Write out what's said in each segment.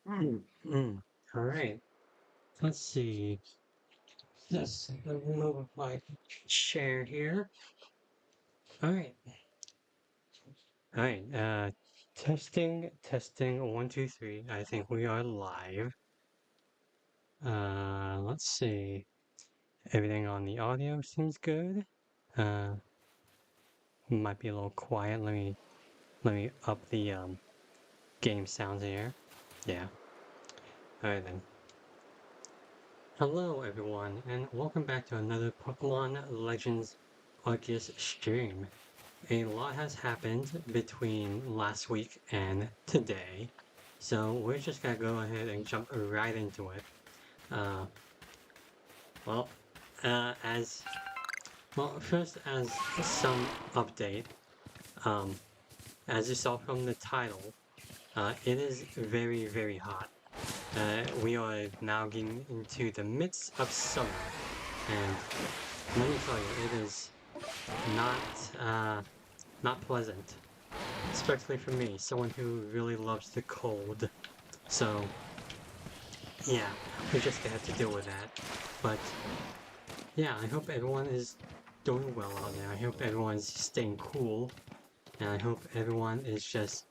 Mm, mm. All right. Let's see. Let's move my chair here. All right. All right. Testing, testing. One, two, three. I think we are live. Let's see. Everything on the audio seems good. Uh, might be a little quiet. Let me up the game sounds here. Yeah. All right then. Hello everyone, and welcome back to another Pokemon Legends Arceus stream. A lot has happened between last week and today, so we're just gonna go ahead and jump right into it. Uh, well, as well, first as some update, um, as you saw from the title, it is very, very hot. We are now getting into the midst of summer, and let me tell you, it is not not pleasant, especially for me, someone who really loves the cold. So yeah, we just have to deal with that. But yeah, I hope everyone is doing well out there. I hope everyone's staying cool, and I hope everyone is just,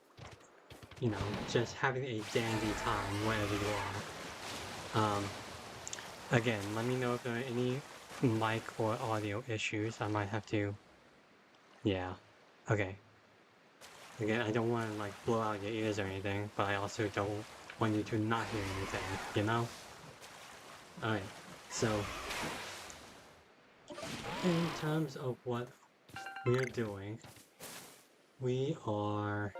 just having a dandy time wherever you are. Again, let me know if there are any mic or audio issues. I might have to, yeah. Okay. Again, I don't want to like blow out your ears or anything, but I also don't want you to not hear anything, you know? Alright, so in terms of what we're doing, we are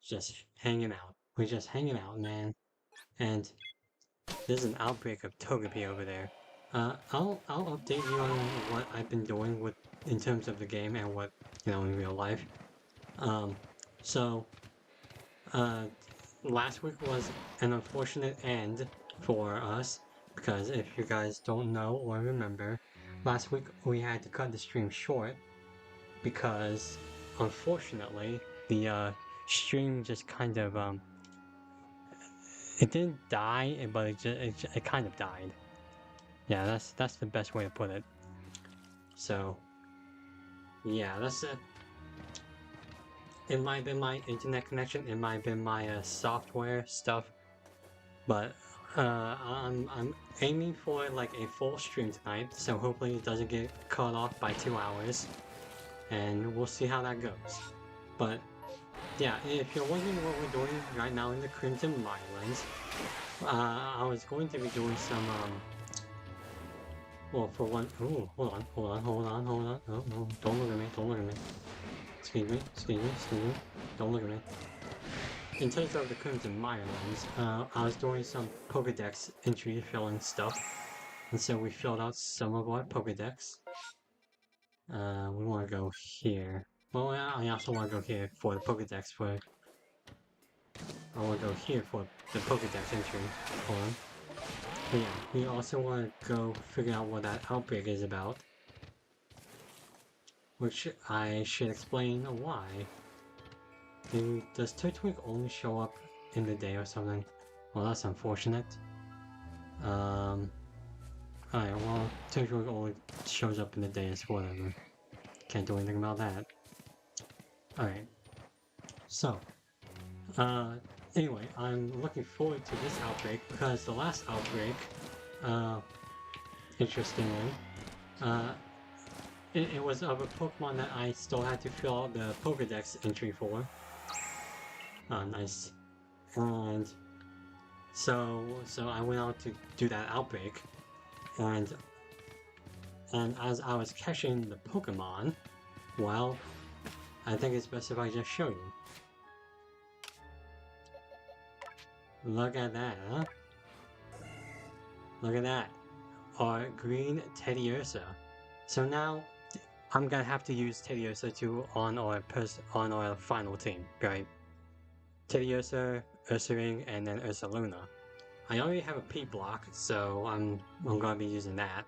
just hanging out. We're just hanging out, man. And there's an outbreak of Togepi over there. I'll update you on what I've been doing with in terms of the game and what, in real life. Um, so Uh, last week was an unfortunate end for us because if you guys don't know or remember, last week we had to cut the stream short because unfortunately the stream just kind of it didn't die, but it kind of died. Yeah, that's the best way to put it. So yeah, that's it. It might have been my internet connection. It might have been my software stuff. But I'm aiming for like a full stream tonight, so hopefully it doesn't get cut off by 2 hours, and we'll see how that goes. But yeah, if you're wondering what we're doing right now in the Crimson Mines, I was going to be doing some well, for one, ooh, hold on, no, don't look at me, don't look at me. Excuse me, don't look at me. In terms of the Crimson Mines, I was doing some Pokedex entry filling stuff. And so we filled out some of our Pokedex. We want to go here. Well, I also want to go here for the Pokedex I want to go here for the Pokedex entry. Hold on. But yeah, we also want to go figure out what that outbreak is about. Which I should explain why. Does Turtwig only show up in the day or something? Well, that's unfortunate. Alright, well, Turtwig only shows up in the day, it's whatever. Can't do anything about that. Alright. So, uh, anyway, I'm looking forward to this outbreak because the last outbreak, uh, interestingly, uh, it was of a Pokemon that I still had to fill out the Pokedex entry for. Nice. And so I went out to do that outbreak, and as I was catching the Pokemon, well, I think it's best if I just show you. Look at that, huh? Look at that. Our green Teddiursa. So now I'm gonna have to use Teddiursa on our final team, right? Teddiursa, Ursaring, and then Ursaluna. I already have a P block, so I'm gonna be using that.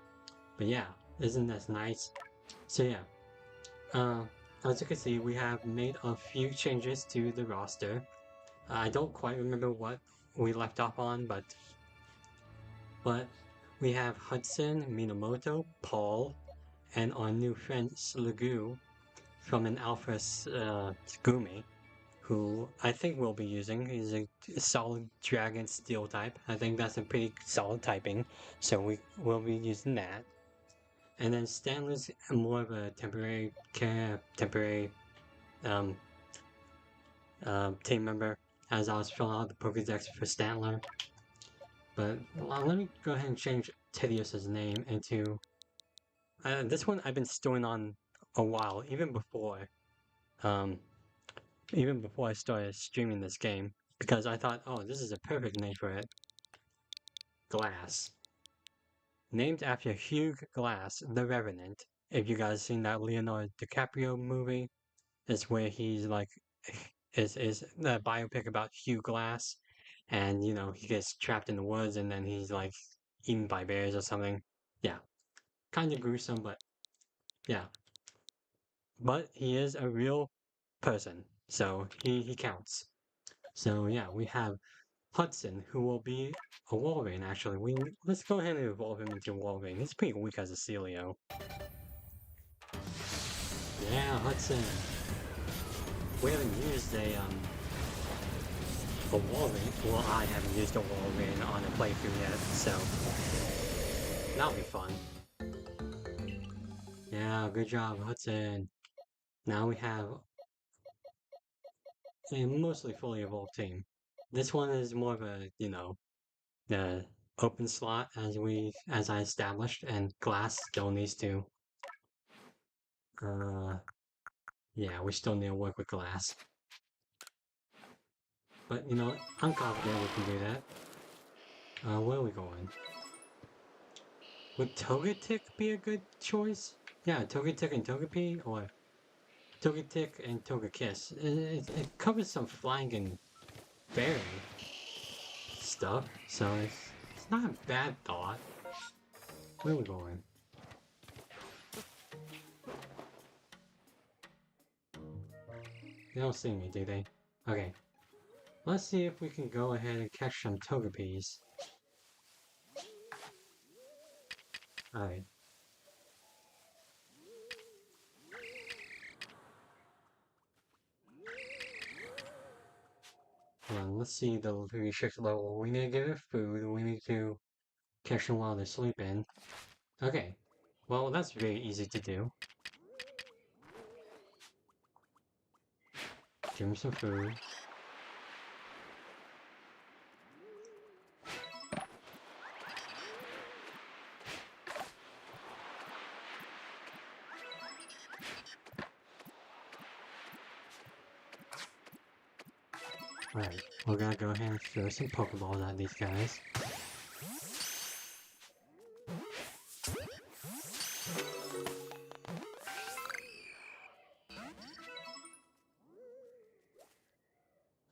But yeah, isn't that nice? So yeah, As you can see, we have made a few changes to the roster. I don't quite remember what we left off on, but we have Hudson, Minamoto, Paul, and our new friend Slugu from an Alpha Gumi, who I think we'll be using. He's a solid Dragon Steel type. I think that's a pretty solid typing, so we will be using that. And then Stanley's more of a temporary um, team member, as I was filling out the Pokédex for Stantler. But let me go ahead and change Tidious's name into... this one I've been stewing on a while, um, even before I started streaming this game, because I thought, oh, this is a perfect name for it. Glass. Named after Hugh Glass, the Revenant. If you guys seen that Leonardo DiCaprio movie, it's where he's like, is the biopic about Hugh Glass, and you know he gets trapped in the woods and then he's like eaten by bears or something. Yeah, kind of gruesome, but yeah. But he is a real person, so he counts. So yeah, we have Hudson, who will be a Wolverine. Actually, let's go ahead and evolve him into Wolverine. He's pretty weak as a Celio. Yeah, Hudson. We haven't used a Wolverine. Well, I haven't used a Wolverine on a playthrough yet, so that'll be fun. Yeah, good job, Hudson. Now we have a mostly fully evolved team. This one is more of a, the open slot as I established, and Glass still needs to, uh, yeah, we still need to work with Glass. But, you know, I'm confident we can do that. Where are we going? Would Togetic be a good choice? Yeah, Togetic and Togepi, or Togetic and Togekiss. It covers some flying and fairy stuff, so it's not a bad thought. Where are we going? They don't see me, do they? Okay. Let's see if we can go ahead and catch some Togepis. Alright. Let's see the restrict level. We need to give it food. We need to catch them while they're sleeping. Okay. Well, that's very easy to do. Give them some food. Alright, we're gonna go ahead and throw some Pokeballs at these guys.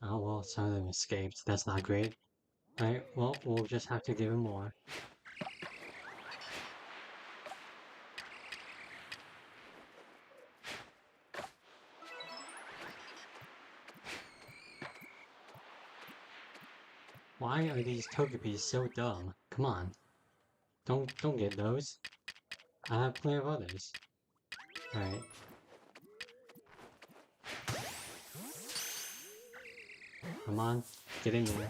Oh well, some of them escaped. That's not great. Alright, well, we'll just have to give him more. Why are these Togepis so dumb? Come on. Don't get those. I have plenty of others. Alright. Come on, get in there.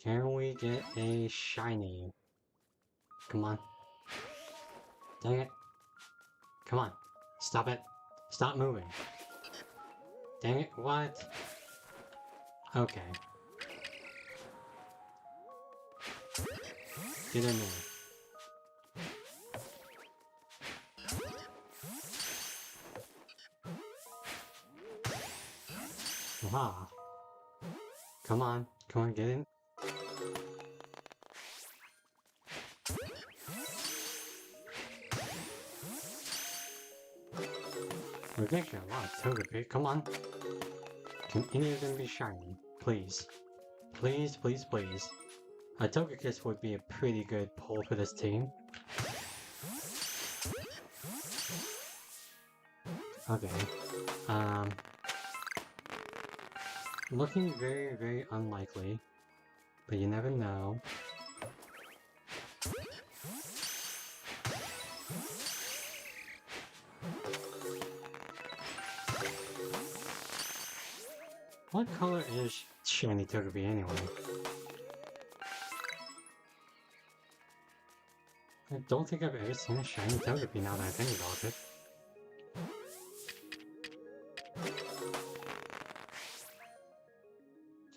Can we get a shiny? Come on. Dang it. Come on. Stop it. Stop moving. Dang it, what? Okay. Get in there. Aha. Come on, get in. We're getting a lot of Togepi. Come on. Can any of them be shiny? Please. Please, please, please. A Togekiss would be a pretty good pull for this team. Okay. Um, looking very, very unlikely, but you never know. What color is shiny Togepi anyway? I don't think I've ever seen a shiny Togepi now that I think about it.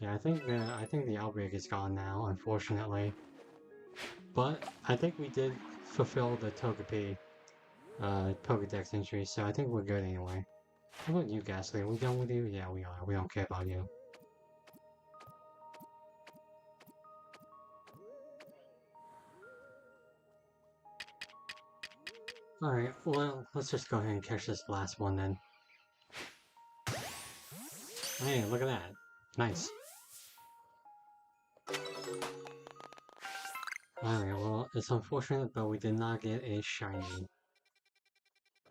Yeah, I think the outbreak is gone now, unfortunately. But I think we did fulfill the Togepi Pokedex entry, so I think we're good anyway. How about you, Ghastly? Are we done with you? Yeah, we are. We don't care about you. Alright, well, let's just go ahead and catch this last one then. Hey, look at that. Nice. Alright, well, it's unfortunate, but we did not get a shiny.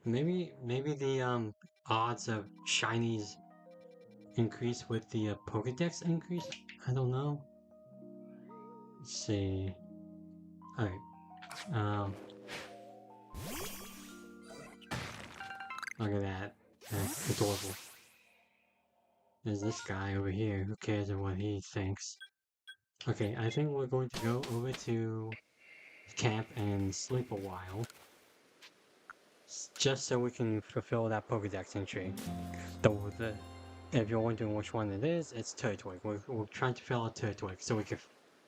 Maybe the odds of shinies increase with the Pokedex increase? I don't know. Let's see. Alright. Look at that. That's adorable. There's this guy over here. Who cares what he thinks? Okay, I think we're going to go over to camp and sleep a while. Just so we can fulfill that Pokedex entry. If you're wondering which one it is, it's Turtwig. We're trying to fill out Turtwig so we can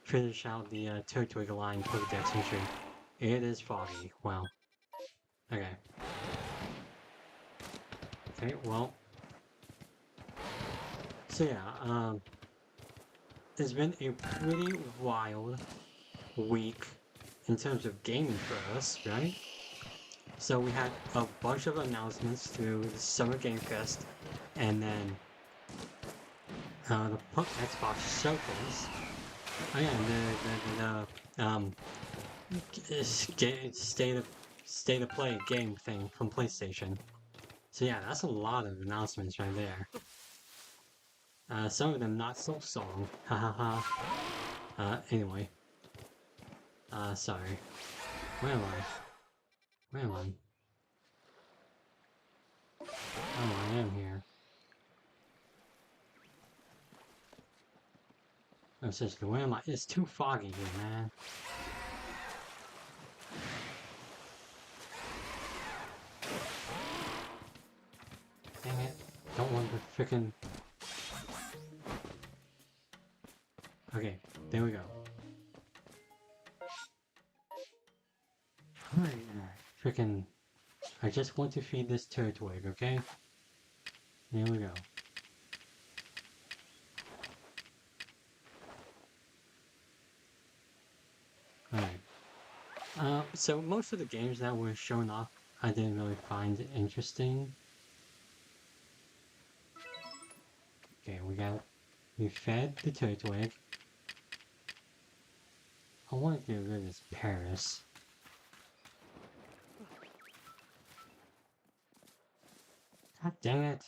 finish out the Turtwig line Pokedex entry. It is foggy. Well, okay. Okay, well. So yeah, it's been a pretty wild week in terms of gaming for us, right? So we had a bunch of announcements through the Summer Game Fest, and then the Xbox Showcase. Oh yeah, state of play game thing from PlayStation. So yeah, that's a lot of announcements right there. Some of them not so song. Ha ha ha. Anyway. Sorry. Where am I? Where am I? Oh, I am here. Oh, seriously, where am I? It's too foggy here, man. Dang it. Don't want the frickin'... Okay, there we go. Alright, frickin'... I just want to feed this Turtwig, okay? There we go. Alright. So most of the games that were shown off, I didn't really find interesting. Okay, we fed the Turtwig. I want to get rid of this Paris. God dang it.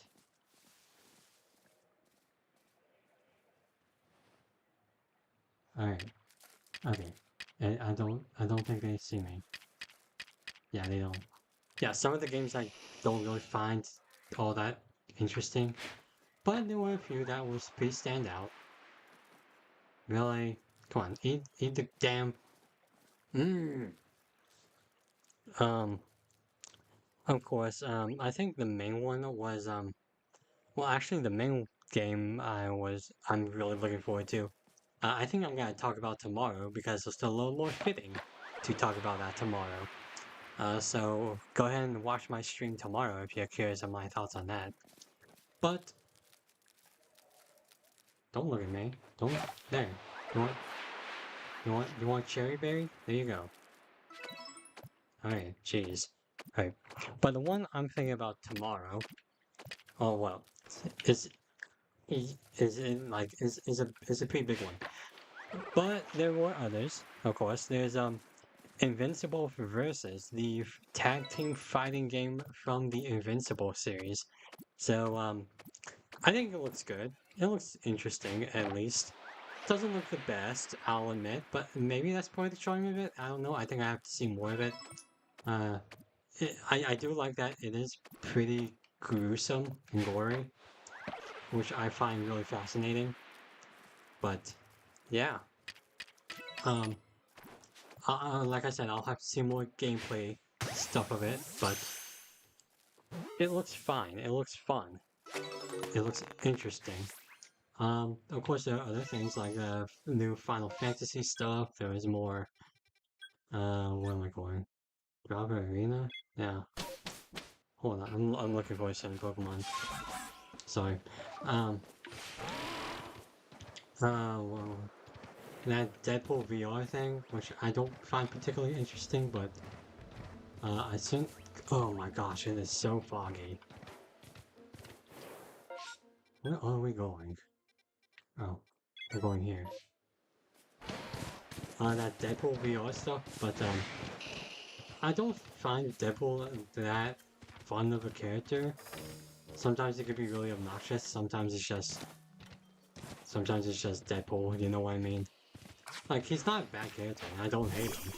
Alright. Okay. I don't think they see me. Yeah, they don't. Yeah, some of the games I don't really find all that interesting. But there were a few that was pretty standout. Really? Come on, eat the damn... Mmm! Um, of course, I think the main one was, well, actually the main game I'm really looking forward to. I think I'm gonna talk about tomorrow because it's still a little more fitting to talk about that tomorrow. So go ahead and watch my stream tomorrow if you're curious on my thoughts on that. But don't look at me. Don't there. You want cherry berry? There you go. Alright, jeez. Alright. But the one I'm thinking about tomorrow, oh well, is is a pretty big one. But there were others, of course. There's Invincible versus the tag team fighting game from the Invincible series. So, I think it looks good. It looks interesting, at least. Doesn't look the best, I'll admit, but maybe that's part of the charm of it. I don't know. I think I have to see more of it. Uh, I do like that it is pretty gruesome and gory, which I find really fascinating. But yeah, um, like I said, I'll have to see more gameplay stuff of it, but it looks fine. It looks fun. It looks interesting. Of course, there are other things like the new Final Fantasy stuff. There is more. Where am I going? Java Arena? Yeah. Hold on, I'm looking for some Pokemon. Sorry. Um. Well, that Deadpool VR thing, which I don't find particularly interesting, but I think. Oh my gosh, it is so foggy. Where are we going? Oh, we're going here. That Deadpool VR stuff, but I don't find Deadpool that fun of a character. Sometimes it could be really obnoxious. Sometimes it's just Deadpool. You know what I mean? Like he's not a bad character. And I don't hate him,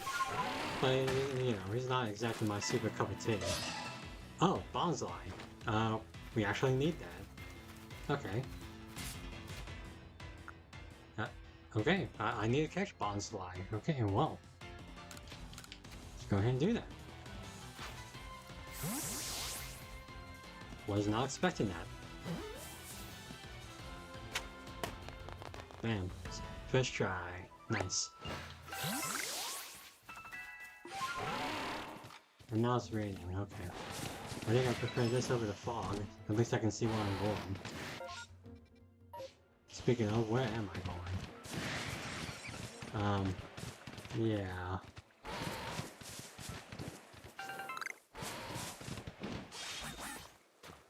but you know he's not exactly my super cup of tea. Oh, Bonsai. We actually need that. Okay. Okay, I need to catch Bonsai. Okay, well. Let's go ahead and do that. Was not expecting that. Bam. First try. Nice. And now it's raining. Okay. I think I prefer this over the fog. At least I can see where I'm going. Speaking of, where am I going? Yeah.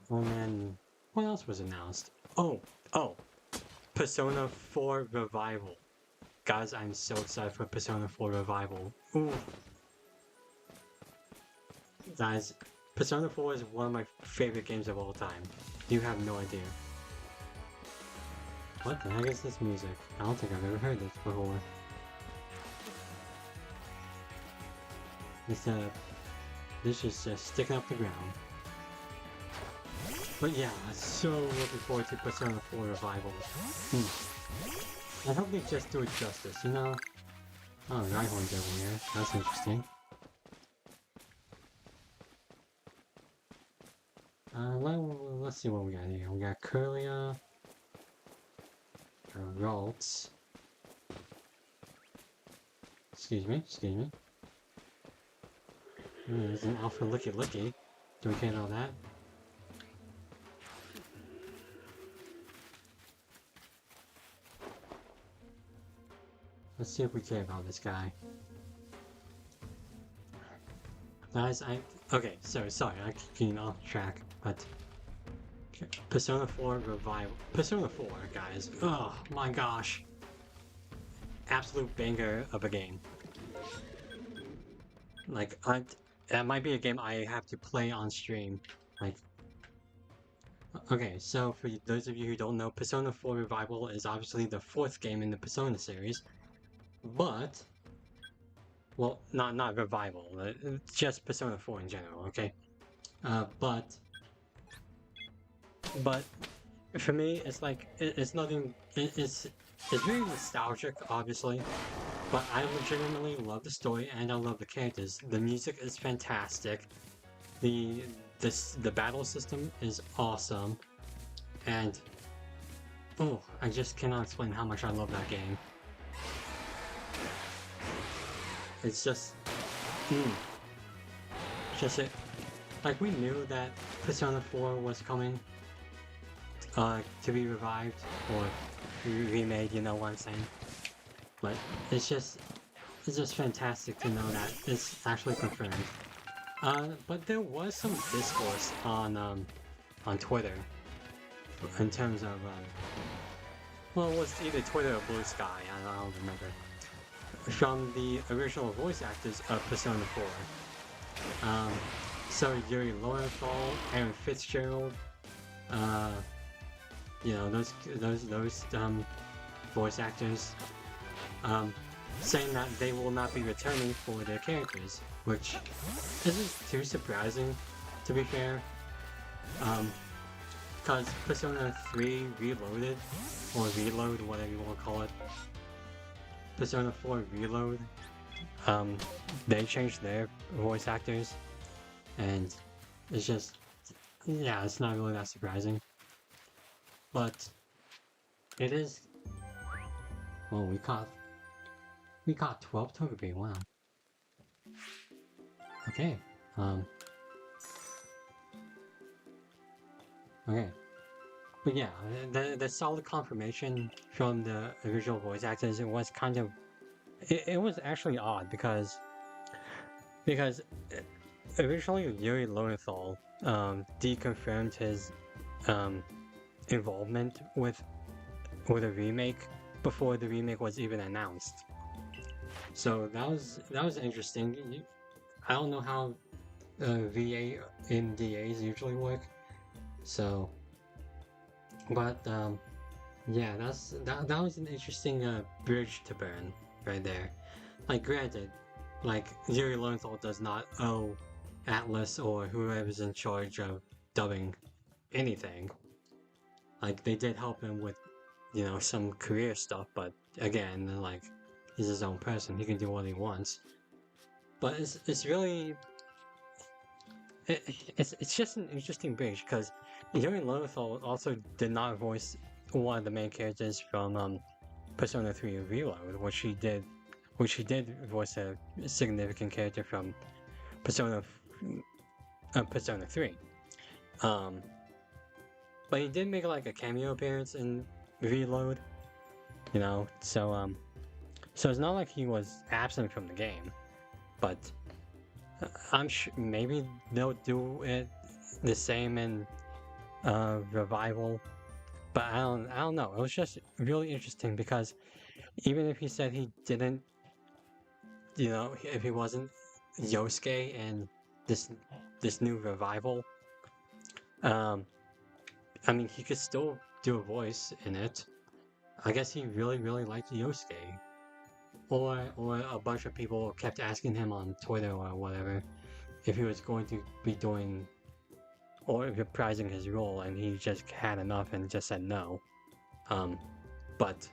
And then, what else was announced? Oh! Persona 4 Revival. Guys, I'm so excited for Persona 4 Revival. Ooh. Guys, Persona 4 is one of my favorite games of all time. You have no idea. What the heck is this music? I don't think I've ever heard this before. This is just sticking up the ground. But yeah, I'm so looking forward to Persona 4 Revival. I hope they just do it justice, you know? Oh, Rhyhorn's over here. That's interesting. Let's see what we got here. We got Curlia. Geralt. Excuse me. There's an Alpha Licky Licky. Do we care about that? Let's see if we care about this guy. Guys, okay, sorry, I keep getting off track, but Persona 4 Revival. Persona 4, guys. Oh my gosh. Absolute banger of a game. Like, that might be a game I have to play on stream. Like, okay, so for those of you who don't know, Persona 4 Revival is obviously the 4th game in the Persona series, but, well, not Revival, just Persona 4 in general, okay? But for me, it's like, it's nothing, it's very nostalgic, obviously, but I legitimately love the story and I love the characters. The music is fantastic. The battle system is awesome. And oh, I just cannot explain how much I love that game. It's just it. Like we knew that Persona 4 was coming to be revived or remade, you know what I'm saying? But it's just fantastic to know that it's actually confirmed. But there was some discourse on Twitter in terms of well, it was either Twitter or BlueSky, I don't remember. from the original voice actors of Persona 4. So Yuri Lowenthal, Aaron Fitzgerald, uh, you know, those voice actors, saying that they will not be returning for their characters, which isn't too surprising, to be fair. Because Persona 3 Reloaded, or Reload, whatever you want to call it, Persona 4 Reload, they changed their voice actors, and it's just, yeah, it's not really that surprising. But it is. Well, we caught 12 Togepi. Wow. Okay. Okay. But yeah, the solid confirmation from the original voice actors, it was kind of, it was actually odd because originally Yuri Lowenthal deconfirmed his involvement with a remake before the remake was even announced. So that was interesting. I don't know how VA and DAs usually work, so but yeah, that was an interesting bridge to burn right there. Like, granted, like Yuri Lowenthal does not owe Atlas or whoever's in charge of dubbing anything. Like, they did help him with, you know, some career stuff, but again, like, he's his own person. He can do what he wants. But it's really it's just an interesting bridge because Yuri Lowenthal also did not voice one of the main characters from Persona 3 Reload, which he did voice a significant character from Persona 3. But he did make like a cameo appearance in Reload, you know. So it's not like he was absent from the game, but I'm sure maybe they'll do it the same in Revival, but I don't know. It was just really interesting because even if he said he didn't, you know, if he wasn't Yosuke in this new Revival, I mean, he could still do a voice in it. I guess he really liked Yosuke. Or a bunch of people kept asking him on Twitter or whatever if he was going to be doing or reprising his role, and he just had enough and just said no. But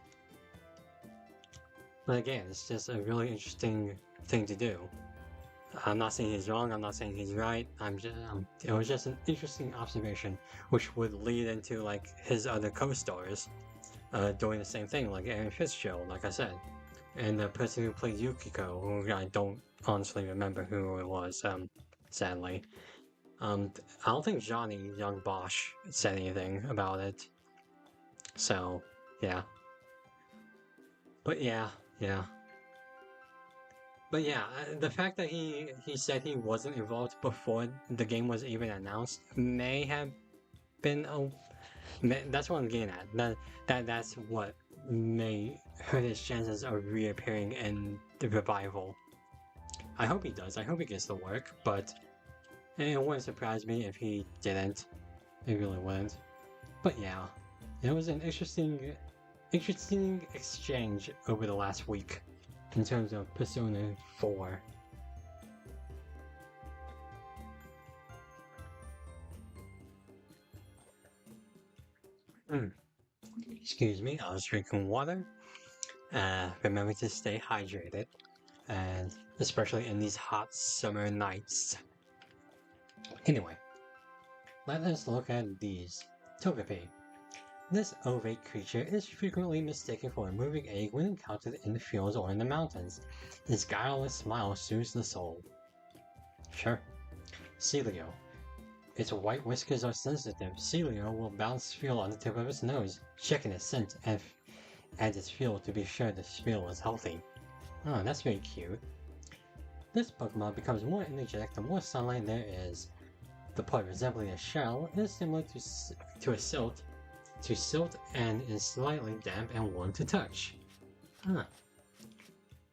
again, it's just a really interesting thing to do. I'm not saying he's wrong, I'm not saying he's right, it was just an interesting observation, which would lead into like his other co-stars doing the same thing, like Aaron Fitzgerald, like I said. And the person who played Yukiko, who I don't honestly remember who it was, sadly. I don't think Johnny Young Bosch said anything about it. So, yeah. But yeah. But yeah, the fact that he said he wasn't involved before the game was even announced may have been that's what I'm getting at. That's what may hurt his chances of reappearing in the Revival. I hope he does. I hope he gets to work, but it wouldn't surprise me if he didn't. It really wouldn't. But yeah, it was an interesting exchange over the last week in terms of Persona 4. Excuse me, I was drinking water. Remember to stay hydrated, and especially in these hot summer nights. Anyway, let us look at these. Togepi. This ovate creature is frequently mistaken for a moving egg when encountered in the fields or in the mountains. His guileless smile soothes the soul. Sure. Celio. Its white whiskers are sensitive. Celio will bounce feel on the tip of its nose, checking its scent and its feel to be sure the feel is healthy. Oh, that's very cute. This Pokemon becomes more energetic the more sunlight there is. The part resembling a shell is similar to a silt and is slightly damp and warm to touch. Huh.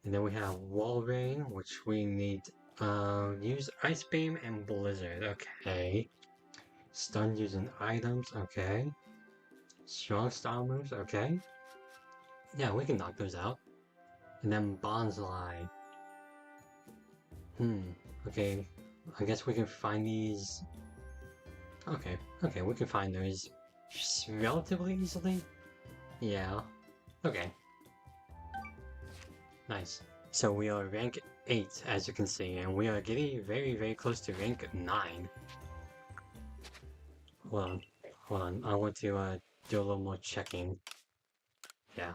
And then we have Wall Rain, which we need use Ice Beam and Blizzard. Okay. Stun using items. Okay. Strong style moves. Okay. Yeah, we can knock those out. And then Bonsai. Okay. I guess we can find these. Okay. Okay, we can find those relatively easily. Yeah. Okay. Nice. So we are rank 8, as you can see, and we are getting very, very close to rank 9. Hold on. Hold on. I want to do a little more checking. Yeah.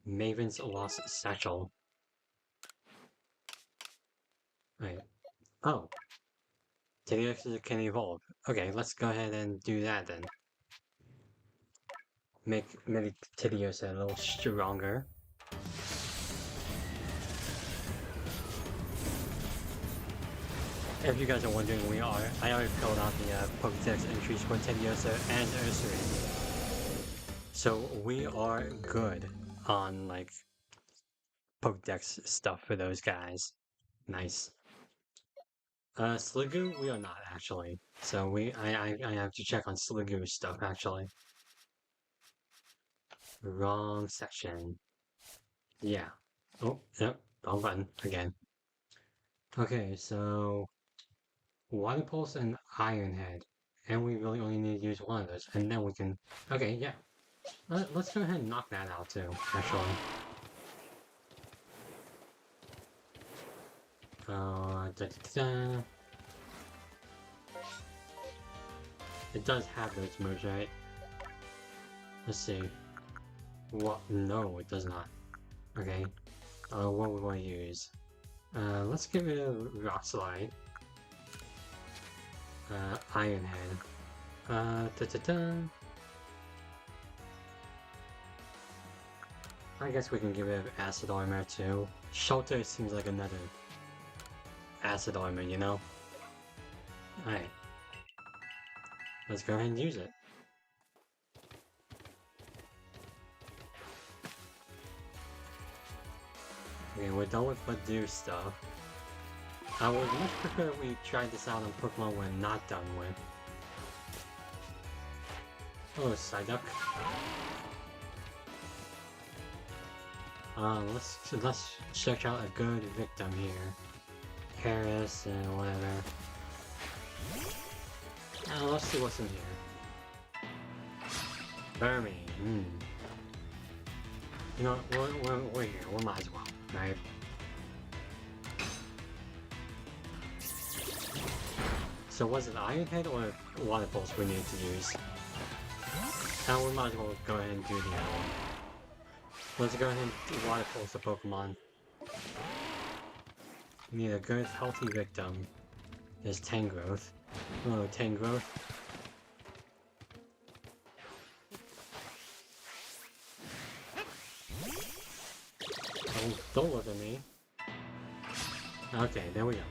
Maven's Lost Satchel. Right. Oh. Tediox can evolve. Okay, let's go ahead and do that then. Make Tedios a little stronger. If you guys are wondering, I already filled out the Pokédex entries for Tediosa and Ursaring. So we are good on, like, Pokédex stuff for those guys. Nice. Sliggoo, we are not, actually. So I have to check on Sliggoo's stuff, actually. Wrong section. Yeah. Oh, yep. Wrong button, again. Okay, so Water Pulse and Iron Head. And we really only need to use one of those, and then we can... Okay, yeah. Let's go ahead and knock that out, too, actually. Da, da, da. It does have those moves, right? Let's see. What? No, it does not. Okay. What we want to use? Let's give it a Rock Slide. Iron Head. Da, da, da. I guess we can give it Acid Armor too. Shelter seems like another Acid Armor, you know? Alright. Let's go ahead and use it. Okay, we're done with Badu stuff. I would much prefer we tried this out on Pokemon we're not done with. Oh, Psyduck. Let's check out a good victim here. Paris and whatever. Let's see what's in here. Burmy. You know what? We're here. We might as well, right? So was it Iron Head or Water Pulse we need to use? Now we might as well go ahead and do the other one. Let's go ahead and do Water Pulse the Pokemon. We need a good, healthy victim. There's Tangrowth. Hello, Tangrowth. Oh, don't look at me. Okay, there we go.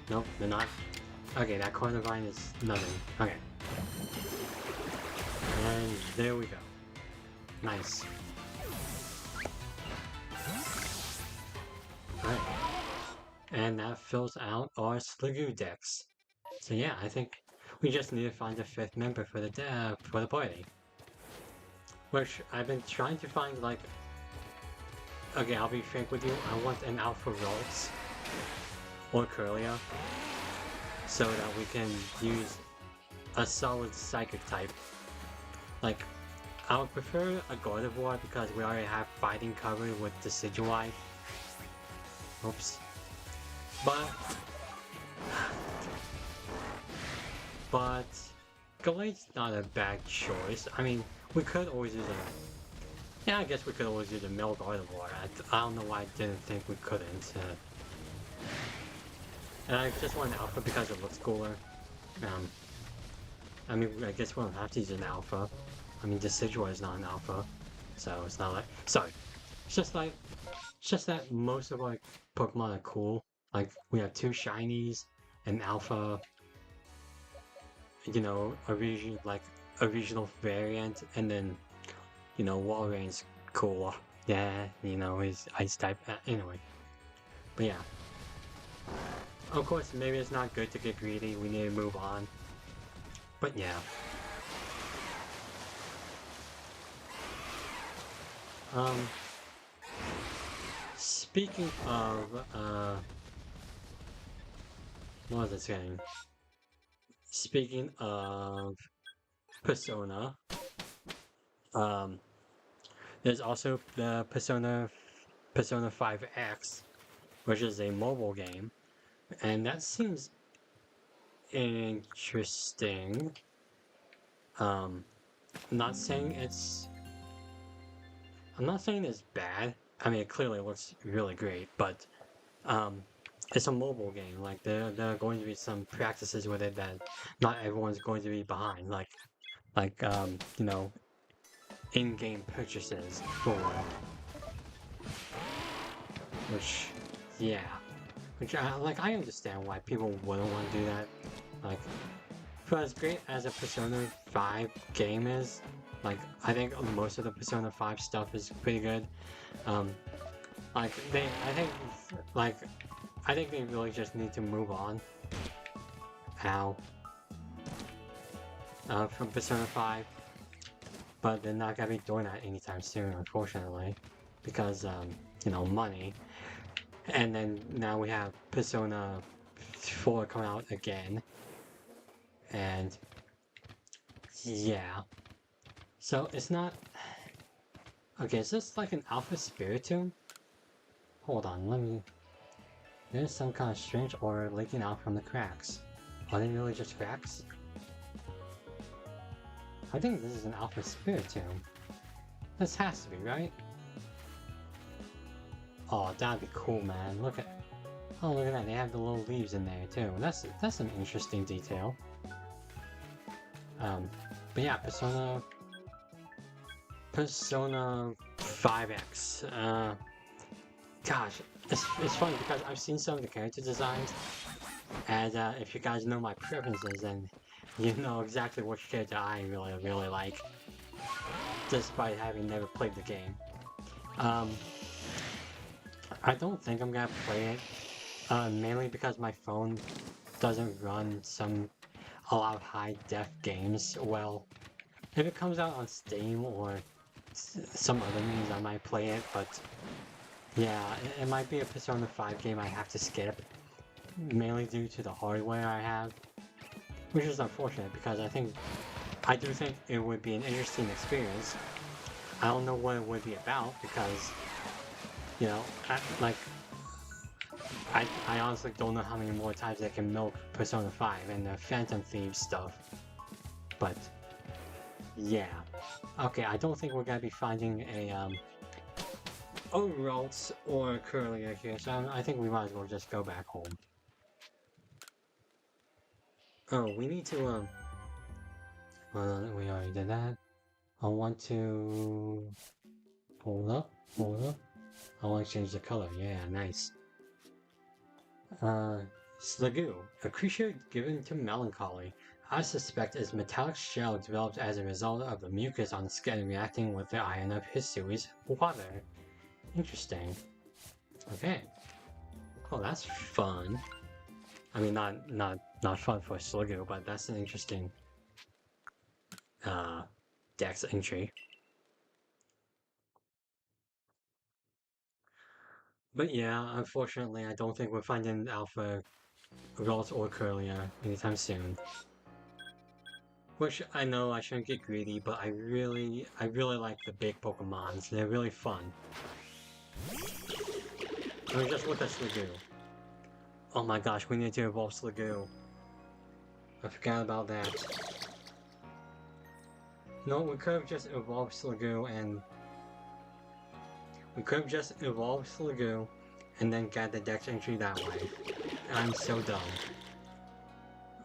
Nope, they're not. Okay, that Cornivine is nothing. Okay. And there we go. Nice. Alright. And that fills out our Sliggoo Dex. So yeah, I think we just need to find a 5th member for the party. Which I've been trying to find, like... Okay, I'll be frank with you, I want an Alpha Ralts or Curlia so that we can use a solid Psychic type. Like, I would prefer a Gardevoir because we already have fighting covered with Decidueye. Oops. But Gallade's not a bad choice. I mean, we could always use a... Yeah, I guess we could always use a male Gardevoir. I don't know why I didn't think we couldn't. And I just want an Alpha because it looks cooler. I mean, I guess we don't have to use an Alpha. I mean, Decidueye is not an Alpha, so it's not like... Sorry. It's just that most of our Pokemon are cool. Like, we have 2 Shinies, an Alpha, you know, a regional variant, and then, you know, Walreign's cool. Yeah, you know, his ice type. Anyway. But yeah. Of course, maybe it's not good to get greedy. We need to move on. But yeah. Speaking of, what was I saying? Speaking of Persona, um, there's also the Persona 5X, which is a mobile game, and that seems interesting. I'm not saying it's bad. I mean, it clearly looks really great, but it's a mobile game. Like there are going to be some practices with it that not everyone's going to be behind. Like you know, in-game purchases for which, yeah, which I understand why people wouldn't want to do that. Like, for as great as a Persona 5 game is, like I think most of the Persona 5 stuff is pretty good. Like I think they really just need to move on. How? From Persona 5, but they're not gonna be doing that anytime soon, unfortunately, because you know, money. And then now we have Persona 4 coming out again, and yeah. So it's not. Okay, is this like an Alpha Spiritomb? Hold on, let me. There's some kind of strange aura leaking out from the cracks. Are they really just cracks? I think this is an Alpha Spiritomb. This has to be, right? Oh, that'd be cool, man. Look at that. They have the little leaves in there too. That's an interesting detail. But yeah, Persona 5X. Gosh, it's funny because I've seen some of the character designs, and if you guys know my preferences, then you know exactly which character I really like, despite having never played the game. I don't think I'm gonna play it, mainly because my phone doesn't run a lot of high-def games well. If it comes out on Steam or some other means, I might play it, but yeah, it might be a Persona 5 game I have to skip, mainly due to the hardware I have, which is unfortunate because I do think it would be an interesting experience. I don't know what it would be about because, you know, I honestly don't know how many more times they can milk Persona 5 and the Phantom Thieves stuff, but yeah. Okay, I don't think we're gonna be finding a Ralts or Curlier here, so I think we might as well just go back home. Oh, we need to well, we already did that. I want to hold up. I want to change the color. Yeah, nice. Slagoo, a creature given to melancholy. I suspect its metallic shell developed as a result of the mucus on the skin reacting with the iron of Hisui's water. Interesting. Okay. Oh, that's fun. I mean, not fun for Slugoo, but that's an interesting dex entry. But yeah, unfortunately, I don't think we're finding Alpha Ralt or Curlier anytime soon. Which I know I shouldn't get greedy, but I really like the big Pokemons. They're really fun. I mean, just look at Slugoo. Oh my gosh, we need to evolve Slugoo. I forgot about that. No, we could have just evolved Slugoo and... We could have just evolved Slugoo and then got the dex entry that way. I'm so dumb.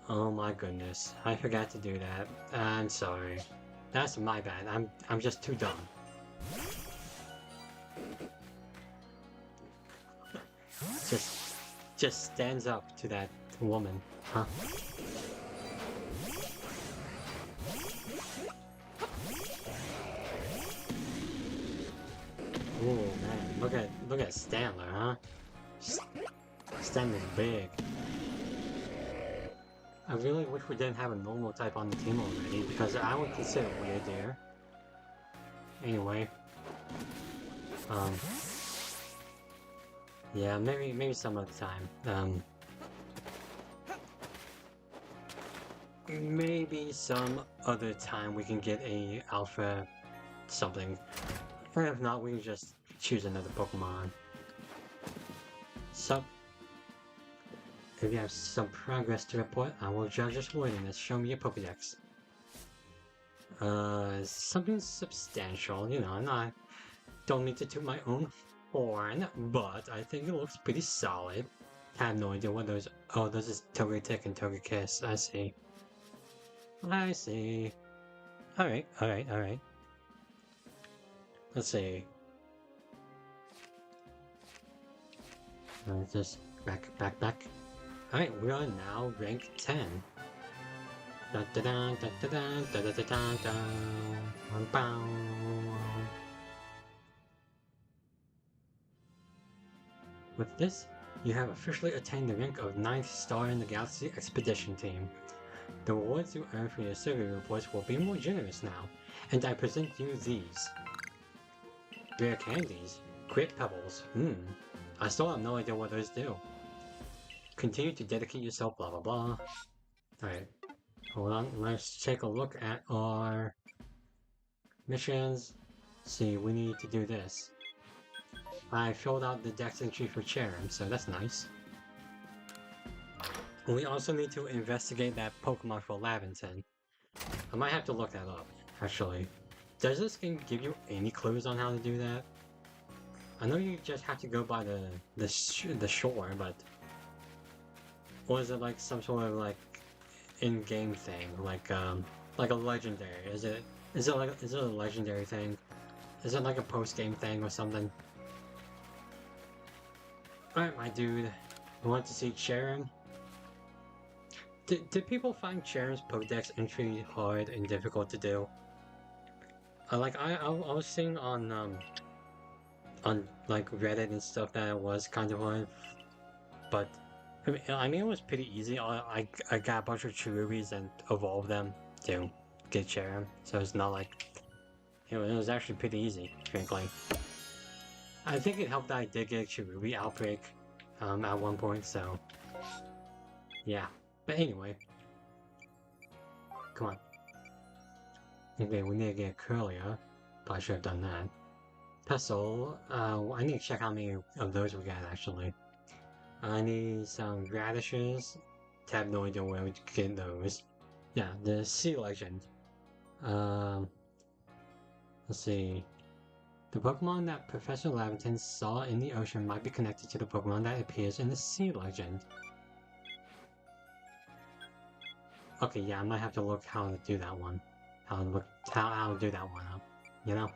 Oh my goodness, I forgot to do that. I'm sorry. That's my bad. I'm just too dumb. Just stands up to that woman, huh? got Stanler, huh? Stanler's big. I really wish we didn't have a normal type on the team already, because I would consider it weird there. Anyway. Yeah, maybe some other time. Maybe some other time we can get a alpha something. Or if not, we can just choose another Pokemon. So, if you have some progress to report, I will judge this worthiness. Show me your Pokedex. Something substantial, you know, don't need to toot my own horn, but I think it looks pretty solid. I have no idea what those, oh, those is Togetic and Togekiss, I see. I see. Alright. Let's see. Just back. Alright, we are now rank 10. With this, you have officially attained the rank of 9th star in the Galaxy Expedition Team. The rewards you earn for your survey reports will be more generous now, and I present you these. Rare candies. Crit Pebbles. I still have no idea what those do. Continue to dedicate yourself, blah blah blah. Alright. Hold on, let's take a look at our missions. See, we need to do this. I filled out the dex entry for Cherim, so that's nice. We also need to investigate that Pokemon for Laventon. I might have to look that up, actually. Does this game give you any clues on how to do that? I know you just have to go by the shore, but... Or is it like some sort of like in-game thing, like a legendary? Is it a legendary thing? Is it like a post-game thing or something? Alright, my dude. You want to see Cherim? Did people find Cherim's Pokedex entry hard and difficult to do? I was seeing on like Reddit and stuff that it was kind of hard, but I mean it was pretty easy. I got a bunch of Cherubis and evolved them to get Cherim, so it's not like it was actually pretty easy, frankly. I think it helped that I did get a Cherubi outbreak at one point, so yeah. But anyway, come on. Okay, we need to get Curlia. Probably should have done that. Pestle, I need to check how many of those we got actually. I need some radishes. I have no idea where we get those. Yeah, the Sea Legend. Let's see. The Pokemon that Professor Laventon saw in the ocean might be connected to the Pokemon that appears in the Sea Legend. Okay, yeah, I might have to look how to do that one. How to do that one up, you know?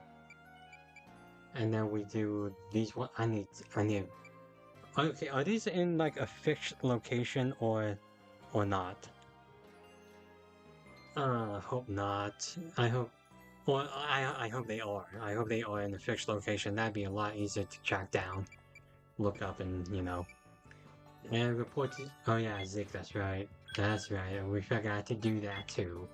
And then we do these one. I need. Okay, are these in like a fixed location or not? Hope not. I hope. Well, I hope they are. I hope they are in a fixed location. That'd be a lot easier to track down, look up, and you know. And report to. Oh yeah, Zeke. That's right. That's right. We forgot to do that too.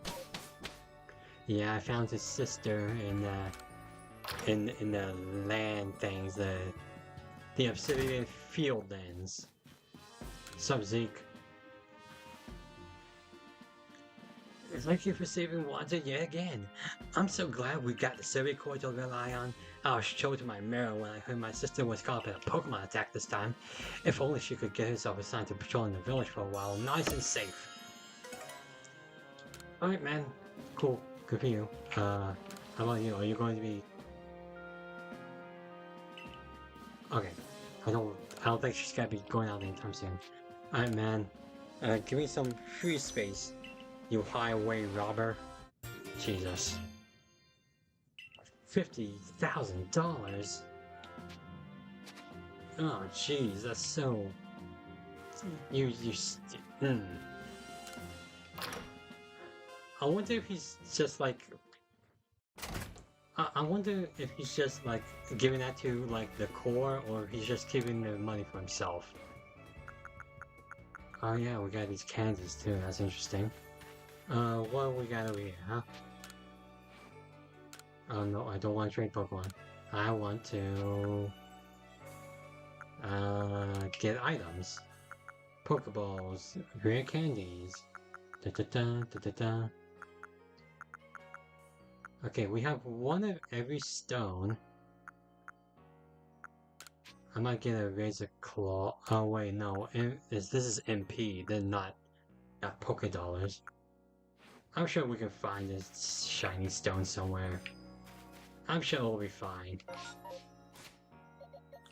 Yeah, I found his sister in the land things, the Obsidian Fieldlands. Sup, Zeke? Thank you for saving Wanda yet again. I'm so glad we got the survey core to rely on. I was showed to my mirror when I heard my sister was caught up in a Pokemon attack this time. If only she could get herself assigned to patrolling the village for a while, nice and safe. Alright, man. Cool. Good for you. How about you? Are you going to be... Okay. I don't think she's gonna be going out anytime soon. Alright, man. Give me some free space, you highway robber. Jesus. $50,000? Oh, jeez, that's so... I wonder if he's just like... I wonder if he's just like giving that to like the core, or if he's just keeping the money for himself. Oh yeah, we got these Kansas too. That's interesting. What we got over here, huh? Oh no, I don't want to trade Pokemon. I want to get items, Pokeballs, rare candies. Da da da da da da. Okay, we have one of every stone. I might get a Razor Claw. Oh wait, no. This is MP. They're not Poké Dollars. I'm sure we can find this shiny stone somewhere. I'm sure it'll be fine.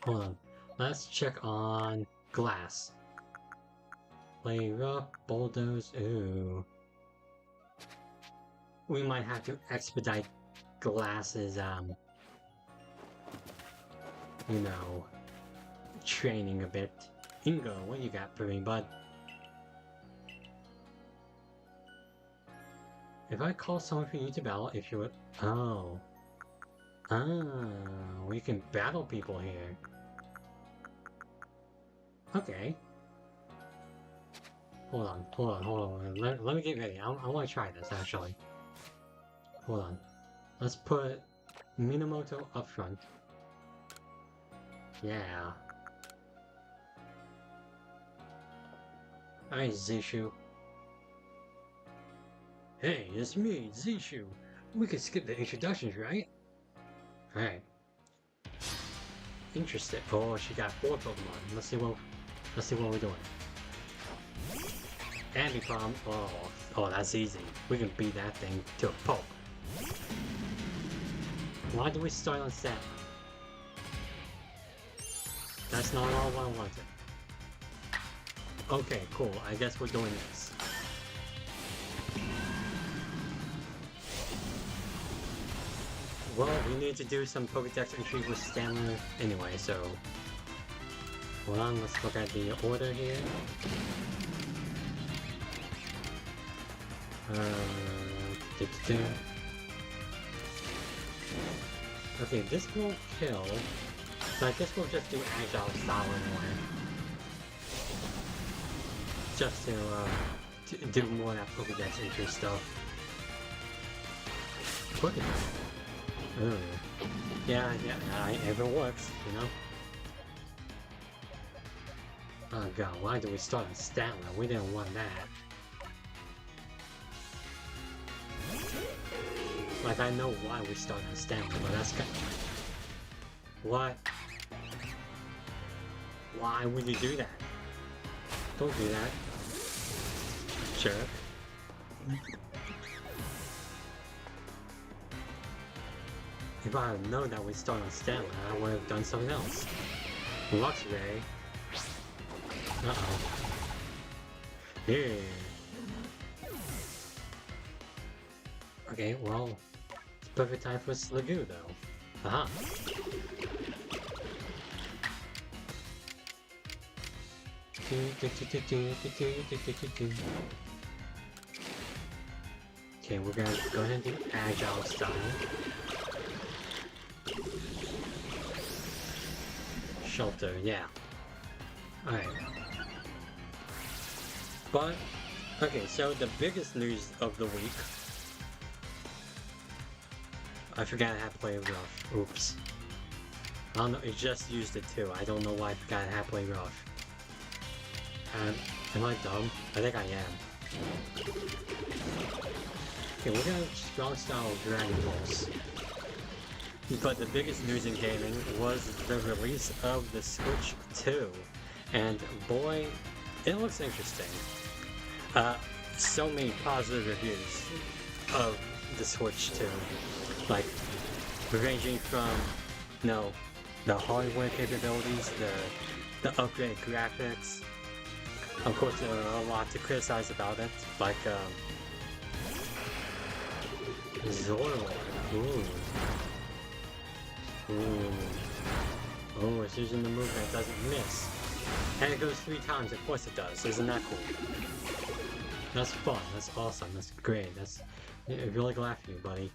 Hold on. Let's check on glass. Play rough, bulldoze. Ooh. We might have to expedite glass's you know, training a bit. Ingo, what you got for me, bud? If I call someone for you to battle, if you would... Oh. Ah, we can battle people here. Okay. Hold on. Let me get ready. I want to try this, actually. Hold on. Let's put Minamoto up front. Yeah. Alright, Zishu. Hey, it's me, Zishu. We could skip the introductions, right? Alright. Interesting. Oh, she got 4 Pokemon. Let's see what we're doing. Ambipom. Oh, that's easy. We can beat that thing to a pulp. Why do we start on set? That's not all I wanted. Okay, cool. I guess we're doing this. Well, we need to do some Pokédex entry with Stanley anyway, so... Hold on, let's look at the order here. Okay, this won't kill, so I guess we'll just do Agile style anyway. Just to do more of that Pokédex entry stuff. Ooh. Yeah, if it works, you know? Oh god, why do we start on Stanley? We didn't want that. Like, I know why we start on Stanley, but that's kind of... What? Why would you do that? Don't do that. Jerk. If I had known that we start on Stanley, I would have done something else. Luxray. Uh-oh. Yeah. Okay, well, it's perfect time for Slagoo, though. Aha. Okay, we're gonna go ahead and do Agile style. Shelter, yeah. Alright. But, okay, so the biggest news of the week... I forgot I had to play rough. Oops. I don't know, it just used it too. I don't know why I forgot I had to play rough. Am I dumb? I think I am. Okay, we're gonna strong style Dragon Balls. But the biggest news in gaming was the release of the Switch 2. And boy, it looks interesting. So many positive reviews of the Switch 2. Like, ranging from, you know, the hardware capabilities, the upgraded graphics. Of course, there are a lot to criticize about it, like, Zoroark. Ooh. Oh, it's using the move that doesn't miss. And it goes 3 times, of course it does. Isn't that cool? That's fun, that's awesome, that's great, I'm really glad for you, buddy. You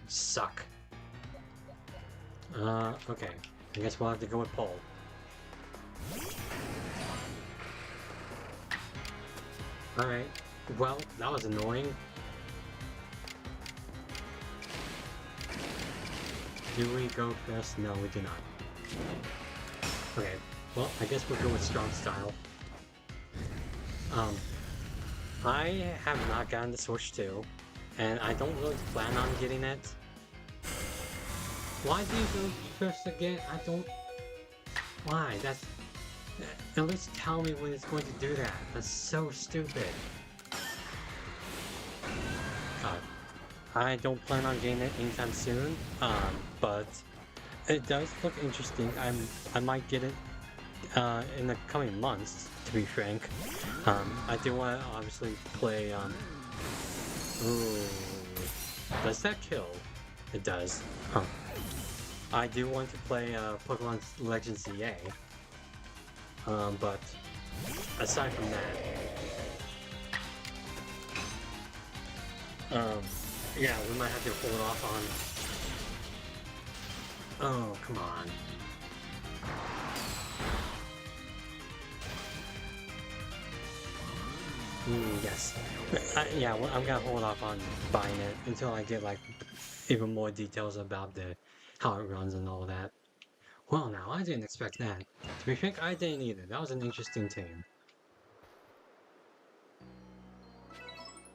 suck. Okay. I guess we'll have to go with Paul. Alright. Well, that was annoying. Do we go first? No, we do not. Okay. Well, I guess we'll go with Strong Style. I have not gotten the Switch 2, and I don't really plan on getting it. Why do you go first again? I don't... Why? That's... At least tell me when it's going to do that. That's so stupid. God. I don't plan on getting it anytime soon, but it does look interesting. I might get it in the coming months, to be frank. I do want to obviously play, ooh, does that kill? It does. Huh. I do want to play Pokemon Legends ZA. But aside from that, yeah, we might have to hold off on... Oh, come on. Yes. Yeah, well, I'm gonna hold off on buying it until I get, like, even more details about how it runs and all that. Well, now, I didn't expect that. To be frank, I didn't either. That was an interesting team.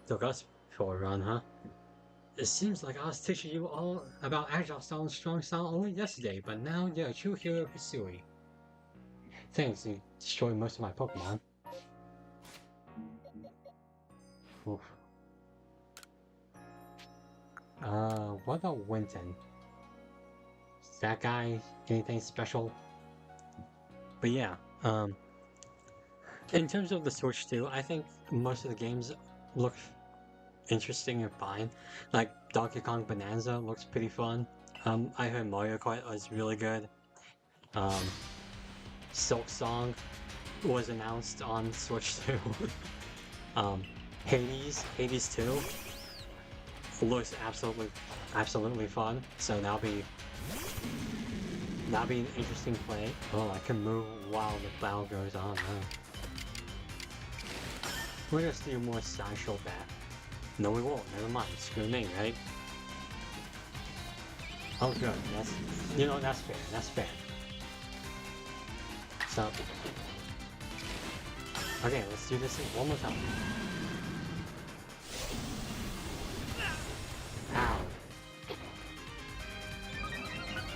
Took us for a run, huh? It seems like I was teaching you all about Agile Style and Strong Style only yesterday, but now you're a true hero pursuing. Thanks, you destroyed most of my Pokemon. Oof. What about Winton? Is that guy anything special? But yeah, in terms of the Switch 2, I think most of the games look interesting and fine. Like Donkey Kong Bonanza looks pretty fun. I heard Mario Kart was really good. Silk Song was announced on Switch 2. Hades 2 looks absolutely fun. So that'll be an interesting play. Oh, I can move while the battle goes on. We're gonna do more sideshow bat. No, we won't. Never mind. Screw me, right? Oh, good. That's that's fair. That's fair. So, okay, let's do this one more time. Ow.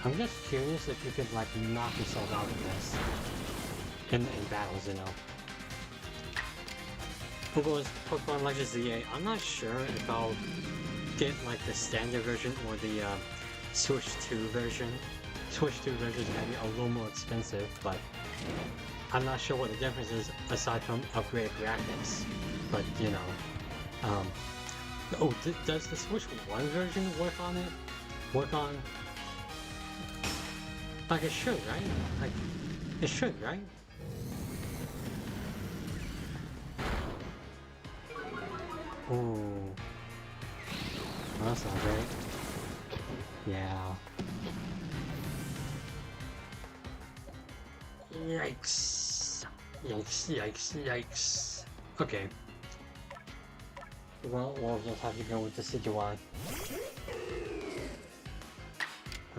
I'm just curious if you could, like, knock yourself out of this in battles, you know. Who goes Pokemon Legends ZA? I'm not sure if I'll get, like, the standard version or the Switch 2 version. Switch 2 version is gonna be a little more expensive, but I'm not sure what the difference is aside from upgraded graphics. But, you know, oh, does the Switch 1 version work on it? Like, it should, right? Like, it should, right? Ooh. Well, that's not great. Yeah. Yikes. Yikes. Okay. Well, we'll just have to go with the CGY.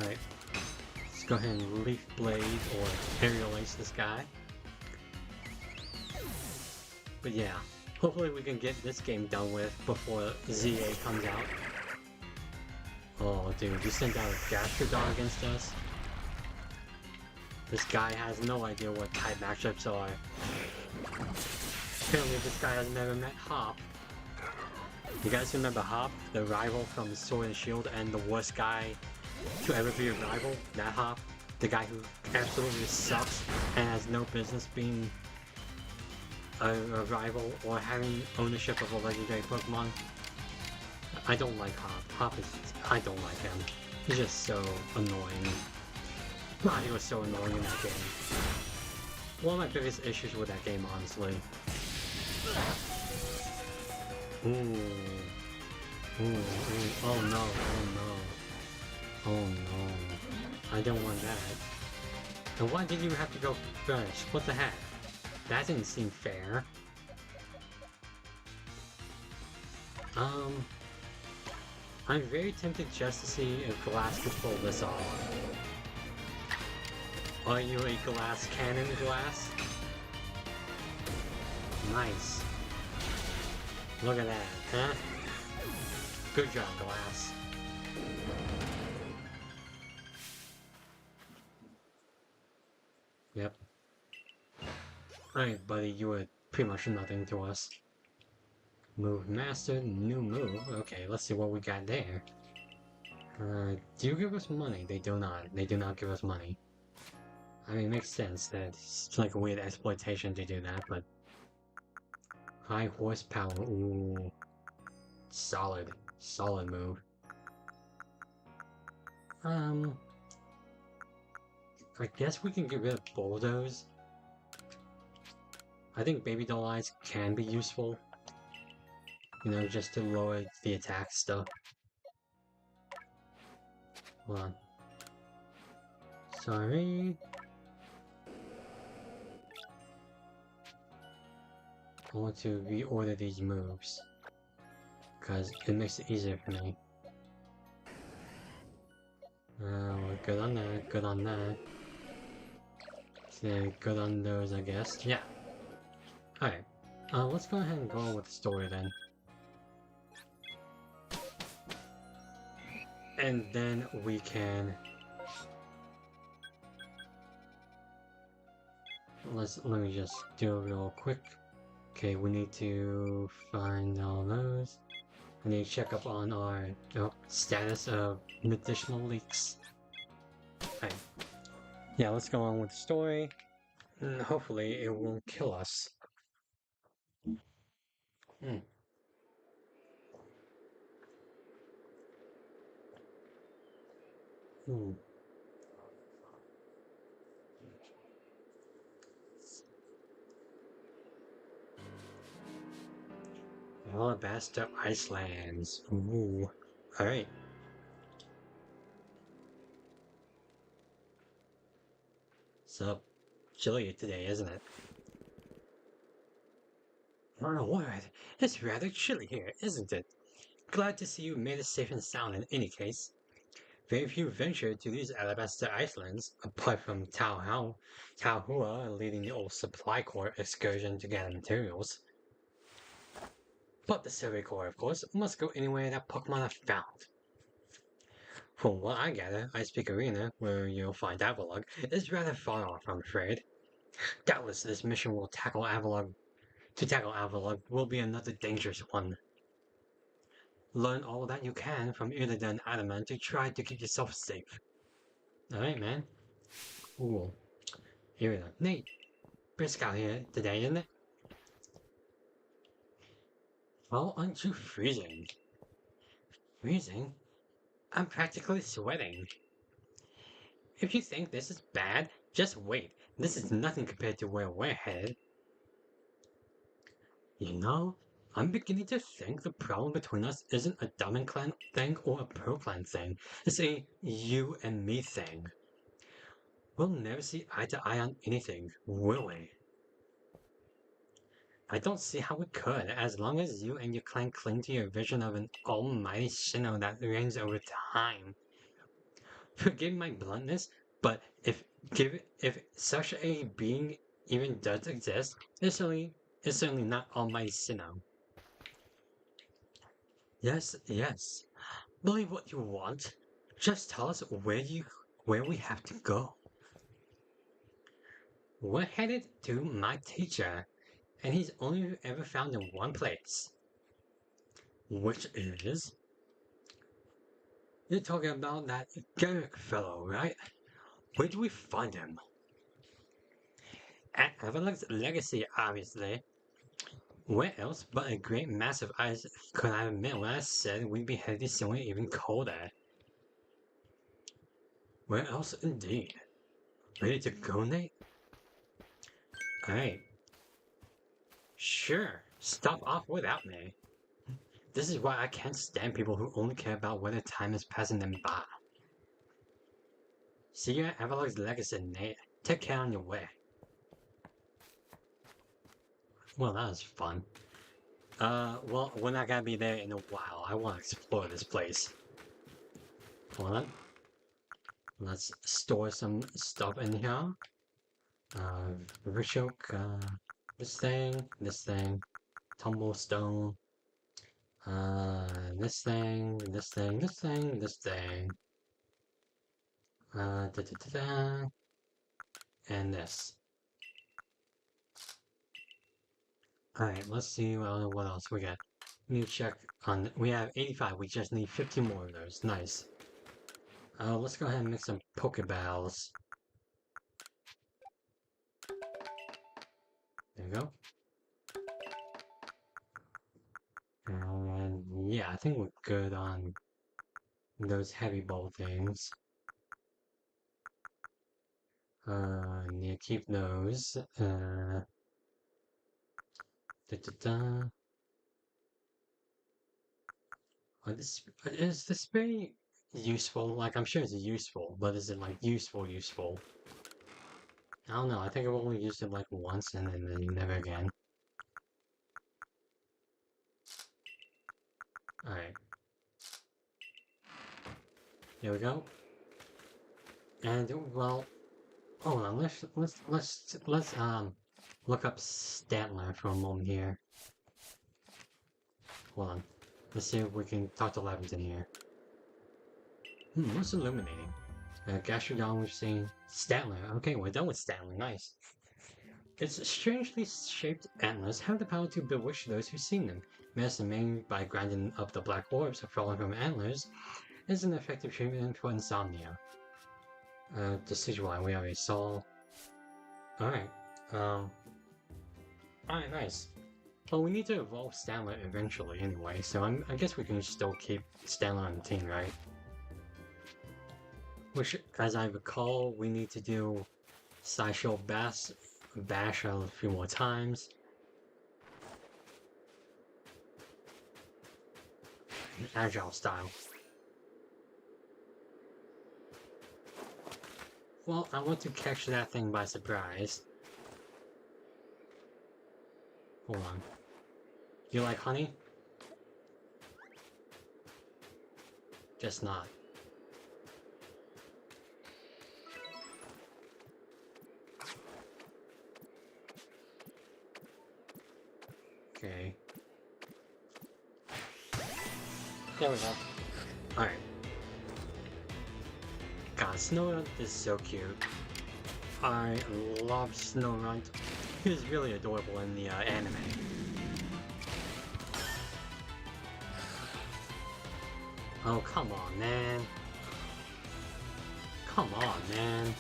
Alright. Let's go ahead and Leaf Blade or Aerial Ace this guy. But yeah. Hopefully we can get this game done with before ZA comes out. Oh dude, you sent out a Gastrodon against us? This guy has no idea what type matchups are. Apparently this guy has never met Hop. You guys remember Hop, the rival from Sword and Shield and the worst guy to ever be a rival? That Hop? The guy who absolutely sucks and has no business being a rival or having ownership of a legendary Pokemon. I don't like Hop. I don't like him. He's just so annoying. God, he was so annoying in that game. One of my biggest issues with that game, honestly. Ooh. Oh no. I don't want that. And why did you have to go first? What the heck? That didn't seem fair. I'm very tempted just to see if Glass could pull this off. Are you a glass cannon, Glass? Nice. Look at that, huh? Good job, Glass. Yep. Alright, buddy, you were pretty much nothing to us. Move master, new move. Okay, let's see what we got there. Do you give us money? They do not. They do not give us money. I mean, it makes sense that it's like a weird exploitation to do that, but... High horsepower, ooh. Solid. Solid move. I guess we can get rid of Bulldoze. I think Baby Doll Eyes can be useful. You know, just to lower the attack stuff. Hold on. Sorry. I want to reorder these moves. Because it makes it easier for me. We're good on that, good on that. So good on those, I guess. Yeah. Alright. Let's go ahead and go on with the story then. And then we can... Let me just do it real quick. Okay, we need to find all those. I need to check up on our status of medicinal leaks. Alright. Yeah, let's go on with the story. And hopefully it won't kill us. Hmm. Hmm. Alabaster Icelands. Ooh. Alright. So, chilly today, isn't it? My word, it's rather chilly here, isn't it? Glad to see you made it safe and sound in any case. Very few ventured to these Alabaster Islands, apart from Taohua leading the old Supply Corps excursion to gather materials. But the Survey Corps, of course, must go anywhere that Pokemon are found. From what I gather, Ice Peak Arena, where you'll find Avalugg, is rather far off, I'm afraid. Doubtless this mission will tackle Avalugg. To tackle Avalugg will be another dangerous one. Learn all that you can from Illidan and Adamant to try to keep yourself safe. Alright, man. Ooh. Here we go. Nate, brisk out here today, isn't it? Well, aren't you freezing? Freezing? I'm practically sweating. If you think this is bad, just wait. This is nothing compared to where we're headed. You know, I'm beginning to think the problem between us isn't a Diamond Clan thing or a Pearl Clan thing. It's a you and me thing. We'll never see eye to eye on anything, will we? I don't see how we could, as long as you and your clan cling to your vision of an almighty Sinnoh that reigns over time. Forgive my bluntness, but if such a being even does exist, it's certainly not almighty Sinnoh. Yes, yes. Believe what you want. Just tell us where we have to go. We're headed to my teacher, and he's only ever found in one place. Which is... You're talking about that Garrick fellow, right? Where do we find him? At Avalugg's legacy, obviously. Where else but a great mass of ice could I have meant when I said we'd be headed somewhere even colder? Where else indeed? Ready to go, Nate? Alright. Sure, stop off without me. This is why I can't stand people who only care about whether time is passing them by. See you at Avalok's Legacy, Nate. Take care on your way. Well, that was fun. Well, we're not gonna be there in a while. I want to explore this place. Hold on. Let's store some stuff in here. Richoke, this thing, Tumblestone, this thing, this thing, da da da da, and this. Alright, let's see what else we got. We need to check on, we have 85, we just need 50 more of those, nice. Let's go ahead and make some Pokeballs. There you go. And yeah, I think we're good on those heavy ball things. Need to keep those. Da, da, da. Is the spray useful? Like, I'm sure it's useful, but is it like useful? I don't know. I think I've only used it like once and then never again. Alright. Here we go. And well, hold on. Let's look up Statler for a moment here. Hold on. Let's see if we can talk to Levinson here. What's illuminating? Gastrodon, we've seen. Statler. Okay, we're done with Statler. Nice. Its strangely shaped antlers have the power to bewitch those who see them. Medicine by grinding up the black orbs falling from antlers is an effective treatment for insomnia. Decidueye we already saw. Alright. Alright, nice. Well, we need to evolve Statler eventually anyway, so I guess we can still keep Statler on the team, right? Which, as I recall, we need to do Sideshow Bash a few more times. Agile style. Well, I want to catch that thing by surprise. Hold on. You like honey? Guess not. Okay. There we go. Alright. God, Snorunt is so cute. I love Snorunt. He's really adorable in the anime. Oh, come on, man. Come on, man.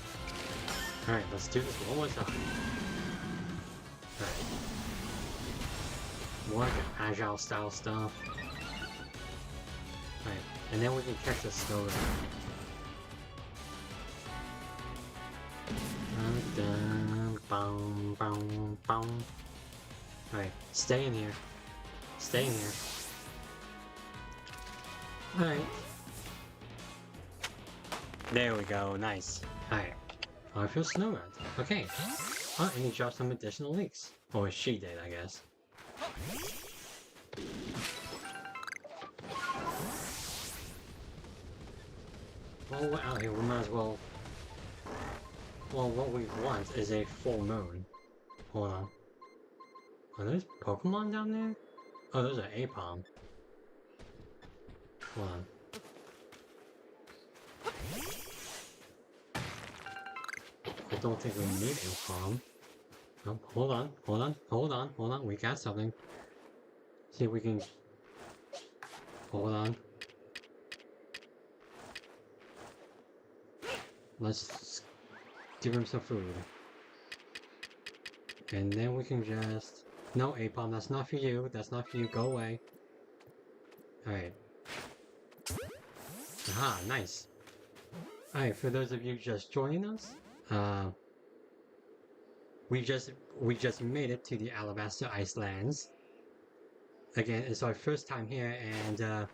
Alright, let's do this one more time. Alright. More agile style stuff. Alright, and then we can catch the Snorunt. Alright, stay in here. Stay in here. Alright. There we go, nice. Alright. Oh, I feel Snorunt. Okay. Oh, and he dropped some additional leaks. Or she did, I guess. Well, we're out here, we might as well... Well, what we want is a full moon. Hold on. Are those Pokemon down there? Oh, those are Apom. Hold on. I don't think we need Apom. Oh, hold on. We got something. See if we can... Hold on. Let's give him some food. And then we can just... No, Apom, that's not for you. That's not for you. Go away. Alright. Aha, nice. Alright, for those of you just joining us, we just made it to the Alabaster Icelands. Again, it's our first time here, and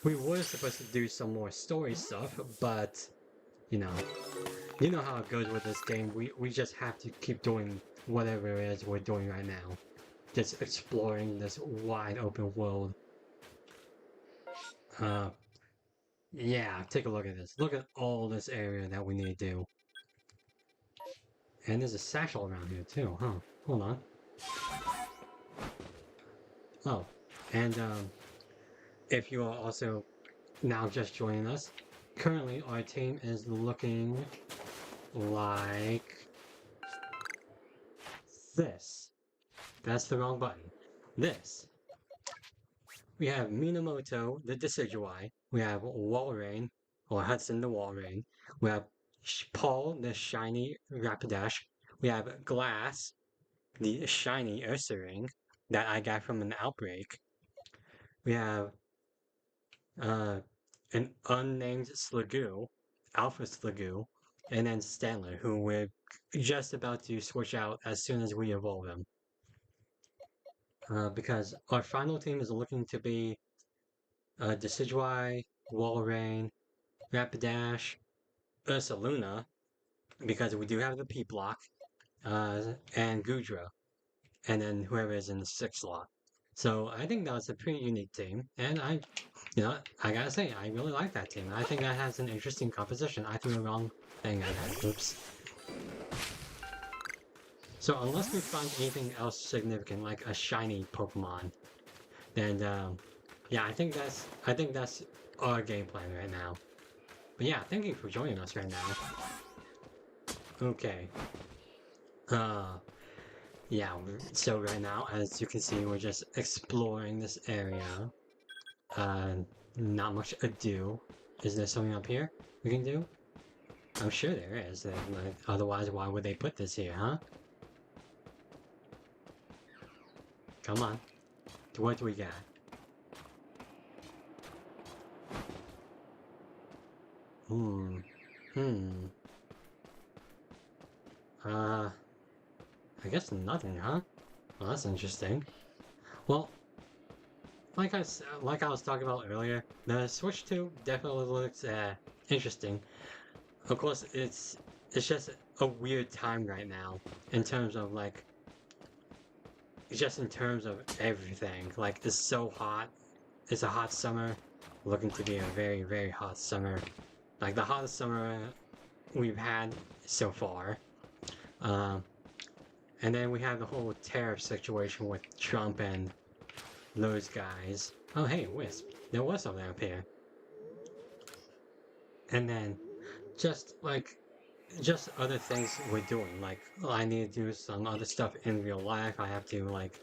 we were supposed to do some more story stuff, but you know how it goes with this game. We just have to keep doing whatever it is we're doing right now. Just exploring this wide open world. Yeah, take a look at this. Look at all this area that we need to do. And there's a satchel around here too, huh? Hold on. Oh, and if you are also now just joining us, currently our team is looking like this. That's the wrong button. This. We have Minamoto, the Decidueye. We have Walrein, or Hudson the Walrein. We have Paul, the shiny Rapidash. We have Glass, the shiny Ursaring that I got from an outbreak. We have uh, an unnamed Sliggoo, Alpha Sliggoo, and then Stanley, who we're just about to switch out as soon as we evolve him. Because our final team is looking to be Decidueye, Walrein, Rapidash, Ursaluna, because we do have the P block, and Goodra, and then whoever is in the 6th slot. So I think that's a pretty unique team, and I gotta say, I really like that team. I think that has an interesting composition. I threw the wrong thing at that. Oops. So unless we find anything else significant, like a shiny Pokemon, then yeah, I think that's our game plan right now. But yeah, thank you for joining us right now. Okay. Yeah, so right now, as you can see, we're just exploring this area. Not much ado. Is there something up here we can do? I'm sure there is. Like, otherwise, why would they put this here, huh? Come on. What do we got? I guess nothing, huh? Well, that's interesting. Well, like I was talking about earlier, the Switch 2 definitely looks interesting. Of course, it's just a weird time right now in terms of like, just in terms of everything. Like, it's so hot. It's a hot summer, looking to be a very, very hot summer. Like the hottest summer we've had so far. And then we have the whole tariff situation with Trump and those guys. Oh, hey, Wisp. There was something up here. And then just other things we're doing. Like, I need to do some other stuff in real life. I have to, like,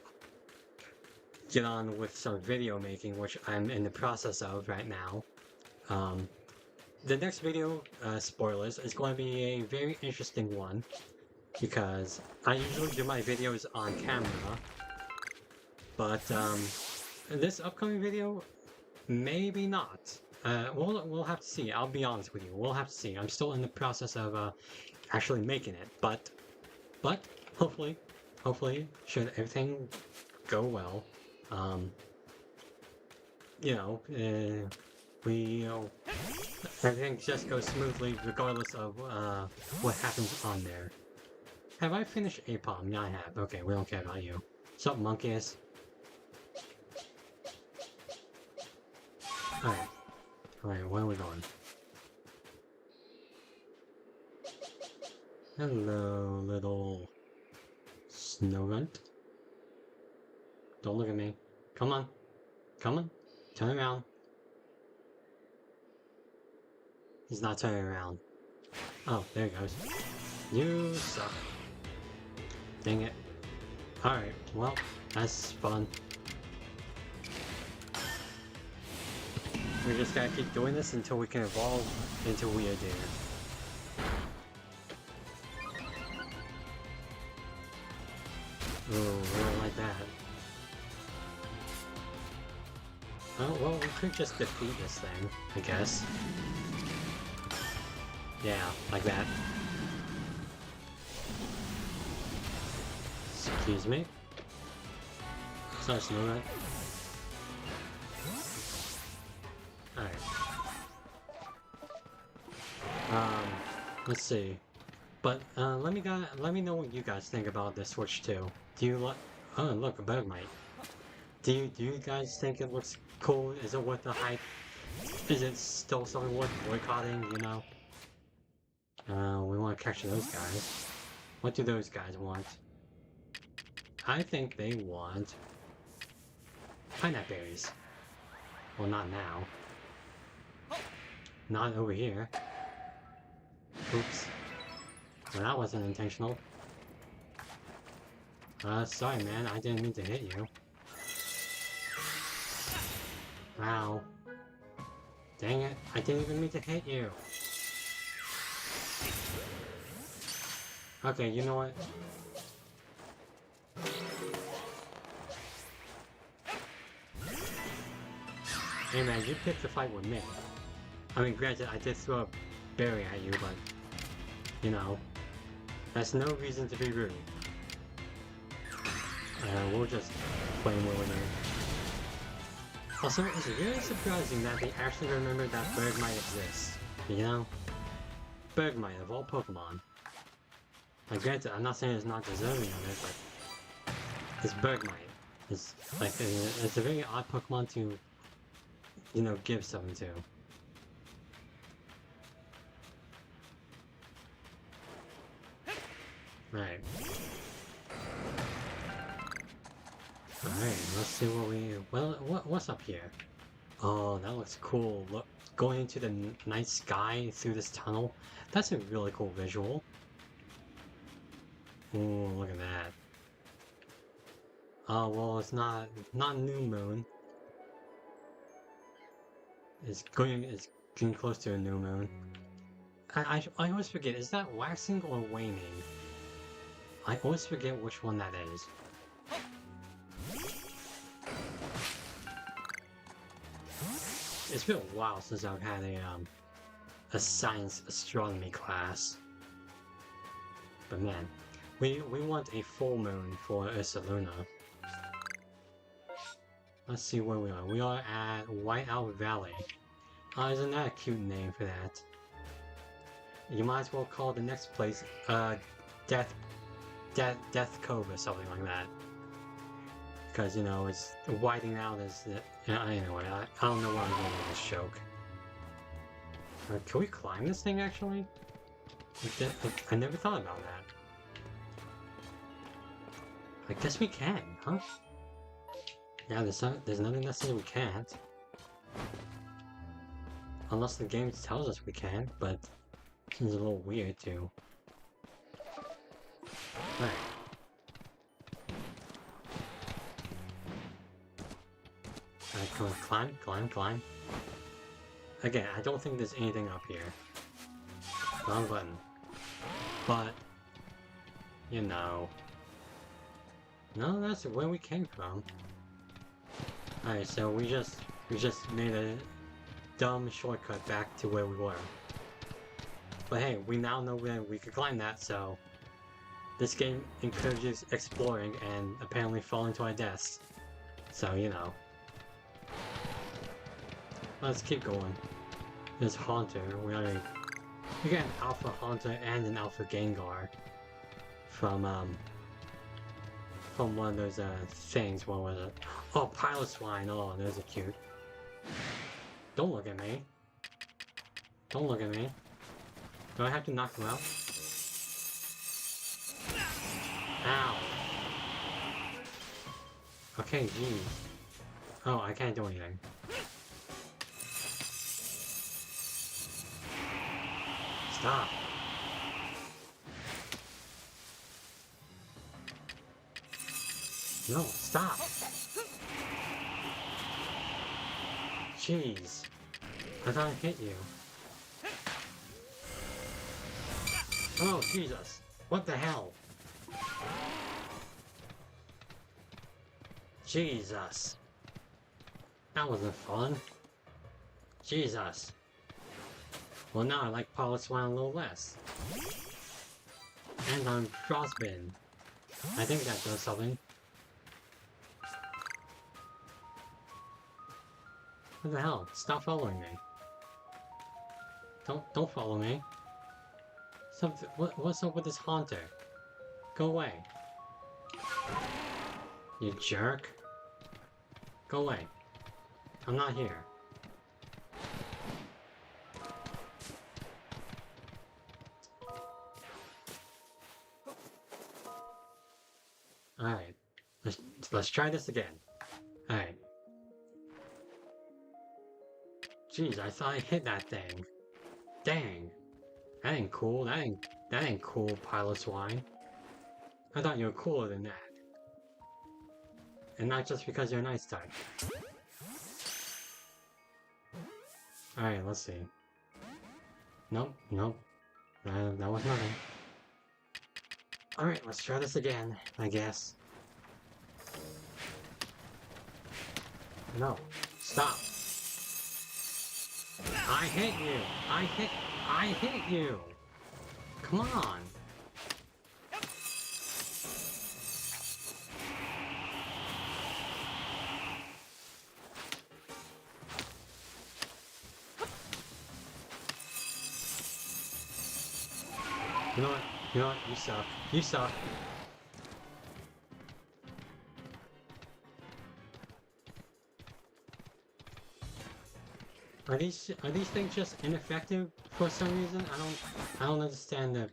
get on with some video making, which I'm in the process of right now. The next video, spoilers, is going to be a very interesting one. Because I usually do my videos on camera, but this upcoming video, maybe not. We'll have to see. I'll be honest with you. We'll have to see. I'm still in the process of actually making it, but hopefully, should everything go well, everything just goes smoothly regardless of what happens on there. Have I finished Apom? Yeah, I have. Okay, we don't care about you. What's up, monkeys? Alright. Alright, where are we going? Hello, little snow runt. Don't look at me. Come on. Come on. Turn around. He's not turning around. Oh, there he goes. You suck. Dang it. Alright, well, that's fun. We just gotta keep doing this until we can evolve into Weird Deer. Oh, we don't like that. Oh, well, we could just defeat this thing, I guess. Yeah, like that. Excuse me. Sorry, Snow Rat. Alright. Let's see. But let me know what you guys think about this Switch 2. Do you like? Oh, look, a Bergmite. Do you guys think it looks cool? Is it worth the hype? Is it still something worth boycotting? You know. We want to capture those guys. What do those guys want? I think they want pineapple berries. Well, not now. Not over here. Oops. Well, that wasn't intentional. Sorry man, I didn't mean to hit you. Wow. Dang it, I didn't even mean to hit you. Okay, you know what? Hey man, you picked the fight with me. I mean, granted, I did throw a berry at you, but... You know... That's no reason to be rude. We'll just play more with it. Also, it's really surprising that they actually remembered that Bergmite exists. You know? Bergmite, of all Pokemon. Like, granted, I'm not saying it's not deserving of it, but... It's Bergmite. It's, like, it's a very odd Pokemon to... You know, give something to. Right. Alright, let's see what we... Well, what's up here? Oh, that looks cool. Look, going into the night sky through this tunnel. That's a really cool visual. Ooh, look at that. Oh, well, it's not new moon. It's getting close to a new moon. I always forget, is that waxing or waning? I always forget which one that is. It's been a while since I've had a science astronomy class. But man, we want a full moon for Ursaluna. Let's see where we are. We are at Whiteout Valley. Isn't that a cute name for that? You might as well call the next place Death Cove or something like that. Because, you know, it's whiting out as... anyway, I don't know where I'm going with this joke. Can we climb this thing, actually? I never thought about that. I guess we can, huh? Yeah, there's nothing that says we can't. Unless the game tells us we can, but it seems a little weird, too. Right. Come on, climb. Again, I don't think there's anything up here. Wrong button. But, you know. No, that's where we came from. Alright, so we just made a dumb shortcut back to where we were. But hey, we now know where we could climb that, so... This game encourages exploring and apparently falling to our deaths. So, you know. Let's keep going. There's Haunter. We got an Alpha Haunter and an Alpha Gengar from one of those things. What was it? Oh, Pilot Swine. Oh, those are cute. Don't look at me. Don't look at me. Do I have to knock them out? Ow. Okay, geez. Oh, I can't do anything. Stop. No, stop. Jeez. I thought I hit you. Oh, Jesus. What the hell? Jesus. That wasn't fun. Jesus. Well, now I like Pilot Swine a little less. And I'm Frostbitten. I think that does something. What the hell? Stop following me. Don't follow me. What's up with this haunter? Go away. You jerk. Go away. I'm not here. Alright. Let's try this again. Alright. Jeez, I thought I hit that thing. Dang. That ain't cool. That ain't cool, pile of swine. I thought you were cooler than that. And not just because you're a nice type. Alright, let's see. Nope, nope. That was nothing. Alright, let's try this again, I guess. No. Stop. I hit you! I hit you! Come on! You know what? You know what? You suck. You suck. Are these things just ineffective for some reason? I don't understand the.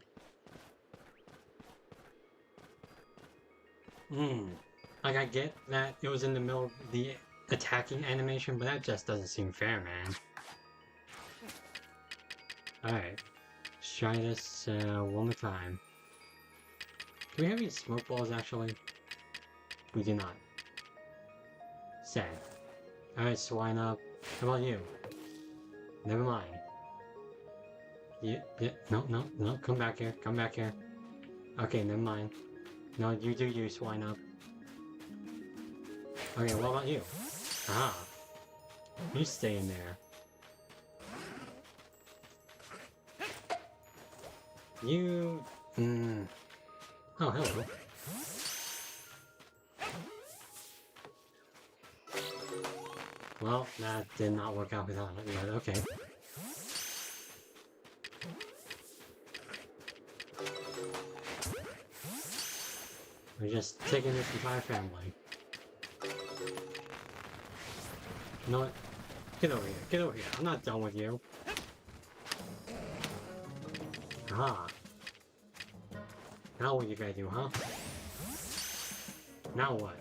Like I get that it was in the middle of the attacking animation, but that just doesn't seem fair, man. Alright. Let's try this one more time. Do we have any smoke balls actually? We do not. Sad. Alright, swine up. How about you? Never mind. Yeah, no, come back here, come back here. Okay, never mind. No, you do you, swine up. Okay, what about you? Ah. You stay in there. You... Oh, hello. Well, that did not work out without it, but okay. We're just taking this entire family. You know what? Get over here, get over here. I'm not done with you. Ah. Now what you gotta do, huh? Now what?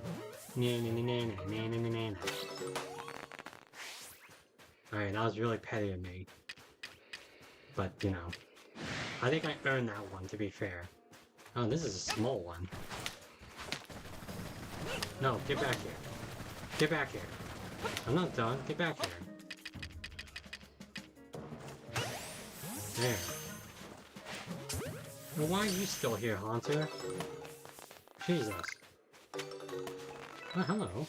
Alright, that was really petty of me. But, you know. I think I earned that one, to be fair. Oh, this is a small one. No, get back here. Get back here. I'm not done. Get back here. There. Well, why are you still here, Haunter? Jesus. Oh, hello.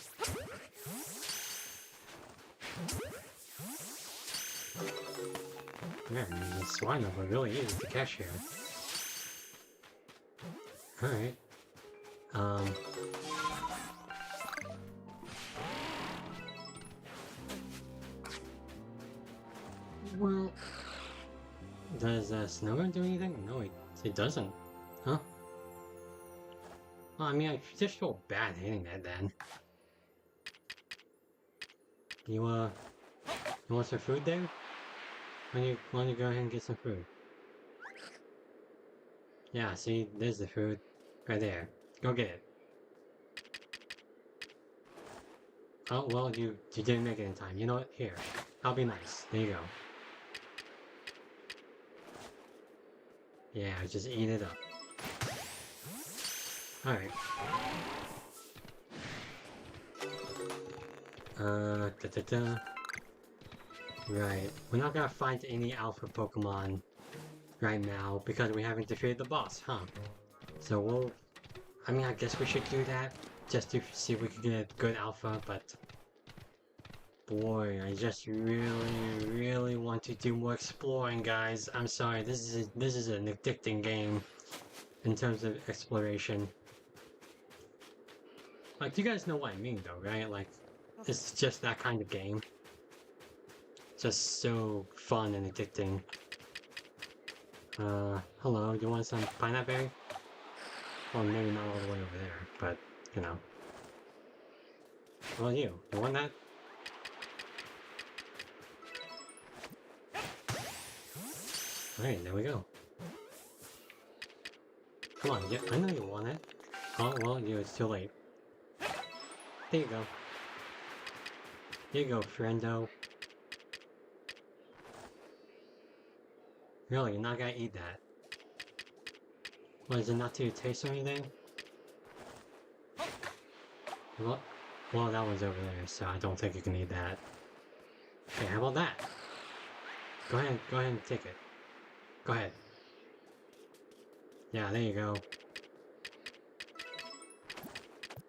Man, the swine are really easy to catch here. Alright. Well... Does Snowman do anything? No, it doesn't. Huh? Well, I mean, I just feel bad hitting that then. You want some food there? Why don't you go ahead and get some food? Yeah, see, there's the food. Right there. Go get it. Oh, well, you didn't make it in time. You know what? Here. I'll be nice. There you go. Yeah, just eat it up. Alright. Right. We're not gonna fight any alpha Pokemon right now because we haven't defeated the boss, huh? So we'll... I mean, I guess we should do that just to see if we can get a good alpha, but... Boy, I just really want to do more exploring, guys. I'm sorry, this is an addicting game in terms of exploration. Like, you guys know what I mean, though, right? Like, it's just that kind of game. Just so fun and addicting. Hello, you want some pineapple? Well, maybe not all the way over there, but, you know. Well, you want that? Alright, there we go. Come on, yeah, I know you want it. Oh, well, it's too late. There you go. Here you go, friendo. Really, you're not gonna eat that. What, is it not to your taste or anything? Well, that one's over there, so I don't think you can eat that. Okay, how about that? Go ahead and take it. Go ahead. Yeah, there you go.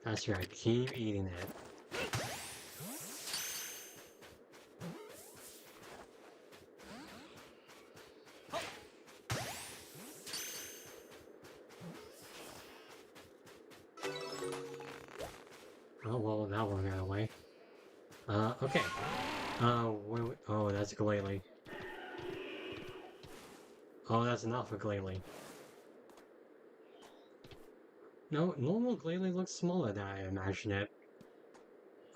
That's right, keep eating it. Oh, well, that one got away. Okay. Oh, that's Glalie. Oh, that's an Alpha Glalie. No, normal Glalie looks smaller than I imagined it.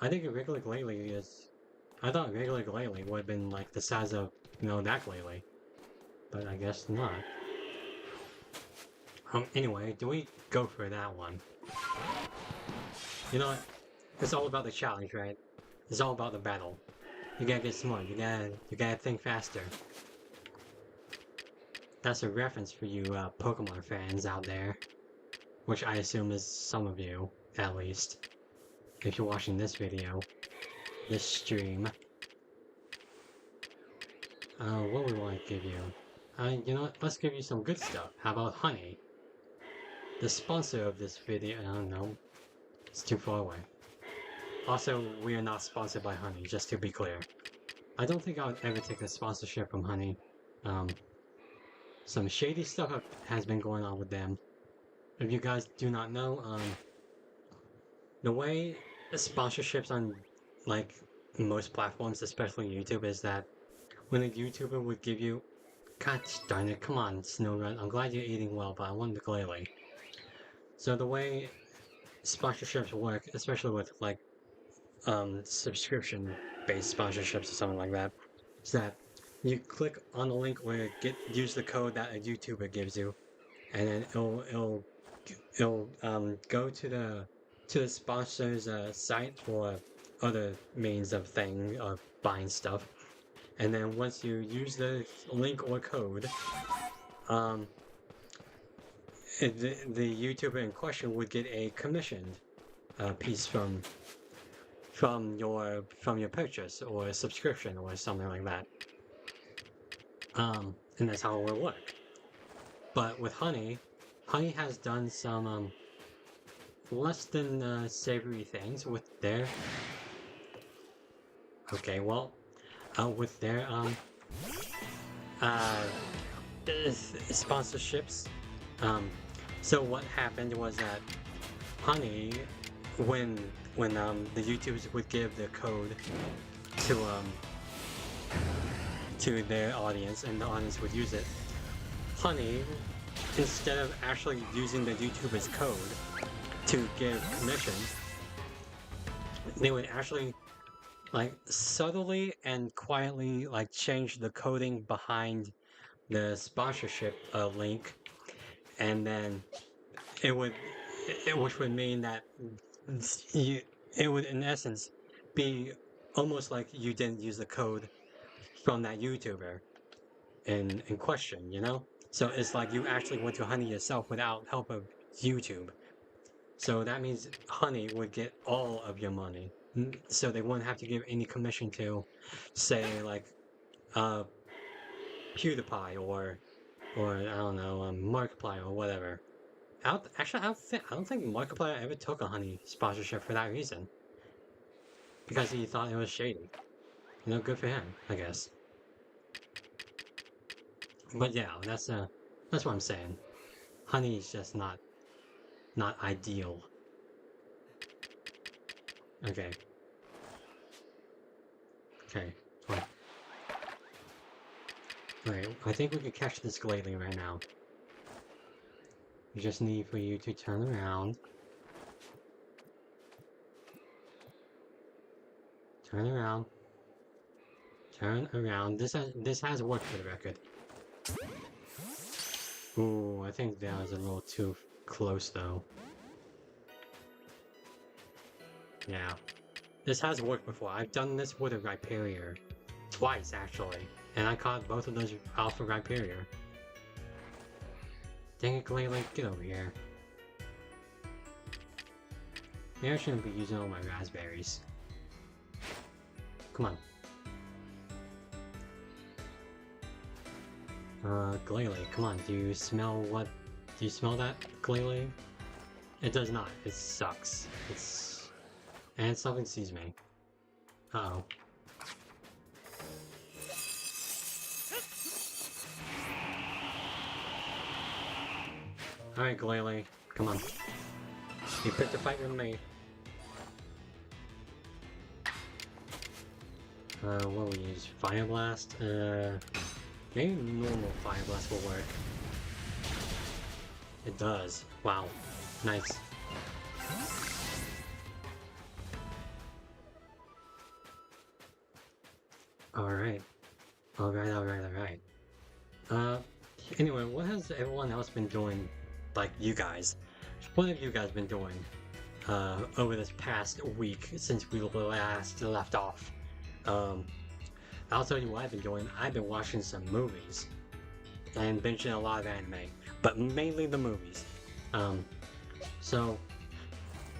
I think a regular Glalie is... I thought regular Glalie would have been like the size of, that Glalie. But I guess not. Anyway, do we go for that one? You know what? It's all about the challenge, right? It's all about the battle. You gotta get smart. You gotta think faster. That's a reference for you Pokemon fans out there, which I assume is some of you, at least. If you're watching this video, this stream. What we want to give you? You know what? Let's give you some good stuff. How about honey? The sponsor of this video, I don't know. It's too far away. Also, we are not sponsored by Honey, just to be clear. I don't think I would ever take a sponsorship from Honey. Some shady stuff has been going on with them. If you guys do not know, the way sponsorships on, like, most platforms, especially YouTube, is that when a YouTuber would give you... God darn it, come on, Snowrun, I'm glad you're eating well, but I want the Glalie. So the way sponsorships work, especially with, like, subscription-based sponsorships or something like that, is that you click on the link where use the code that a YouTuber gives you, and then it'll go to the sponsor's site or other means of buying stuff, and then once you use the link or code, the YouTuber in question would get a commissioned piece from your purchase or subscription or something like that. And that's how it will work. But with Honey has done some less than savory things with their... Okay, well, with their sponsorships. So what happened was that Honey, when the YouTubers would give the code to their audience and the audience would use it, Honey, instead of actually using the YouTuber's code to give commissions, they would actually like subtly and quietly like change the coding behind the sponsorship link, and then which would mean that it would in essence be almost like you didn't use the code from that YouTuber in question, you know? So it's like you actually went to Honey yourself without help of YouTube. So that means Honey would get all of your money. So they wouldn't have to give any commission to, say, like, PewDiePie or I don't know, Markiplier or whatever. Actually, I don't think Markiplier ever took a Honey sponsorship for that reason. Because he thought it was shady. You know, good for him, I guess. But yeah, that's what I'm saying. Honey is just not ideal. Okay. Okay. Well. Alright, I think we can catch this Glalie right now. We just need for you to turn around. Turn around. Turn around. This has worked for the record. Ooh, I think that was a little too close though. Yeah. This has worked before. I've done this with a Rhyperior. Twice, actually. And I caught both of those Alpha Rhyperior. Dang it, Glalie, get over here. Maybe I shouldn't be using all my raspberries. Come on. Glalie, come on, do you smell that, Glalie? It does not. It sucks. And something sees me. Uh-oh. Alright, Glalie, come on. You picked a fight with me. What will we use? Fire Blast? Maybe normal Fire Blast will work. It does. Wow. Nice. Alright. Alright. Anyway, what has everyone else been doing? Like, you guys. What have you guys been doing, over this past week since we last left off? I'll tell you what I've been doing. I've been watching some movies. And binging a lot of anime. But mainly the movies. So,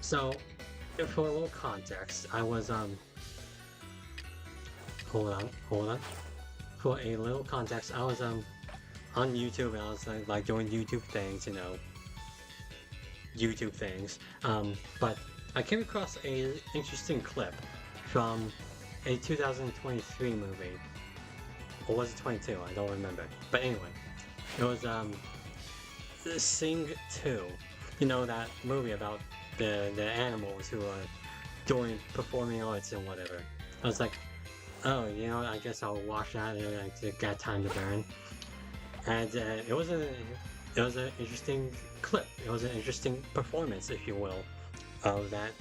for a little context, I was, hold on. For a little context, I was, on YouTube, and I was, like doing YouTube things, you know. YouTube things. But I came across a interesting clip from a 2023 movie. Or was it 22? I don't remember. But anyway, it was, Sing 2. You know, that movie about the animals who are doing performing arts and whatever. I was like, oh, you know, I guess I'll watch that, and I got time to burn. And it was an interesting clip. It was an interesting performance, if you will, of that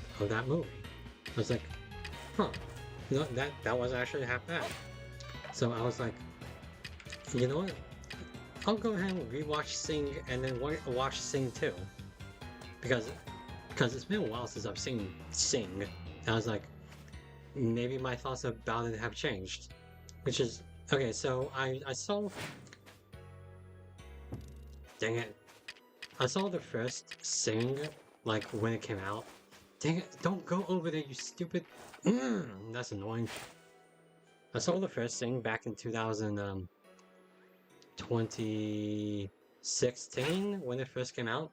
movie. I was like, huh, you know, that was actually half bad. So I was like, you know what? I'll go ahead and rewatch Sing and then watch Sing 2. Because it's been a while since I've seen Sing. And I was like, maybe my thoughts about it have changed. Which is, okay, so I saw... Dang it. I saw the first Sing, like, when it came out. Dang it, don't go over there, you stupid... that's annoying. I saw the first Sing back in 2016, when it first came out.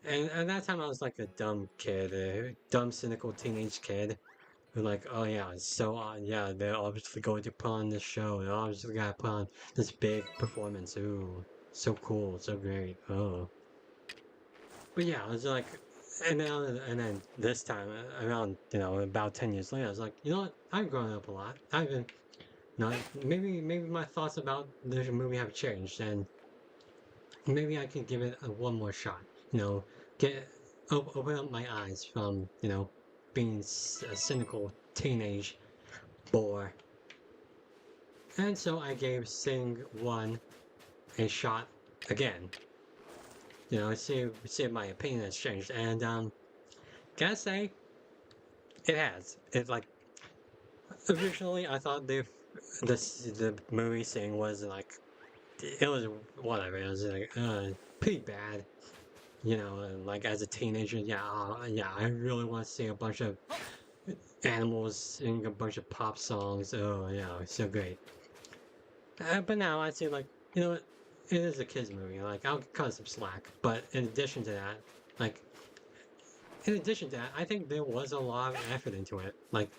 And at that time I was like a dumb kid, a dumb cynical teenage kid. Who like, oh yeah, so yeah, they're obviously going to put on this show, they're obviously gonna put on this big performance, ooh. So cool, so great, oh. But yeah, I was like, and then this time, around, you know, about 10 years later, I was like, you know what, I've grown up a lot. I've been, you know, maybe my thoughts about the movie have changed, and maybe I can give it one more shot. You know, open up my eyes from, you know, being a cynical teenage boy. And so I gave Sing 1 a shot again. You know, see if my opinion has changed. And gotta say, it has. It's like, originally I thought the movie Sing was like, it was whatever. It was like pretty bad. You know, like as a teenager, yeah, I really want to see a bunch of animals sing a bunch of pop songs. Oh yeah, it's so great. But now I see, like, you know what? It is a kids movie. Like, I'll cut some slack. But in addition to that, I think there was a lot of effort into it. Like,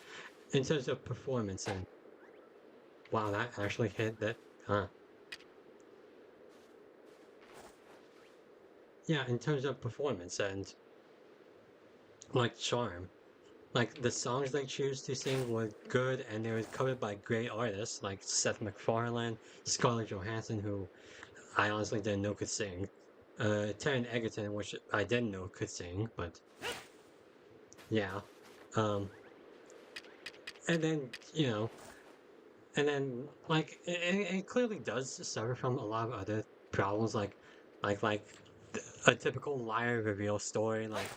in terms of performance, and wow, that actually hit that, huh? Yeah, in terms of performance and like charm, like the songs they choose to sing were good, and they were covered by great artists like Seth MacFarlane, Scarlett Johansson, who I honestly didn't know could sing, Taron Egerton, which I didn't know could sing, but yeah. Um, and then and then like it clearly does suffer from a lot of other problems, like a typical liar reveal story. Like,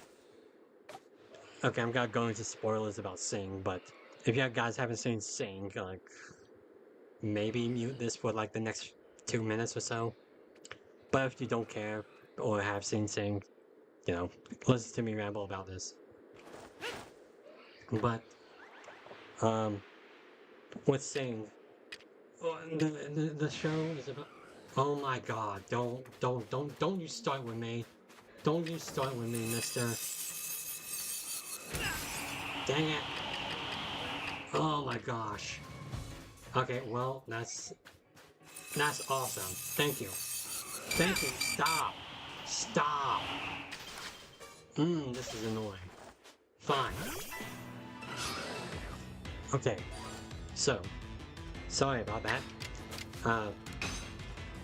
okay, I'm not going into spoilers about Sing, but if you guys haven't seen Sing, like maybe mute this for like the next 2 minutes or so. But if you don't care or have seen Sing, listen to me ramble about this. But um, with Sing, the show is about. Oh my God! Don't you start with me! Don't you start with me, Mister! Dang it! Oh my gosh! Okay, well that's awesome. Thank you. Thank you. Stop. Stop. This is annoying. Fine. Okay. So, sorry about that. Uh,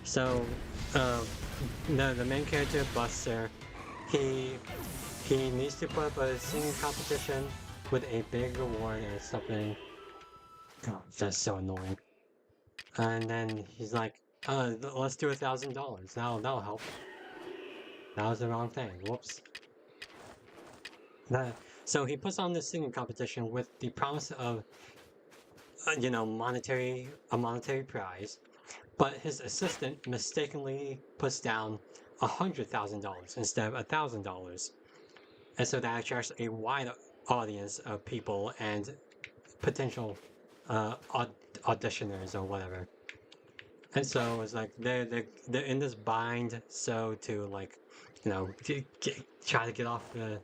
so, uh, the main character, Buster, he needs to put up a singing competition with a big reward and something. God, that's so annoying. And then he's like, let's do $1,000. That'll help. That was the wrong thing. Whoops. So he puts on this singing competition with the promise of, a monetary prize, but his assistant mistakenly puts down $100,000 instead of $1,000, and so that attracts a wide audience of people and potential auditioners or whatever. And so it's like they're in this bind, so to like, try to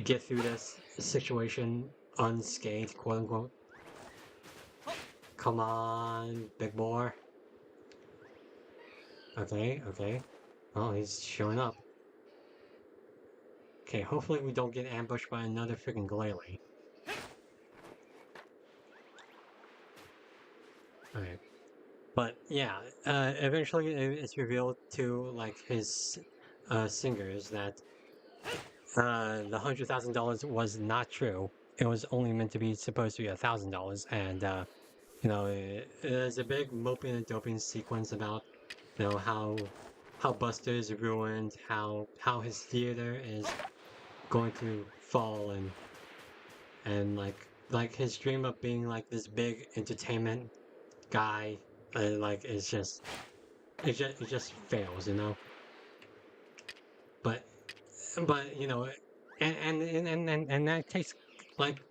get through this situation unscathed, quote unquote. Come on, big boy. Okay. Oh, he's showing up. Okay, hopefully we don't get ambushed by another freaking Glalie. Alright. But yeah, eventually it's revealed to like his singers that the $100,000 was not true. It was only meant to be supposed to be $1,000, and there's a big moping and doping sequence about how Buster is ruined, how his theater is going to fall, and like his dream of being like this big entertainment guy, like it just fails, But and that takes like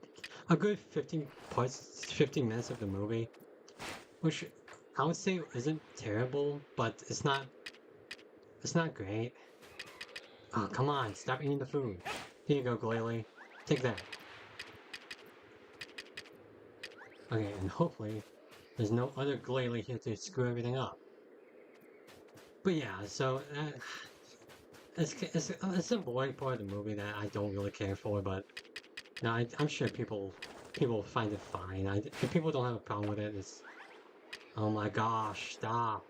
a good 15 minutes of the movie, which I would say isn't terrible, but it's not great. Oh, come on, stop eating the food. Here you go, Glalie. Take that. Okay, and hopefully there's no other Glalie here to screw everything up. But yeah, so it's a boring part of the movie that I don't really care for, but I'm sure people find it fine. If people don't have a problem with it, it's... Oh my gosh, stop.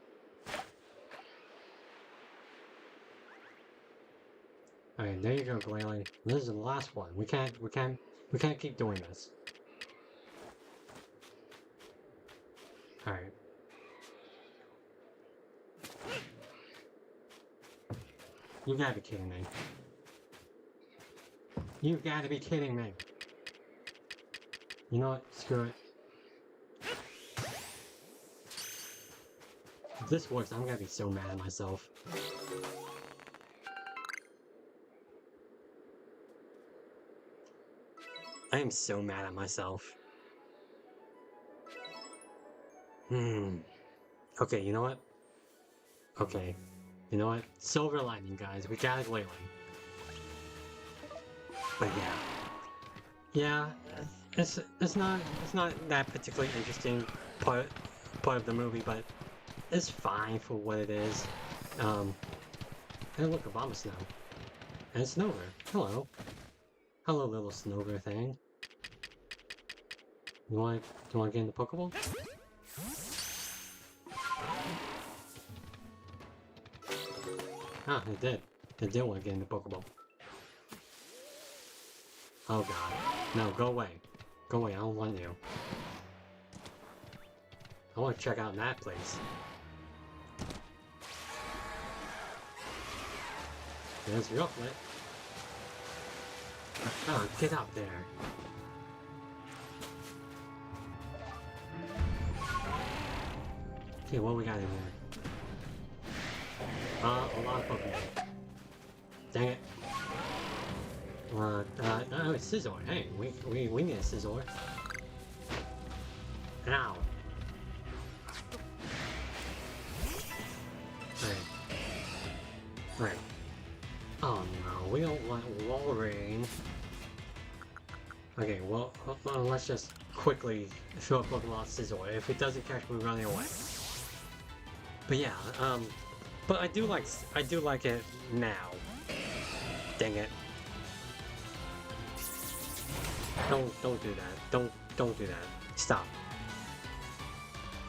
Alright, there you go, Glalie. This is the last one. We can't keep doing this. Alright. You gotta be kidding me. You gotta be kidding me. You know what? Screw it. If this works, I'm gonna be so mad at myself. I am so mad at myself. Okay, you know what? Okay. You know what? Silver lining, guys. We got it lately. But yeah. Yeah, it's not that particularly interesting part of the movie, but it's fine for what it is. Hey look, Obama Snow. And Snover. Hello. Hello, little Snover thing. Do you want to get in the Pokeball? Ah, it did. It did want to get in the Pokeball. Oh god. No, go away. Go away, I don't want you. I want to check out that place. There's your outlet. Oh, get up there. Okay, what we got in here? A lot of Pokemon. Dang it. Oh, Scizor. Hey, we need a Scizor. Ow. Right. Oh no, we don't want Wolverine. Okay, well, let's just quickly throw a Pokemon Scizor. If it doesn't catch, we're running away. But yeah, but I do like it now. Dang it. Don't do that. Don't do that. Stop.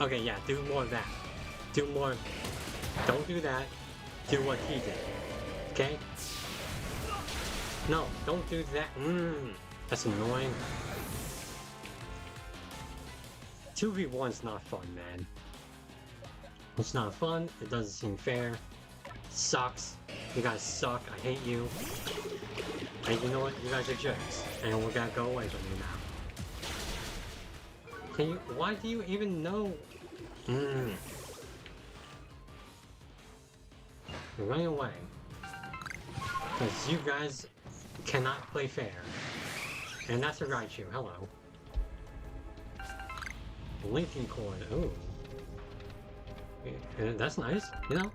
Okay, yeah, do more of that. Do more. Don't do that. Do what he did. Okay? No, don't do that. That's annoying. 2v1's not fun, man. It's not fun. It doesn't seem fair. It sucks. You guys suck. I hate you. And you know what? You guys are jerks. And we're gonna go away from you now. Can you? Why do you even know? You're running away. Because you guys cannot play fair. And that's a Raichu. Hello. Linking cord. Ooh. Yeah, that's nice, you know?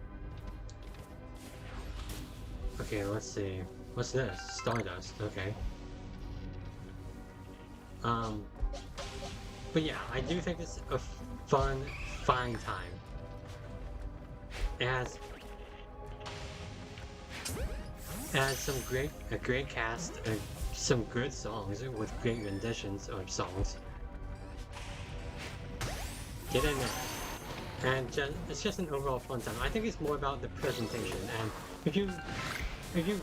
Okay, let's see. What's this? Stardust. Okay. But yeah, I do think it's a fun, fine time. It has a great cast and some good songs with great renditions of songs. Get in there. And it's just an overall fun time. I think it's more about the presentation, and if you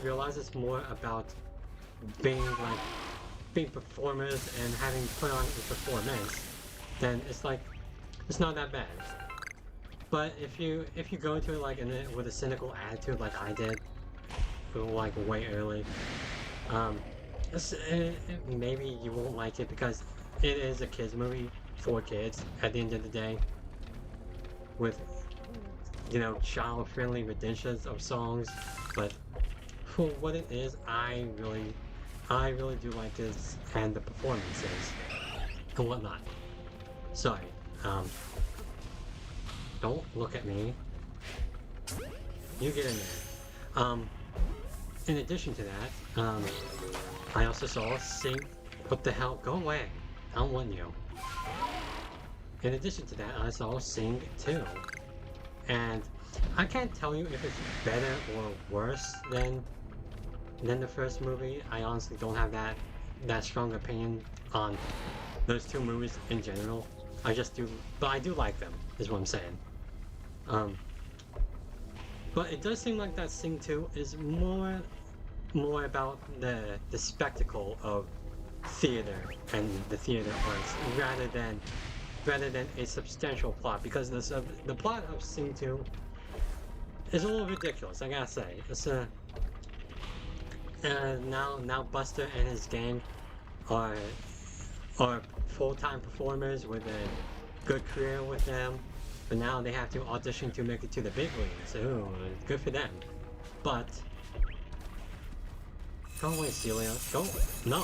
realize it's more about being performers and having put on a performance, then it's not that bad. But if you go into it with a cynical attitude like I did, like way early, maybe you won't like it because it is a kids movie for kids at the end of the day, with child-friendly renditions of songs. But for what it is, I really do like this and the performances and whatnot. Sorry, don't look at me. You get in there. In addition to that, I also saw Sing. What the hell? Go away. I don't want you. In addition to that, I saw Sing 2. And I can't tell you if it's better or worse than the first movie. I honestly don't have that strong opinion on those two movies in general. I just do, but I do like them, is what I'm saying. But it does seem like that Sing 2 is more about the spectacle of theater and the theater arts rather than a substantial plot, because the plot of Sing 2 is a little ridiculous, I gotta say. It's now Buster and his gang are full-time performers with a good career with them, but now they have to audition to make it to the big leagues. Ooh, good for them. But go away, Celio. Go. No.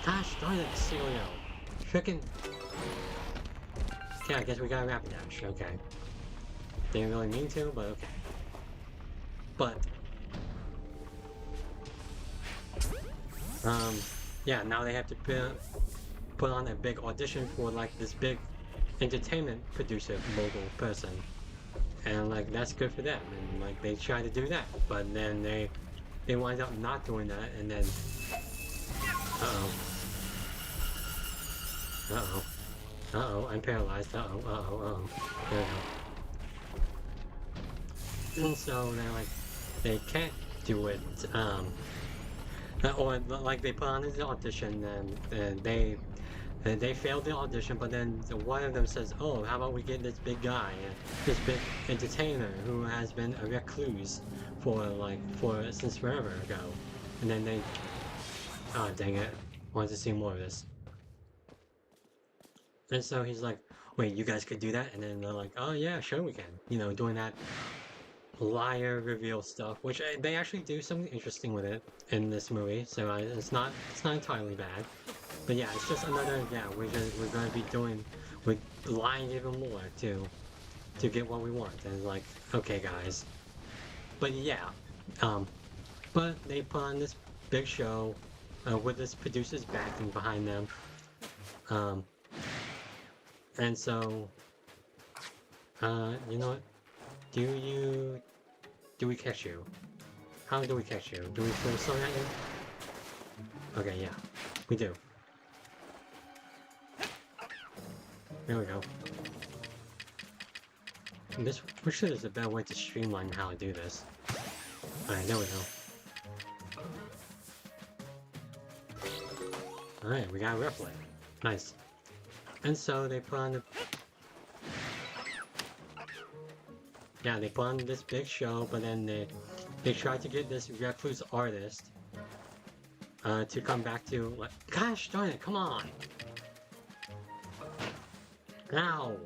Gosh darn it, Celio. Frickin'. Okay, I guess we got a Rapid Dash. Okay. Didn't really mean to, but okay. But yeah, now they have to put on a big audition for this big entertainment producer mogul person, and that's good for them, and they try to do that, but then they wind up not doing that, and then Uh-oh. Uh-oh, I'm paralyzed. Uh-oh, uh-oh, uh-oh. There we go. And so they're like, they can't do it, or like they put on the audition and they failed the audition, but then one of them says, oh, how about we get this big guy, this big entertainer who has been a recluse since forever ago. And then they, oh dang it, wanted to see more of this. And so he's like, wait, you guys could do that? And then they're like, oh yeah, sure we can. You know, doing that liar reveal stuff, which they actually do something interesting with it in this movie, so it's not entirely bad. But yeah, it's just another, yeah, we're gonna be we're lying even more to get what we want. And it's like, okay guys. But yeah, but they put on this big show with this producer's backing behind them. And so, you know what? Do we catch you? How do we catch you? Do we throw something at you? Okay, yeah, we do. There we go. We're sure there's a better way to streamline how to do this. Alright, there we go. Alright, we got a replay. Nice. And so they put on the... Yeah, they put on this big show, but then they tried to get this recluse artist to come back to, like, gosh darn it, come on! Ow!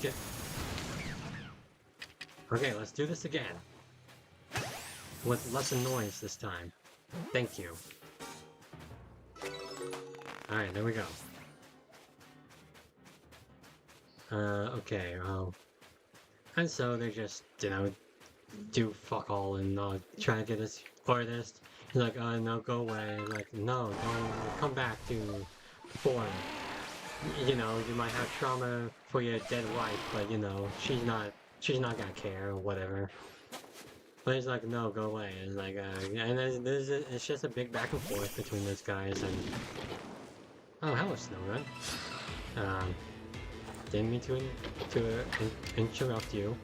Get... Okay, let's do this again. With less noise this time. Thank you. Alright, there we go. Okay, and so they just, you know, do fuck all and try to get this artist. He's like, no, go away. Like, no, don't come back to form. You know, you might have trauma for your dead wife, but you know, she's not gonna care or whatever. But he's like, no, go away. And like, and it's just a big back and forth between those guys. And oh, hello, Snowrun. Didn't mean to interrupt you.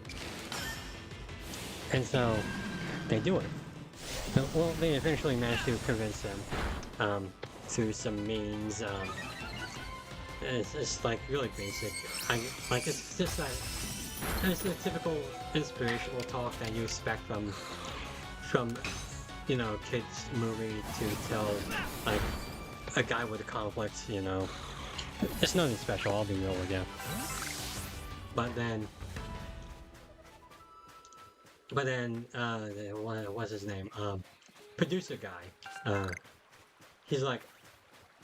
And so they do it. Well, they eventually manage to convince them through some means. It's like really basic. It's just like it's the typical inspirational talk that you expect from you know, kids movie to tell like a guy with a conflict, you know. It's nothing special, I'll be real with you. But then what's his name? Producer guy. He's like,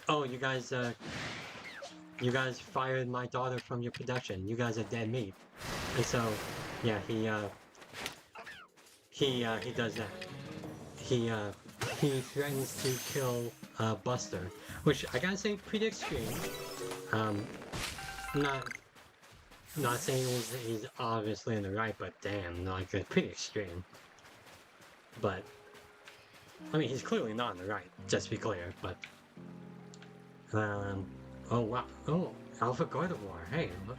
oh, you guys fired my daughter from your production. You guys are dead meat. And so, yeah, he does that. He threatens to kill Buster, which I gotta say, pretty extreme. Not saying he's obviously in the right, but damn, like, it's pretty extreme. But, I mean, he's clearly not in the right, just to be clear, but, oh wow, oh, Alpha Gardevoir, hey, look,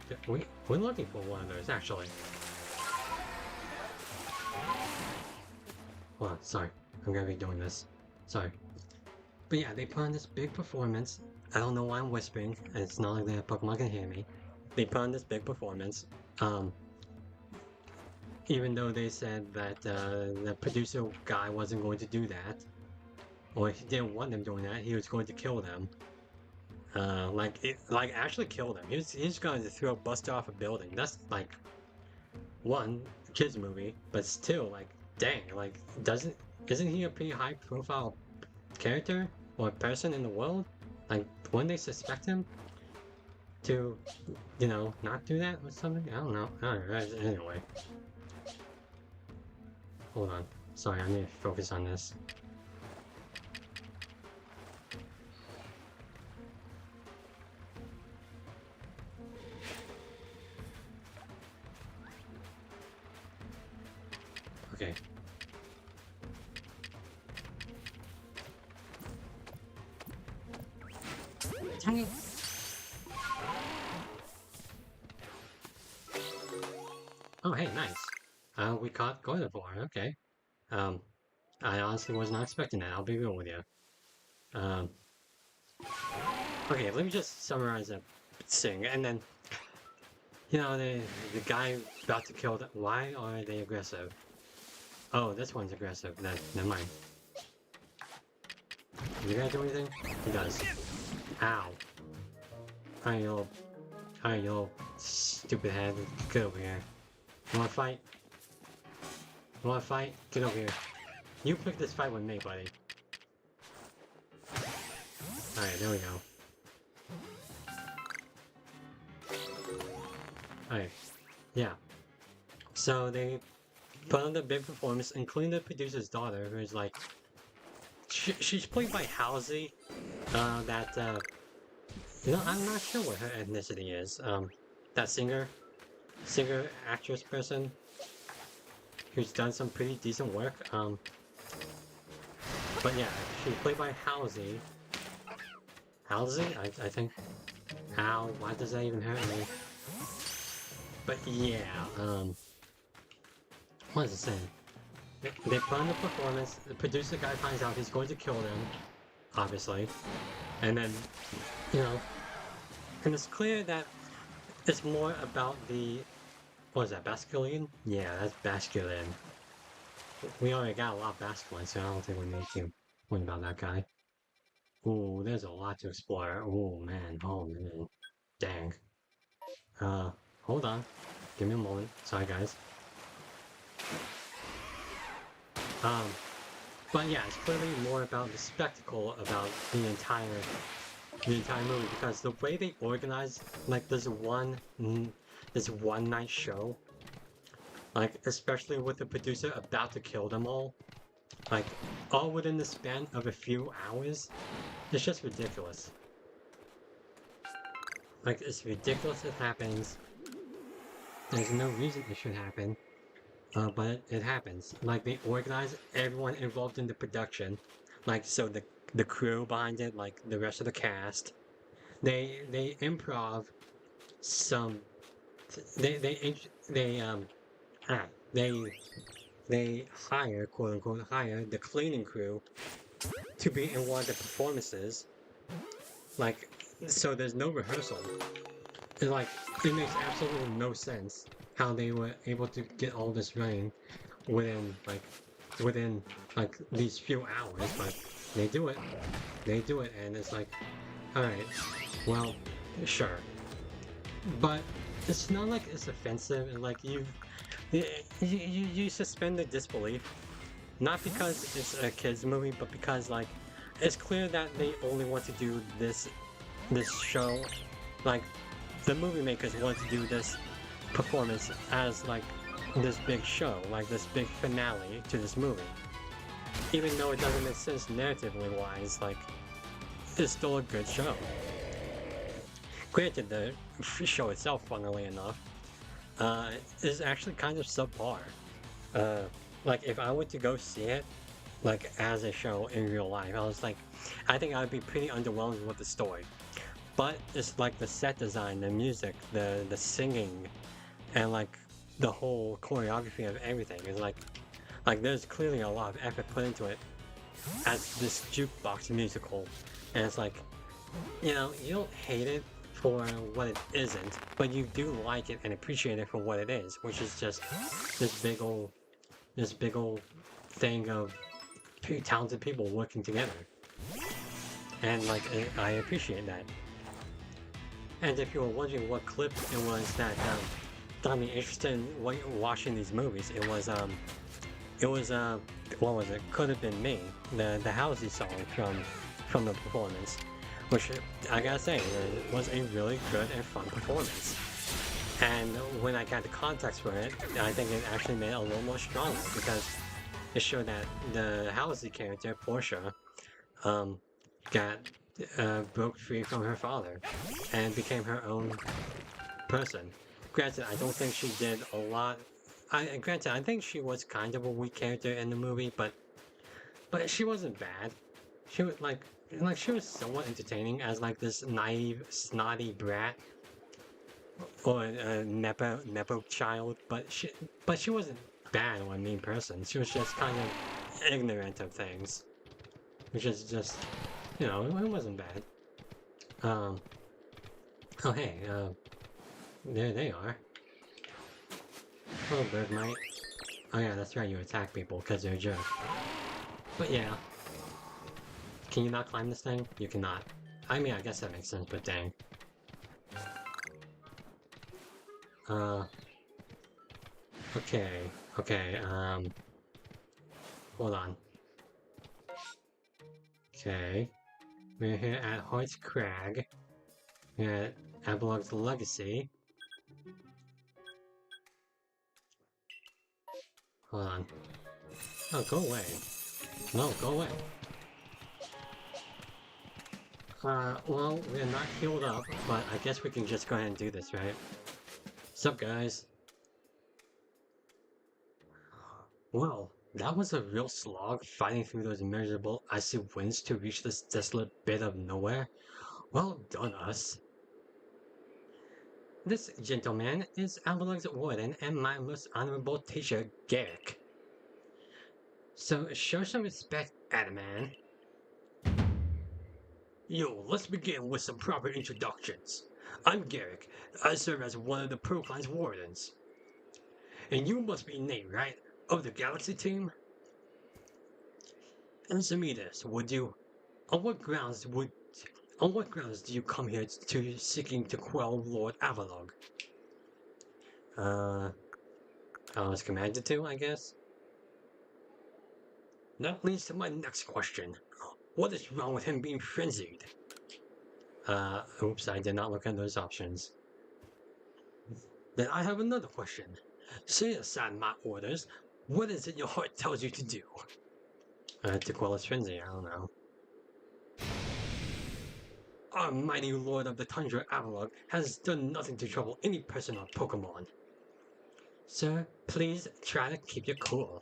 we're looking for one of those, actually. Hold on, sorry, I'm gonna be doing this, sorry. But yeah, they put on this big performance. I don't know why I'm whispering, and it's not like that Pokemon can hear me. They put on this big performance, even though they said that the producer guy wasn't going to do that, or he didn't want them doing that, he was going to kill them. Actually kill them. He's going to throw Buster off a building. That's like, one, kids movie, but still, like, dang, like, isn't he a pretty high profile character or person in the world? Like, wouldn't they suspect him to, you know, not do that or something? I don't know. Alright, anyway. Hold on. Sorry, I need to focus on this. Okay. Dang it! Oh, hey, nice. We caught Gardevoir, okay. Um, I honestly was not expecting that, I'll be real with you. Um, okay, let me just summarize that thing, and then, you know, the guy about to kill them, why are they aggressive? Oh, this one's aggressive, then, never mind. Is he gonna do anything? He does. Ow. Alright, you little stupid head, get over here. You wanna fight? You wanna fight? Get over here. You pick this fight with me, buddy. Alright, there we go. Alright, yeah. So they put on the big performance, including the producer's daughter, who's like... she's played by Halsey, you know, I'm not sure what her ethnicity is. That singer, actress person, who's done some pretty decent work. But yeah, she's played by Halsey. Halsey, I think. Ow, why does that even hurt me? But yeah, what is it saying? They put on the performance, the producer guy finds out he's going to kill them, obviously. And then, you know, and it's clear that it's more about the, what is that, Basculine? Yeah, that's Basculine. We already got a lot of Basculine, so I don't think we need to worry about that guy. Ooh, there's a lot to explore. Oh man, dang. Hold on. Give me a moment. Sorry guys. But yeah, it's clearly more about the spectacle about the entire movie, because the way they organize, like, this one night show, like, especially with the producer about to kill them all, like, all within the span of a few hours, it's just ridiculous. Like, it's ridiculous it happens. There's no reason it should happen. But it happens. Like, they organize everyone involved in the production. Like, so the crew behind it, like the rest of the cast, they improv some. They they hire, quote unquote, hire the cleaning crew to be in one of the performances. Like, so there's no rehearsal. And like, it makes absolutely no sense how they were able to get all this running within like these few hours, but they do it, and it's like, all right, well, sure, but it's not like it's offensive, and like you suspend the disbelief, not because it's a kids movie, but because like it's clear that they only want to do this show, like the movie makers want to do this performance as like this big show, like this big finale to this movie. Even though it doesn't make sense narratively wise, like, it's still a good show. Granted, the show itself, funnily enough, is actually kind of subpar. Like, if I were to go see it, like, as a show in real life, I think I would be pretty underwhelmed with the story. But it's like the set design, the music, the singing, and like the whole choreography of everything is like there's clearly a lot of effort put into it as this jukebox musical, and it's like, you know, you don't hate it for what it isn't, but you do like it and appreciate it for what it is, which is just this big old thing of talented people working together, and like I appreciate that. And if you were wondering what clip it was that got me interested in watching these movies, it was what was it? Could Have Been Me, the Halsey song from the performance, which I gotta say was a really good and fun performance. And when I got the context for it, I think it actually made it a little more stronger, because it showed that the Halsey character, Portia, got broke free from her father and became her own person. Granted, I don't think she did a lot. Granted, I think she was kind of a weak character in the movie, but she wasn't bad. She was like, And, like, she was somewhat entertaining as, like, this naive, snotty brat or a nepo child, but she wasn't bad or a mean person. She was just kind of ignorant of things, which is just, you know, it wasn't bad. Um, oh hey, there they are. Hello, Bergmite. Oh yeah, that's right, you attack people because they're a jerk. But yeah, can you not climb this thing? You cannot. I mean, I guess that makes sense, but dang. Uh, okay, hold on. Okay, we're here at Hoyt's Crag. We're at Avalog's Legacy. Hold on. Oh, go away. No, go away. Well, we're not healed up, but I guess we can just go ahead and do this, right? Sup, guys? Well, that was a real slog fighting through those miserable icy winds to reach this desolate bit of nowhere. Well done, us. This gentleman is Avalog's warden and my most honorable teacher, Garrick. So show some respect, Adaman. Yo, let's begin with some proper introductions. I'm Garrick. I serve as one of the Procline's wardens. And you must be Nate, right? Of the Galaxy team? Answer me this, would you? On what grounds would on what grounds do you come here to seeking to quell Lord Avalog? I was commanded to, I guess. That leads to my next question. What is wrong with him being frenzied? Oops, I did not look at those options. Then I have another question. Say aside my orders, what is it your heart tells you to do? To quell his frenzy, I don't know. Our mighty lord of the Tundra Avalog has done nothing to trouble any person or Pokemon. Sir, please try to keep your cool.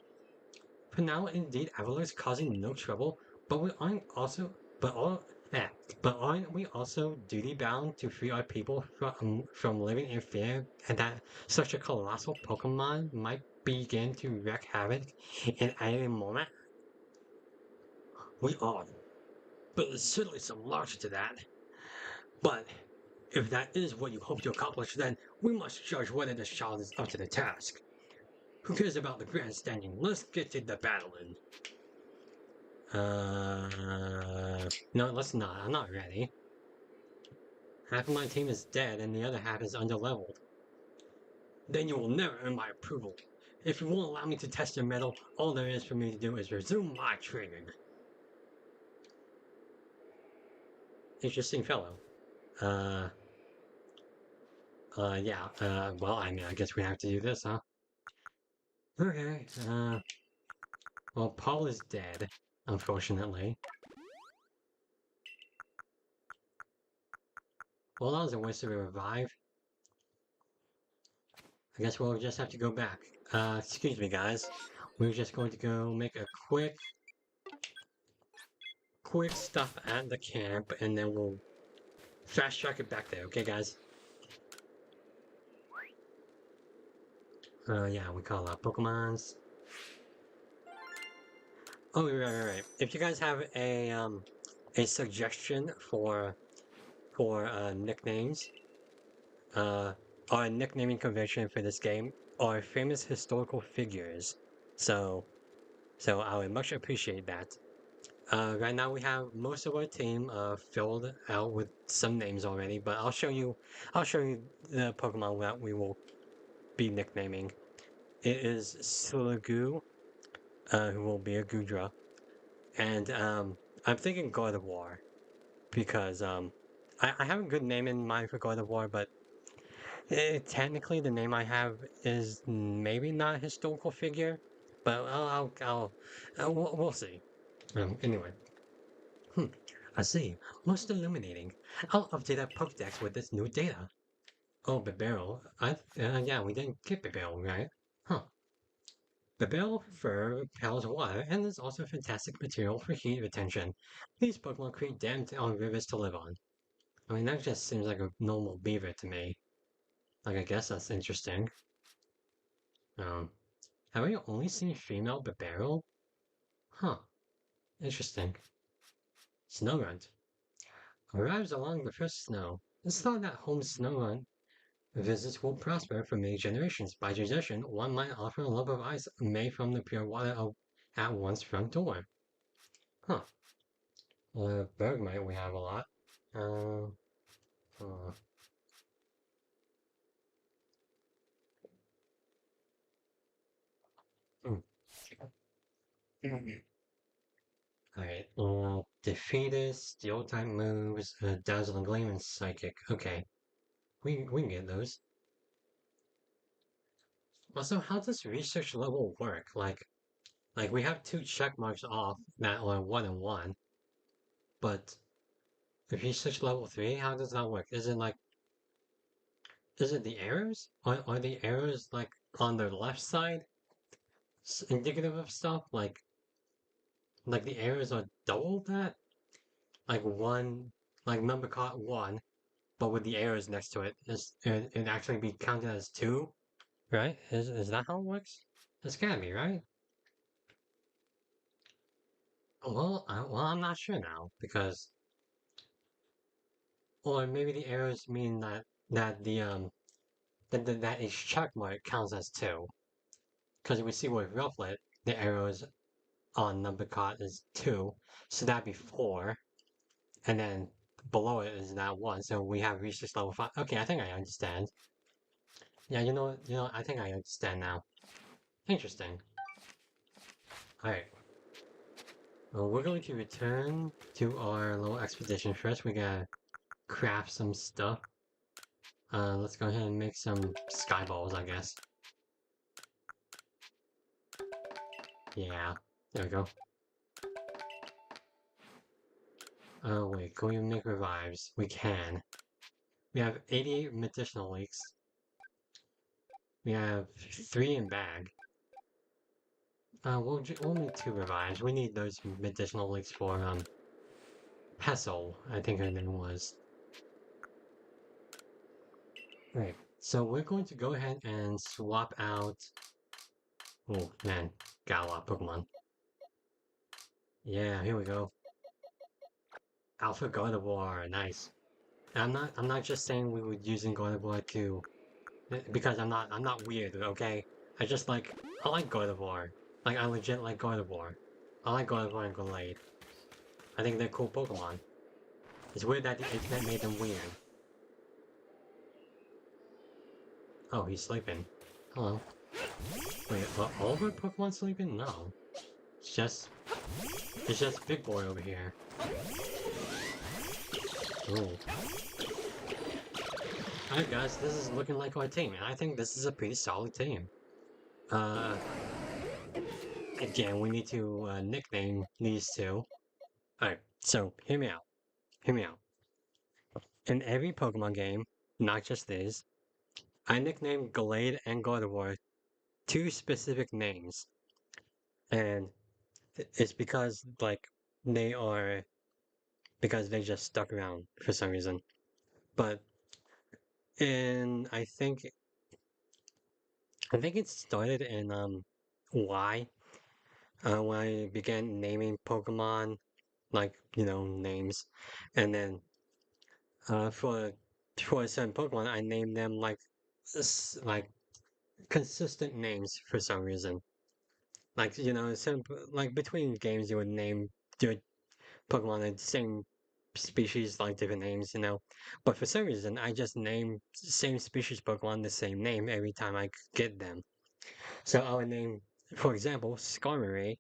For now, indeed, Avalor is causing no trouble, but we aren't also, but all, eh, but aren't we also duty bound to free our people from living in fear, and that such a colossal Pokemon might begin to wreak havoc in any moment? We are, but there's certainly some logic to that. But if that is what you hope to accomplish, then we must judge whether this child is up to the task. Who cares about the grandstanding? Let's get to the battling. No, let's not. I'm not ready. Half of my team is dead and the other half is underleveled. Then you will never earn my approval. If you won't allow me to test your mettle, all there is for me to do is resume my training. Interesting fellow. Yeah, well, I mean, I guess we have to do this, huh? Okay, well, Paul is dead, unfortunately. Well, that was a waste of a revive. I guess we'll just have to go back. Excuse me, guys. We're just going to go make a quick stuff at the camp, and then we'll fast track it back there, okay, guys? Yeah, we call Pokemons. Oh, right. If you guys have a suggestion for nicknames, or a nicknaming convention for this game, or famous historical figures, so I would much appreciate that. Right now we have most of our team filled out with some names already, but I'll show you the Pokemon that we will be nicknaming. It is Sliggoo, who will be a Goodra, and I'm thinking God of War because I have a good name in mind for God of War, but technically the name I have is maybe not a historical figure, but we'll see. Anyway. I see. Most illuminating. I'll update our Pokedex with this new data. Oh, Bibarel. Yeah, we didn't get Bibarel, right? Huh. The bell fur repels water and is also fantastic material for heat retention. These Pokemon create dams on rivers to live on. I mean, that just seems like a normal beaver to me. Like, I guess that's interesting. Um, have we only seen female Bibarel? Huh, interesting. Snowrunt arrives along the first snow. It's thought that home Snowrunt visits will prosper for many generations. By tradition, one might offer a lump of ice made from the pure water of at one's front door. Huh. Bergmite we have a lot. Uh, uh, hmm. Alright, defeated, steel type moves, dazzling gleam, and psychic. Okay, we can get those. Also, how does research level work? Like we have two check marks off that are 1 and 1, but if research level 3, how does that work? Is it the arrows? Are the arrows like on the left side indicative of stuff? Like the arrows are double that? Like one, like number caught 1, but with the arrows next to it, it actually be counted as 2, right? Is that how it works? It's gotta be, right? Well, I'm not sure now because, or maybe the arrows mean that that each check mark counts as 2. Because we see with Rufflet, the arrows on number card is 2, so that'd be 4, and then below it is that 1. So we have reached this level 5. Okay, I think I understand. Yeah, I think I understand now. Interesting. Alright. Well, we're going to return to our little expedition first. We gotta craft some stuff. Let's go ahead and make some sky balls, I guess. Yeah, there we go. Oh wait, can we make revives? We can. We have 88 medicinal leaks. We have 3 in bag. We'll need 2 revives. We need those medicinal leaks for Hessel, I think her name was. Right. So we're going to go ahead and swap out. Oh man, got a lot of Pokemon. Yeah, here we go. Alpha Gardevoir, nice. And I'm not just saying we were using Gardevoir to because I'm not weird, okay? I like Gardevoir. Like I legit like Gardevoir. I like Gardevoir and Gallade. I think they're cool Pokemon. It's weird that the internet made them weird. Oh, he's sleeping. Hello. Wait, are all of our Pokemon sleeping? No. It's just it's just Big Boy over here. Ooh. Alright guys, this is looking like our team, and I think this is a pretty solid team. Uh again we need to nickname these two. Alright, so hear me out. Hear me out. In every Pokemon game, not just this, I nicknamed Gallade and Gardevoir 2 specific names. And it's because they are because they just stuck around for some reason. But in I think it started in Y when I began naming Pokemon names, and then for a certain Pokemon I named them like consistent names for some reason. Like like between games you would name your Pokemon the same species like different names, But for some reason, I just name same species Pokemon the same name every time I get them. So I would name, for example, Skarmory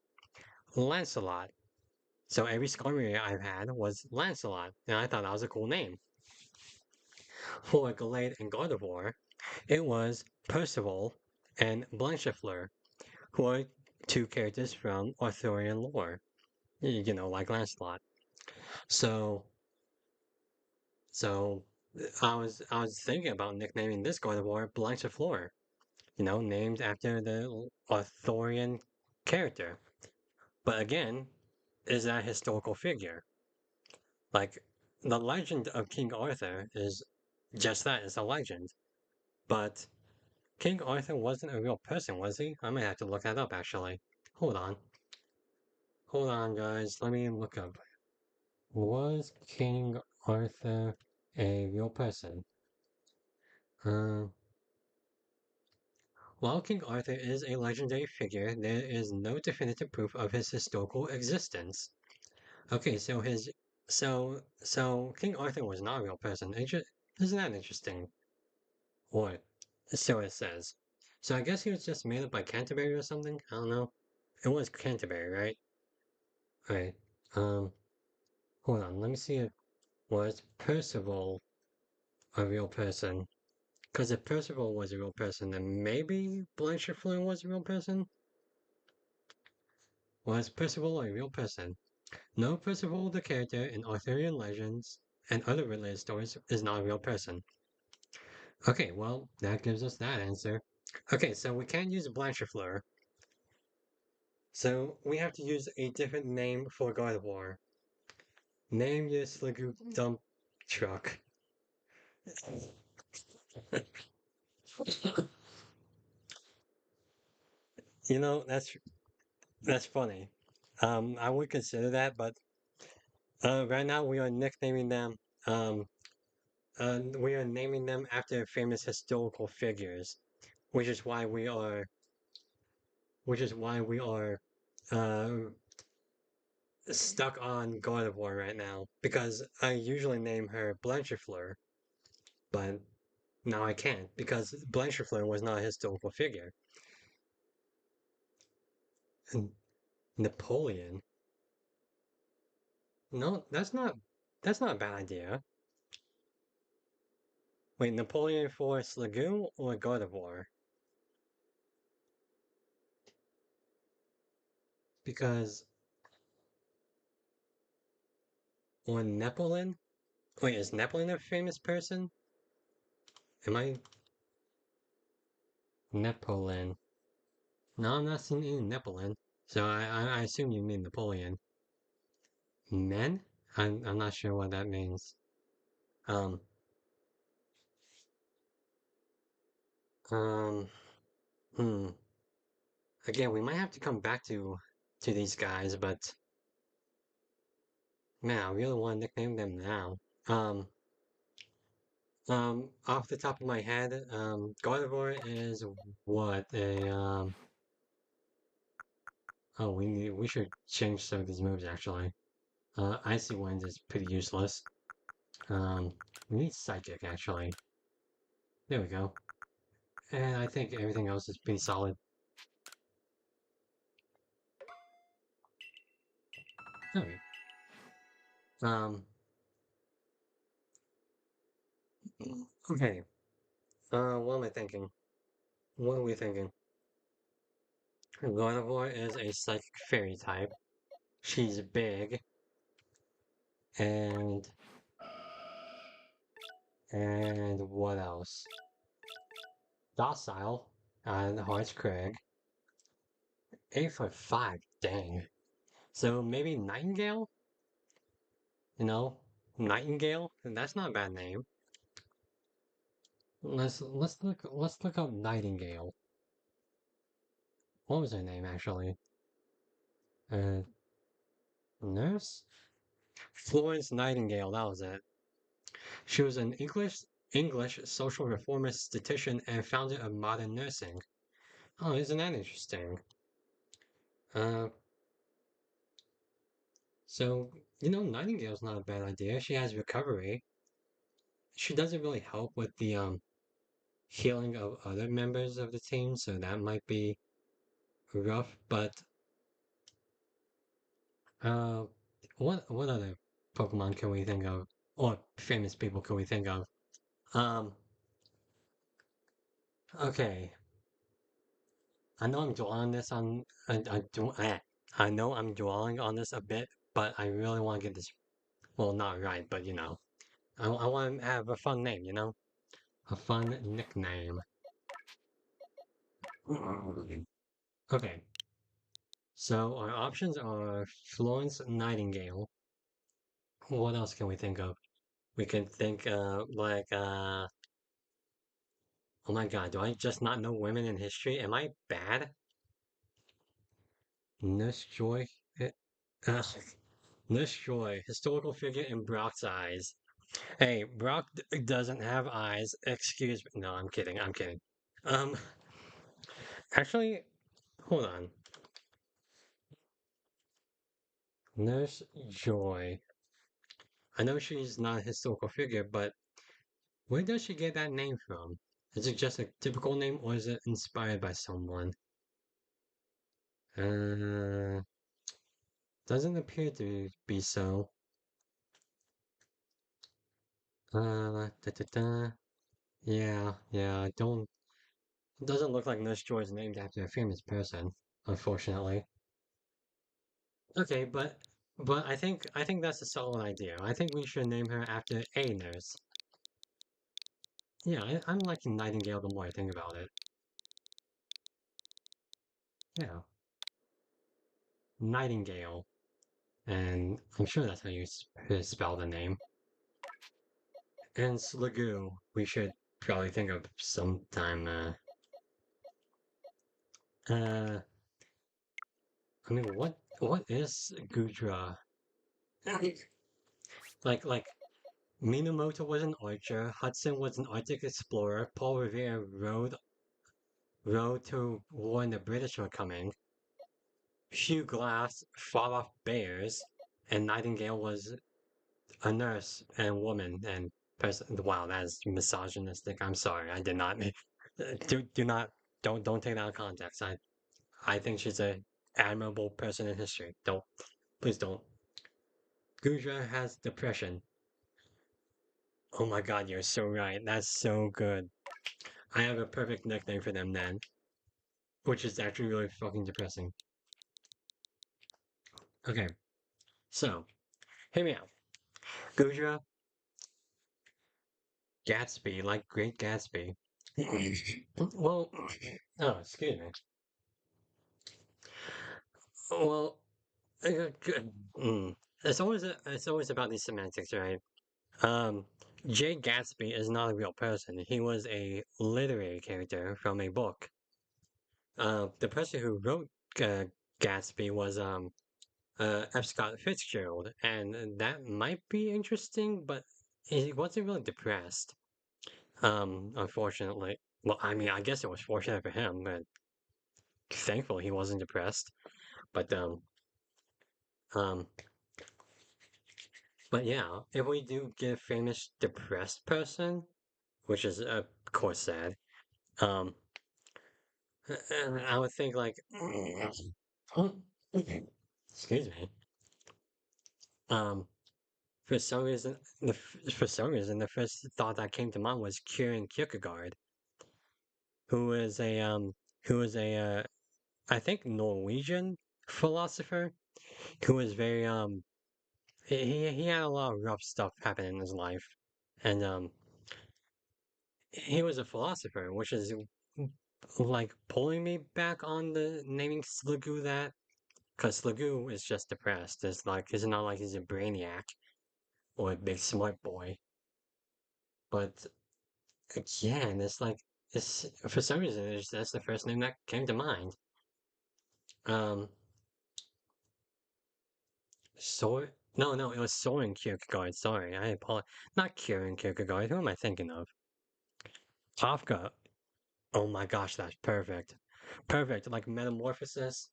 Lancelot. So every Skarmory I've had was Lancelot, and I thought that was a cool name. For Gallade and Gardevoir, it was Percival and Blanchifleur, who are 2 characters from Arthurian lore, like Lancelot. So So I was thinking about nicknaming this Gardevoir Blanchifleur. named after the Arthurian character. But again, is that a historical figure? Like, the legend of King Arthur is just that, it's a legend. But King Arthur wasn't a real person, was he? I might have to look that up, actually. Hold on. Hold on, guys. Let me look up. Was King Arthur a real person? Uh, while King Arthur is a legendary figure, there is no definitive proof of his historical existence. Okay, so King Arthur was not a real person. Isn't that interesting? Or so it says. So I guess he was just made up by Canterbury or something. I don't know. It was Canterbury, right? Right. Um, hold on. Let me see if was Percival a real person? Because if Percival was a real person, then maybe Blanchard was a real person? Was Percival a real person? No, Percival, the character in Arthurian legends and other related stories, is not a real person. Okay, well, that gives us that answer. Okay, so we can't use Blanchard. So we have to use a different name for God of War. Name your Sliggoo dump truck. You know, that's funny. I would consider that, but right now we are nicknaming them. Um, we are naming them after famous historical figures, which is why we are, which is why we are, uh, stuck on God of War right now. Because I usually name her Blanchard, but now I can't because Blanchard was not a historical figure. And Napoleon. No, that's not a bad idea. Wait, Napoleon for Sliggoo or God of War? Because or Napoleon? Wait, is Napoleon a famous person? Am I Napoleon? No, I'm not seeing any Napoleon. So I assume you mean Napoleon. Men? I'm not sure what that means. Um um hmm. Again, we might have to come back to these guys, but man, I really want to nickname them now. Off the top of my head, Gardevoir is what a oh we should change some of these moves actually. Icy Wind is pretty useless. We need Psychic actually. There we go. And I think everything else is pretty solid. Alright. Um okay. What am I thinking? What are we thinking? Gardevoir is a Psychic Fairy type. She's big and what else? Docile and Hearts Craig. 8 foot 5, dang. So maybe Nightingale? You know, Nightingale? That's not a bad name. Let's look up Nightingale. What was her name actually? Uh, Nurse? Florence Nightingale, that was it. She was an English social reformist statistician and founder of modern nursing. Oh, isn't that interesting? Uh, so Nightingale's not a bad idea. She has recovery. She doesn't really help with the healing of other members of the team, so that might be rough. But uh, what other Pokemon can we think of, or famous people can we think of? Um, okay, I know I'm dwelling this on I know I'm dwelling on this a bit, but I really want to get this well not right, but I want to have a fun name, a fun nickname. Okay, so our options are Florence Nightingale. What else can we think of? We can think oh my God, do I just not know women in history? Am I bad? Nurse Joy, eh, uh, Nurse Joy, historical figure in Brock's eyes. Hey, Brock doesn't have eyes. Excuse me. No, I'm kidding. I'm kidding. Um, actually, hold on. Nurse Joy. I know she's not a historical figure, but where does she get that name from? Is it just a typical name, or is it inspired by someone? Uh, doesn't appear to be so. Da, da, da. Yeah, yeah, don't. It doesn't look like Nurse Joy is named after a famous person, unfortunately. Okay, but I think that's a solid idea. I think we should name her after a nurse. Yeah, I'm liking Nightingale the more I think about it. Yeah, Nightingale, and I'm sure that's how you spell the name. And Sliggoo, we should probably think of sometime. Uh, I mean, what is Gudra? Like Minamoto was an archer, Hudson was an Arctic explorer, Paul Revere rode to warn the British were coming. Hugh Glass fought off bears, and Nightingale was a nurse and woman and person. Wow, that is misogynistic. I'm sorry, I did not. Do not don't take that out of context. I think she's a admirable person in history. Don't please don't. Gudra has depression. Oh my God, you're so right. That's so good. I have a perfect nickname for them then, which is actually really fucking depressing. Okay, so hear me out. Gudra Gatsby, like Great Gatsby. Well, oh, excuse me. Well, good. It's always about these semantics, right? Um, Jay Gatsby is not a real person. He was a literary character from a book. The person who wrote uh, Gatsby was F. Scott Fitzgerald, and that might be interesting, but he wasn't really depressed. Unfortunately. Well, I mean, I guess it was fortunate for him, but thankfully he wasn't depressed. But um, but yeah, if we do get a famous depressed person, which is of course sad, um, I would think like, excuse me, um, for some reason, the first thought that came to mind was Kieran Kierkegaard, who is a um, who is a I think Norwegian philosopher who was very he had a lot of rough stuff happen in his life, and he was a philosopher, which is like pulling me back on the naming Sliggoo that, because Sliggoo is just depressed. It's not like he's a brainiac or a big smart boy, but again, it's for some reason that's the first name that came to mind. Um, so no, it was Soren Kierkegaard. Sorry, I apologize. Not Kieran Kierkegaard. Who am I thinking of? Kafka. Oh my gosh, that's perfect. Perfect. Like metamorphosis.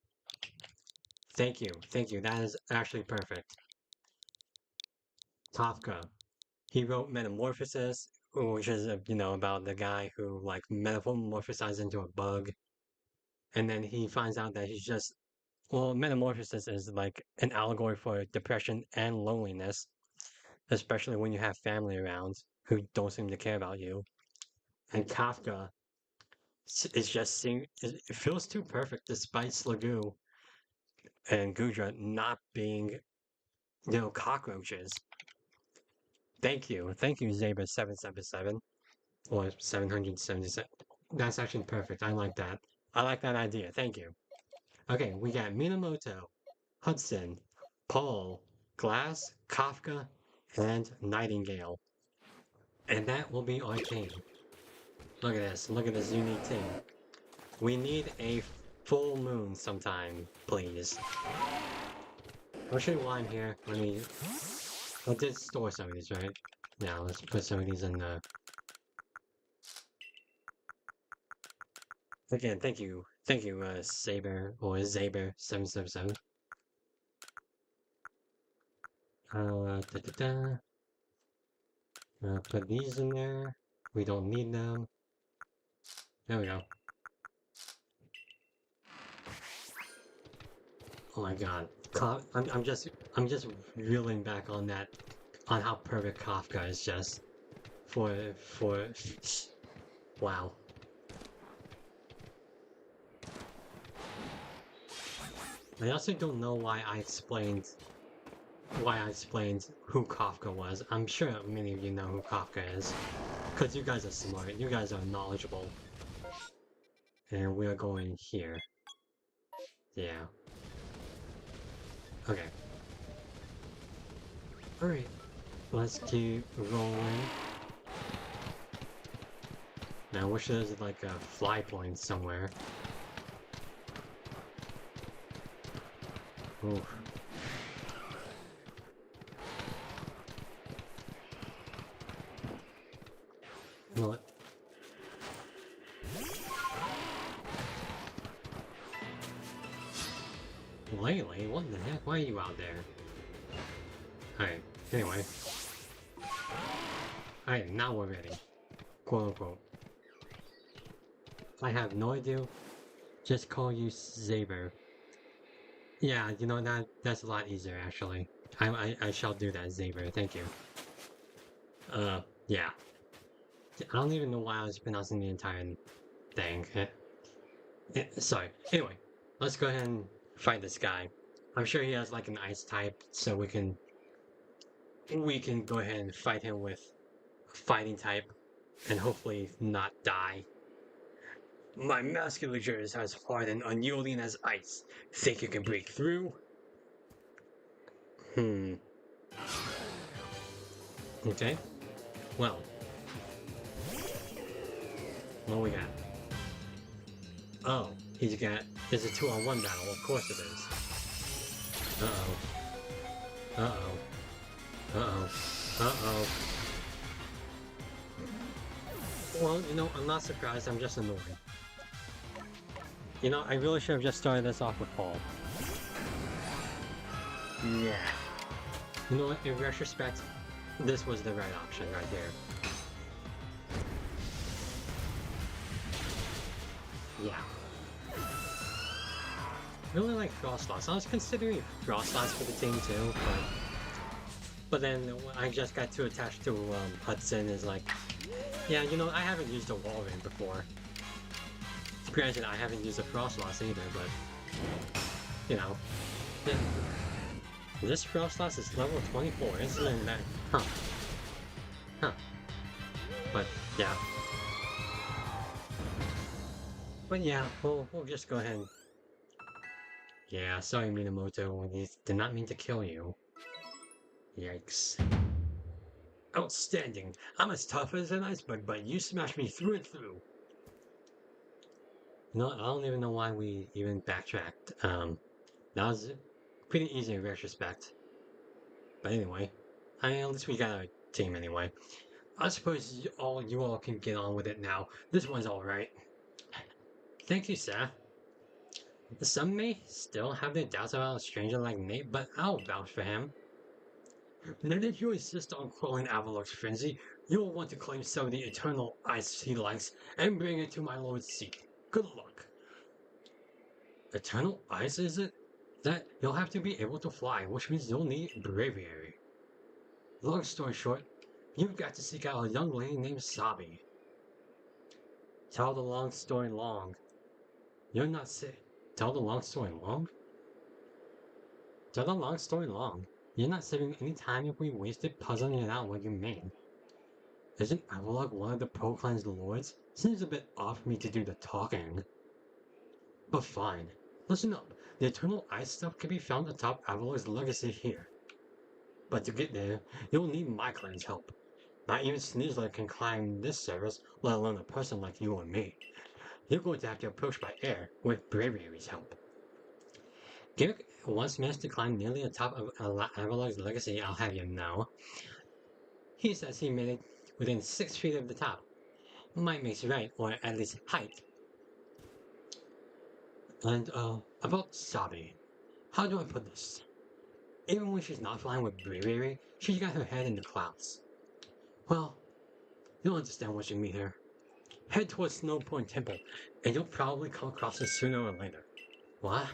Thank you. Thank you. That is actually perfect. Kafka. He wrote Metamorphosis, which is about the guy who like metamorphosized into a bug, and then he finds out that he's just metamorphosis is like an allegory for depression and loneliness, especially when you have family around who don't seem to care about you. And Kafka is just seeing it feels too perfect despite Sliggoo and Gudra not being, cockroaches. Thank you, Zebra 777 or 777. That's actually perfect. I like that. I like that idea. Thank you. Okay, we got Minamoto, Hudson, Paul, Glass, Kafka, and Nightingale. And that will be our team. Look at this. Look at this unique team. We need a full moon sometime, please. I'll show you why I'm here. I did store some of these, right? Yeah, let's put some of these in the... Again, thank you. Thank you, Saber, or Zaber777. Da-da-da. Put these in there. We don't need them. There we go. Oh my god. I'm just reeling back on that, on how perfect Kafka is just for wow. I also don't know why I explained who Kafka was. I'm sure many of you know who Kafka is. Because you guys are smart, you guys are knowledgeable. And we are going here. Yeah. Okay. Alright. Let's keep rolling. Now I wish there was like a fly point somewhere. Oof. You know what? Lately? What the heck? Why are you out there? Alright, anyway. Alright, now we're ready. Quote unquote. I have no idea. Just call you Zaber. Yeah, you know that's a lot easier actually. I shall do that, Zaber, thank you. Yeah. I don't even know why I was pronouncing the entire thing. Sorry. Anyway, let's go ahead and fight this guy. I'm sure he has like an ice type, so we can go ahead and fight him with fighting type and hopefully not die. My musculature is as hard and unyielding as ice. Think you can break through? Okay. Well. What we got? Oh, he's got... It's a 2-on-1 battle, of course it is. Uh-oh. Uh-oh. Uh-oh. Uh-oh. Well, you know, I'm not surprised, I'm just annoyed. You know, I really should have just started this off with Paul. Yeah. You know what, in retrospect, this was the right option right here. Yeah. Really like Frostlass. I was considering Frostlass for the team too, but then I just got too attached to Hudson. Is like, yeah, you know, I haven't used a Wall Ring before. Granted, I haven't used a Frostlass either, but you know, this Frostlass is level 24, isn't it? That, huh? But yeah. But yeah, we'll just go ahead. Yeah, sorry Minamoto, he did not mean to kill you. Yikes. Outstanding! I'm as tough as an iceberg, but you smashed me through and through! No, I don't even know why we even backtracked. That was pretty easy in retrospect. But anyway, at least we got a team anyway. I suppose you all can get on with it now. This one's alright. Thank you, sir. Some may still have their doubts about a stranger like Nate, but I'll vouch for him. Then if you insist on quelling Avalok's frenzy, you will want to claim some of the eternal ice he likes and bring it to my lord's seat. Good luck. Eternal ice, is it? That you'll have to be able to fly, which means you'll need bravery. Long story short, you've got to seek out a young lady named Sabi. Tell the long story long. You're not sick. Tell the long story long? Tell the long story long. You're not saving any time if we wasted puzzling it out what you mean. Isn't Avalok one of the Pro Clan's lords? Seems a bit off for me to do the talking. But fine. Listen up. The eternal ice stuff can be found atop Avalor's legacy here. But to get there, you'll need my clan's help. Not even Sneasler can climb this surface, let alone a person like you or me. You're going to have to approach by air, with Braviary's help. Garrick once managed to climb nearly the top of Avalor's legacy, I'll have you know. He says he made it within 6 feet of the top. Might makes right, or at least height. And, about Sabi. How do I put this? Even when she's not flying with Braviary, she's got her head in the clouds. Well, you'll understand once you meet her. Head towards Snow Point Temple, and you'll probably come across her sooner or later. What?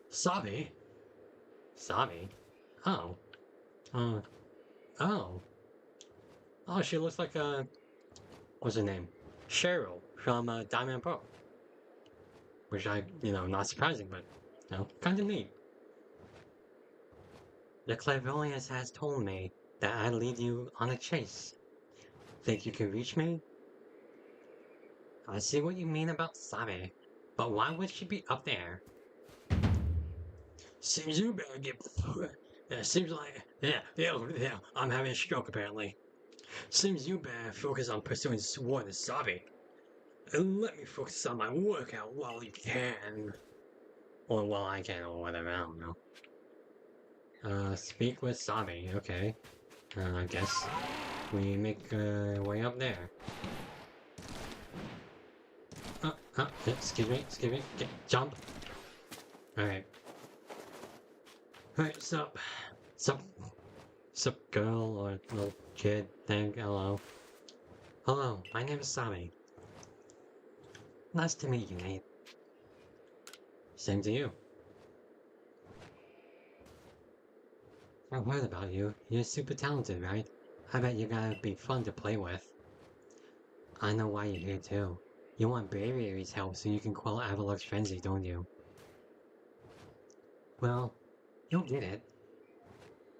Sabi? Sabi? Oh. Uh, oh. Oh, she looks like, what's her name? Cheryl from, Diamond Pro. Which not surprising, but, kinda neat. The clairvoyance has told me that I'd lead you on a chase. Think you can reach me? I see what you mean about Sabe, but why would she be up there? Seems you better get... seems like... Yeah, I'm having a stroke apparently. Seems you better focus on pursuing Sword Sabe. And let me focus on my workout while you can. Or while I can, or whatever, I don't know. Speak with Sabe, okay. I guess we make our way up there. Excuse me, jump. Alright. Alright, sup, girl or little kid thing, hello. Hello, my name is Sami. Nice to meet you, Nate. Same to you. I've heard about you. You're super talented, right? I bet you gotta be fun to play with. I know why you're here too. You want Braviary's help so you can quell Avalok's frenzy, don't you? Well, you'll get it.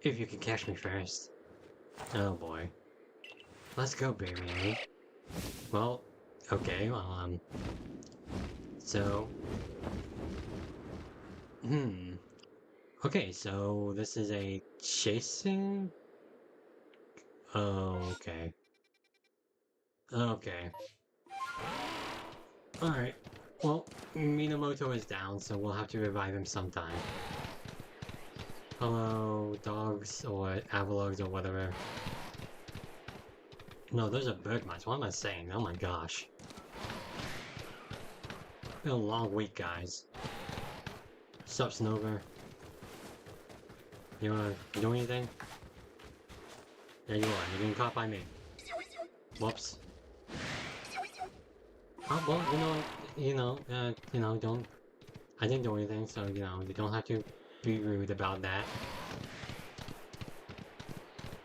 If you can catch me first. Oh boy. Let's go, Braviary. Well, okay, so... Okay, so this is a chasing? Oh, okay. Okay. Alright. Well, Minamoto is down, so we'll have to revive him sometime. Hello, dogs, or avalogs, or whatever. No, those are bird mice. What am I saying? Oh my gosh. Been a long week, guys. Sup, Snover? You wanna do anything? There you are. You're getting caught by me. Whoops. Oh, well, don't... I didn't do anything, so, you don't have to be rude about that.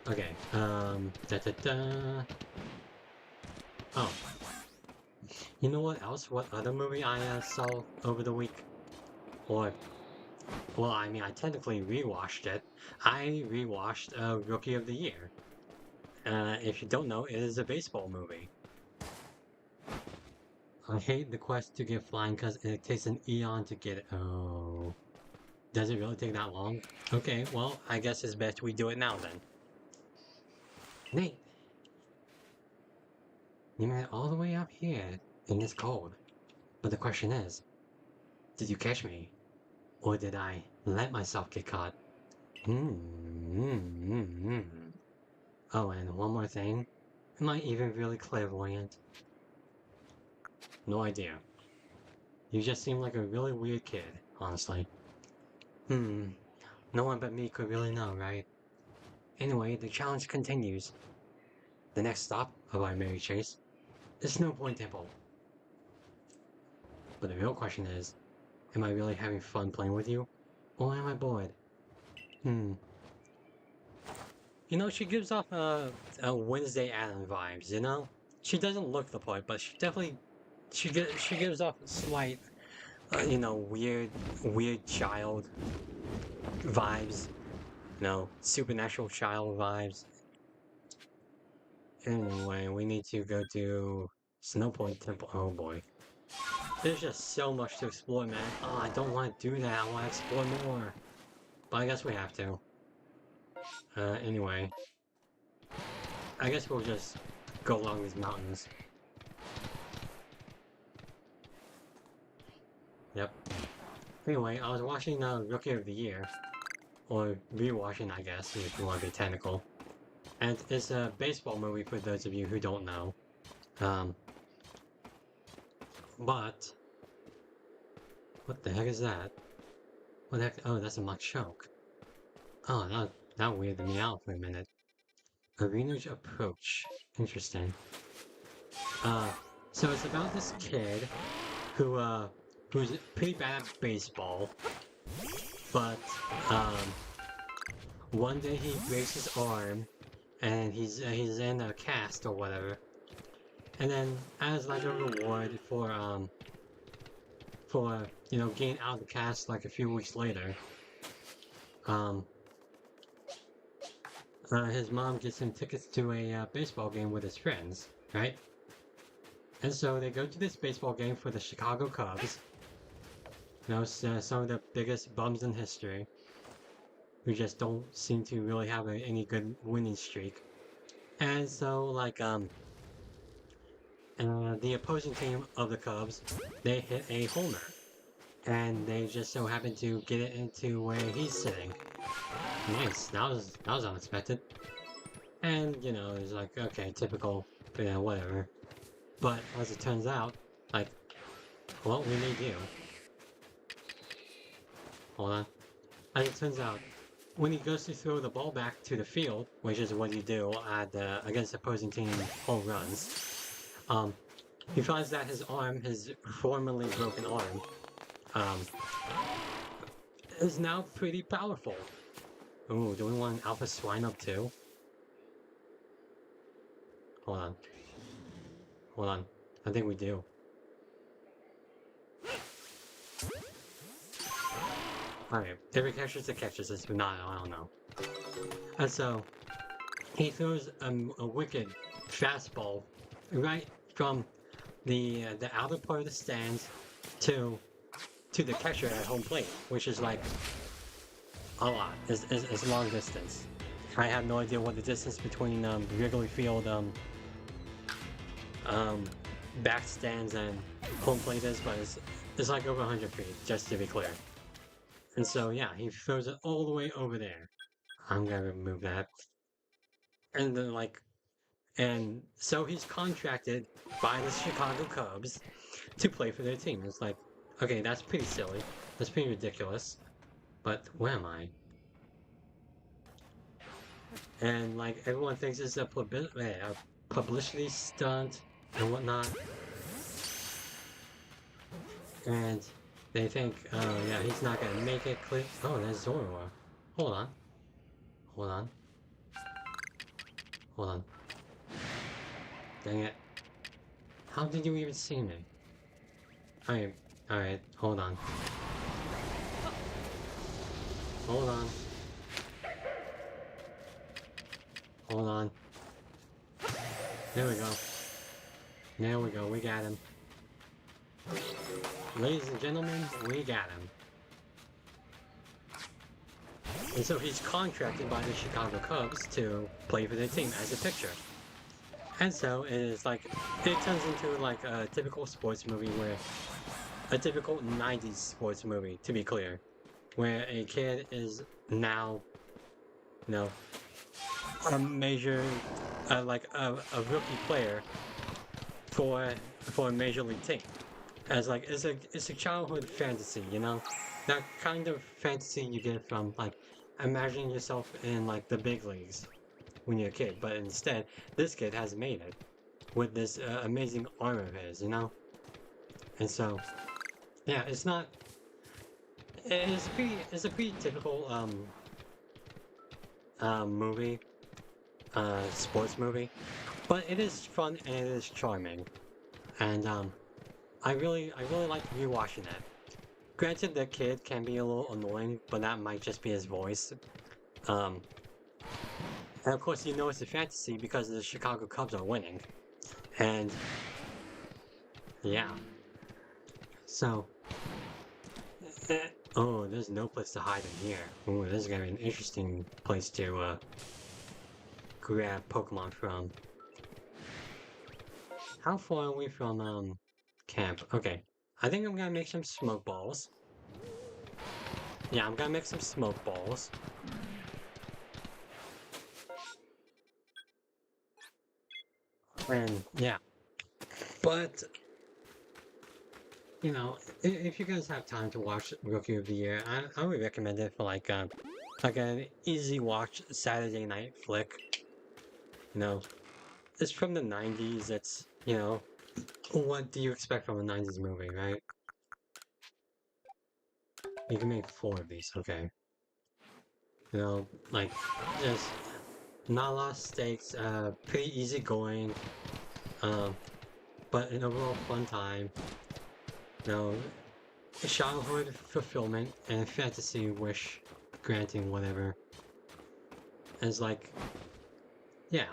Okay, Oh. You know what else? What other movie I, saw over the week? Or... Well, I mean, I technically rewatched it. I rewatched, Rookie of the Year. If you don't know, it is a baseball movie. I hate the quest to get flying because it takes an eon to get it. Oh. Does it really take that long? Okay, well, I guess it's best we do it now then. Nate! You made it all the way up here in this cold. But the question is, did you catch me? Or did I let myself get caught? Oh, and one more thing. Am I even really clairvoyant? No idea. You just seem like a really weird kid, honestly. No one but me could really know, right? Anyway, the challenge continues. The next stop of our merry chase is Snow Point Temple. But the real question is, am I really having fun playing with you? Or am I bored? You know, she gives off a Wednesday Adam vibes, you know? She doesn't look the part, but she definitely... She gives off a slight, weird child vibes. Supernatural child vibes. Anyway, we need to go to Snow Point Temple. Oh boy. There's just so much to explore, man. Oh, I don't want to do that. I want to explore more. But I guess we have to. Anyway. I guess we'll just go along these mountains. Yep. Anyway, I was watching Rookie of the Year. Or rewatching, I guess, if you want to be technical. And it's a baseball movie for those of you who don't know. But... What the heck is that? What the heck? Oh, that's a Machoke. Oh, that weirded me out for a minute. Arena's approach. Interesting. So it's about this kid who's pretty bad at baseball, but, one day he breaks his arm, and he's in a cast or whatever, and then as like a reward for, you know, getting out of the cast like a few weeks later, his mom gets him tickets to a baseball game with his friends, right? And so they go to this baseball game for the Chicago Cubs. You know, some of the biggest bums in history, who just don't seem to really have any good winning streak. And so, like, the opposing team of the Cubs, they hit a homer. And they just so happen to get it into where he's sitting. Nice, that was unexpected. And, you know, it's like, okay, typical, you know, whatever. But, as it turns out, like, what we may do... Hold on. As it turns out, when he goes to throw the ball back to the field, which is what you do at against opposing team home runs, he finds that his arm, his formerly broken arm, is now pretty powerful. Ooh, do we want an Alpha Swinub too? Hold on. Hold on. I think we do. Alright, if it catches, it catches. If not, I don't know. And so, he throws a wicked fastball right from the outer part of the stands to the catcher at home plate, which is like a lot. It's long distance. I have no idea what the distance between Wrigley Field back stands and home plate is, but it's like over 100 feet, just to be clear. And so yeah, he throws it all the way over there. I'm gonna remove that. And then and so he's contracted by the Chicago Cubs to play for their team. It's like, okay, that's pretty silly. That's pretty ridiculous. But where am I? And like everyone thinks it's a publicity stunt and whatnot. And they think, oh yeah, he's not gonna make it clear. Oh, that's Zorua. Hold on. Hold on. Hold on. Dang it. How did you even see me? Alright, hold on. Hold on. Hold on. There we go. There we go, we got him. Ladies and gentlemen, we got him. And so he's contracted by the Chicago Cubs to play for their team as a pitcher. And so it turns into like a typical sports movie where, a typical 90s sports movie, to be clear, where a kid is now, you know, a major, like a rookie player for a major league team. As like, it's a childhood fantasy, you know? That kind of fantasy you get from like, imagining yourself in like the big leagues when you're a kid, but instead, this kid has made it with this amazing arm of his, you know? And so, yeah, it's a pretty typical, movie, sports movie, but it is fun and it is charming, and, I really like rewatching it. Granted, the kid can be a little annoying, but that might just be his voice. And of course, you know it's a fantasy because the Chicago Cubs are winning. And yeah. So, oh, there's no place to hide in here. Oh, this is gonna be an interesting place to grab Pokemon from. How far are we from camp? Okay, I think I'm gonna make some smoke balls. Yeah, I'm gonna make some smoke balls. And yeah, but you know, if you guys have time to watch Rookie of the Year, I would recommend it for like an easy watch Saturday night flick. You know, it's from the 90s. It's, you know, what do you expect from a 90s movie, right? You can make 4 of these, okay. You know, like, just not a lot of stakes, pretty easy going, um, but an overall fun time. You know, childhood fulfillment and fantasy wish granting, whatever. And it's like, yeah,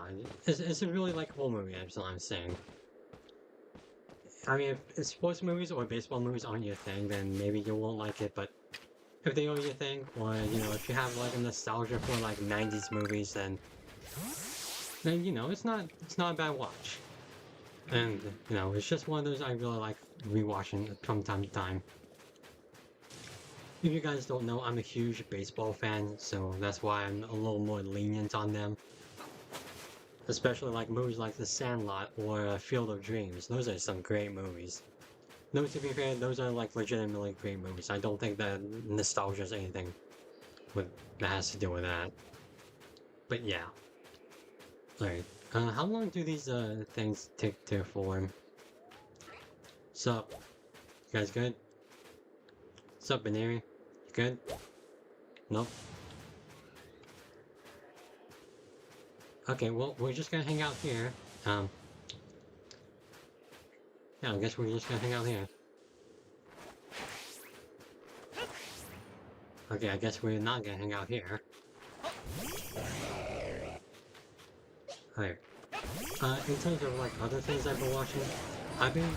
it's a really likable movie, that's all I'm saying. I mean, if sports movies or baseball movies aren't your thing, then maybe you won't like it, but if they are your thing, or, you know, if you have, like, a nostalgia for, like, 90s movies, then, you know, it's not a bad watch. And, you know, it's just one of those I really like rewatching from time to time. If you guys don't know, I'm a huge baseball fan, so that's why I'm a little more lenient on them. Especially like movies like The Sandlot or Field of Dreams. Those are some great movies. No, to be fair, those are like legitimately great movies. I don't think that nostalgia is anything that has to do with that. But yeah. Alright. How long do these things take to form? Sup? You guys good? Sup, Baneri? You good? Nope. Okay, well, we're just gonna hang out here. Yeah, I guess we're just gonna hang out here. Okay, I guess we're not gonna hang out here. Alright. In terms of, like, other things I've been watching, I've been,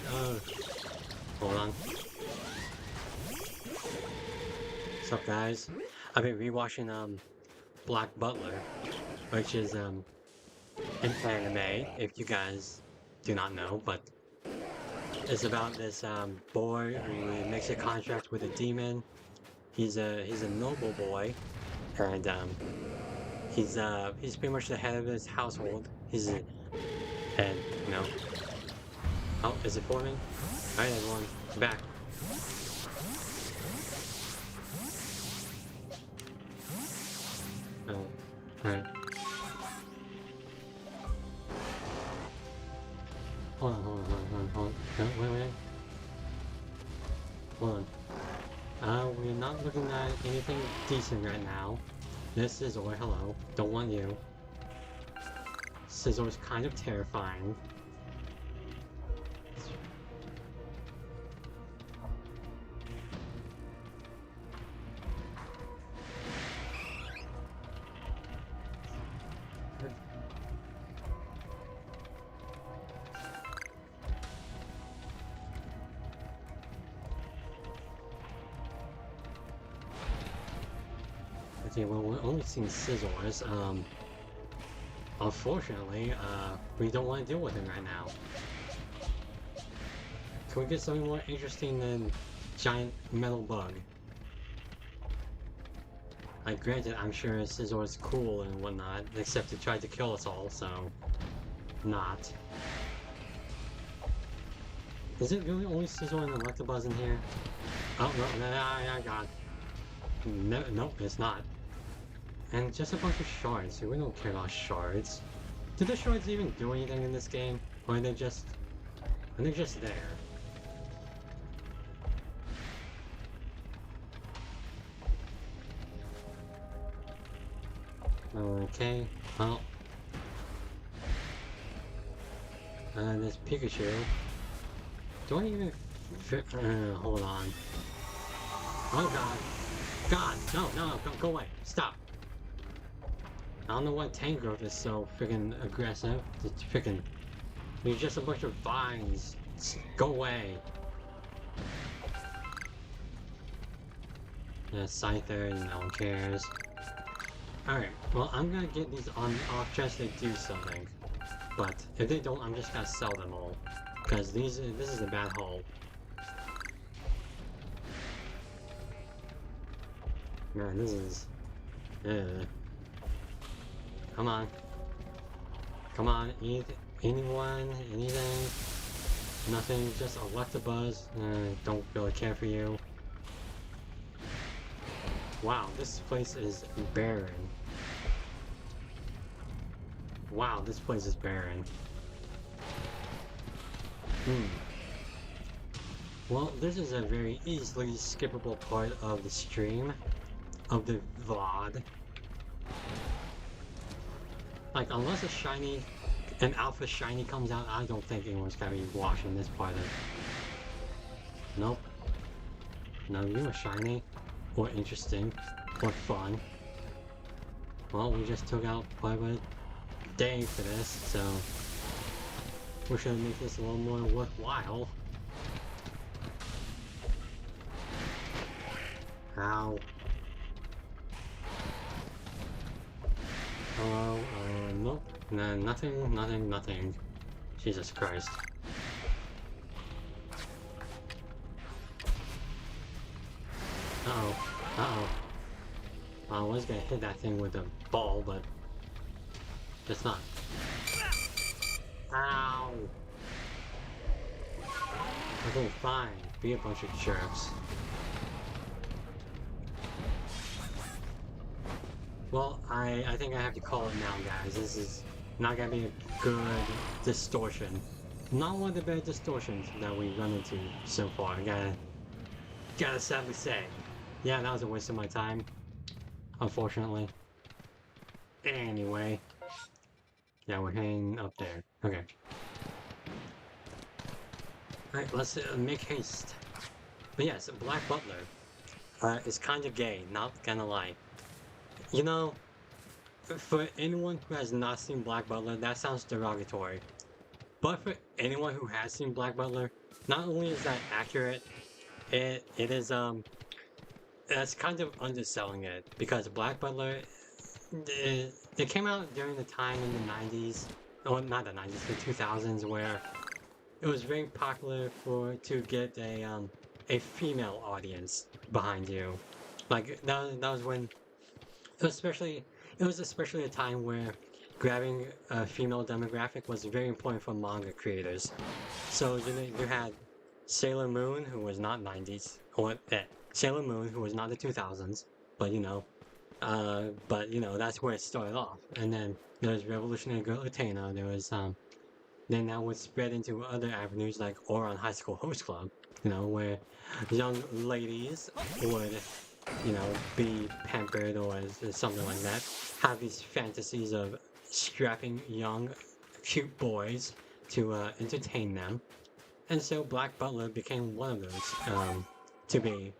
hold on. What's up, guys? I've been rewatching, Black Butler, which is, an anime, if you guys do not know, but it's about this, boy who makes a contract with a demon. He's a noble boy, and, he's pretty much the head of his household. And, you know... Oh, is it forming? Alright, everyone, back. Oh, alright. Hold on. No, wait. Hold on. We're not looking at anything decent right now. This is Scizor, hello. Don't want you. Scizor's kind of terrifying. Okay, well, we're only seeing Scizors. Unfortunately, we don't want to deal with him right now. Can we get something more interesting than giant metal bug? Like, granted, I'm sure Scizor is cool and whatnot, except he tried to kill us all, so... not. Is it really only Scizor and Electabuzz in here? Oh, no, I got... No, nope, it's not. And just a bunch of shards, so we don't care about shards. Do the shards even do anything in this game? Or are they just there? Okay, well... this Pikachu... Do I even... hold on. Oh god! God! No, go away! Stop! I don't know why Tangrowth is so freaking aggressive. It's freaking... You're just a bunch of vines. Go away. Scyther, no one cares. Alright, well, I'm gonna get these on off just to do something. But if they don't, I'm just gonna sell them all. Because this is a bad haul. Man, this is... Come on. Come on, anyone, anything? Nothing, just Electabuzz. Don't really care for you. Wow, this place is barren. Wow, this place is barren. Well, this is a very easily skippable part of the stream, of the VOD. Like, unless an alpha shiny comes out, I don't think anyone's gonna be watching this part of... Nope. No, you are shiny, or interesting, or fun. Well, we just took out quite a day for this, so... we should make this a little more worthwhile. Ow. Hello, nope. Nah, nothing. Jesus Christ. Uh-oh. I was gonna hit that thing with a ball, but... it's not. Ow! Okay, fine. Be a bunch of jerks. Well, I think I have to call it now, guys. This is not gonna be a good distortion. Not one of the better distortions that we've run into so far. I gotta sadly say. Yeah, that was a waste of my time. Unfortunately. Anyway. Yeah, we're heading up there. Okay. Alright, let's make haste. But yes, Black Butler is kind of gay, not gonna lie. You know, for anyone who has not seen Black Butler, that sounds derogatory. But for anyone who has seen Black Butler, not only is that accurate, it is that's kind of underselling it, because Black Butler, it came out during the time in the 90s, or not the 90s, the 2000s, where it was very popular to get a female audience behind you. Like that was when it was especially a time where grabbing a female demographic was very important for manga creators. So you had Sailor Moon, who was not 90s, or Sailor Moon, who was not the 2000s, but that's where it started off. And then there was Revolutionary Girl Utena. There was then that would spread into other avenues like Oran High School Host Club, where young ladies would, be pampered or something like that, have these fantasies of strapping young, cute boys to entertain them. And so Black Butler became one of those, to be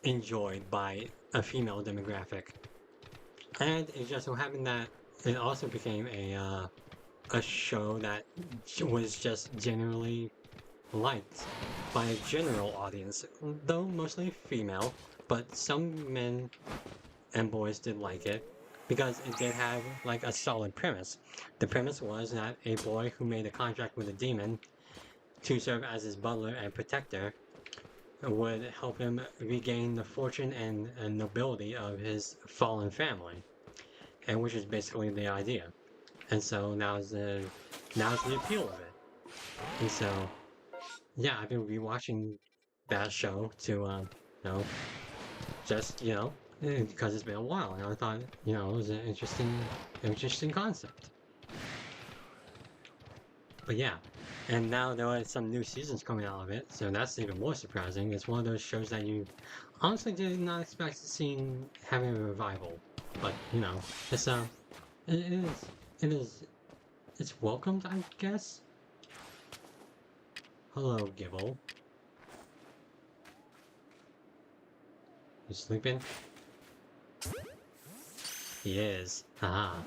enjoyed by a female demographic. And it just so happened that it also became a show that was just generally liked by a general audience, though mostly female, but some men and boys did like it because it did have like a solid premise. The premise was that a boy who made a contract with a demon to serve as his butler and protector would help him regain the fortune and nobility of his fallen family, and which is basically the idea. And so now's the appeal of it. And so yeah, I've been rewatching that show to just because it's been a while, and I thought it was an interesting concept. But yeah, and now there are some new seasons coming out of it, so that's even more surprising. It's one of those shows that you honestly did not expect to see having a revival, but it's it's welcomed, I guess. Hello, Gibble. You sleeping? He is. Haha.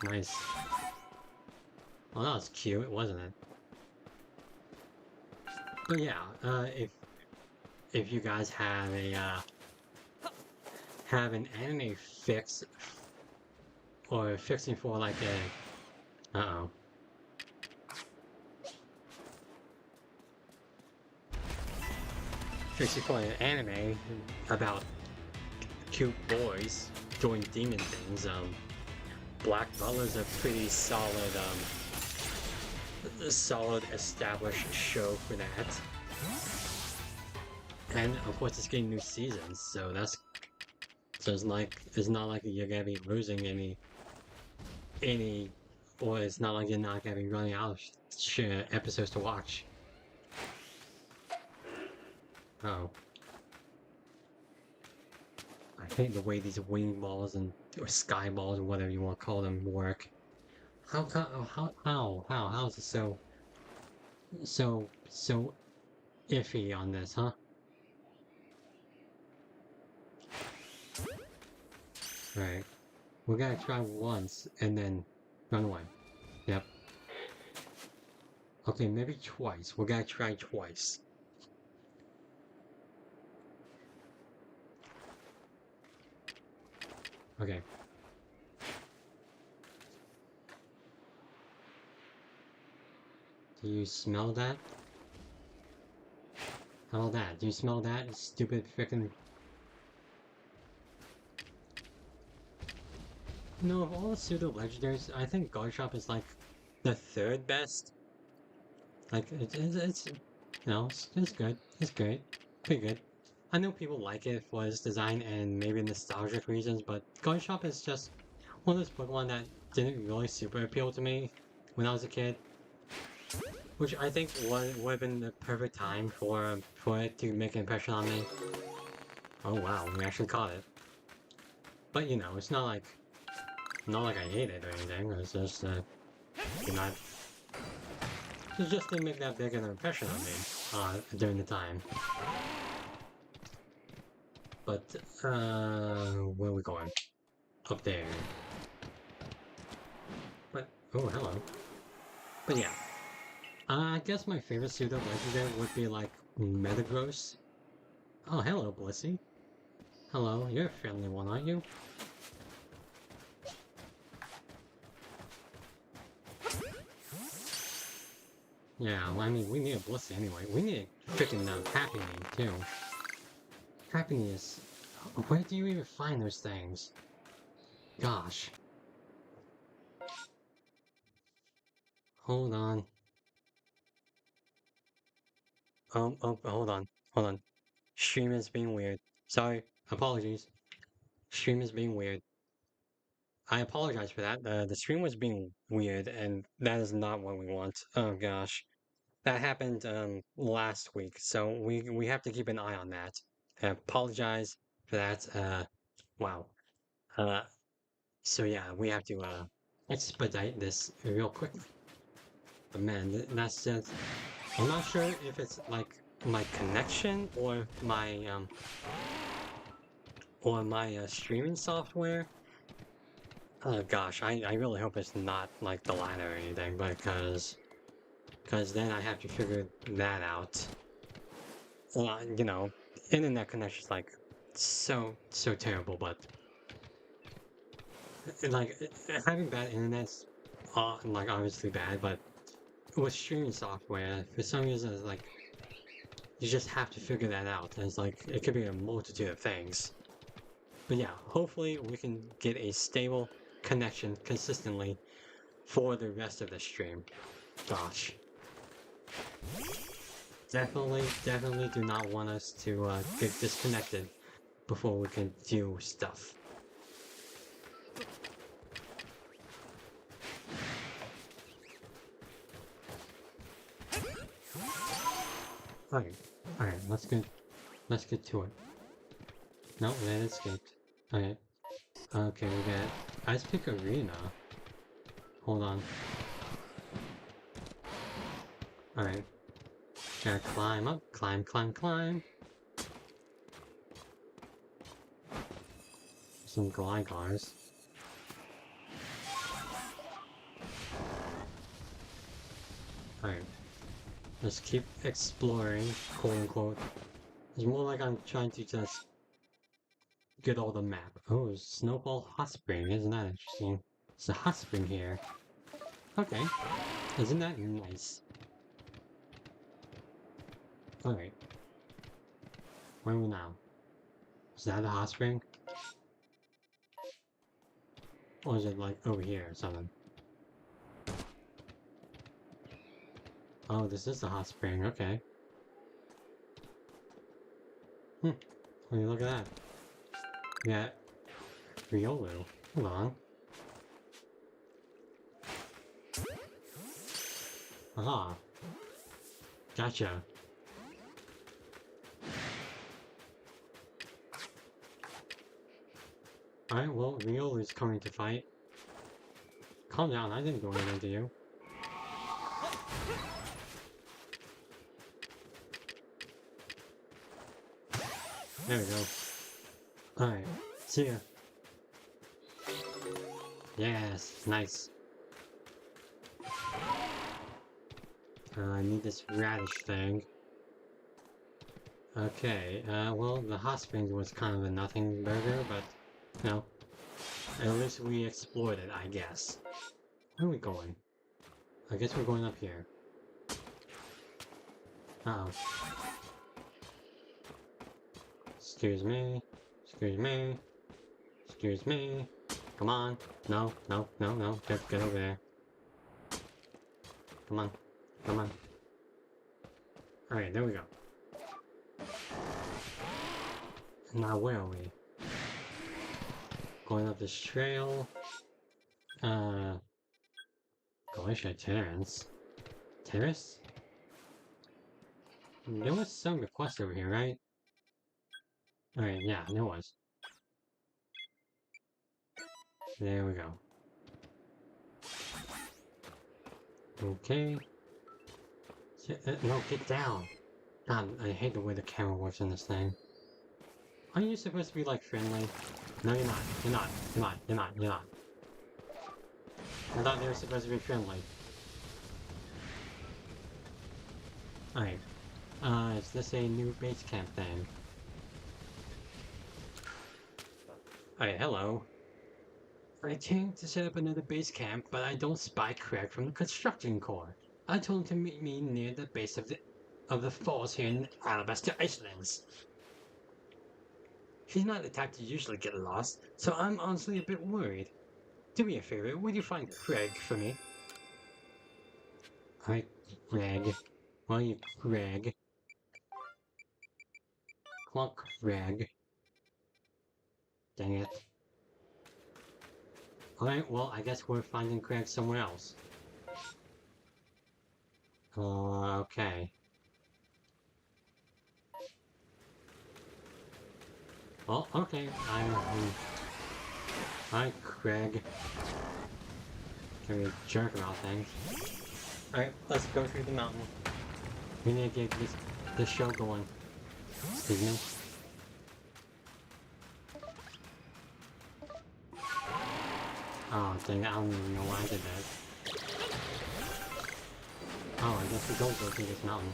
Nice. Well, that was cute, wasn't it? But yeah, if you guys have a have an anime fix or fixing for like a fixing for an anime about cute boys doing demon things, Black Butler's a pretty solid established show for that. And of course it's getting new seasons, so it's not like you're gonna be losing any or it's not like you're not gonna be running out of episodes to watch. Oh. I hate the way these wing balls or sky balls or whatever you want to call them work. How is it so iffy on this, huh? Alright. We gotta try once and then run away. Yep. Okay, maybe twice. We gotta try twice. Okay. Do you smell that? How about that? Do you smell that? Stupid frickin'... No, of all the pseudo legendaries, I think Guard Shop is like the third best. Like it's you know it's good. It's great. Pretty good. I know people like it for its design and maybe nostalgic reasons, but Guard Shop is just one of those Pokemon that didn't really super appeal to me when I was a kid. Which I think would have been the perfect time for it to make an impression on me. Oh wow, we actually caught it. But you know, it's not like I hate it or anything. It's just you know, it just didn't make that big an impression on me during the time. But where are we going? Up there. But oh hello. But yeah. I guess my favorite pseudo legendary would be like Metagross. Oh hello, Blissey. Hello, you're a friendly one, aren't you? Yeah, well, I mean, we need a Blissey anyway. We need a freaking Happy Knee, too. Happy Knee is... Where do you even find those things? Gosh. Hold on. Oh, hold on. Hold on. Stream is being weird. Sorry. Apologies. Stream is being weird. I apologize for that. The stream was being weird, and that is not what we want. Oh gosh. That happened last week, so we have to keep an eye on that. I apologize for that. Wow. Uh, so yeah, we have to expedite this real quickly. But man, that's just I'm not sure if it's like my connection or my streaming software. Oh gosh, I really hope it's not like the latter or anything, because then I have to figure that out. You know, internet connection is like so terrible, but like having bad internet's like obviously bad, but with streaming software, for some reason, it's like you just have to figure that out. And it's like it could be a multitude of things. But yeah, hopefully we can get a stable connection consistently for the rest of the stream. Gosh. Definitely do not want us to get disconnected before we can do stuff. Alright, let's get to it. No, that escaped. Okay. Okay, we got Ice Pick Arena. Hold on. Alright. Gotta climb up. Climb. Some Glygars. Alright. Let's keep exploring, quote unquote. It's more like I'm trying to just get all the map. Oh, Snowball Hot Spring. Isn't that interesting? It's a hot spring here. Okay. Isn't that nice? Alright. Where are we now? Is that a hot spring? Or is it like over here or something? Oh, this is the hot spring. Okay. Hmm. Well, look at that. We got Riolu. Hold on. Aha. Gotcha. Alright, well, Riolu's coming to fight. Calm down, I didn't do anything to you. There we go. Alright, see ya. Yes, nice. I need this radish thing. Okay, well, the hot springs was kind of a nothing burger, but, you know, at least we explored it, I guess. Where are we going? I guess we're going up here. Uh-oh. Excuse me. Excuse me. Excuse me. Come on. No, no, no, no. Get over there. Come on. Come on. Alright, there we go. Now where are we? Going up this trail. Glacier Terrace. Terrace? There was some request over here, right? Alright, yeah, there was. There we go. Okay. No, get down! God, I hate the way the camera works in this thing. Aren't you supposed to be, like, friendly? No, you're not. You're not. You're not. You're not. You're not. I thought they were supposed to be friendly. Alright. Is this a new base camp thing? Alright, hello. I came to set up another base camp, but I don't spy Craig from the construction corps. I told him to meet me near the base of the falls here in Alabaster Icelands. He's not the type to usually get lost, so I'm honestly a bit worried. Do me a favor, would you find Craig for me? Alright, Craig. Why are you Craig? Come on, Craig. Dang it. Alright, well, I guess we're finding Craig somewhere else. Okay. Well, okay, Hi, Craig. Can we jerk about things? Alright, let's go through the mountain. We need to get this show going. Excuse me. Oh, dang, I don't even know why I did that. Oh, I guess we don't go through this mountain.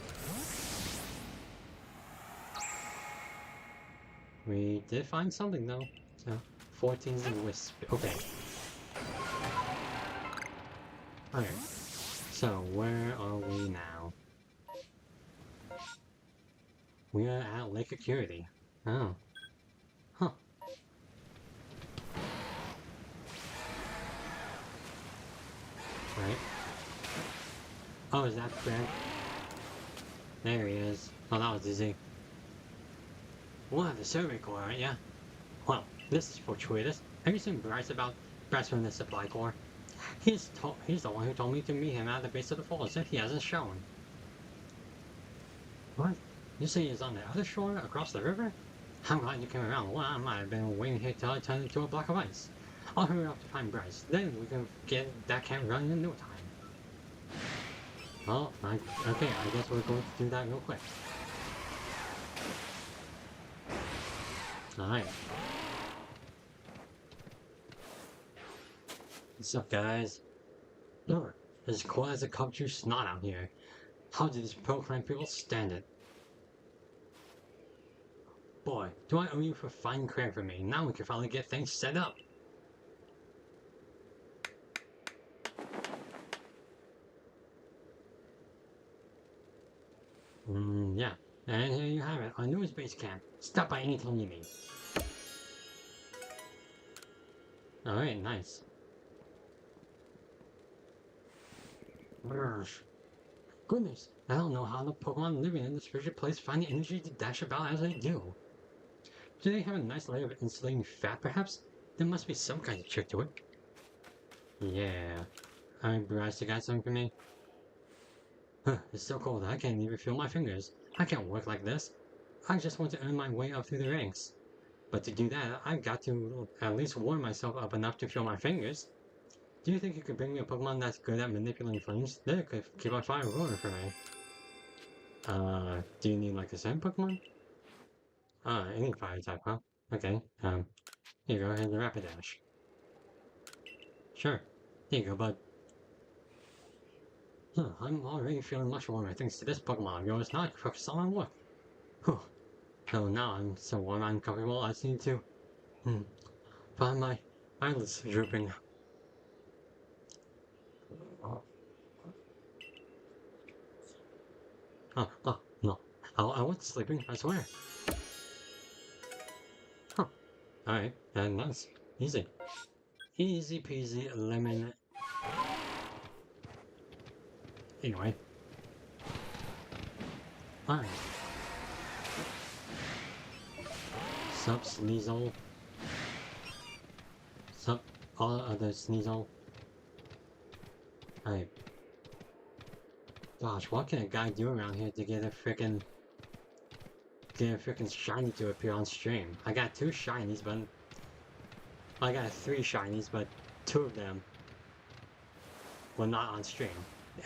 We did find something, though. So, 14's a wisp. Okay. Okay. So, where are we now? We are at Lake Acuity. Oh. Huh. Right. Oh, is that Craig? There he is. Oh, that was easy. One of the survey corps, aren't ya? Well, this is fortuitous. Have you seen Bryce from the supply corps? He's the one who told me to meet him at the base of the falls that he hasn't shown. What? You say he's on the other shore across the river? I'm glad you came around. Well, I might have been waiting here till I turned into a block of ice. I'll hurry up to find Bryce. Then we can get that camp running in no time. Well, okay, I guess we're going to do that real quick. Alright. What's up, guys? Look, as cold as a cup juice snot out here. How did these program people stand it? Boy, do I owe you for finding credit for me. Now we can finally get things set up. Yeah. And here you have it, our newest base camp. Stop by anytime you need. Alright, nice. Brrr. Goodness, I don't know how the Pokemon living in this frigid place find the energy to dash about as they do. Do they have a nice layer of insulating fat, perhaps? There must be some kind of trick to it. Yeah. Alright, Bryce, you got something for me? Huh, it's so cold I can't even feel my fingers. I can't work like this. I just want to earn my way up through the ranks. But to do that, I've got to at least warm myself up enough to feel my fingers. Do you think you could bring me a Pokemon that's good at manipulating flames? That could keep our fire rolling for me. Do you need like a sand Pokemon? Any fire type, huh? Okay, here you go, here's the Rapidash. Sure. Here you go, bud. Huh, I'm already feeling much warmer thanks to this Pokemon of yours. Now I can focus on my work. Whew. So now I'm so warm I'm comfortable, I just need to, find my eyelids drooping. Oh, no. I wasn't sleeping, I swear. Huh. Alright, nice. Easy. Easy peasy lemon. Anyway. Alright. Sup, Sneasel. Sup, all other Sneasel. Alright. Gosh, what can a guy do around here to get a frickin' shiny to appear on stream? I got 2 shinies, but I got 3 shinies, but 2 of them were not on stream.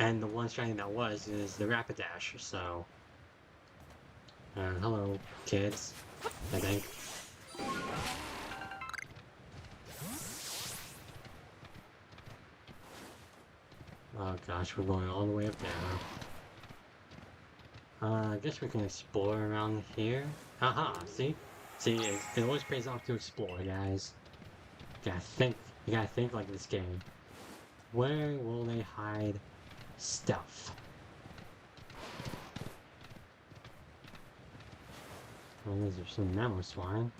And the one shiny that was is the Rapidash, so... hello, kids, I think. Oh gosh, we're going all the way up there, huh? I guess we can explore around here. Haha, see? See, it always pays off to explore, guys. You gotta think like this game. Where will they hide stuff? Oh, there's some mammoth swine.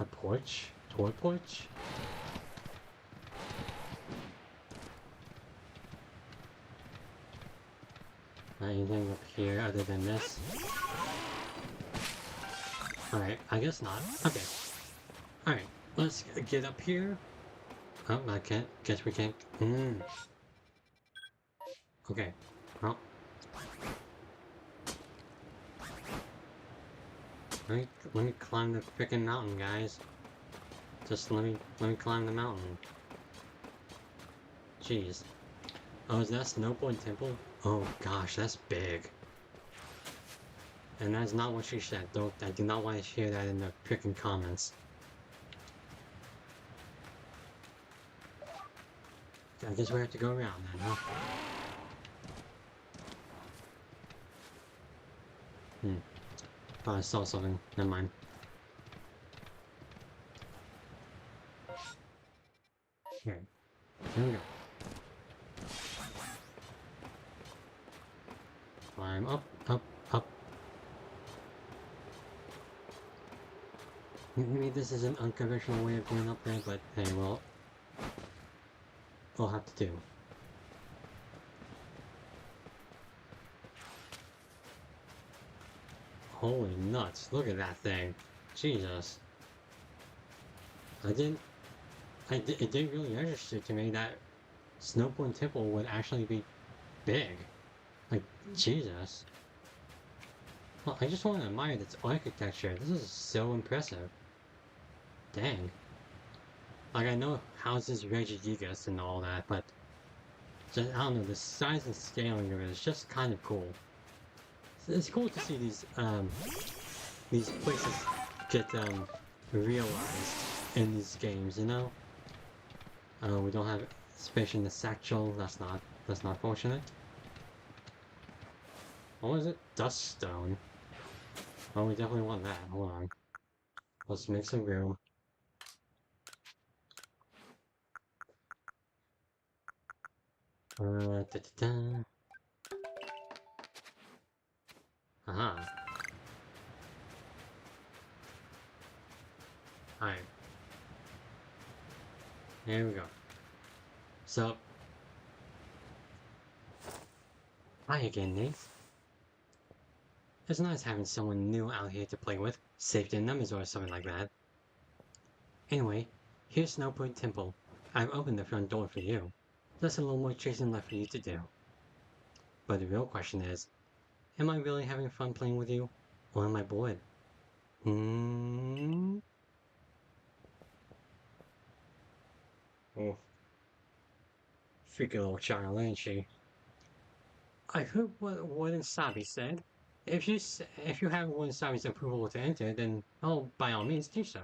A porch? Toy porch? Anything up here other than this? Alright, I guess not. Okay. Alright, let's get up here. Oh, I can't. Guess we can't. Okay. Well. Let me climb the frickin' mountain, guys. Just let me climb the mountain. Jeez. Oh, is that Snowboard Temple? Oh gosh, that's big. And that's not what she said, though. I do not want to hear that in the frickin' comments. I guess we have to go around then, huh? Oh, I saw something. Never mind. Here we go. Climb up, up, up. Maybe this is an unconventional way of going up there, but hey, well, we'll have to do. Holy nuts, look at that thing. Jesus. It didn't really register to me that Snowpoint Temple would actually be big. Like, Jesus. Well, I just want to admire its architecture. This is so impressive. Dang. Like, I know houses Regigigas and all that, but just, I don't know, the size and scaling of it is just kind of cool. It's cool to see these places get realized in these games, you know. We don't have space in the satchel. That's not fortunate. What was it? Dust stone. Oh, we definitely want that. Hold on. Let's make some room. Da, da, da. Aha. Alright. Here we go. So, hi again, Nate. It's nice having someone new out here to play with. Safety in numbers or something like that. Anyway, here's Snowpoint Temple. I've opened the front door for you. There's a little more chasing left for you to do. But the real question is, am I really having fun playing with you? Or am I bored? Hmm? Oh, freaky little child, ain't she? I heard what Warden Sabi said. If you have Warden Sabi's approval to enter, then by all means do so.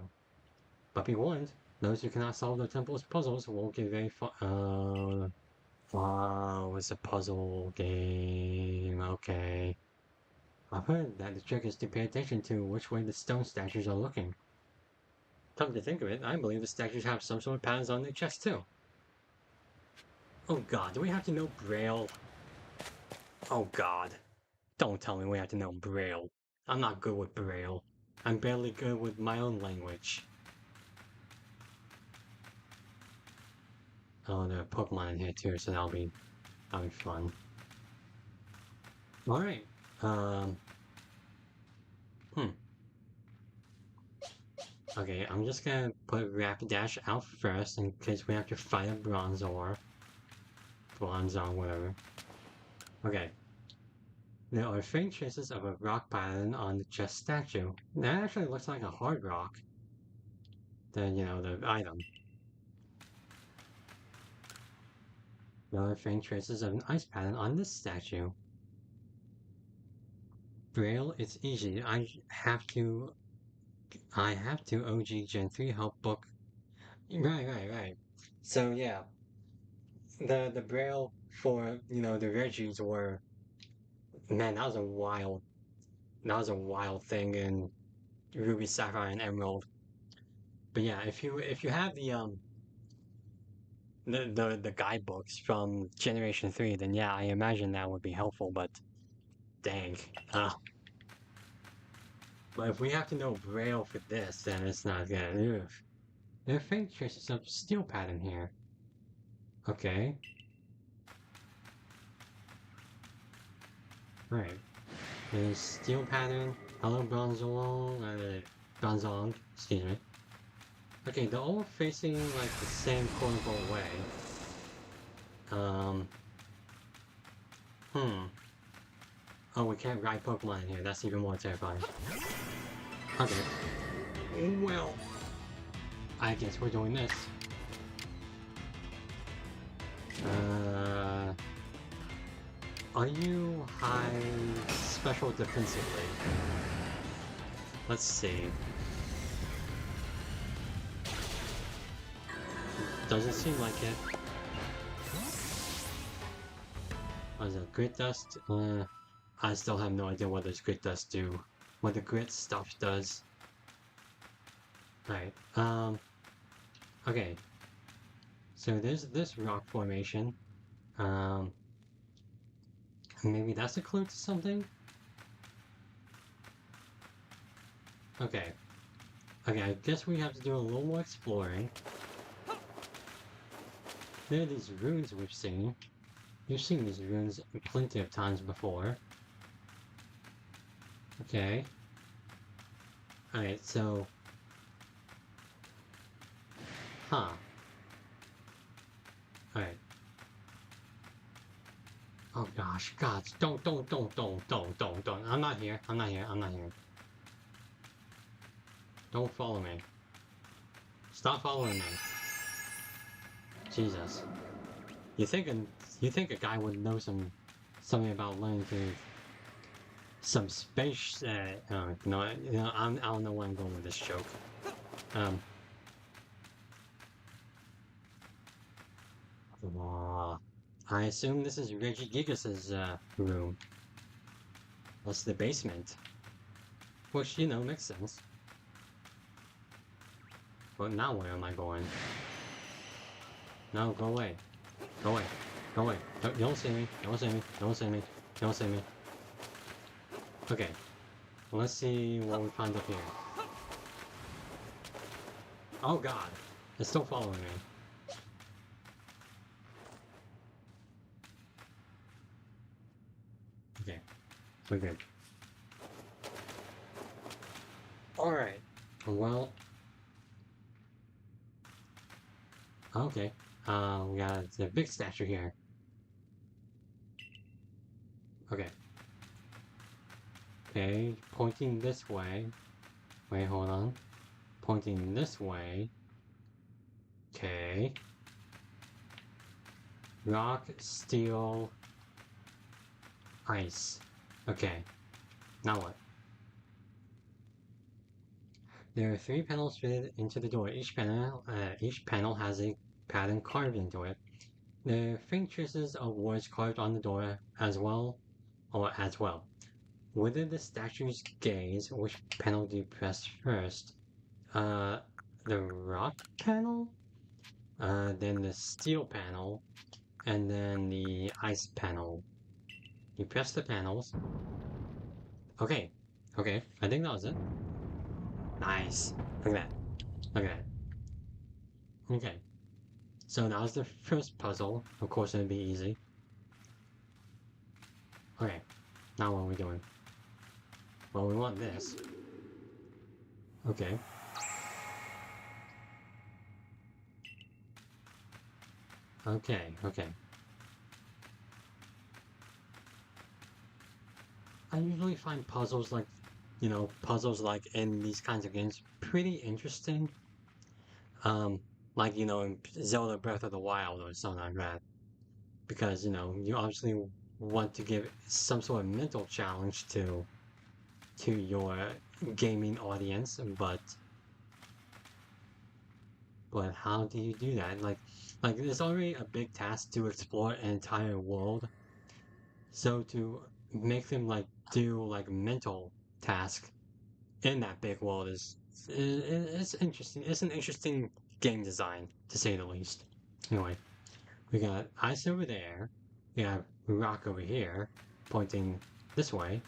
But be warned, those who cannot solve the temple's puzzles will get very far. Wow, it's a puzzle game. Okay. I've heard that the trick is to pay attention to which way the stone statues are looking. Come to think of it, I believe the statues have some sort of patterns on their chests too. Oh god, do we have to know Braille? Oh god. Don't tell me we have to know Braille. I'm not good with Braille. I'm barely good with my own language. Oh, there are Pokemon in here too, so that'll be fun. Alright. Um hmm. Okay, I'm just gonna put Rapidash out first in case we have to fight a Bronzor. Bronzor, whatever. Okay. There are faint traces of a rock pattern on the chest statue. That actually looks like a hard rock. The item. There are faint traces of an ice pattern on this statue. Braille, it's easy. I have to OG Gen 3 help book. Right. So yeah, the Braille for, the Reggies were, man, that was a wild thing in Ruby, Sapphire, and Emerald. But yeah, if you have the guidebooks from Generation 3, then yeah, I imagine that would be helpful, but dang. But if we have to know Braille for this, then it's not good. Ugh. There are faint traces of steel pattern here. Okay. Right. There's steel pattern. Hello, Bronzong, excuse me. Okay, they're all facing like the same quote-unquote way. Um, hmm. Oh, we can't ride Pokemon in here. That's even more terrifying. Okay. Well, I guess we're doing this. Are you high special defensively? Let's see. Doesn't seem like it. Was it grit dust? I still have no idea what does grit dust do. What the grit stuff does. Right. Okay. So there's this rock formation. Maybe that's a clue to something? Okay. Okay, I guess we have to do a little more exploring. There are these runes we've seen. You've seen these runes plenty of times before. Okay. Alright, so... Huh. Alright. Oh gosh, don't. I'm not here. Don't follow me. Stop following me. Jesus. You think a guy would know something about learning to some space? No, I don't know where I'm going with this joke. I assume this is Regigigas's room. That's the basement. Which, makes sense. But now where am I going? No, go away. Go away. Go away. Don't see me. Don't see me. Don't see me. Don't see me. Okay. Let's see what we find up here. Oh god. It's still following me. Okay. We're good. Alright. Well. Okay. We got the big statue here. Okay. Okay, pointing this way. Wait, hold on. Pointing this way. Okay. Rock, steel, ice. Okay. Now what? There are 3 panels fitted into the door. Each panel has a pattern carved into it. There are faint traces of words carved on the door as well. Within the statue's gaze, which panel do you press first? The rock panel? Then the steel panel, and then the ice panel. You press the panels. Okay, okay, I think that was it. Nice. Look at that. Look at that. Okay. So that was the first puzzle. Of course it'd be easy. Okay. Now what are we doing? Well, we want this. Okay. Okay, okay. I usually find puzzles like, in these kinds of games pretty interesting. Like, in Zelda Breath of the Wild or something like that. Because, you obviously want to give some sort of mental challenge to your gaming audience, but how do you do that? Like it's already a big task to explore an entire world. So to make them do mental task in that big world it's interesting. It's an interesting game design to say the least. Anyway, we got ice over there. We have rock over here, pointing this way,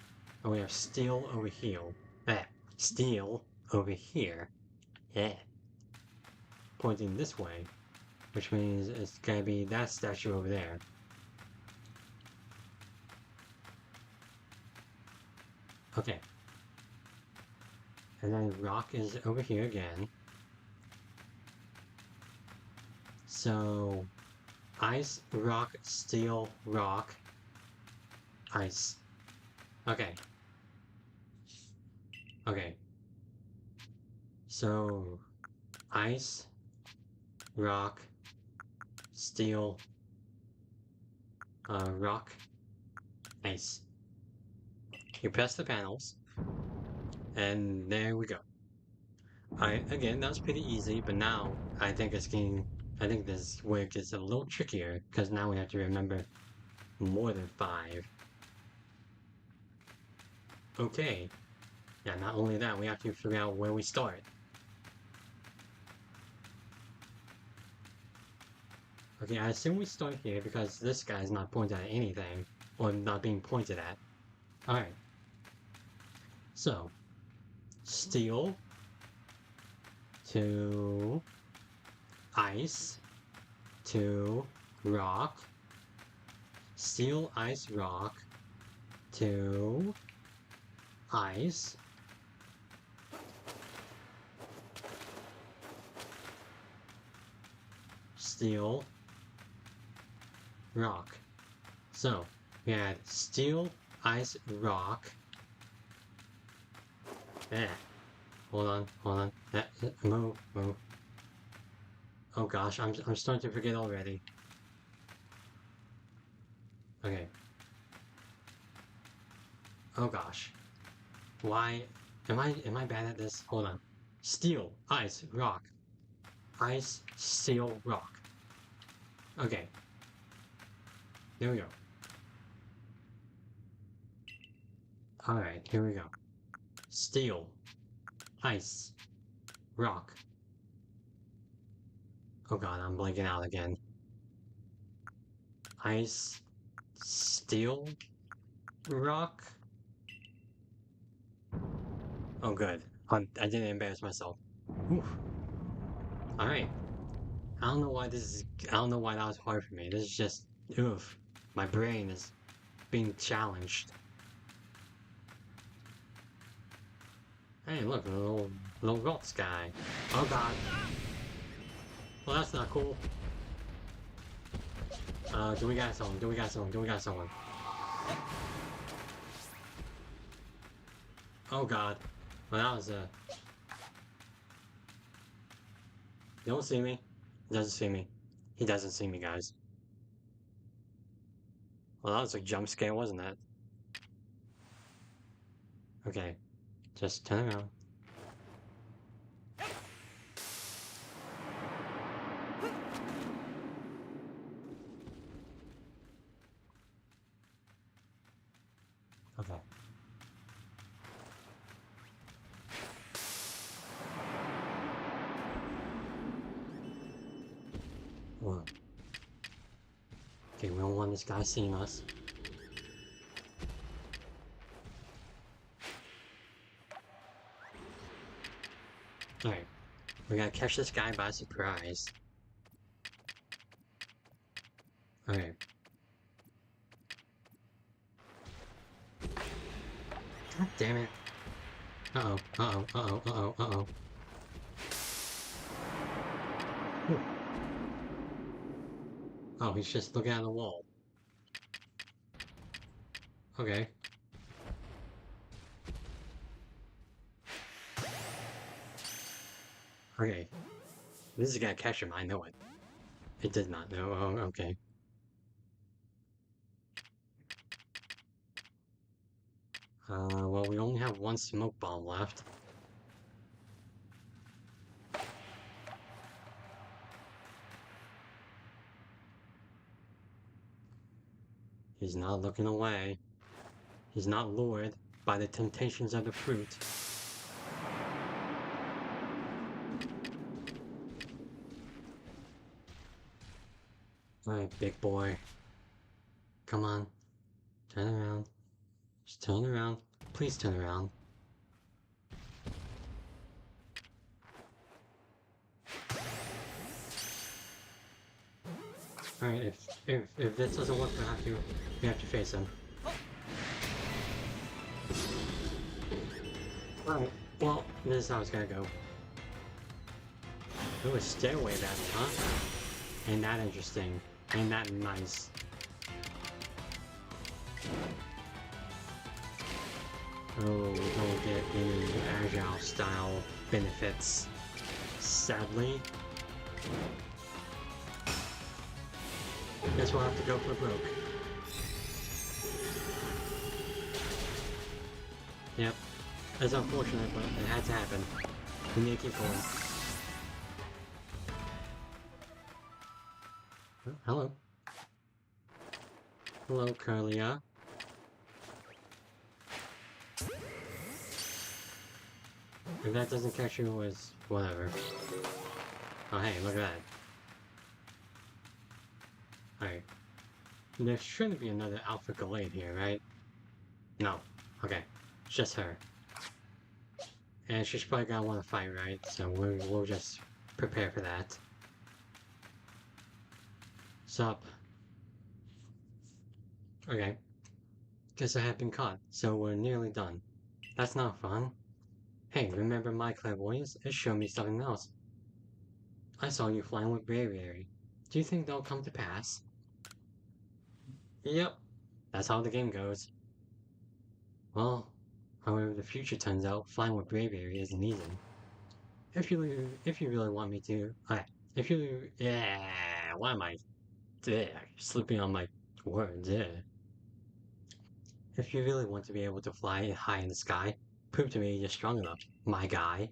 and we have steel over here. Steel over here. Yeah. Pointing this way, which means it's gonna be that statue over there. Okay. And then rock is over here again. So, ice, rock, steel, rock, ice. Okay. Okay. So, ice, rock, steel, rock, ice. You press the panels, and there we go. Alright, again, that was pretty easy, but now I think I think this where it gets a little trickier, because now we have to remember more than 5. Okay. Yeah, not only that, we have to figure out where we start. Okay, I assume we start here because this guy's not pointing at anything, or not being pointed at. Alright. So, steel to ice to rock, steel, ice, rock to ice, steel, rock. So, we had steel, ice, rock. Yeah. Hold on. Move. Oh gosh, I'm starting to forget already. Okay. Oh gosh. Why am I bad at this? Hold on. Steel, ice, rock. Ice, steel, rock. Okay. There we go. Alright, here we go. Steel. Ice. Rock. Oh god, I'm blanking out again. Ice. Steel. Rock. Oh good. I didn't embarrass myself. Oof. Alright. I don't know why I don't know why that was hard for me. This is just, oof. My brain is being challenged. Hey, look, a little BlueSky. Oh god. Well, that's not cool. Do we got someone? Do we got someone? Do we got someone? Oh god. Well, that was You don't see me? He doesn't see me. He doesn't see me, guys. Well, that was a jump scare, wasn't it? Okay. Just turn around. Okay. Whoa. Okay, we don't want this guy seeing us. Alright. We gotta catch this guy by surprise. Alright. God damn it. Uh-oh, uh-oh, uh-oh, uh-oh, uh-oh. Oh, he's just looking at the wall. Okay. Okay. This is gonna catch him, I know it. It did not know. Oh, okay. Well, we only have one smoke bomb left. He's not looking away. He's not lured by the temptations of the fruit. Alright, big boy. Come on. Turn around. Just turn around. Please turn around. Alright, if this doesn't work, we have to face him. Alright, well, this is how it's gonna go. Ooh, a stairway battle, huh? Ain't that interesting. Ain't that nice. Oh, we don't get any agile style benefits. Sadly. Guess we'll have to go for broke. Yep. It's unfortunate, but it had to happen. We need to keep going. Oh, hello. Hello, Curlia. If that doesn't catch you, it's whatever. Oh, hey, look at that. Alright. There shouldn't be another Alpha Gallade here, right? No. Okay. It's just her. And she's probably gonna want to fight, right? So we'll just prepare for that. Sup? Okay. Guess I have been caught, so we're nearly done. That's not fun. Hey, remember my clairvoyance? It showed me something else. I saw you flying with Braviary. Do you think they'll come to pass? Yep. That's how the game goes. Well, however the future turns out, flying with Braviary isn't easy. If you really want me to, why am I, slipping on my words, If you really want to be able to fly high in the sky, prove to me you're strong enough, my guy.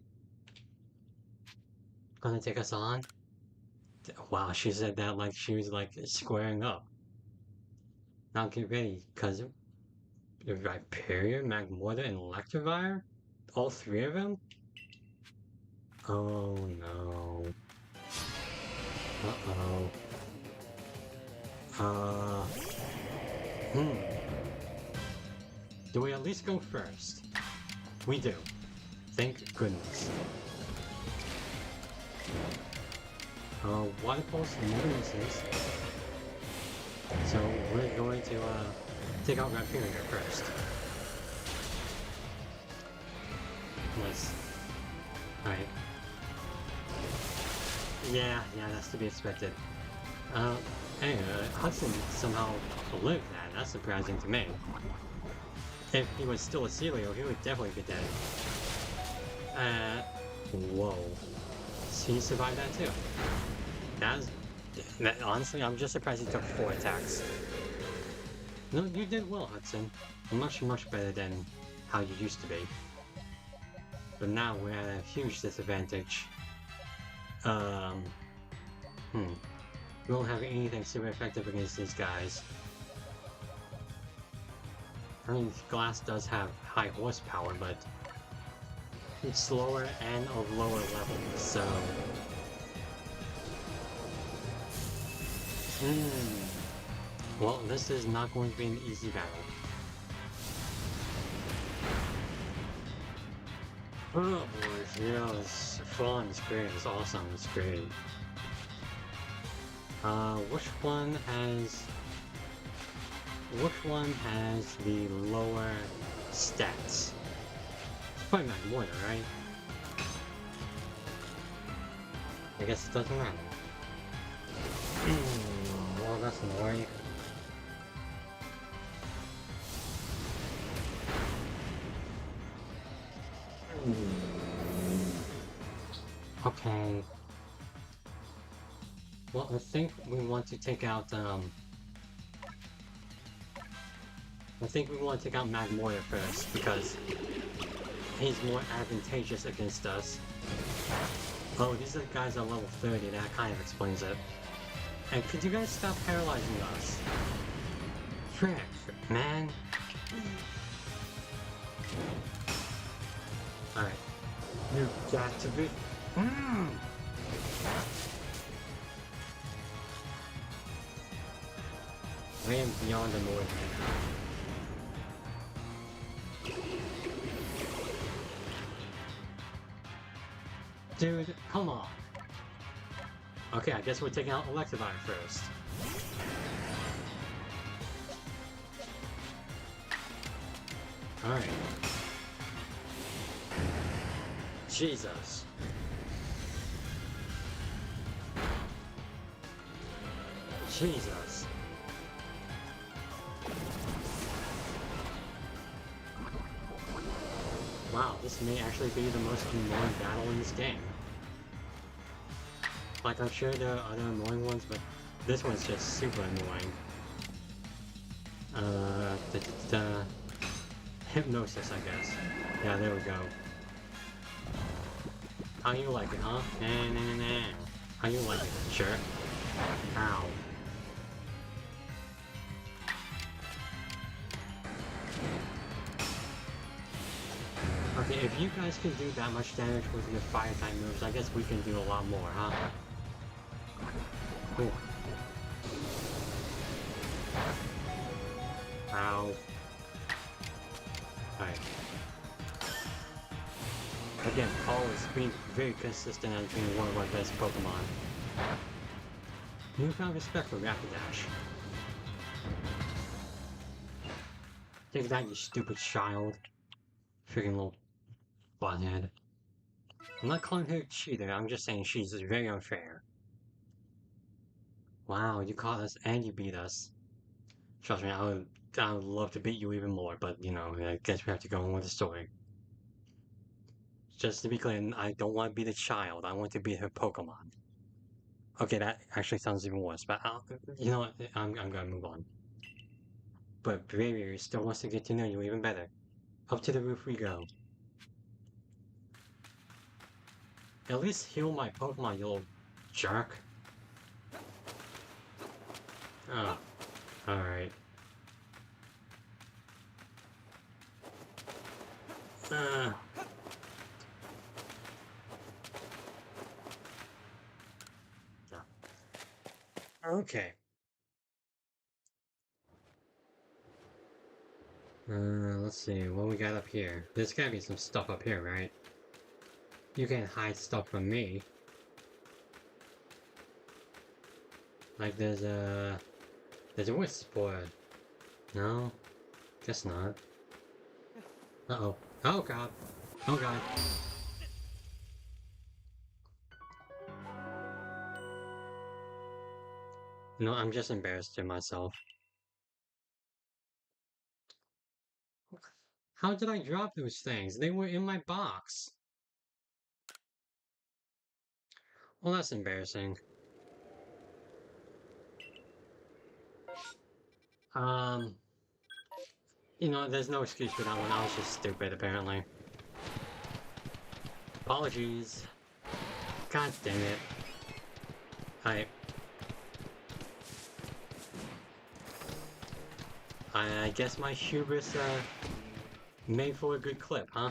Gonna take us on? Wow, she said that like she was like squaring up. Now get ready, cause Viperia, Magmortar, and Electivire? All three of them? Oh no. Uh-oh. Hmm. Do we at least go first? We do. Thank goodness. Water Pulse, no misses. So we're going to, take out Viperia first. Nice. Alright. Yeah, that's to be expected. Anyway, Hudson somehow lived that. That's surprising to me. If he was still a Celio, he would definitely be dead. Whoa. He survived that too. Honestly, I'm just surprised he took 4 attacks. No, you did well, Hudson. Much better than how you used to be. But now we're at a huge disadvantage. We don't have anything super effective against these guys. I mean, Glass does have high horsepower, but it's slower and of lower level, so... Well, this is not going to be an easy battle. Oh boy, yeah, it's fun, it's great, it's awesome, it's great. Which one has the lower stats? It's probably Magmortar, right? I guess it doesn't matter. Well, that's annoying. Okay. Well, I think we want to take out, Magmortar first, because he's more advantageous against us. Oh, these are the guys at level 30, that kind of explains it. And could you guys stop paralyzing us? Frick, man. Alright. You got to be... I am beyond annoyed right now. Dude, come on. Okay, I guess we're taking out Electivire first. Alright. Jesus. Jesus. Wow, this may actually be the most annoying battle in this game. Like, I'm sure there are other annoying ones, but this one's just super annoying. Hypnosis, I guess. Yeah, there we go. How you like it, huh? Nah. How you like it, jerk? Ow. Okay, if you guys can do that much damage with your fire-type moves, I guess we can do a lot more, huh? Cool. Ow. Alright. Again, Paul is being very consistent as being one of our best Pokemon. Newfound respect for Rapidash. Take that, you stupid child. Freaking little butthead. I'm not calling her a cheater, I'm just saying she's very unfair. Wow, you caught us and you beat us. Trust me, I would love to beat you even more, but, you know, I guess we have to go on with the story. Just to be clear, I don't want to be the child, I want to be her Pokemon. Okay, that actually sounds even worse, but you know what, I'm gonna move on. But Braviary still wants to get to know you even better. Up to the roof we go. At least heal my Pokemon, you little jerk. Oh, alright. Okay. Let's see, what we got up here? There's gotta be some stuff up here, right? You can't hide stuff from me. Like there's a wisp or... No? Guess not. Uh-oh. Oh god. Oh god. No, I'm just embarrassed to myself. How did I drop those things? They were in my box. Well, that's embarrassing. Um, there's no excuse for that one. I was just stupid, apparently. Apologies. God dang it. I... I guess my hubris, made for a good clip, huh?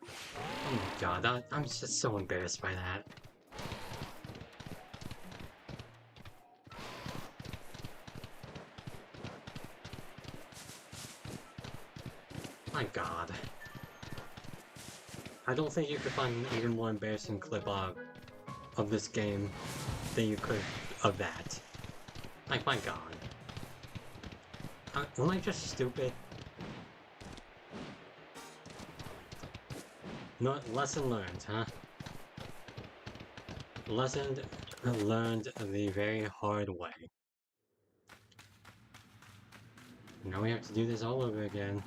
Oh my god, I'm just so embarrassed by that. My god. I don't think you could find an even more embarrassing clip of this game than you could of that. Like, my god. Am I just stupid? No, lesson learned, huh? Lesson learned the very hard way. Now we have to do this all over again.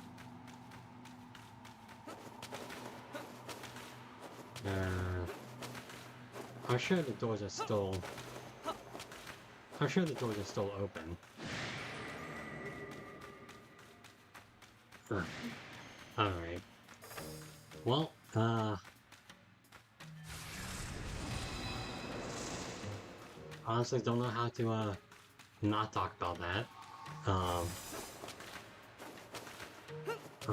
I'm sure the doors are still... I'm sure the doors are still open. Alright. Well, honestly don't know how to, not talk about that. Oh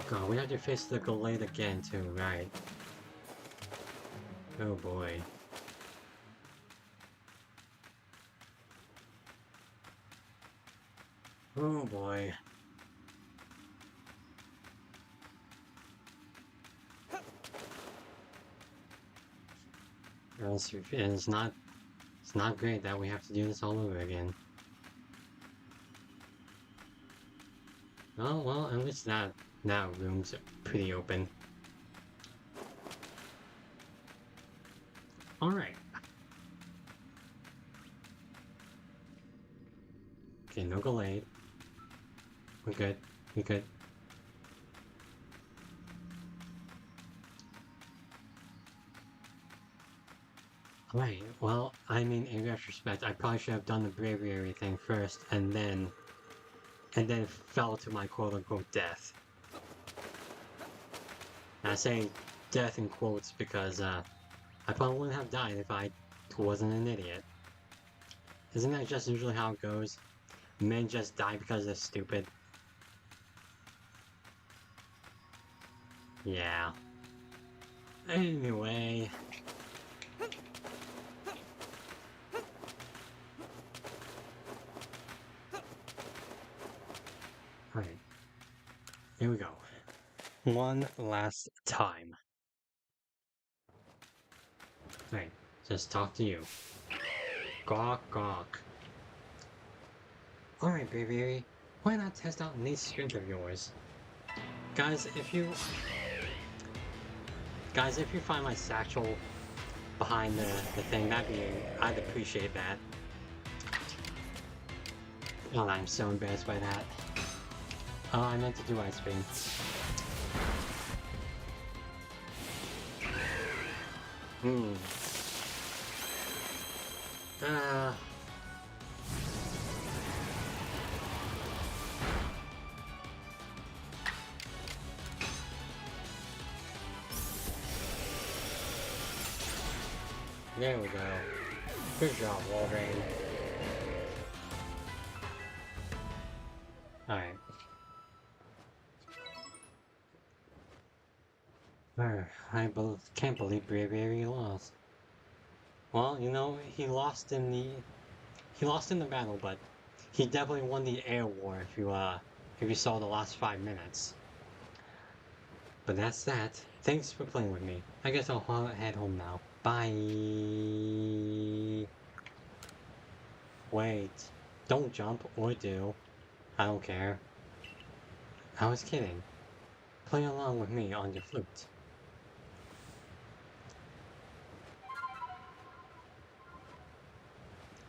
god, we have to face the Gallade again too, right. Oh boy. Oh boy. It's not great that we have to do this all over again. Oh well, at least that room's pretty open. Alright. Okay, no Gallade. We're good. We're good. Right, well, I mean, in retrospect, I probably should have done the bravery thing first, and then fell to my quote-unquote death. And I say death in quotes because, I probably wouldn't have died if I wasn't an idiot. Isn't that just usually how it goes? Men just die because they're stupid. Yeah. Anyway... Alright. Here we go. One last time. Alright, just talk to you. Gawk, gawk. Alright, baby. Why not test out Nate's strength of yours? Guys, if you find my satchel behind the thing, I'd appreciate that. Oh, I'm so embarrassed by that. Oh, I meant to do ice cream. There we go. Good job, Wolverine. Alright. I can't believe Bravery lost. Well, you know, he lost in the battle, but he definitely won the air war if you saw the last 5 minutes. But that's that. Thanks for playing with me. I guess I'll head home now. Bye. Wait. Don't jump or do. I don't care. I was kidding. Play along with me on your flute.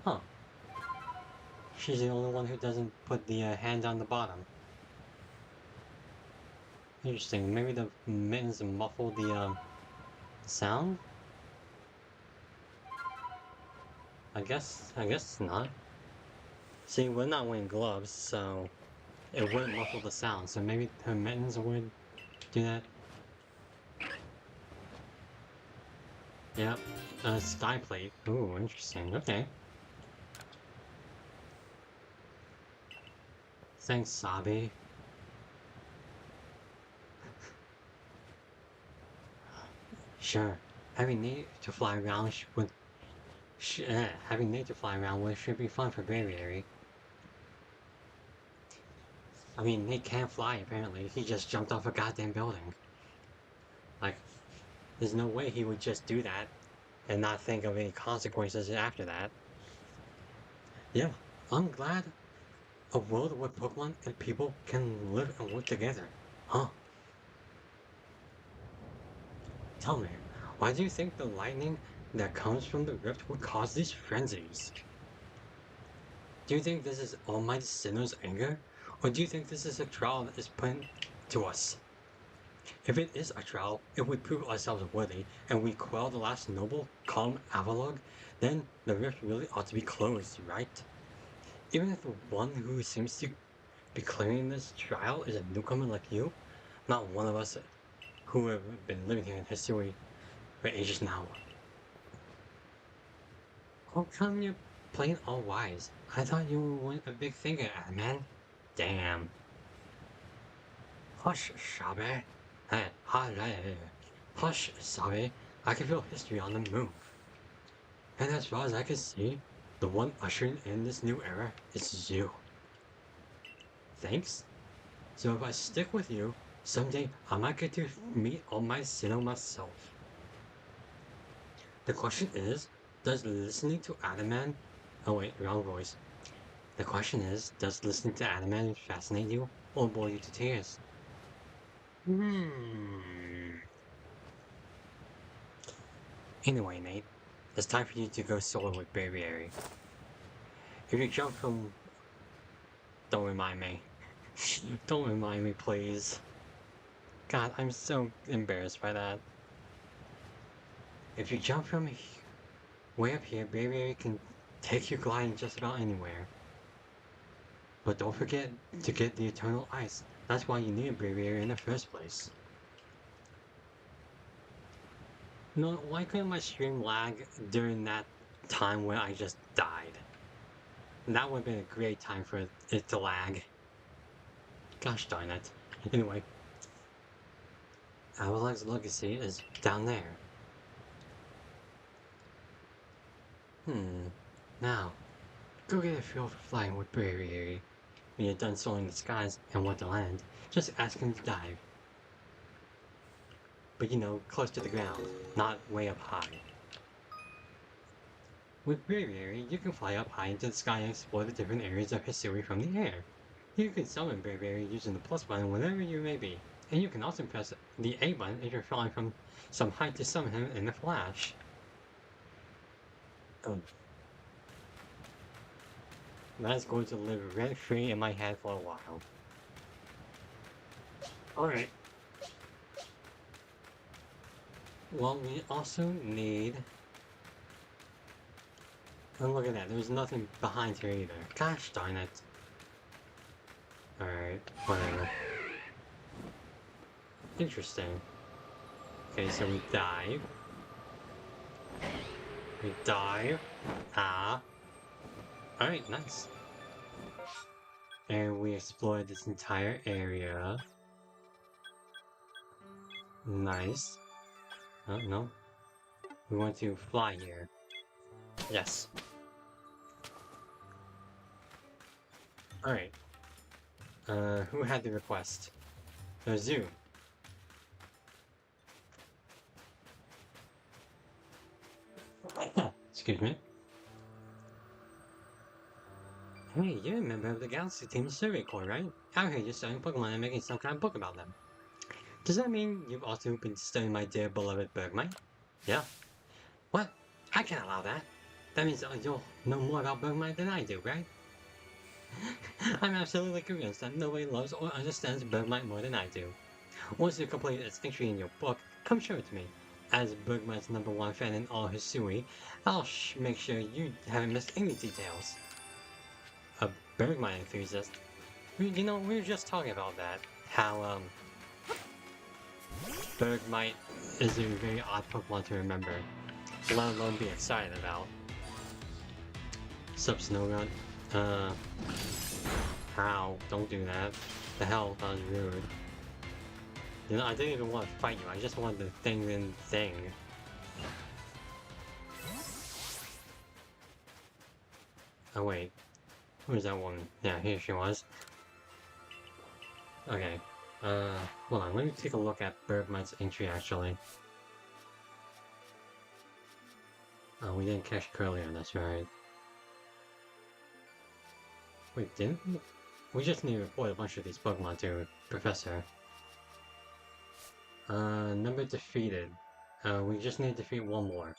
Huh. She's the only one who doesn't put the hand on the bottom. Interesting. Maybe the mittens muffle the sound? I guess not. See, we're not wearing gloves, so it wouldn't muffle the sound. So maybe her mittens would do that. Yep. Sky plate. Ooh, interesting. Okay. Thanks, Sabi. Sure. Having Nate to fly around having Nate to fly around with should be fun for Braviary. I mean, Nate can't fly apparently. He just jumped off a goddamn building. Like, there's no way he would just do that and not think of any consequences after that. Yeah, I'm glad a world where Pokemon and people can live and work together. Huh? Tell me, why do you think the lightning that comes from the rift would cause these frenzies? Do you think this is Almighty Sinnoh's anger? Or do you think this is a trial that is put to us? If it is a trial, if we prove ourselves worthy, and we quell the last noble, calm Avalog, then the rift really ought to be closed, right? Even if the one who seems to be clearing this trial is a newcomer like you, not one of us who have been living here in history for ages now. How come you're playing all wise? I thought you were a big thinker, man. Damn. Hush, Sabe. Hey, hi, hush, Sabe. I can feel history on the move. And as far as I can see, the one ushering in this new era is you. Thanks? So if I stick with you, someday I might get to meet all my Sinnoh myself. The question is, does listening to Adaman... Oh wait, wrong voice. The question is, does listening to Adaman fascinate you or bore you to tears? Hmm. Anyway, Nate, it's time for you to go solo with Braviary. If you jump from... Don't remind me. Don't remind me, please. God, I'm so embarrassed by that. If you jump from way up here, Braviary can take you gliding just about anywhere. But don't forget to get the Eternal Ice. That's why you need Braviary in the first place. No, why couldn't my stream lag during that time when I just died? That would have been a great time for it to lag. Gosh darn it. Anyway, Avalog's legacy is down there. Now, go get a feel for flying with Braviary. When you're done soaring the skies and want to land, just ask him to dive. But you know, close to the ground, not way up high. With Braviary, you can fly up high into the sky and explore the different areas of Hisui from the air. You can summon Braviary using the plus button whenever you may be, and you can also press the A button if you're flying from some height to summon him in a flash. That's going to live rent-free in my head for a while. Alright. Well, we also need... And look at that, there's nothing behind here either. Gosh darn it. Alright, whatever. Interesting. Okay, so we dive. We dive. Ah. Alright, nice. And we explored this entire area. Nice. Oh, no. We want to fly here. Yes. Alright. Who had the request? Zoo. Excuse me. Hey, you're a member of the Galaxy Team Survey Corps, right? Out here you're studying Pokemon and making some kind of book about them. Does that mean you've also been studying my dear beloved Bergmite? Yeah. What? I can't allow that. That means you'll know more about Bergmite than I do, right? I'm absolutely convinced that nobody loves or understands Bergmite more than I do. Once you complete its entry in your book, come show it to me. As Bergmite's #1 fan in all Hisui, I'll make sure you haven't missed any details. A Bergmite enthusiast? You know, we were just talking about that. How, Bergmite is a very odd Pokemon to remember, let alone be excited about. Sup, Snowgun? How? Don't do that. The hell? That was rude. You know, I didn't even want to fight you, I just wanted the thing. Oh wait. Who's that woman? Yeah, here she was. Okay. Hold on, let me take a look at Bergmite's entry actually. Oh, we didn't catch Curly on this, right? Wait, didn't we? We just need to report a bunch of these Pokemon to Professor. Number defeated. We just need to defeat one more.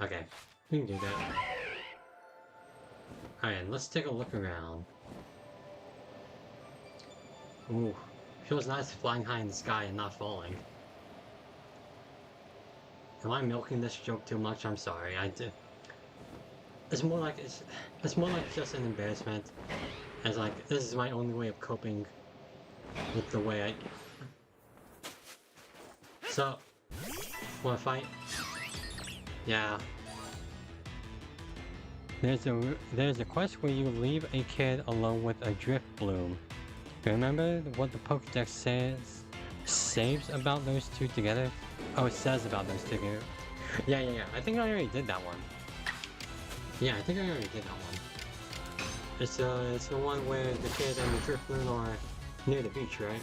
Okay, we can do that. Alright, let's take a look around. Ooh, feels nice flying high in the sky and not falling. Am I milking this joke too much? I'm sorry. It's more like just an embarrassment. As like this is my only way of coping with the way I. So, wanna fight? Yeah. There's a quest where you leave a kid alone with a drift bloom. Remember what the Pokédex saves about those two together? Oh, it says about those two together. Yeah. I think I already did that one. Yeah, I think I already did that one. It's the one where the kid and the drift bloom are near the beach, right?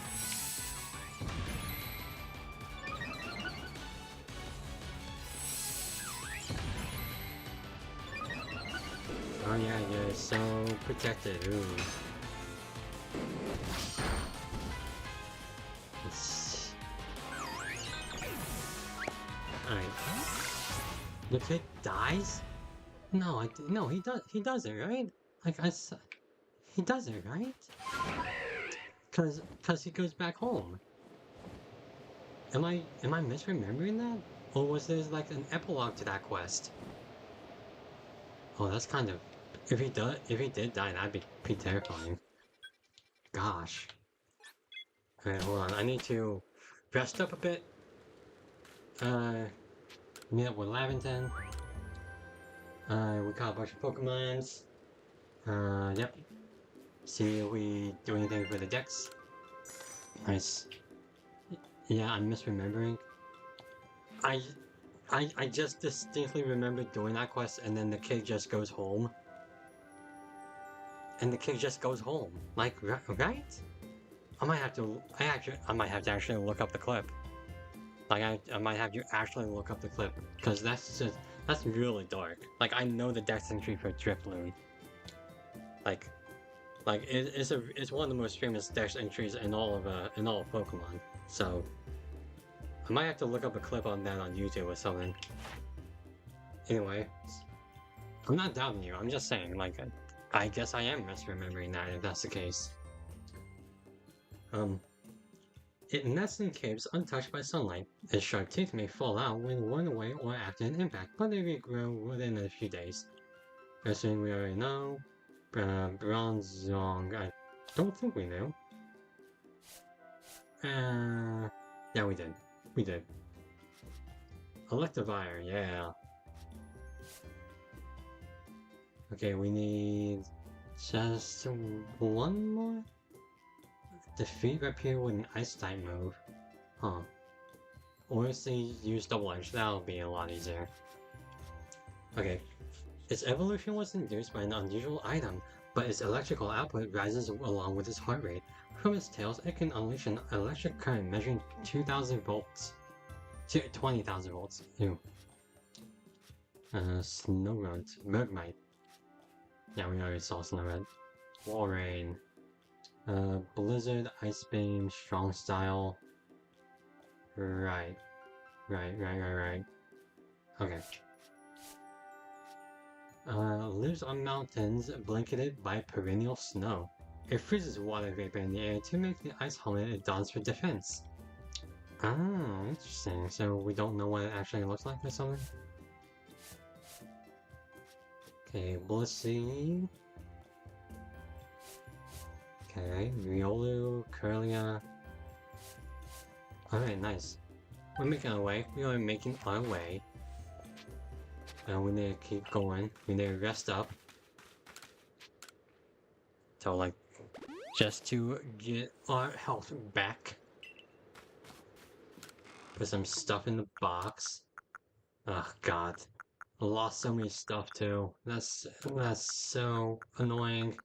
Oh yeah, you're so protected. Ooh. Alright. The kid dies? No, no, he doesn't, right? Like he doesn't, right? Cause he goes back home. Am I misremembering that? Or was there like an epilogue to that quest? Oh, that's kind of if he did die, that'd be pretty terrifying. Gosh. Okay, hold on. I need to rest up a bit. Meet up with Lavington. We caught a bunch of Pokemons. Yep. See if we do anything for the decks. Nice. Yeah, I'm misremembering. I just distinctly remember doing that quest and then the kid just goes home. And the kid just goes home. Like, right? I might have to actually look up the clip. Like, I might have you actually look up the clip. Because that's really dark. Like, I know the dex entry for Drifloon. Like, it's one of the most famous dex entries in all of Pokemon. So, I might have to look up a clip on that on YouTube or something. Anyway, I'm not doubting you, I'm just saying, like, I guess I am misremembering that if that's the case. It nests in caves untouched by sunlight. Its sharp teeth may fall out when worn away or after an impact, but they regrow within a few days. Assuming we already know. Bronzong, I don't think we knew. Yeah, we did. We did. Electivire, yeah. Okay, we need just one more? Defeat Rapier with an ice type move. Huh. Or if they use double edge, that'll be a lot easier. Okay. Its evolution was induced by an unusual item, but its electrical output rises along with its heart rate. From its tails, it can unleash an electric current measuring 2,000 volts to 20,000 volts. Ew. Snowrunt, Bergmite. Yeah, we already saw Snowrunt. Walrein. Blizzard, Ice Beam, Strong Style. Right. Right. Okay. Lives on mountains blanketed by perennial snow. It freezes water vapor in the air to make the ice helmet it dons for defense. Ah, interesting. So we don't know what it actually looks like or something? Okay, BlueSky. Okay, Riolu, Curlia. Alright, nice. We're making our way. We are making our way. And we need to keep going. We need to rest up. So, like, just to get our health back. Put some stuff in the box. Oh, God. I lost so many stuff, too. That's so annoying.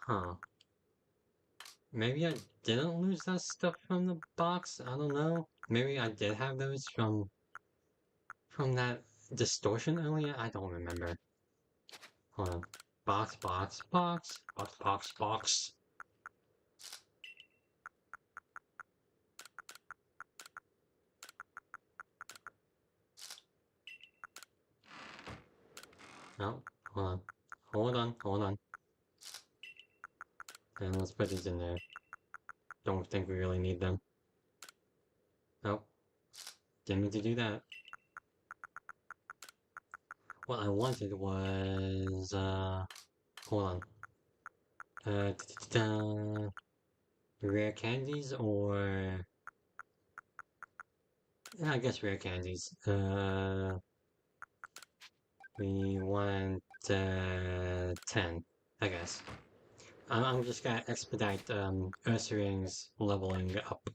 Huh. Maybe I didn't lose that stuff from the box? I don't know. Maybe I did have those from that distortion earlier? I don't remember. Hold on. Box. No, hold on. And let's put these in there. Don't think we really need them. Nope. Didn't mean to do that. What I wanted was, hold on. Rare candies or... Yeah, I guess rare candies. We want, 10, I guess. I'm just gonna expedite, Ursaring's leveling up.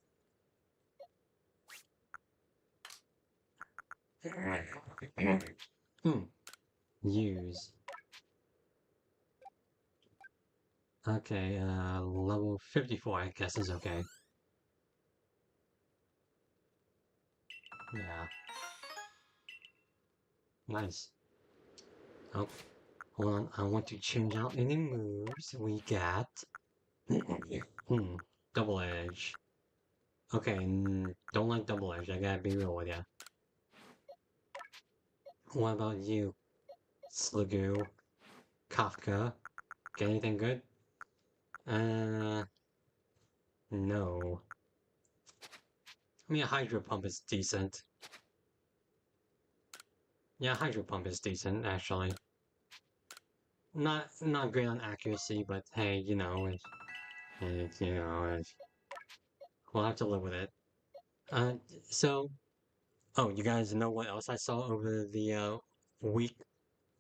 Use. Okay, level 54 I guess is okay. Yeah. Nice. Oh, hold on, I want to change out any moves we got. Double Edge. Okay, don't like Double Edge, I gotta be real with ya. What about you? Sliggoo? Kafka? Get anything good? No. I mean, a Hydro Pump is decent. Yeah, Hydro Pump is decent, actually. Not great on accuracy, but hey, you know, we'll have to live with it. Uh, so, oh, you guys know what else I saw over the week?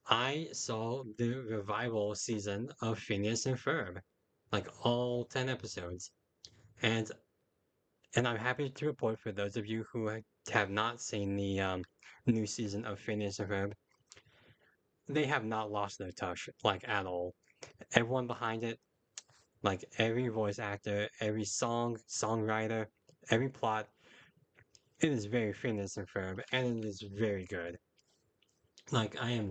I saw the revival season of Phineas and Ferb, like all 10 episodes, and I'm happy to report for those of you who have not seen the new season of Phineas and Ferb, they have not lost their touch, like at all. Everyone behind it, like every voice actor, every songwriter, every plot, it is very Phineas and Ferb, and it is very good. Like I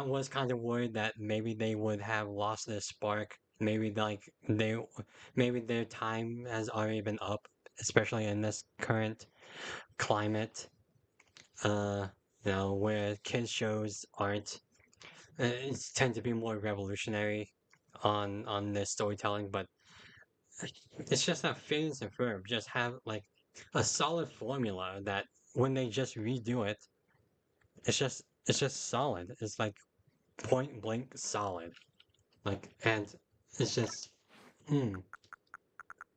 was kind of worried that maybe they would have lost their spark. Maybe maybe their time has already been up, especially in this current climate. Uh, where kids shows aren't tend to be more revolutionary on their storytelling, but it's just that Phineas and Ferb just have like a solid formula that when they just redo it, it's just solid. It's like point blank solid. Like and it's just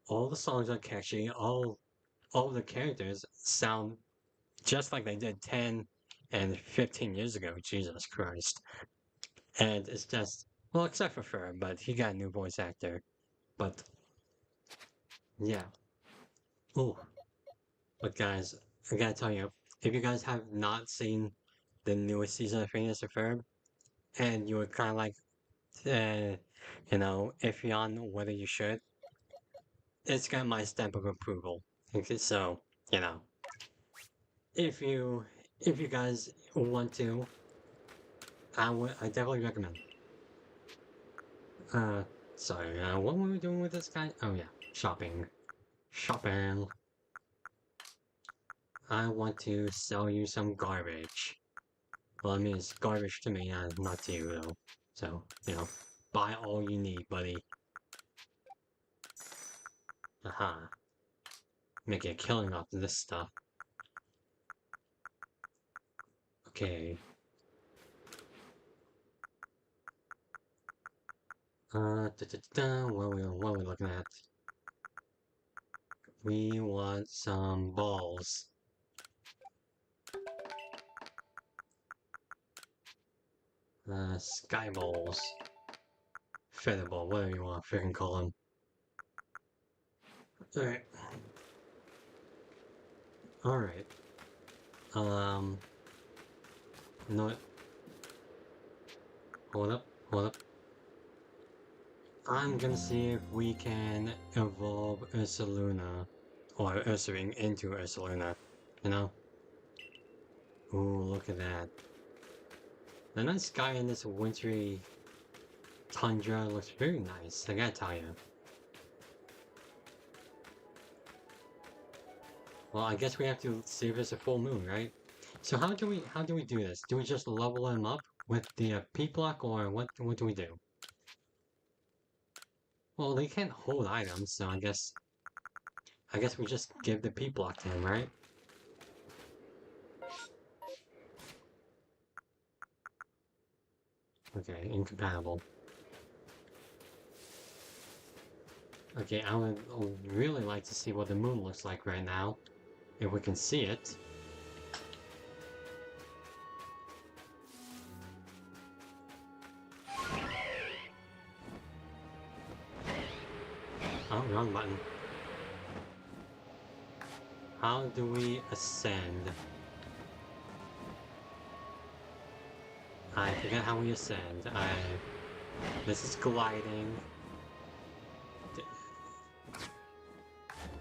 all the songs are catchy. All the characters sound just like they did 10 and 15 years ago. Jesus Christ. And it's just well, except for Ferb, but he got a new voice actor. But yeah. Oh, but guys, I gotta tell you, if you guys have not seen the newest season of Phineas and Ferb, and you were kind of like, uh, iffy on whether you should, it's got my stamp of approval. Okay, so, you know, if you if you guys want to, I definitely recommend. Uh, sorry, what were we doing with this guy? Oh yeah, shopping. Shopping. I want to sell you some garbage. Well, I mean, it's garbage to me, not to you, though. So, buy all you need, buddy. Aha. Make a killing off this stuff. Okay. What are we looking at? We want some balls. Sky balls. Feather ball, whatever you want to freaking call them. Alright. Alright. Um, you know what? Hold up, hold up. I'm gonna see if we can evolve Ursaluna, or Ursaring into Ursaluna, you know? Ooh, look at that. The night sky in this wintry tundra looks very nice, I gotta tell you. Well, I guess we have to see if it's a full moon, right? So how do we do this? Do we just level him up with the P block, or what do we do? Well, they can't hold items, so I guess we just give the P block to him, right? Okay, incompatible. Okay, I would really like to see what the moon looks like right now, if we can see it. Oh, wrong button. How do we ascend? I forget how we ascend. This is gliding. D-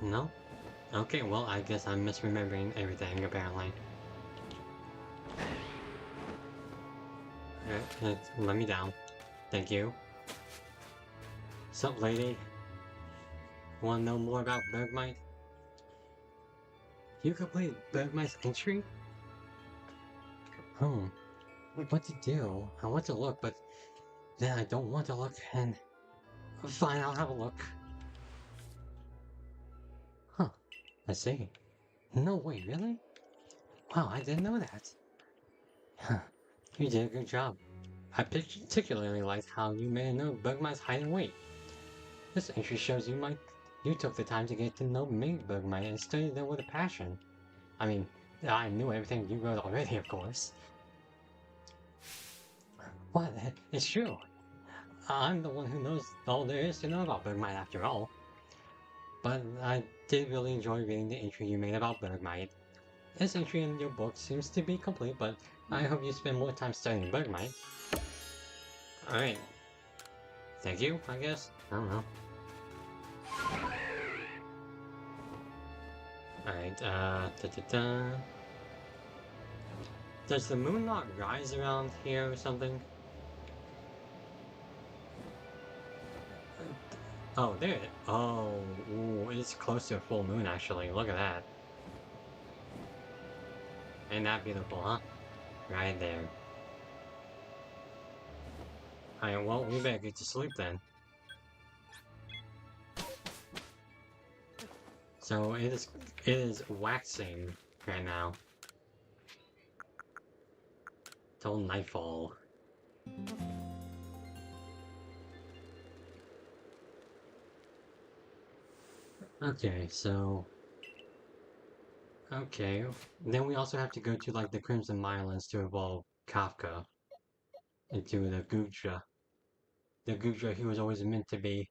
No? Okay, well, I guess I'm misremembering everything, apparently. Alright, let me down. Thank you. Sup, lady? Wanna know more about Bergmite? You completed Bergmite's entry? Hmm. What to do? I want to look, but then I don't want to look, and... Fine, I'll have a look. Huh. I see. No way, really? Wow, I didn't know that. Huh. You did a good job. I particularly liked how you made a note of Bergmite's height and weight. This entry shows you took the time to get to know Maid Bergmite and studied them with a passion. I mean, I knew everything you wrote already, of course. What? It's true. I'm the one who knows all there is to know about Bergmite after all. But I did really enjoy reading the entry you made about Bergmite. This entry in your book seems to be complete, but I hope you spend more time studying Bergmite. Alright. Thank you, I guess? I don't know. Alright, da-da-da. Does the moon not rise around here or something? Oh, there it is. Oh, ooh, it's close to a full moon, actually. Look at that. Ain't that beautiful, huh? Right there. Alright, well, we better get to sleep then. So, it is waxing right now. Till nightfall. Okay, so... Okay, then we also have to go to, like, the Crimson Islands to evolve Kafka into the Gudra. The Gudra he was always meant to be.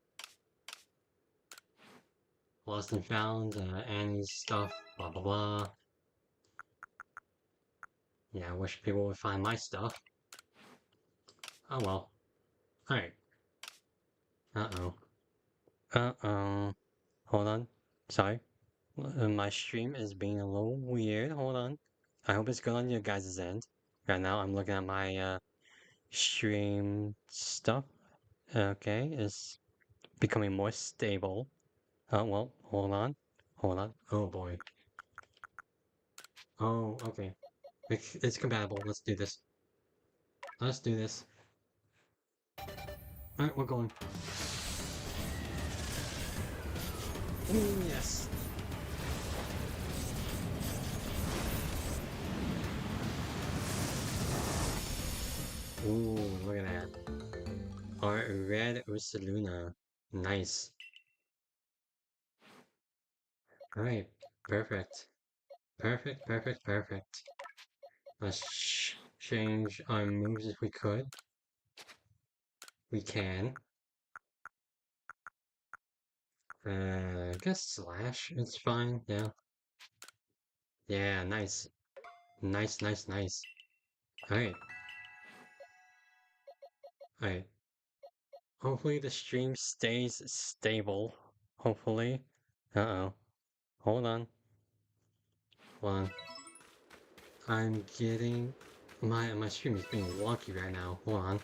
Lost and found, Annie's stuff, blah blah blah. Yeah, I wish people would find my stuff. Oh well. Alright. Uh-oh. Uh-oh. Hold on. Sorry. My stream is being a little weird. Hold on. I hope it's good on your guys' end. Right now, I'm looking at my stream stuff. Okay, it's becoming more stable. Oh, well, hold on. Hold on. Oh boy. Oh, okay. It's compatible. Let's do this. Let's do this. Alright, we're going. Ooh, yes. Ooh, look at that. Our red Ursaluna. Nice. Alright, perfect. Perfect, perfect, perfect. Let's change our moves if we could. We can. I guess slash, it's fine, yeah. Yeah, nice. Nice, nice, nice. Alright. Alright. Hopefully the stream stays stable. Hopefully. Uh-oh. Hold on. Hold on. I'm getting... My stream is being wonky right now. Hold on.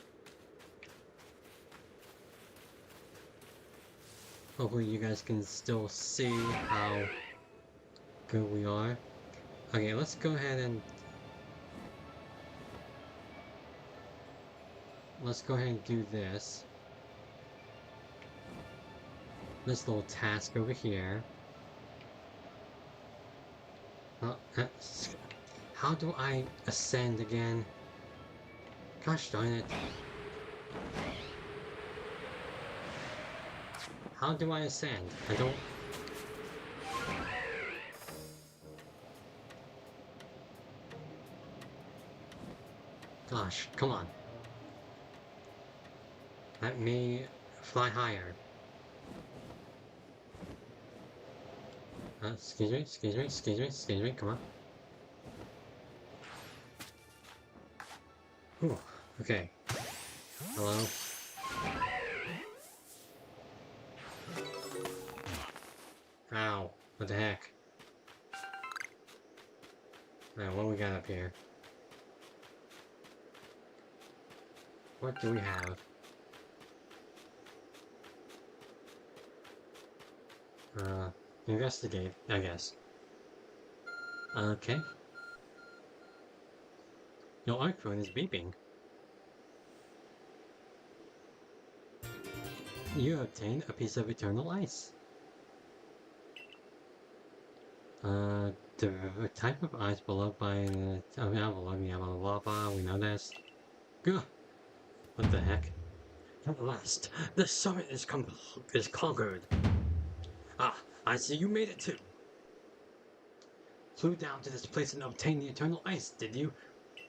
Hopefully you guys can still see how good we are. Okay, let's go ahead and... Let's go ahead and do this. This little task over here. How do I ascend again? Gosh darn it. How do I ascend? I don't... Gosh, come on. Let me fly higher. Excuse me, excuse me, excuse me, excuse me, come on. Ooh, okay. Hello? Ow, what the heck? Alright, what do we got up here? What do we have? Investigate, I guess. Okay. Your arc phone is beeping. You obtained a piece of eternal ice. The type of ice beloved by the... Oh, yeah, beloved, yeah, blah, blah, blah, we know this. Gah! What the heck? At last, the summit is conquered. Ah, I see you made it too. Flew down to this place and obtained the eternal ice, did you?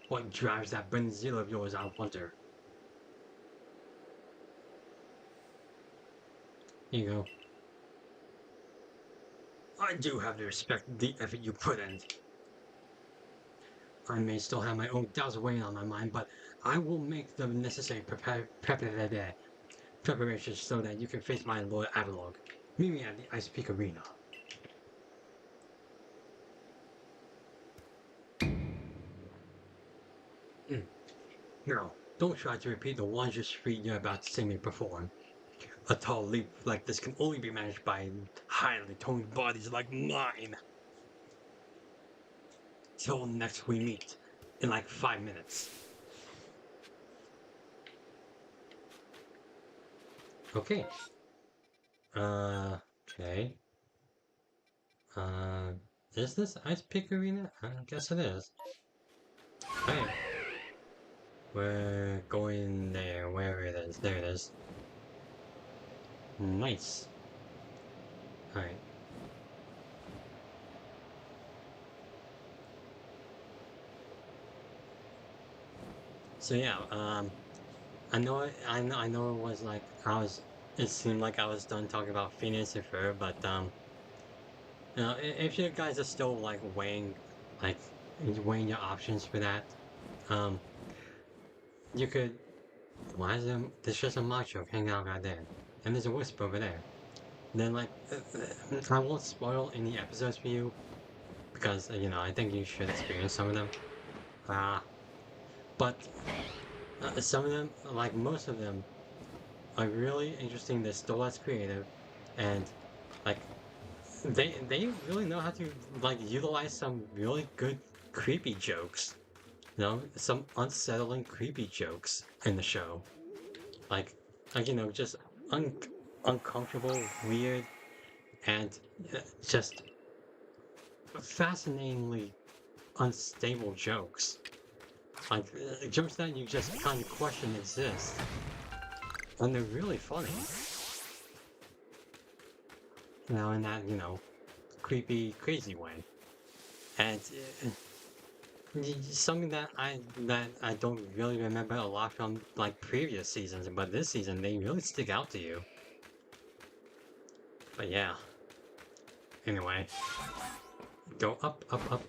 What drives that burning zeal of yours, I wonder? Here you go. I do have to respect the effort you put in. I may still have my own doubts weighing on my mind, but I will make the necessary preparations so that you can face my Lord Avalog. Meet me at the Ice Peak Arena. Now, don't try to repeat the wondrous feat you're about to see me perform. A tall leap like this can only be managed by highly toned bodies like mine. Till next we meet, in like 5 minutes. Okay. Okay. Is this Ice Pick Arena? I guess it is. Alright. We're going there, wherever it is. There it is. Nice. Alright. So yeah, I know it was like, it seemed like I was done talking about Phoenix and Fur, but, you know, if you guys are still, like, weighing, like, weighing your options for that. Um, you could, why is there's just a macho hanging out right there, and there's a wisp over there. Then like, I won't spoil any episodes for you because you know I think you should experience some of them. Uh, but some of them, like most of them, are really interesting. They're still as creative, and like they really know how to like utilize some really good creepy jokes. You know, some unsettling creepy jokes in the show. Like you know, just un uncomfortable, weird, and just fascinatingly unstable jokes. Like jokes that you just kind of question exist, and they're really funny. You know, in that creepy, crazy way. And something that I don't really remember a lot from like previous seasons, but this season they really stick out to you. But yeah. Anyway, go up, up, up.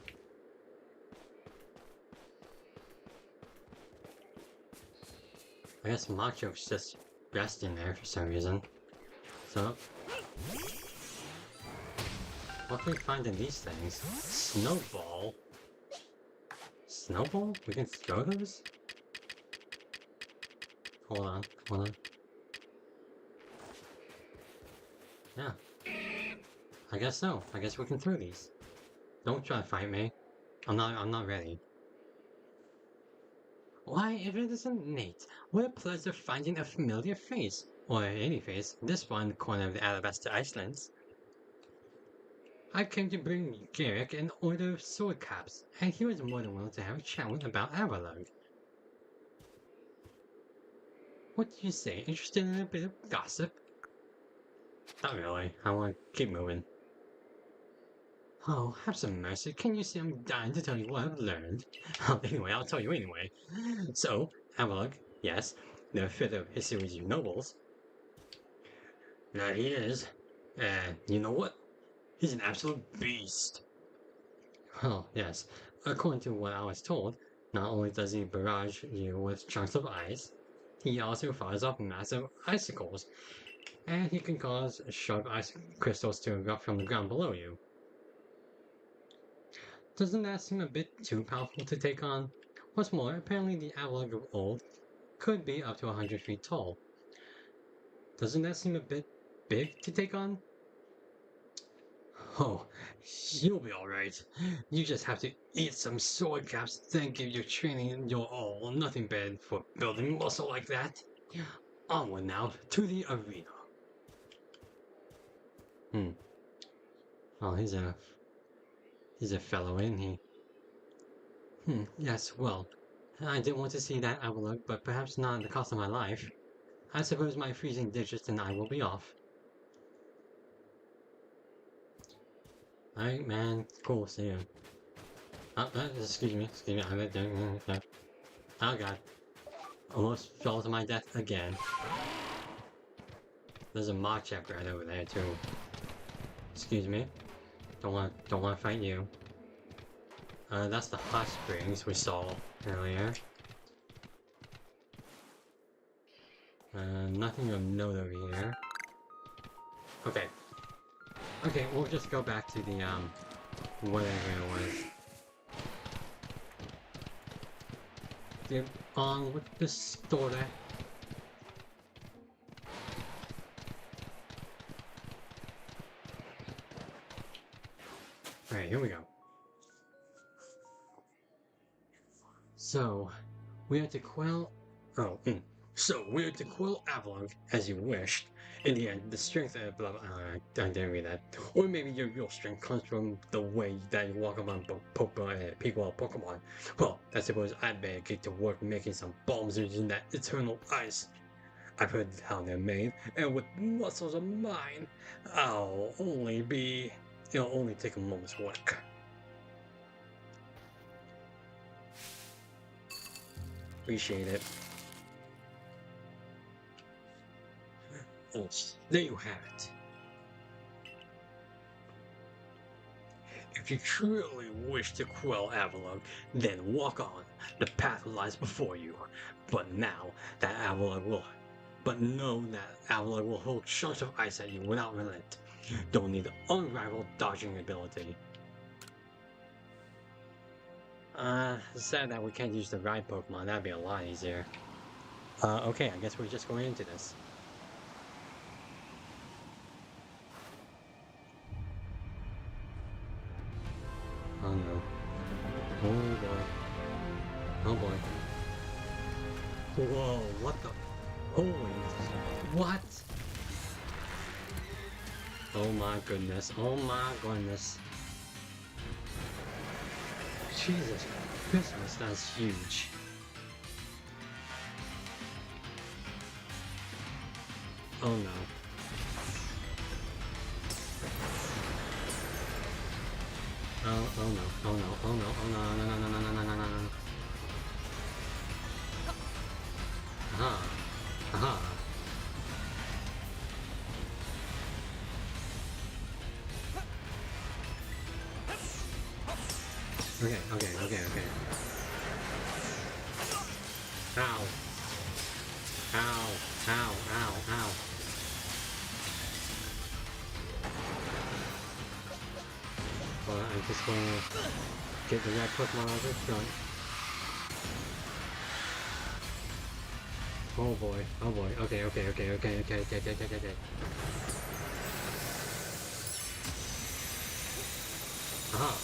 I guess Macho's just resting there for some reason. So, what can we find in these things? Snowball? Snowball? We can throw those? Hold on, hold on. Yeah. I guess so. I guess we can throw these. Don't try to fight me. I'm not ready. Why, if it isn't Nate, what a pleasure finding a familiar face. Or any face, this one corner of the Alabaster Islands. I came to bring Garrick an order of sword caps, and he was more than willing to have a chat with about Avalon. What do you say? Interested in a bit of gossip? Not really. I want to keep moving. Oh, have some mercy. Can you see I'm dying to tell you what I've learned? Anyway, I'll tell you anyway. So, Avalon, yes, the fifth of his series of nobles. There he is. And you know what? He's an absolute beast. Oh, yes. According to what I was told, not only does he barrage you with chunks of ice, he also fires off massive icicles, and he can cause sharp ice crystals to erupt from the ground below you. Doesn't that seem a bit too powerful to take on? What's more, apparently the Avalon of old could be up to 100 feet tall. Doesn't that seem a bit big to take on? Oh, you'll be alright. You just have to eat some sword caps, then give your training your all. Nothing bad for building muscle like that. Onward now, to the arena. Hmm. Oh, he's a fellow, isn't he? Yes, well, I didn't want to see that outlook, but perhaps not at the cost of my life. I suppose my freezing digits and I will be off. Alright, man. Cool, see you. Excuse me, Oh god. Almost fell to my death again. There's a Machep right over there too. Excuse me. Don't wanna fight you. That's the hot springs we saw earlier. Nothing of note over here. Okay. Okay, we'll just go back to the, whatever it was. Get on with the story. Alright, here we go. So, we had to quell... Oh, So, we had to quell Avalon as you wished. In the end, the strength of blah blah... I didn't read that. Or maybe your real strength comes from the way that you walk among people of Pokemon. Well, I suppose I'd better get to work making some bombs using that eternal ice. I've heard how they're made, and with muscles of mine, it'll only take a moment's work. Appreciate it. There you have it. If you truly wish to quell Avalugg, then walk on. The path lies before you. But now that Avalugg will But know that Avalugg will hold chunks of ice at you without relent. Don't need unrivaled dodging ability. Sad that we can't use the ride Pokemon, that'd be a lot easier. Okay, I guess we're just going into this. Oh no. Oh boy. Oh boy. Whoa, what the? Holy, what? Oh my goodness, oh my goodness. Jesus Christmas, that's huge. Oh no. Oh no, oh no, oh no, oh no, no, no, no, no, no, no, no, no. Aha, aha. Okay, okay, okay, okay. Ow. Ow, ow, ow, ow. Well, I'm just gonna get the right Pokemon out of this joint. Oh boy, oh boy. Okay, okay, okay, okay, okay, okay, okay, okay, okay. Aha.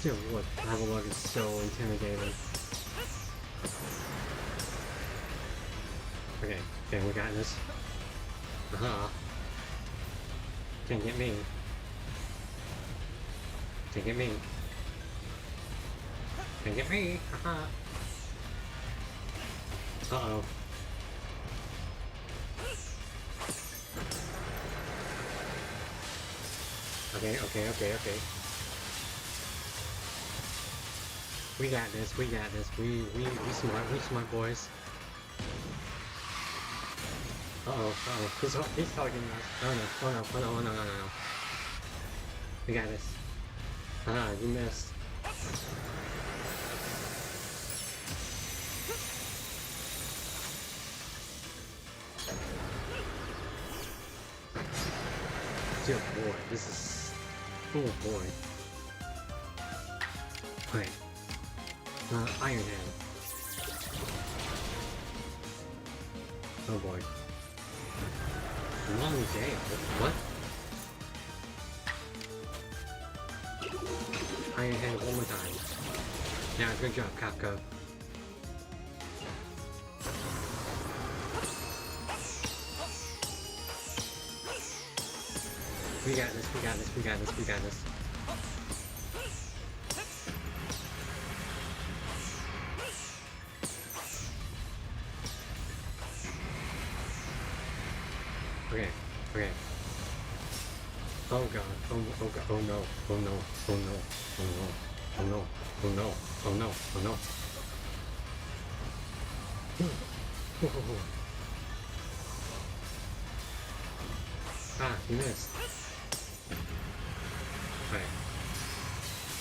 Dude, what? Avalugg is so intimidating. Okay, okay, we got this. Aha. Can't get me. Can't get me. Can't get me. Haha. Uh-oh. Okay, okay, okay, okay. We got this, we got this. We smart boys. Uh-oh, uh-oh. He's talking to us. Oh no, oh no, oh no, oh no, no, no, no. We got this. Ah, you missed. Dear boy, this is... Oh boy. Wait. Iron Hand. Oh boy. Long day? What? Iron Hand one more time. Yeah, good job, Capco. We got this, we got this, we got this, we got this. Okay, okay. Oh god, oh god, oh no, oh no, oh no, oh no, oh no, oh no, oh no, oh no. Ah, you missed. Right.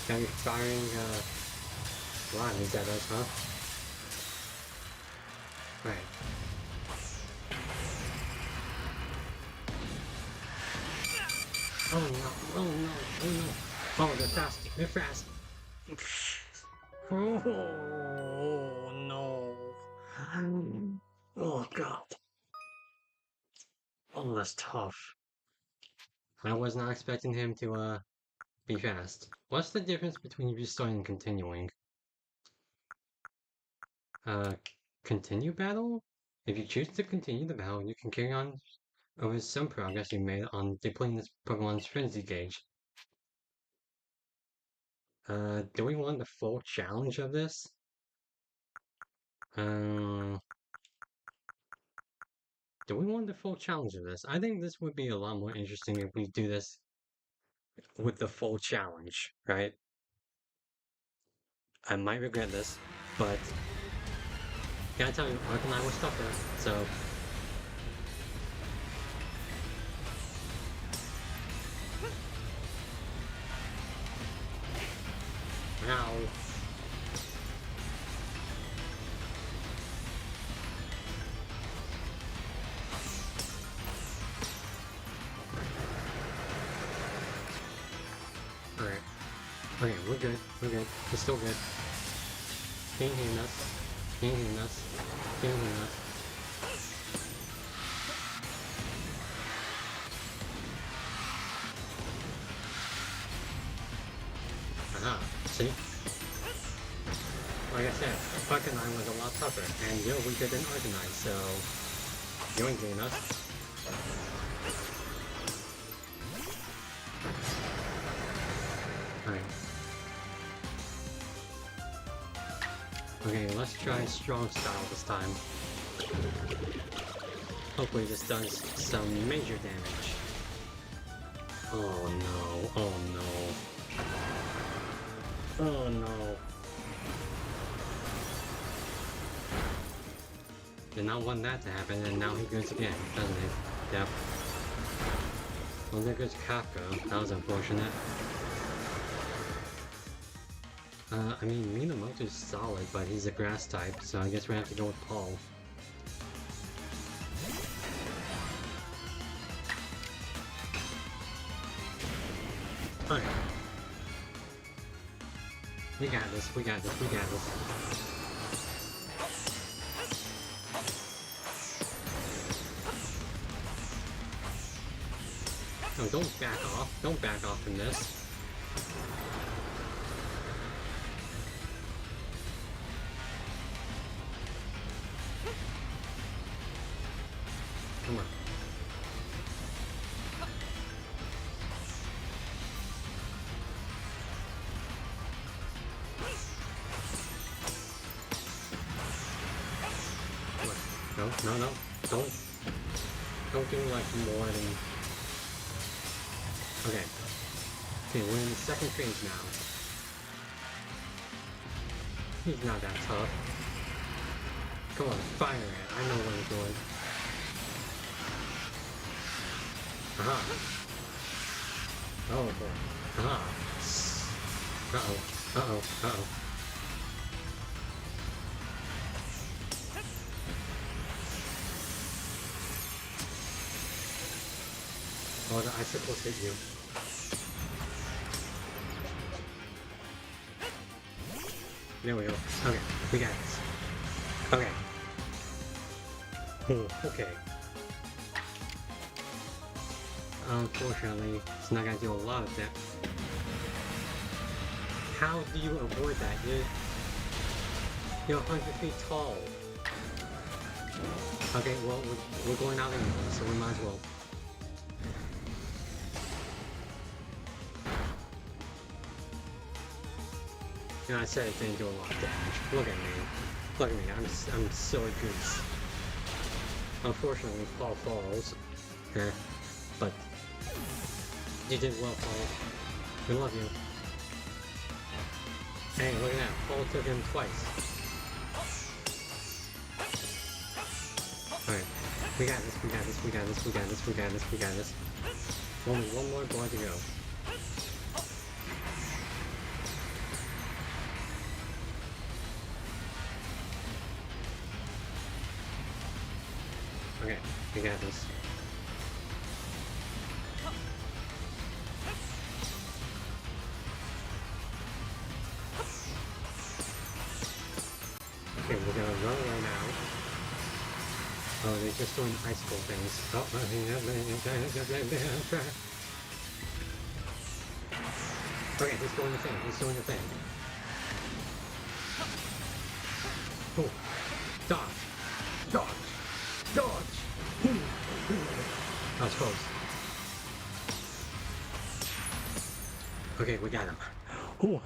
Now you're firing, lines at us, huh? Right. Oh no, oh no, oh no. Oh, they're fast, they're fast. Oh no. Oh god. Oh, that's tough. I was not expecting him to, be fast. What's the difference between restarting and continuing? Uh, continue battle? If you choose to continue the battle, you can carry on over some progress you made on depleting this Pokemon's Frenzy gauge. Do we want the full challenge of this? Do we want the full challenge of this? I think this would be a lot more interesting if we do this with the full challenge, right? I might regret this, but Gotta tell you, Arcanine was tougher, so... Ow. Alright. Okay, we're good. We're good. We're still good. He ain't hitting us. He ain't hitting us. He ain't hitting us. Aha. See? Like I said, Arcanine was a lot tougher, and you're weaker than Arcanine, so... You ain't getting us. Alright. Okay, let's try strong style this time. Hopefully this does some major damage. Oh no, oh no. Oh no. Did not want that to happen, and now he goes again, doesn't he? Yep. Well, there goes Kafka. That was unfortunate. I mean, Minamoto's solid, but he's a grass type, so I guess we have to go with Paul. Alright. We got this, we got this, we got this. No, don't back off. Don't back off from this. Come on. Come on. No, no, no. Don't do like more than... Okay. Okay, we're in the second phase now. He's not that tough. Come on, fire it. I know what I'm doing. Aha. Oh boy. Aha. Uh-oh. Uh-oh. Uh-oh. Oh, the icicles hit you. There we go. Okay, we got this. Okay. Okay. Unfortunately, it's not gonna do a lot of that. How do you avoid that? You're 100 feet tall. Okay, well, we're going out anyway, so we might as well. You know, I said it didn't do a lot of damage. Look at me. Look at me. I'm so goose. Unfortunately, Paul falls. Yeah. But you did well, Paul. We love you. Hey, look at that. Paul took him twice. Alright. We got this, we got this, we got this, we got this, we got this, we got this. Only one more blood to go. Okay, we got this. Okay, we're gonna run away now. Oh, they're just doing icicle things. Oh, okay, he's doing the thing. He's doing the thing. Oh, dodge, dodge, dodge. That was close. Okay, we got him. Ooh.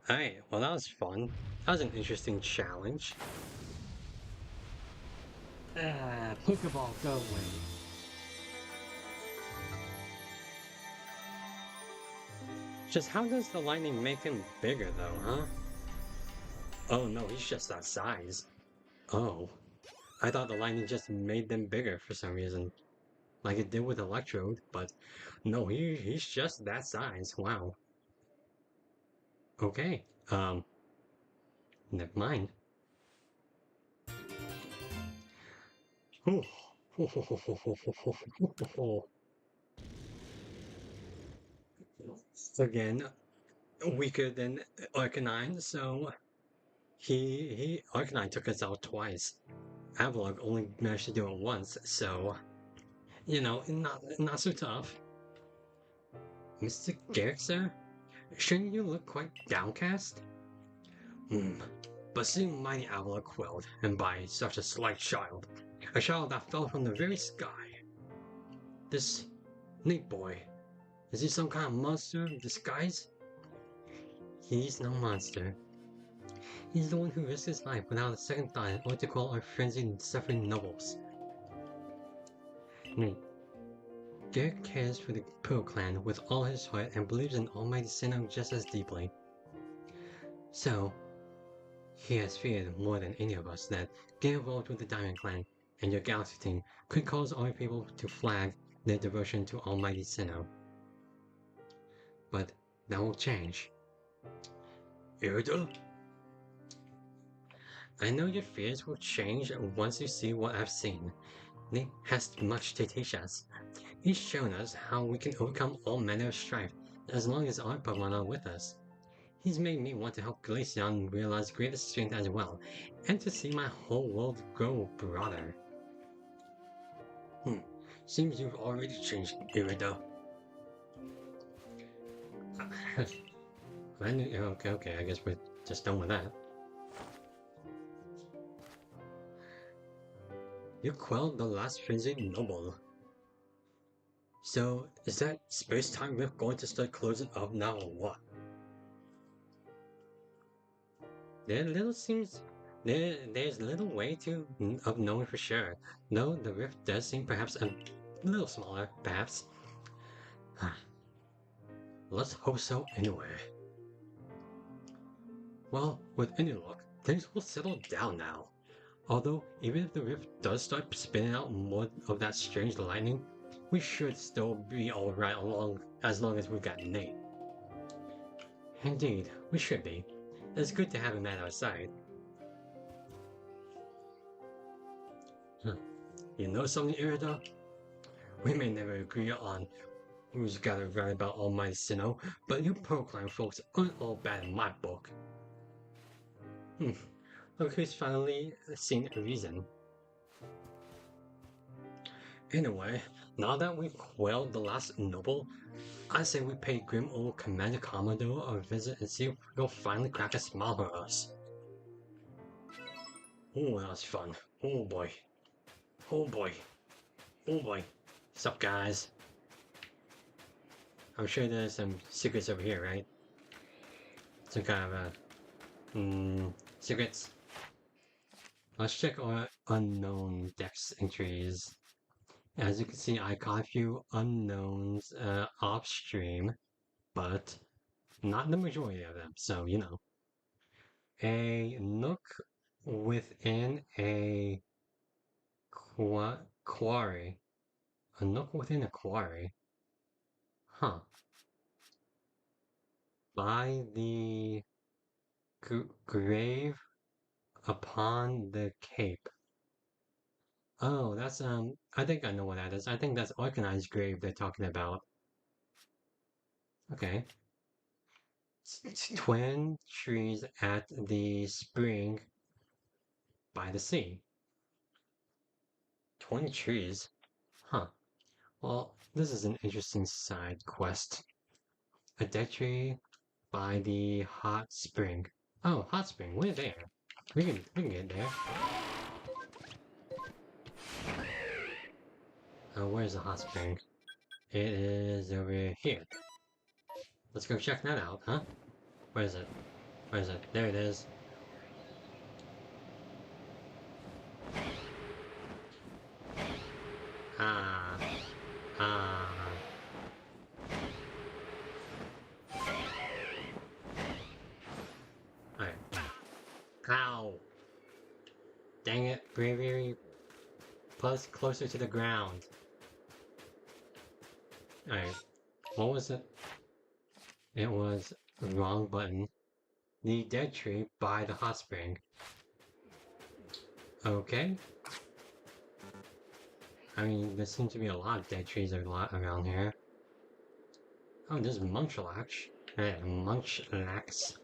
Alright, well that was fun. That was an interesting challenge. Pokeball, go away. Just how does the lightning make him bigger though, huh? Oh no, he's just that size. Oh, I thought the lightning just made them bigger for some reason, like it did with Electrode, but no, he's just that size. Wow. Okay. Never mind. Again, weaker than Arcanine, so Arcanine took us out twice. Avalok only managed to do it once, so not so tough. Mr. Garrett, sir? Shouldn't you look quite downcast? Hmm. But seeing mighty Avalok quelled, and by such a slight child, a child that fell from the very sky. This Nate boy, is he some kind of monster in disguise? He's no monster. He's the one who risked his life without a second thought in order to call our frenzied and suffering nobles. Nate, Garrett cares for the Pearl clan with all his heart and believes in Almighty Sinnoh just as deeply. So, he has feared more than any of us that getting involved with the Diamond Clan and your Galaxy team could cause our people to flag their devotion to Almighty Sinnoh. But that will change. Irida? I know your fears will change once you see what I've seen. Nick has much to teach us. He's shown us how we can overcome all manner of strife as long as our Pokemon are with us. He's made me want to help Glaceon realize greater strength as well, and to see my whole world grow broader. Seems you've already changed, Irida. Okay, I guess we're just done with that. You quelled the last frenzied noble. So, is that space-time rift going to start closing up now or what? There's little way of knowing for sure, though the rift does seem perhaps a little smaller, perhaps. Let's hope so anyway. Well, with any luck, things will settle down now. Although, even if the rift does start spinning out more of that strange lightning, we should still be alright as long as we've got Nate. Indeed, we should be. It's good to have him at our side. You know something, Irida? We may never agree on who's got it right about Almighty Sinnoh, but you Pearl folks aren't all bad in my book. Look who's finally seen a reason. Anyway, now that we've quelled the last noble, I say we pay grim old Commander Commodore a visit and see if he'll finally crack a smile for us. Oh, that was fun. Oh boy. Oh boy. Oh boy. Sup, guys? I'm sure there's some secrets over here, right? Some kind of, secrets. Let's check our unknown dex entries. As you can see, I caught a few unknowns off stream, but not the majority of them, so you know. A nook within a quarry. A nook within a quarry? Huh. By the grave upon the cape. Oh, that's, I think I know what that is. I think that's Arcanine's grave they're talking about. Okay. Twin trees at the spring by the sea. Twin trees? Huh. Well, this is an interesting side quest. A dead tree by the hot spring. Oh, hot spring, we're there. We can get there. Oh, where's the hot spring? It is over here. Let's go check that out, huh? Where is it? Where is it? There it is. Ah. Ah. Alright. Ow. Dang Bravery plus closer to the ground. Alright, what was it? It was the wrong button. The dead tree by the hot spring. Okay. I mean, there seems to be a lot of dead trees around here. Oh, there's Munchlax. Hey, Munchlax.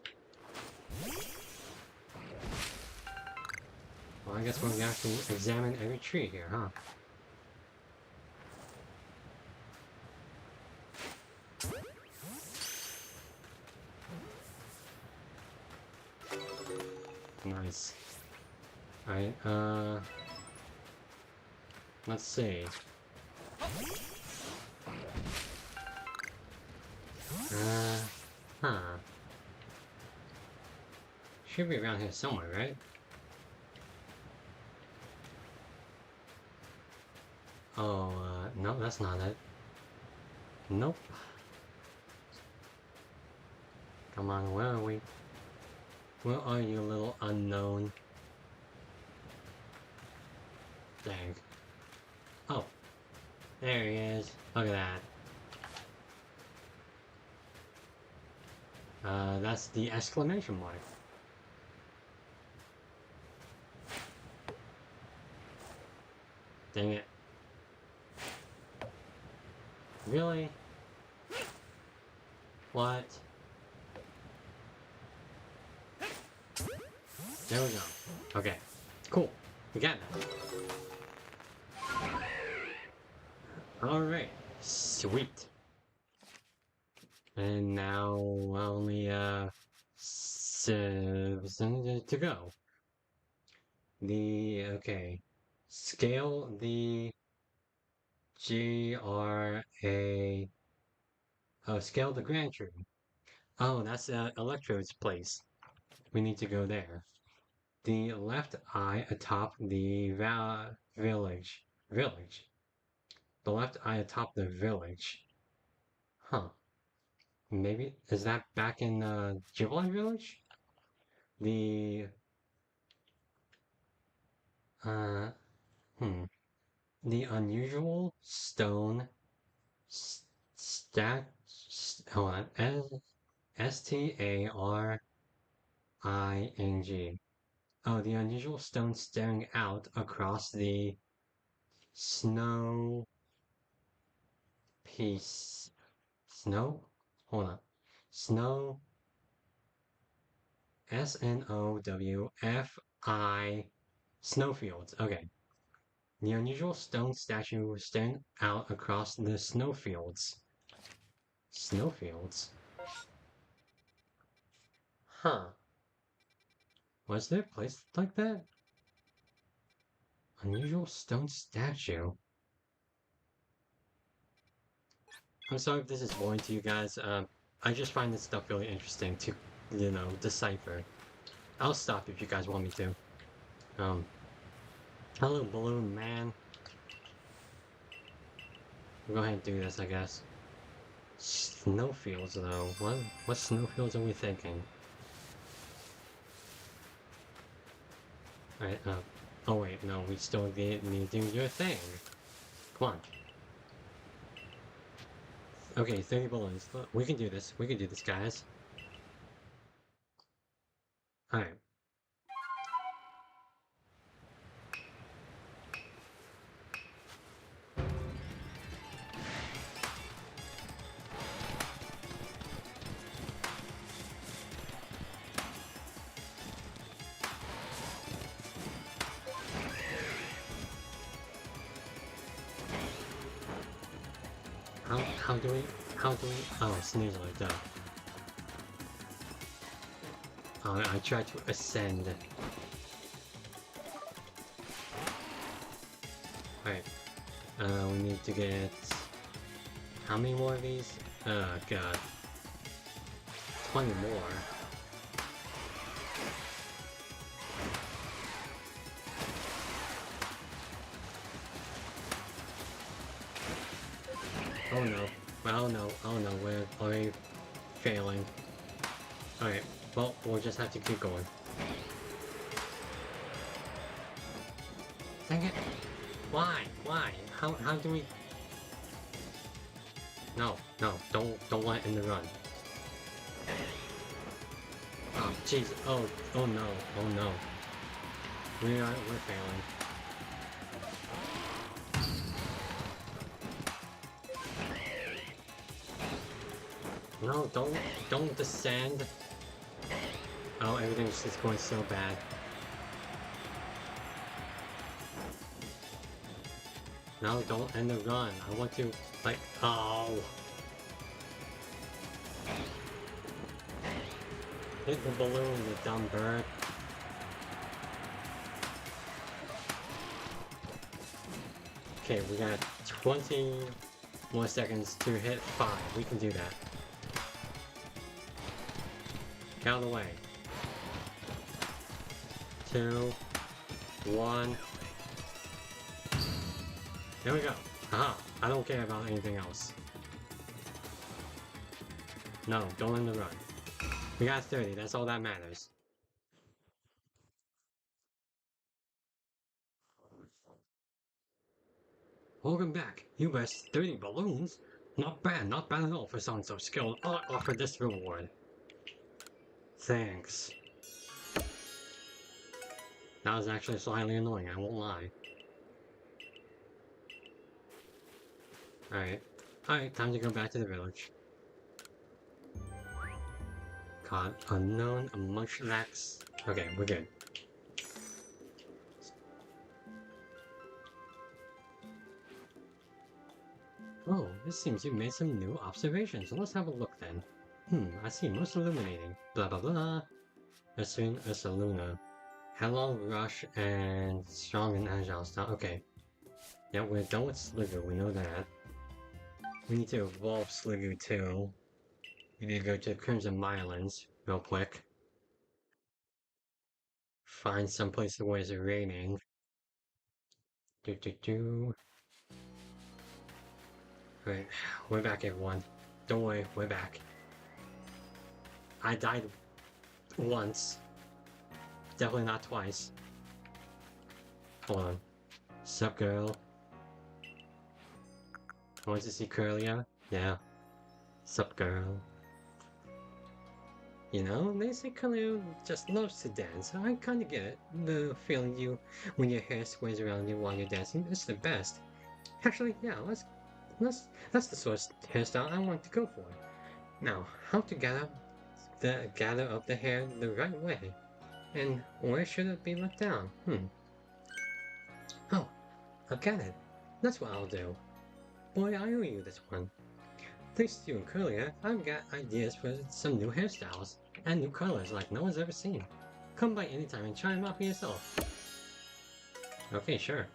Well, I guess we're gonna have to examine every tree here, huh? Nice. Alright, let's see. Huh. Should be around here somewhere, right? Oh, no, that's not it. Nope. Come on, where are we? Where are you, little unknown? Dang. Oh. There he is. Look at that. That's the exclamation mark. Dang it. Really? What? There we go. Okay. Cool. We got that. Alright. Sweet. And now only, to go. Okay. Scale the GRA. Oh, scale the Grand Tree. Oh, that's Electrode's place. We need to go there. The left eye atop the village. Village. The left eye atop the village. Huh. Maybe, is that back in Jubilee Village? The, uh, hmm. The unusual stone hold on, Staring. Oh, the unusual stone staring out across the snow piece. Snow? Hold on. Snow. SNOWFI. Snowfields. Okay. The unusual stone statue was staring out across the snowfields. Snowfields? Huh. Was there a place like that? Unusual stone statue. I'm sorry if this is boring to you guys. I just find this stuff really interesting to, decipher. I'll stop if you guys want me to. Hello, Balloon Man. We'll go ahead and do this, I guess. Snowfields, though. What snowfields are we thinking? Alright, oh wait, no, we still need to do your thing. Come on. Okay, 30 balloons. We can do this. We can do this, guys. Alright. How do we, oh, sneeze like that. Oh, I tried to ascend. Alright, we need to get, how many more of these? Oh god. 20 more. Oh no. Oh no, we're already failing. Alright, well, we'll just have to keep going. Dang it! Why? Why? How do we... No, no, don't let in the run. Oh, jeez. Oh no, oh no. We're failing. No, don't descend. Oh, everything's just going so bad. No, don't end the run. I want to, like, oh. Hit the balloon, you dumb bird. Okay, we got 20 more seconds to hit 5. We can do that. Get out of the way. 2, 1. There we go. Aha! I don't care about anything else. No, don't end the run. We got 30, that's all that matters. Welcome back. You missed 30 balloons? Not bad at all for someone so skilled. I'll offer this reward. Thanks. That was actually slightly annoying, I won't lie. Alright, time to go back to the village. Caught unknown munchlax. Okay, we're good. Oh, it seems you made some new observations. Let's have a look then. I see, most illuminating. Blah blah blah. Ursaluna. Headlong Rush and Strong and Agile style. Okay. Yeah, we're done with Sliggoo, we know that. We need to evolve Sliggoo too. We need to go to Crimson Mylands real quick. Find some place where it's raining. Right, we're back everyone. Don't worry, we're back. I died once. Definitely not twice. Hold on. Sup girl? Want to see Curlia? Yeah. Sup girl? You know, they say Curlia just loves to dance. I kinda get it. The feeling you when your hair sways around you while you're dancing, it's the best. Actually, yeah, that's the sort of hairstyle I want to go for. Now, how to gather up the hair the right way? And where should it be let down? Oh, I got it. That's what I'll do. Boy, I owe you this one. Thanks to you and Curlia, I've got ideas for some new hairstyles and new colors like no one's ever seen. Come by anytime and try them out for yourself. Okay, sure.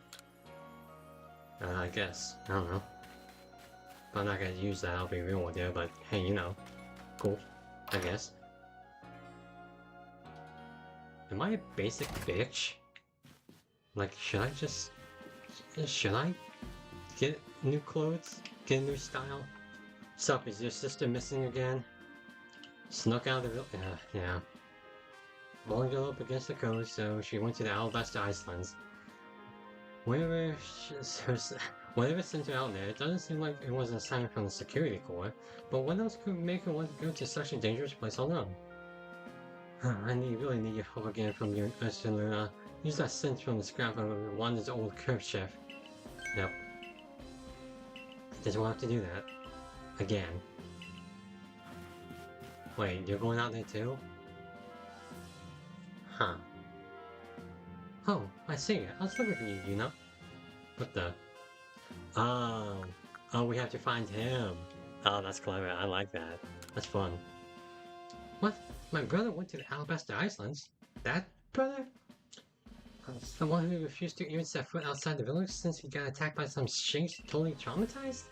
I guess. I don't know. But I'm not gonna use that, I'll be real with you, but hey, you know. Cool. I guess. Am I a basic bitch? Like, should I get new clothes? Get a new style? Sup, is your sister missing again? Snuck out of the village? Yeah. Won't go up against the code, so she went to the Alabaster Islands. Whatever sent her out there, it doesn't seem like it was a sign from the security corps, but what else could make her want to go to such a dangerous place alone? I really need your help again from you, Ursaluna. Use that sense from the scrap of Wanda's old kerchief. Yep. Just will have to do that. Again. Wait, you're going out there too? Huh. Oh, I see it. I was looking for you, you know? What the? Oh, we have to find him. Oh, that's clever. I like that. That's fun. What? My brother went to the Alabaster Islands? That brother? The one who refused to even set foot outside the village since he got attacked by some shakes totally traumatized?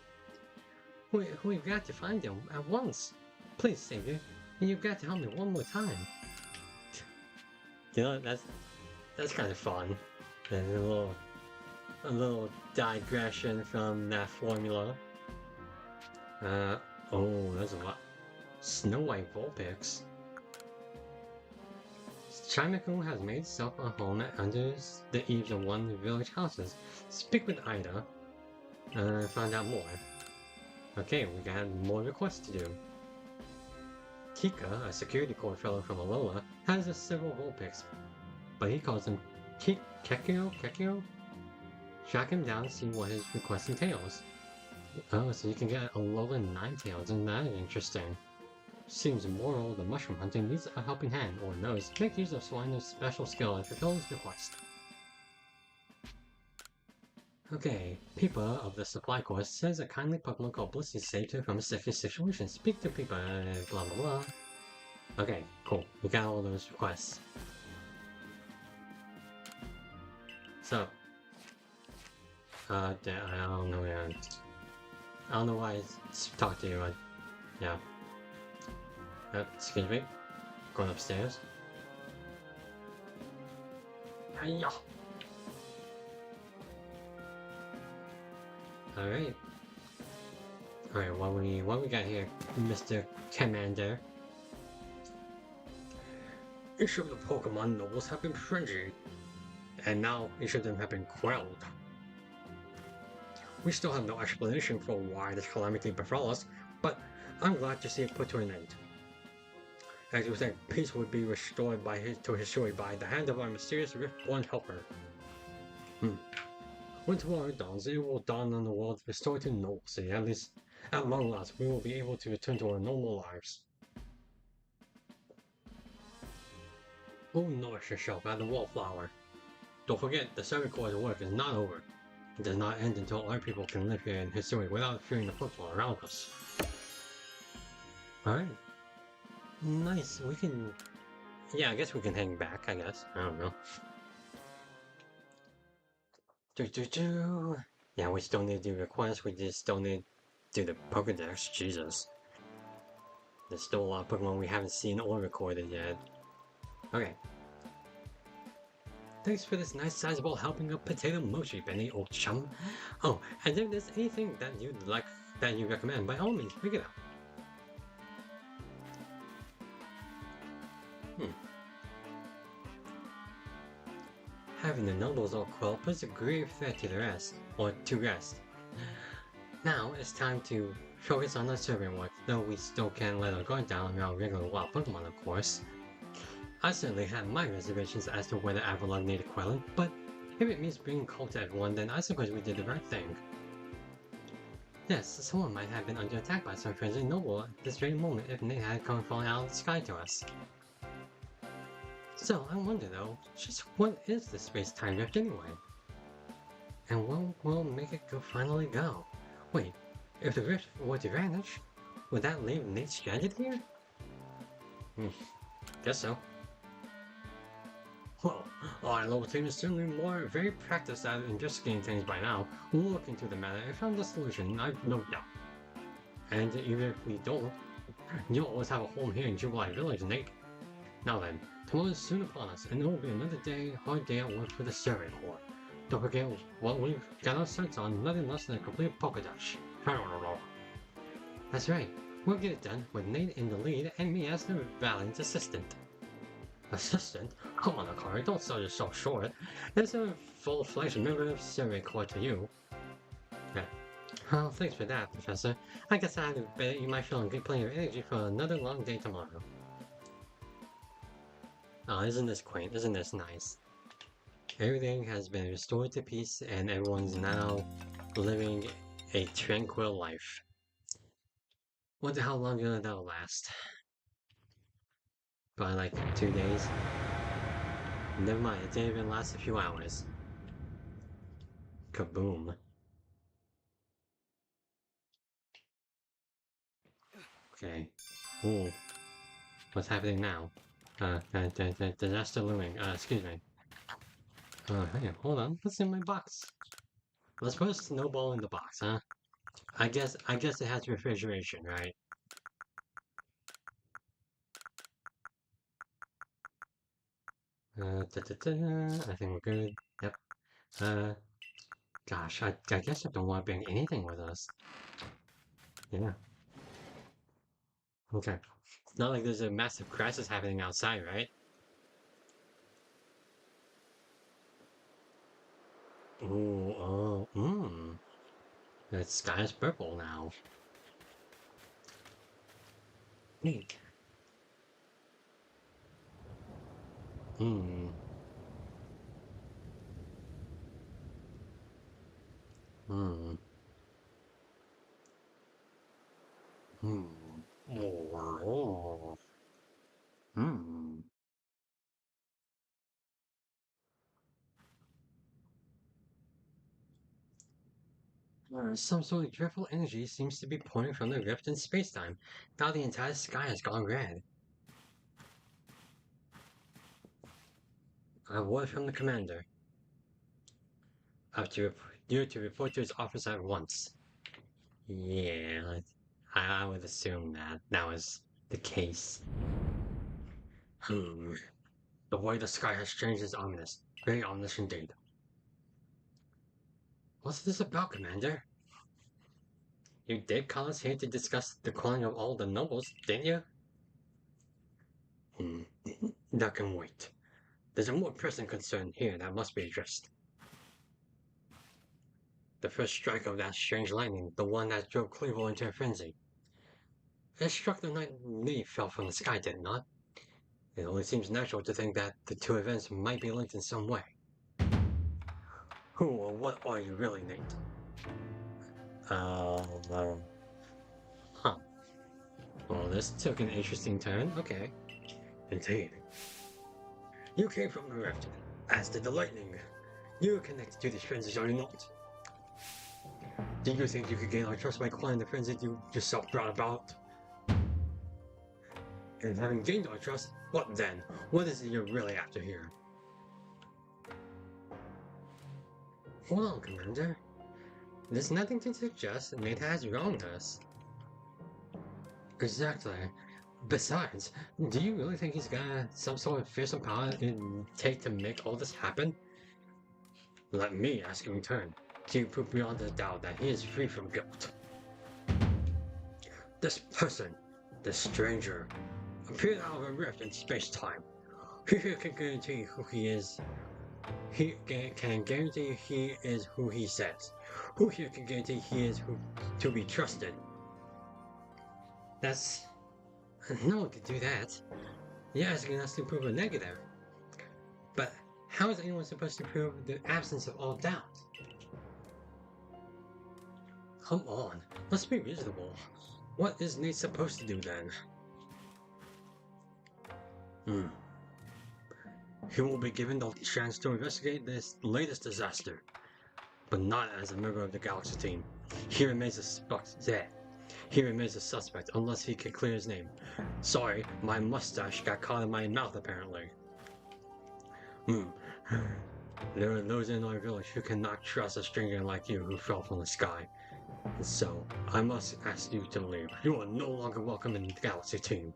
We've got to find him at once. Please, Savior, and you've got to help me one more time. You know, that's kind of fun. And a little digression from that formula. Oh, there's a lot. Snow White Vulpix. Chimeko has made itself a home under the eaves of one of the village houses. Speak with Ida. Find out more. Okay, we got more requests to do. Kika, a security corps fellow from Alola, has several Vulpix, but he calls him Kekio? Track him down to see what his request entails. Oh, so you can get Alola Ninetales, and that is interesting. Seems moral the mushroom hunting needs a helping hand, or knows. Make use of Swineh's special skill and fulfill his request. Okay, Peepa of the supply course says a kindly Pokemon called BlueSky saved her from a sticky situation. Speak to Peepa, blah blah blah. Okay, cool. We got all those requests. So, I don't know, man. I don't know why I talked to you, but yeah. Excuse me. Going upstairs. Hiya! Alright. Alright, what we got here, Mr. Commander? Each of the Pokemon nobles have been frenzied, and now each of them have been quelled. We still have no explanation for why this calamity befell us, but I'm glad to see it put to an end. As you said, peace would be restored to Hisui by the hand of our mysterious Rift-born helper. When tomorrow dawns, it will dawn on the world restored to normalcy. At least, at long last, we will be able to return to our normal lives. Go nourish yourself at the wallflower. Don't forget, the Servant Corps' work is not over. It does not end until our people can live here in Hisui without fearing the Pokemon around us. Alright. Nice, we can... Yeah, I guess we can hang back, I guess. I don't know. Yeah, we still need to do requests, we just still need to do the Pokedex, Jesus. There's still a lot of Pokemon we haven't seen or recorded yet. Okay. Thanks for this nice sizable helping of potato mochi, Benny, old chum. Oh, and if there's anything that you'd like, that you recommend, by all means, bring it up. Having the nobles all quell puts a grave threat to the rest, or to rest. Now it's time to focus on the servant work, though we still can't let our guard down around regular wild Pokemon, of course. I certainly had my reservations as to whether Avalon needed quelling, but if it means bringing cold to everyone, then I suppose we did the right thing. Yes, someone might have been under attack by some frenzied noble at this very moment if Nate had come falling out of the sky to us. So, I wonder though, just what is the space-time rift anyway? And what will make it finally go? Wait, if the rift were to vanish, would that leave Nate stranded here? Guess so. Well, our local team is certainly very practiced at investigating things by now. We'll look into the matter and find a solution, I've no doubt. And even if we don't, you'll always have a home here in Jubilee Village, Nate. Now then, tomorrow is soon upon us, and it will be another hard day at work for the Servant Corps. Don't forget what we've got our sights on, nothing less than a complete Pokedex. That's right, we'll get it done with Nate in the lead and me as the valiant assistant. Assistant? Come on, Akari, don't sell yourself short. There's a full-fledged member of Servant Corps to you. Yeah. Well, thanks for that, Professor. I guess I had to bet you might feel plenty of energy for another long day tomorrow. Oh, isn't this quaint? Isn't this nice? Everything has been restored to peace and everyone's now living a tranquil life. Wonder how long that'll last. Probably like 2 days. Never mind, it didn't even last a few hours. Kaboom. Okay. Ooh. What's happening now? Disaster looming. Excuse me. Hey, hold on. What's in my box? Let's put a snowball in the box, huh? I guess it has refrigeration, right? I think we're good. Yep. Gosh, I guess I don't want to bring anything with us. Yeah. Okay. It's not like there's a massive crisis happening outside, right? Ooh, oh, the sky is purple now. Neat. Hmm, hmm, hmm. Oh, hmm. Some sort of dreadful energy seems to be pouring from the rift in spacetime. Now the entire sky has gone red. A word from the commander. You to report to his office at once. Yeah, I would assume that that was the case. Hmm. The way the sky has changed is ominous. Very ominous indeed. What's this about, Commander? You did call us here to discuss the calling of all the nobles, didn't you? Hmm. That can wait. There's a more pressing concern here that must be addressed. The first strike of that strange lightning, the one that drove Cleveland into a frenzy. It struck the night leaf fell from the sky, did it not? It only seems natural to think that the two events might be linked in some way. Who or what are you really, Nate? Uh, uh, huh. Well, this took an interesting turn. Okay. Indeed. You came from the rift, as did the lightning. You are connected to these frenzies, are you not? Did you think you could gain our trust by quelling the frenzy you yourself brought about? And having gained our trust, what then? What is it you're really after here? Hold on, Commander. There's nothing to suggest Nate has wronged us. Exactly. Besides, do you really think he's got some sort of fearsome power it take to make all this happen? Let me ask in return. Do you prove beyond a doubt that he is free from guilt? This person, this stranger, appeared out of a rift in space-time. Who here can guarantee who he is? He can guarantee he is who he says. Who here can guarantee he is who to be trusted? That's... No one can do that. You're asking us to prove a negative. But how is anyone supposed to prove the absence of all doubt? Come on, let's be reasonable. What is Nate supposed to do then? Hmm. He will be given the chance to investigate this latest disaster, but not as a member of the Galaxy team. He remains a suspect unless he can clear his name. Sorry, my mustache got caught in my mouth apparently. Hmm. There are those in our village who cannot trust a stranger like you who fell from the sky. So, I must ask you to leave. You are no longer welcome in the Galaxy team.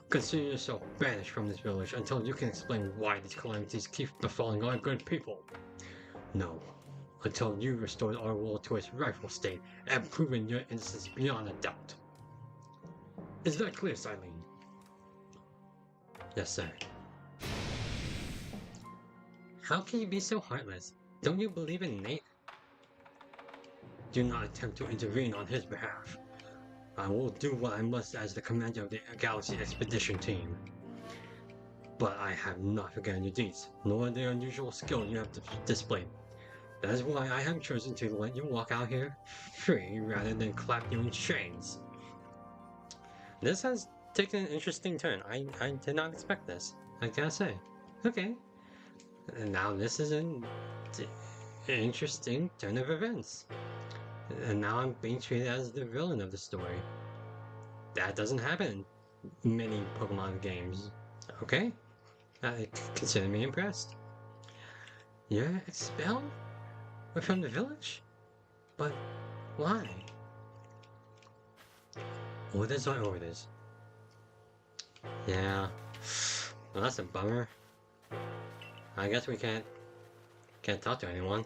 Consider yourself banished from this village until you can explain why these calamities keep befalling our good people. No, until you restored our world to its rightful state and proven your innocence beyond a doubt. Is that clear, Silene? Yes, sir. How can you be so heartless? Don't you believe in Nate? Do not attempt to intervene on his behalf. I will do what I must as the commander of the Galaxy Expedition Team. But I have not forgotten your deeds, nor the unusual skill you have displayed. That is why I have chosen to let you walk out here free rather than clap you in chains. This has taken an interesting turn. I did not expect this, I gotta say. Okay. And now this is an interesting turn of events. And now I'm being treated as the villain of the story. That doesn't happen in many Pokemon games. Okay? Consider me impressed. You're expelled? From the village? But why? Orders are orders. Yeah. Well, that's a bummer. I guess we can't talk to anyone.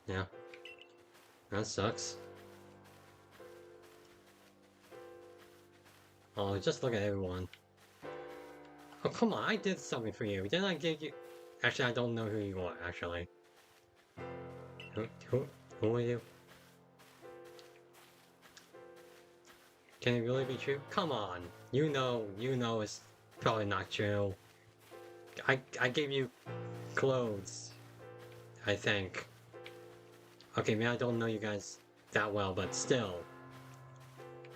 Yeah. That sucks. Oh, just look at everyone. Oh, come on, I did something for you. Didn't I give you... Actually, I don't know who you are, actually. Who are you? Can it really be true? Come on, you know it's probably not true. I gave you clothes, I think. Okay, maybe I don't know you guys that well, but still.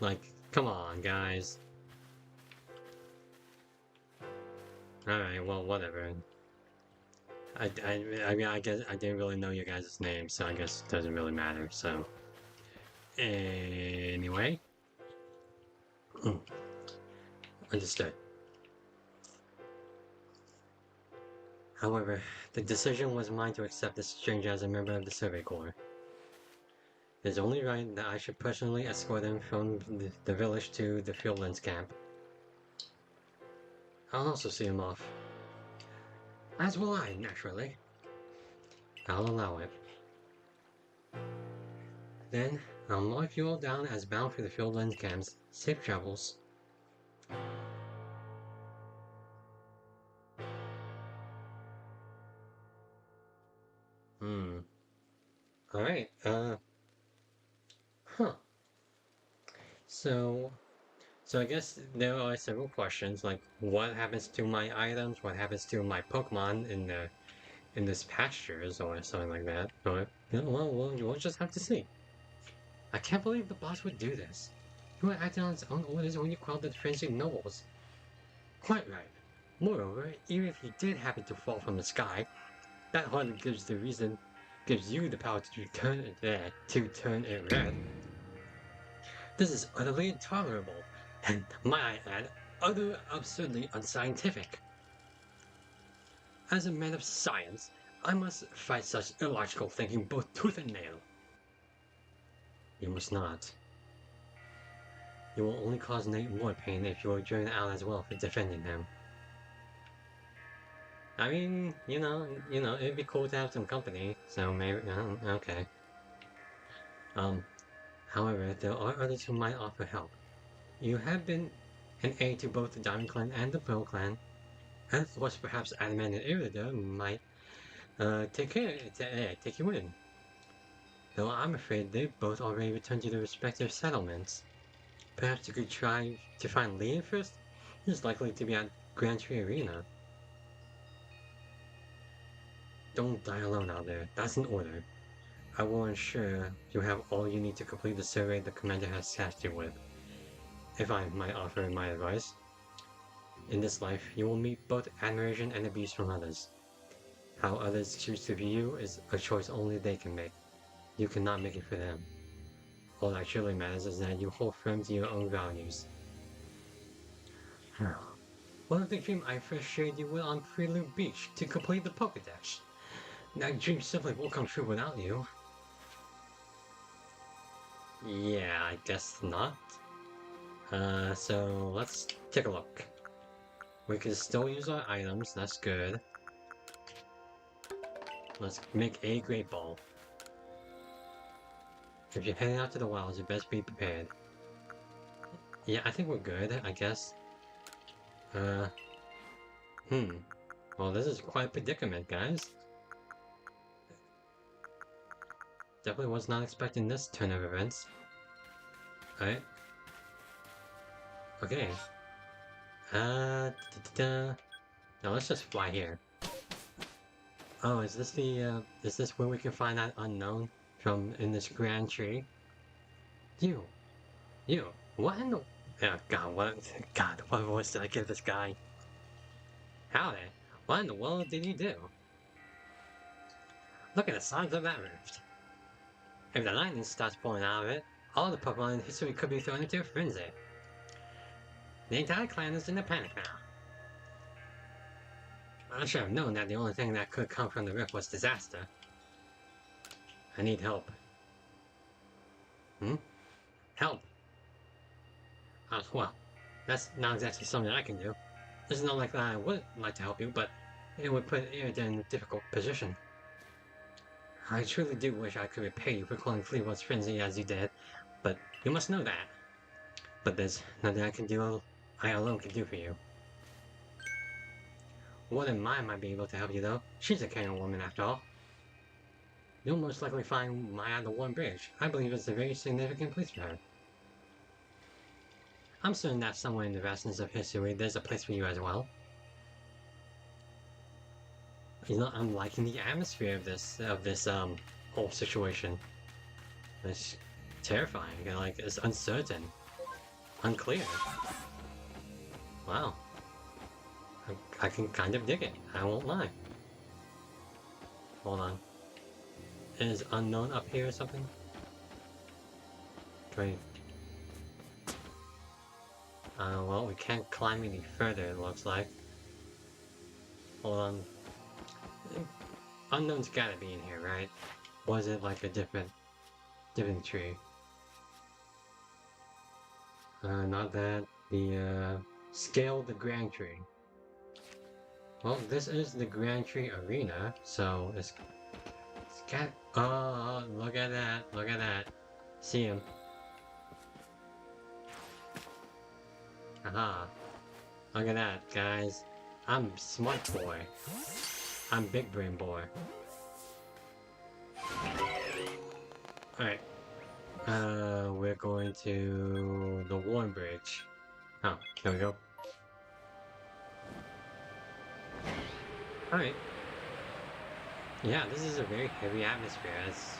Like, come on, guys. Alright, well, whatever. I mean, I guess I didn't really know your guys' names, so I guess it doesn't really matter, so. Anyway. Understood. However, the decision was mine to accept this stranger as a member of the Survey Corps. It is only right that I should personally escort him from the village to the Fieldlands camp. I'll also see him off. As will I, naturally. I'll allow it. Then, I'll mark you all down as bound for the Fieldlands camps. Safe travels. Alright, huh. So I guess there are several questions, like what happens to my items, what happens to my Pokemon in this pastures or something like that. Or, well, we'll just have to see. I can't believe the boss would do this. He would act on his own orders when you quelled the frenzied nobles. Quite right. Moreover, even if he did happen to fall from the sky, that hardly gives you the power to turn it red. This is utterly intolerable, and might I add, absurdly unscientific. As a man of science, I must fight such illogical thinking both tooth and nail. You must not. You will only cause Nate more pain if you are drawn out as well for defending him. I mean, it'd be cool to have some company, so maybe, okay. However, there are others who might offer help. You have been an aid to both the Diamond Clan and the Pearl Clan, and of course perhaps Adamant and Irida might take you in. Though I'm afraid they've both already returned to their respective settlements. Perhaps you could try to find Leon first? He's likely to be at Grand Tree Arena. Don't die alone out there, that's an order. I will ensure you have all you need to complete the survey the commander has tasked you with. If I might offer my advice, in this life you will meet both admiration and abuse from others. How others choose to view you is a choice only they can make. You cannot make it for them. All that truly matters is that you hold firm to your own values. What if the dream I first shared you with on Prelude Beach to complete the Pokédex? That dream simply won't come true without you. Yeah, I guess not. So let's take a look. We can still use our items, that's good. Let's make a Great Ball. If you're heading out to the wilds, you best be prepared. Yeah, I think we're good, I guess. Well, this is quite a predicament, guys. Definitely was not expecting this turn of events. Alright. Okay. Now let's just fly here. Oh, is this where we can find that unknown from in this grand tree? You, what in the... Oh God, what voice did I give this guy? Howdy, what in the world did you do? Look at the size of that rift. If the lightning starts pouring out of it, all the Pokemon in history could be thrown into a frenzy. The entire clan is in a panic now. I should have known that the only thing that could come from the rift was disaster. I need help. Help? Well, that's not exactly something I can do. It's not like that I would like to help you, but it would put Irida in a difficult position. I truly do wish I could repay you for calling Fleetwood's frenzy as you did, but you must know that. But there's nothing I alone can do for you. One of mine might be able to help you though. She's a caring woman after all. you'll most likely find Maya the One Bridge. I believe it's a very significant place for her. I'm certain that somewhere in the vastness of history, there's a place for you as well. You know, I'm liking the atmosphere of this whole situation. It's terrifying. Like, it's uncertain, unclear. Wow. I can kind of dig it. I won't lie. Hold on. Is unknown up here or something? Wait. Well, we can't climb any further, it looks like. Hold on. Unknown's gotta be in here, right? Was it like a different tree? Not that. The, Scale the Grand Tree. Well, this is the Grand Tree Arena, so it's got... Oh, look at that, look at that. See him. Aha. Look at that, guys. I'm smart boy. I'm big brain boy. Alright. We're going to the Warm Bridge. Oh, there we go. Alright. Yeah, this is a very heavy atmosphere. It's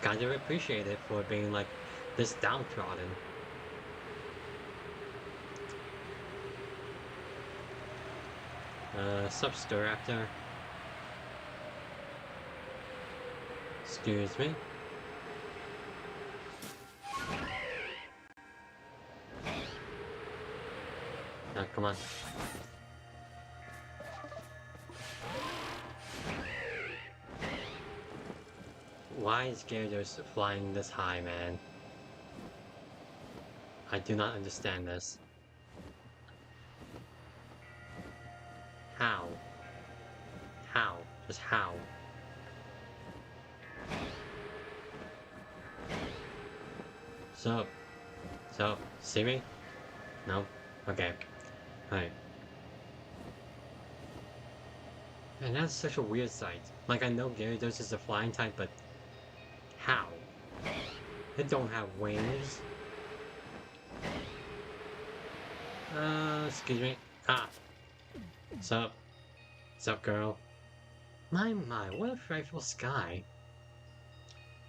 kind of appreciated for being like this downtrodden. Sup, Staraptor? Excuse me? Oh, come on. Why is Gyarados flying this high, man? I do not understand this. How? How? Just how? So, see me? No? Okay. Alright. And that's such a weird sight. Like, I know Gyarados is a flying type, but how? It don't have wings. Excuse me. Ah. Sup, girl? My, what a frightful sky.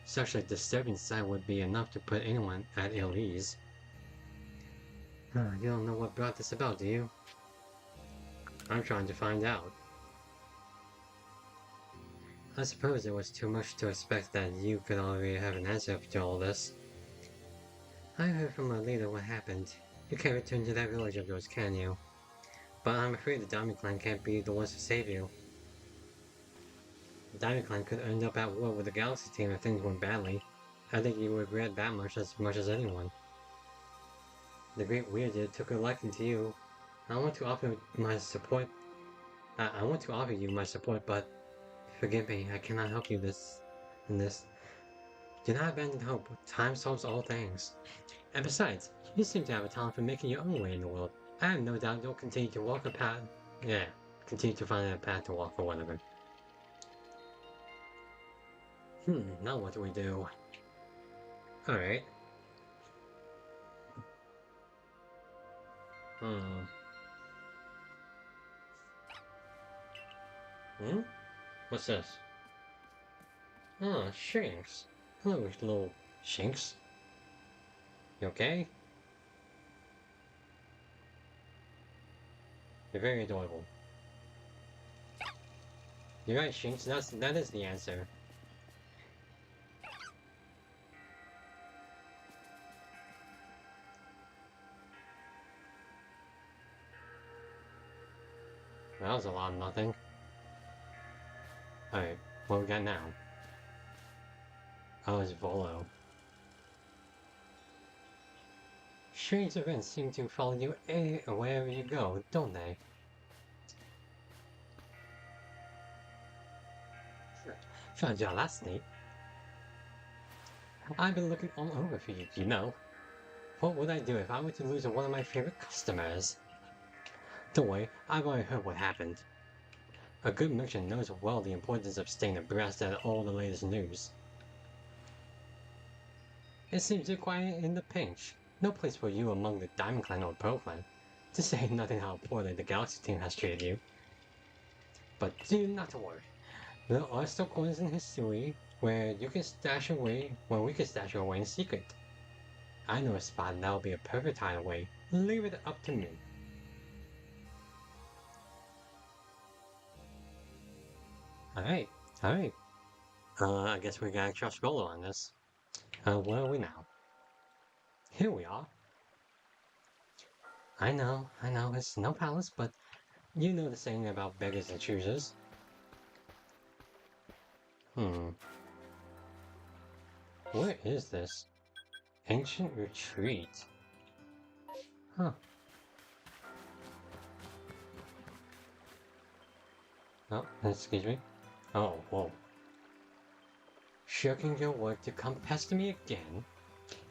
Such a disturbing sight would be enough to put anyone at ill ease. You don't know what brought this about, do you? I'm trying to find out. I suppose it was too much to expect that you could already have an answer to all this. I heard from our leader what happened. You can't return to that village of yours, can you? But I'm afraid the Diamond Clan can't be the ones to save you. The Diamond Clan could end up at war with the Galaxy team if things went badly. I think you would regret that much as anyone. The Great Weird took a liking to you. I want to offer my support. I want to offer you my support, but forgive me, I cannot help you in this. Do not abandon hope. Time solves all things. And besides, you seem to have a talent for making your own way in the world. I have no doubt you'll continue to walk a path. Yeah, continue to find a path to walk or whatever. Now what do we do? Alright. What's this? Oh, Shinx. Hello, little Shinx. You okay? You're very adorable. You're right, Shinx. That is the answer. That was a lot of nothing. Alright, what we got now? Oh, it's Volo. Strange events seem to follow you wherever you go, don't they? Found you last night. I've been looking all over for you, you know. What would I do if I were to lose one of my favorite customers? Don't worry, I've already heard what happened. A good merchant knows well the importance of staying abreast of all the latest news. It seems you're quiet in the pinch. No place for you among the Diamond Clan or Pearl Clan. To say nothing how poorly the Galaxy team has treated you. But do not to worry. There are still corners in history where you can stash away, where we can stash away in secret. I know a spot that'll be a perfect hideaway. Leave it up to me. Alright, alright. I guess we gotta trust Rolo on this. Where are we now? Here we are. I know, it's no palace, but you know the saying about beggars and choosers. Where is this? Ancient retreat. Huh. Oh, excuse me. Oh, whoa. Shirking your work to come pester me again?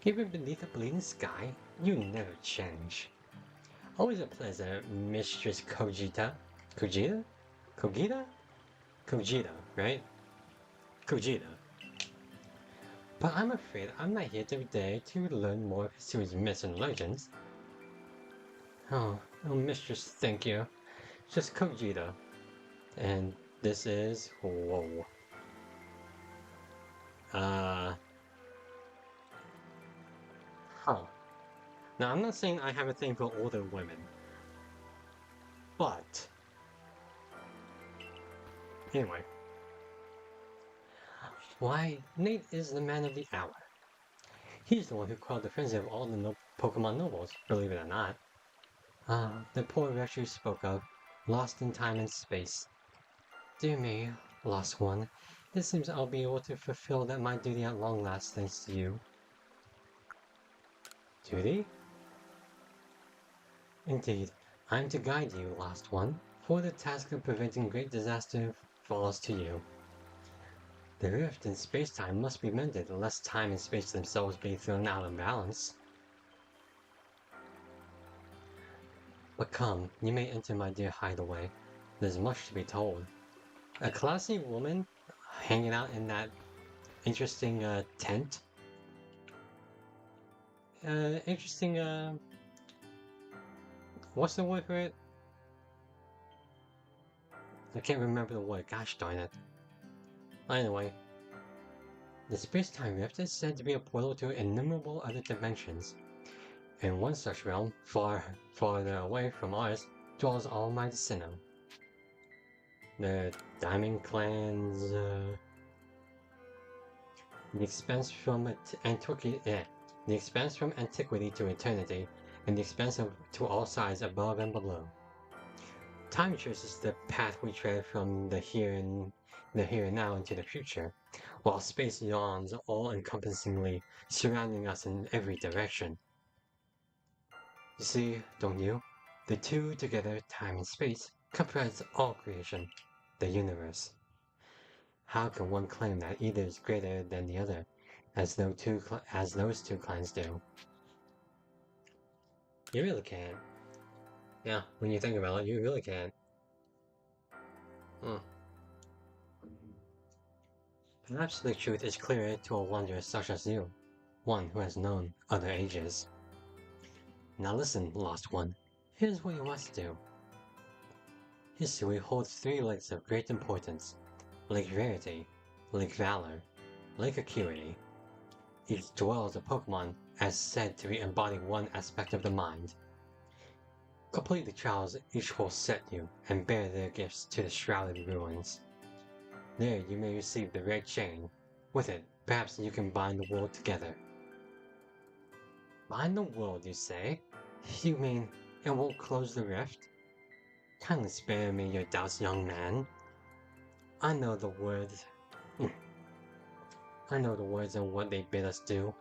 Even beneath a bleeding sky, you never change. Always a pleasure, Mistress Kojita. Kojita? Kogita? Kojita, right? Kojita. But I'm afraid I'm not here today to learn more of history's myths and legends. Oh, Mistress, thank you. Just Kojita. And this is... whoa. Huh. Now, I'm not saying I have a thing for older women. But... anyway. Why, Nate is the man of the hour. He's the one who quelled the frenzy of all the Pokemon nobles, believe it or not. The poor wretch you spoke of, lost in time and space. Dear me, lost one, it seems I'll be able to fulfill that my duty at long last thanks to you. Duty? Indeed, I am to guide you, lost one, for the task of preventing great disaster falls to you. The rift in space-time must be mended lest time and space themselves be thrown out of balance. But come, you may enter my dear hideaway. There's much to be told. A classy woman hanging out in that interesting tent. What's the word for it? I can't remember the word, gosh darn it. Anyway, the space-time rift is said to be a portal to innumerable other dimensions. In one such realm, farther away from ours, dwells Almighty Sinnoh. The Diamond Clan's, the expanse from antiquity to eternity, and the expanse to all sides above and below. Time traces the path we tread from the here and now into the future, while space yawns all-encompassingly, surrounding us in every direction. You see, don't you? The two together, time and space, comprise all creation, the universe. How can one claim that either is greater than the other, as those two clans do? You really can't. Yeah, when you think about it, you really can't. Perhaps the truth is clearer to a wanderer such as you, one who has known other ages. Now listen, lost one. Here's what you must do. History holds three lakes of great importance: Lake Rarity, Lake Valor, Lake Acuity. Each dwells a Pokemon as said to embody one aspect of the mind. Complete the trials each will set you, and bear their gifts to the shrouded ruins. There you may receive the red chain. With it, perhaps you can bind the world together. Bind the world, you say? You mean it won't close the rift? Kindly spare me your doubts, young man. I know the words. I know the words and what they bid us do.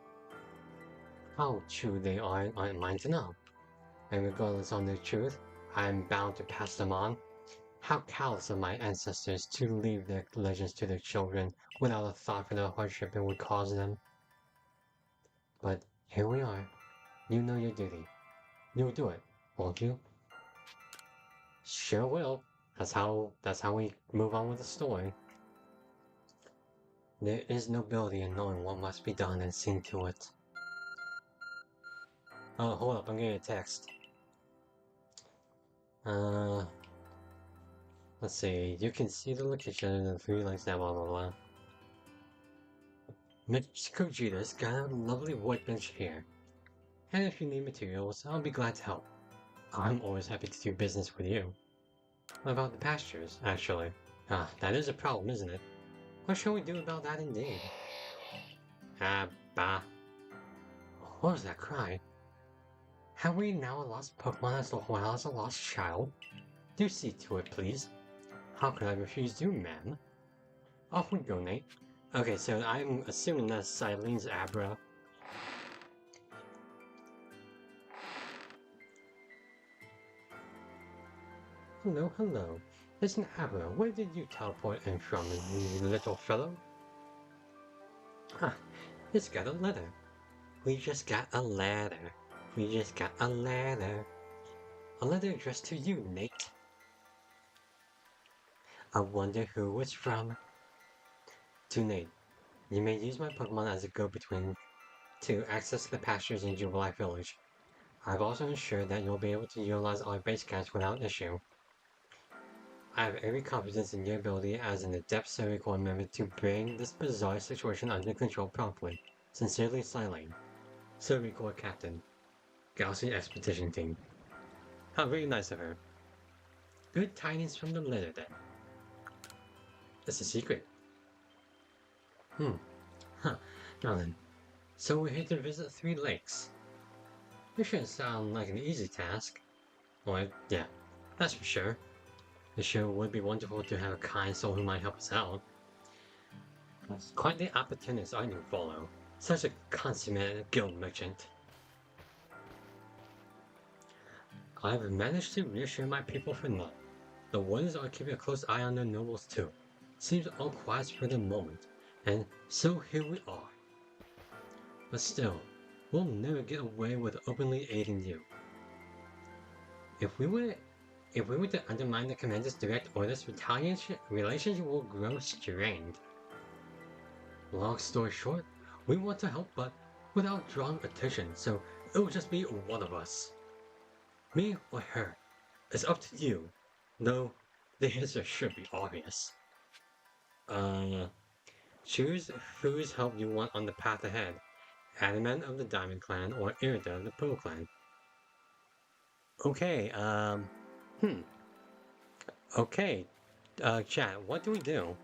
How true they are aren't mine to know. And regardless of their truth, I am bound to pass them on. How callous of my ancestors to leave their legends to their children without a thought for the hardship it would cause them. But here we are. You know your duty. You'll do it, won't you? Sure will. That's how we move on with the story. There is nobility in knowing what must be done and seeing to it. Oh, hold up, I'm getting a text. Let's see. You can see the location of the 3 links now, blah blah blah. Mitch Kojita's got a lovely workbench here. And if you need materials, I'll be glad to help. I'm always happy to do business with you. What about the pastures, actually? Ah, that is a problem, isn't it? What shall we do about that indeed? Bah. What was that cry? Have we now lost Pokemon as well as a lost child? Do see to it, please. How could I refuse you, ma'am? Off we go, Nate. Okay, so I'm assuming that's Cylene's Abra. Hello, hello. Listen, Abra, where did you teleport in from, you little fellow? Huh, it's got a letter. We just got a letter. We just got a letter. A letter addressed to you, Nate. I wonder who it's from. To Nate. You may use my Pokemon as a go-between to access the pastures in Jubilee Village. I've also ensured that you'll be able to utilize our base camps without issue. I have every confidence in your ability as an adept Survey Corps member to bring this bizarre situation under control promptly. Sincerely, Silene. Survey Corps Captain. Galaxy Expedition Team. How very nice of her. Good tidings from the letter, then. It's a secret. Huh. Now then. So we're here to visit 3 lakes. This shouldn't sound like an easy task. Well, yeah, that's for sure. It sure would be wonderful to have a kind soul who might help us out. Quite the opportunist, aren't you, Follow? Such a consummate guild merchant. I've managed to reassure my people for now. The wardens are keeping a close eye on their nobles too. Seems all quiet for the moment, and so here we are. But still, we'll never get away with openly aiding you. If we were to undermine the commander's direct orders, relations will grow strained. Long story short, we want to help, but without drawing attention, so it'll just be one of us. Me or her. It's up to you. Though, the answer should be obvious. Choose whose help you want on the path ahead. Adamant of the Diamond Clan or Irida of the Pearl Clan. Okay, Okay, chat, what do we do?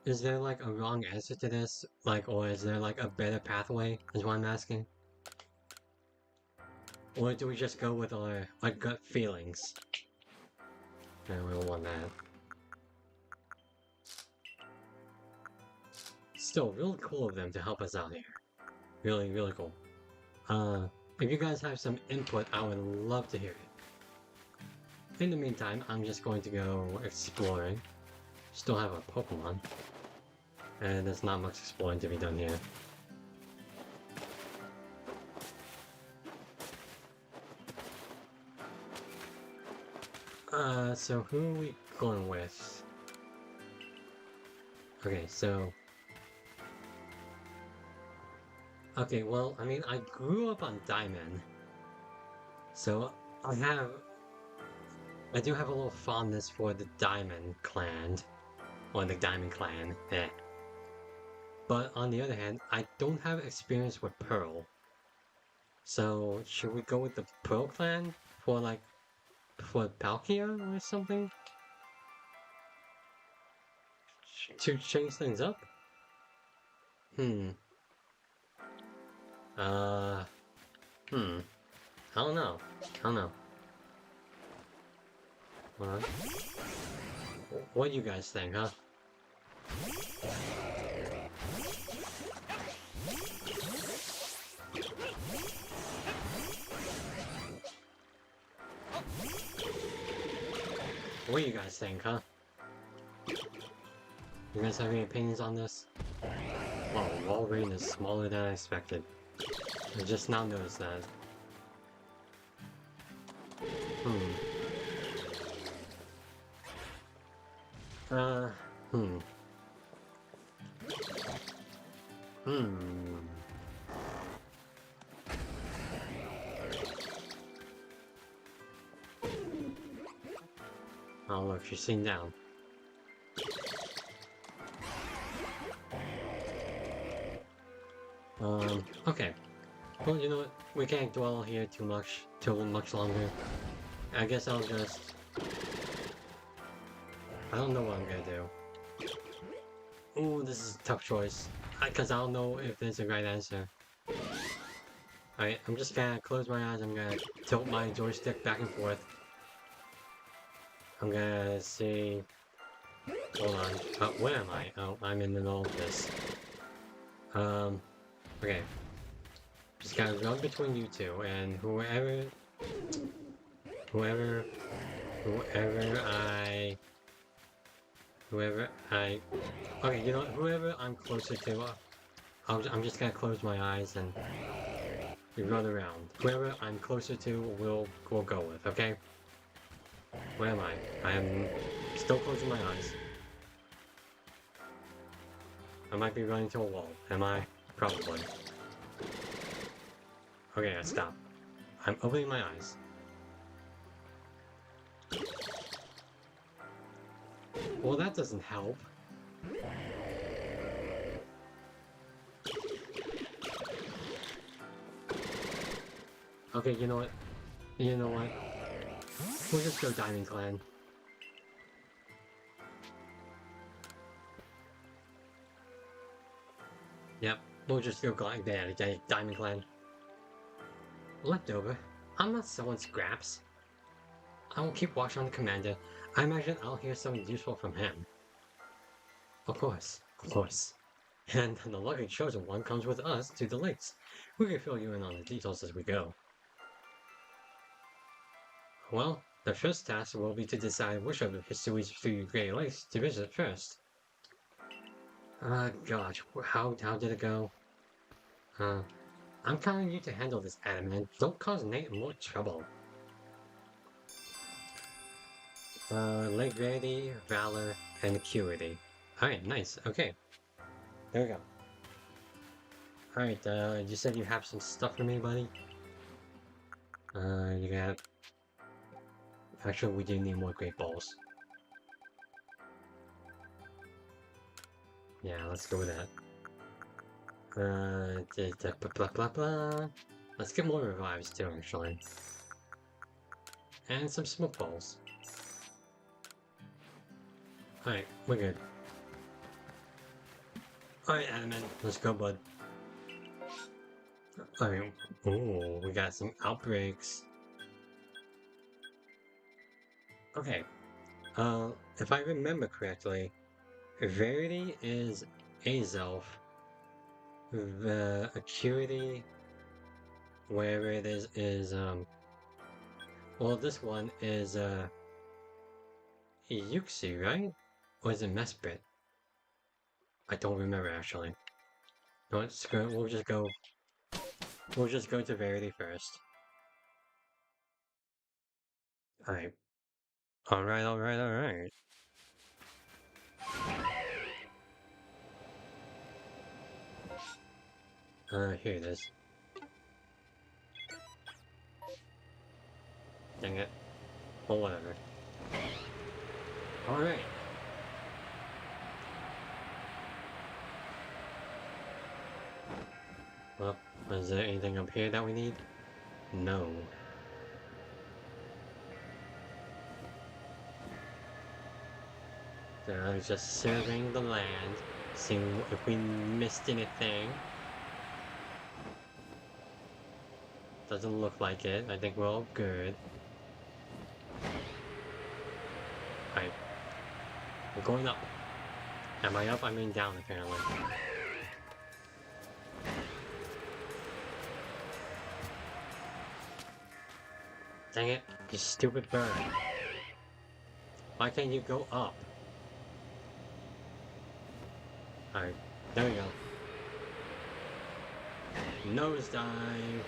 Is there like a wrong answer to this? Like, or is there like a better pathway, is what I'm asking? Or do we just go with our gut feelings? No, we don't want that. Still, really cool of them to help us out here. Really, really cool. If you guys have some input, I would love to hear it. In the meantime, I'm just going to go exploring. Still have a Pokemon. And there's not much exploring to be done here. So who are we going with? Okay, so... Okay, well, I mean, I grew up on Diamond. So, I do have a little fondness for the Diamond Clan. Or the Diamond Clan, eh. But on the other hand, I don't have experience with Pearl. So, should we go with the Pearl Clan for like, for Palkia or something? To change things up? I don't know. What do you guys think, huh? What do you guys think, huh? You guys have any opinions on this? Wow, Walrein is smaller than I expected. I just now noticed that. Hmm. Uh, hmm. Hmm. Oh look, she's sitting down. Okay. Well, you know what? We can't dwell here too much longer. I guess I'll just... I don't know what I'm gonna do. Ooh, this is a tough choice. Cause I don't know if there's a right answer. Alright, I'm just gonna close my eyes, I'm gonna tilt my joystick back and forth. I'm gonna see... Hold on. Where am I? Oh, I'm in the middle of this. Okay. Just gotta run between you two, and whoever okay, you know what? Whoever I'm closer to, I'm just gonna close my eyes and run around. Whoever I'm closer to, we'll go with, okay? Where am I? I am still closing my eyes. I might be running to a wall. Am I? Probably. Okay, I stop. I'm opening my eyes. Well, that doesn't help. Okay, you know what? You know what? We'll just go Diamond Clan. Yep, we'll just go there, Diamond Clan. Leftover? I'm not selling scraps. I will keep watch on the commander. I imagine I'll hear something useful from him. Of course, of course. And the lucky chosen one comes with us to the lakes. We can fill you in on the details as we go. Well, the first task will be to decide which of the History's 3 Great Lakes to visit first. Gosh, how did it go? I'm counting you to handle this, Adamant. Don't cause Nate more trouble. Lake Verity, Valor, and Acuity. Alright, nice. Okay. There we go. Alright, you said you have some stuff for me, buddy? You got... Actually, we do need more Great Balls. Yeah, let's go with that. Blah blah blah. Let's get more revives too, actually. And some smoke balls. Alright, we're good. Alright, Adamant, let's go, bud. Alright, ooh, we got some outbreaks. Okay, if I remember correctly, Verity is Azelf. The Acuity, wherever it is, well, this one is, Yuxi, right? Or is it Mesprit? I don't remember, actually. No, we'll just go to Verity first. Alright. Alright. Here it is. Dang it. Well, whatever. Alright. Well, is there anything up here that we need? No. So I was just surveying the land, seeing if we missed anything. Doesn't look like it. I think we're all good. Alright. We're going up. Am I up? I mean down, apparently. Dang it, you stupid bird. Why can't you go up? Alright, there we go. Nosedive!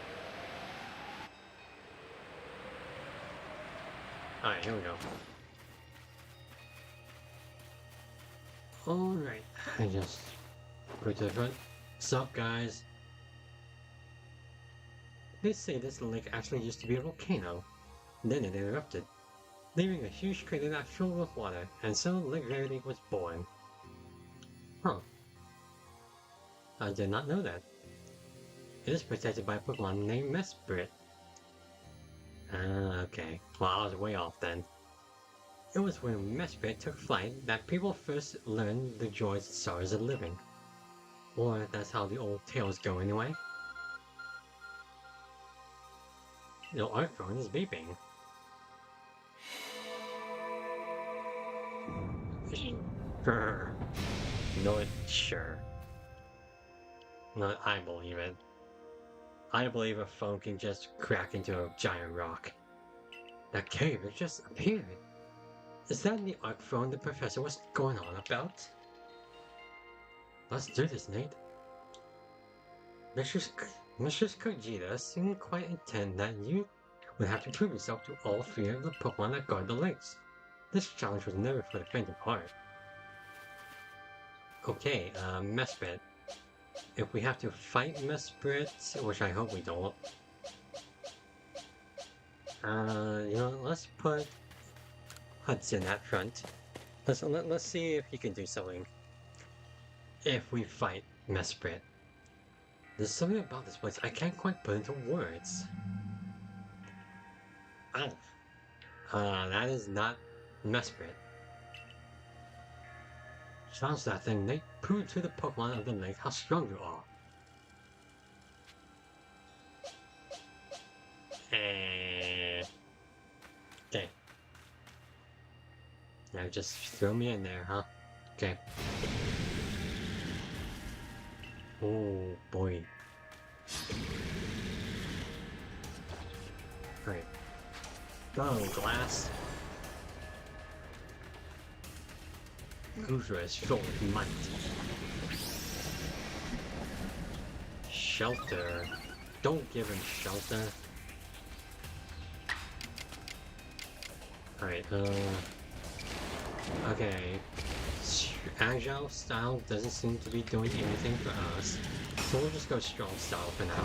Alright, here we go. Alright, I just go to the front. Sup, guys? They say this lake actually used to be a volcano. Then it erupted, leaving a huge crater that filled with water, and so Lake Verity was born. Huh. I did not know that. It is protected by a Pokemon named Mesprit. Okay. Well, I was way off then. It was when Mesprit took flight that people first learned the joys and sorrows of living. Or that's how the old tales go anyway. The art phone is beeping. Sure. No, sure. No, I believe it. I believe a phone can just crack into a giant rock. That cave, it just appeared. Is that the art phone the professor was going on about? Let's do this, Nate. Mistress Kojita seemed quite intent that you would have to prove yourself to all three of the Pokemon that guard the lakes. This challenge was never for the faint of heart. Okay, Mesprit. If we have to fight Mesprit, which I hope we don't, you know, let's put Hudson at front. Let's see if he can do something. If we fight Mesprit. There's something about this place I can't quite put into words. That is not Mesprit. Challenge that thing, Nate. Prove to the Pokemon of the lake how strong you are. Okay. Now just throw me in there, huh? Okay. Oh boy. Alright. Go, Glass. Guzra is filled with might. Shelter. Don't give him shelter. Alright, okay. Agile style doesn't seem to be doing anything for us, so we'll just go strong style for now.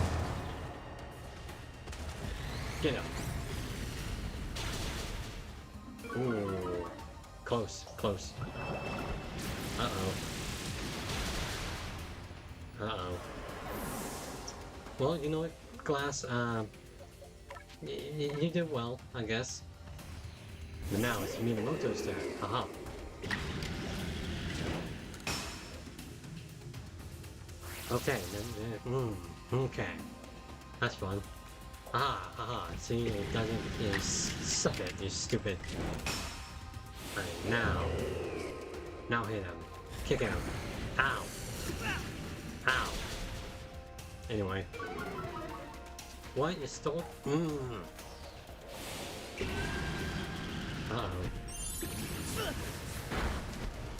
Get up. Ooh. Close, close. Uh-oh. Uh-oh. Well, you know what, Glass, you did well, I guess. But now it's Minamoto's turn. Haha. Okay, then, okay. That's fun. Aha, haha, see, it doesn't, suck it, you stupid. Alright, now hit him. Kick him. Ow. Ow. Anyway. What, you stole? Uh-oh.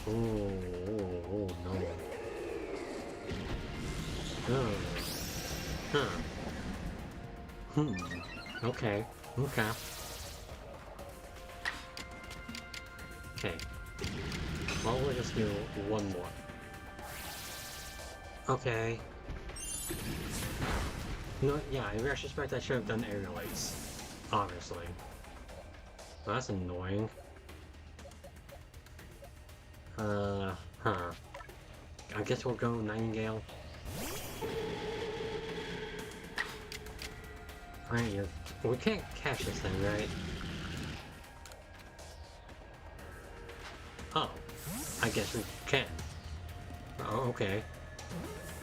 Oh, no. Okay. Okay. Okay. Well, we'll just do one more. Okay. No, yeah, in retrospect, I should have done aerial ace. Obviously. Well, that's annoying. I guess we'll go Nightingale. Alright, we can't catch this thing, right? Oh, I guess we can. Oh, okay.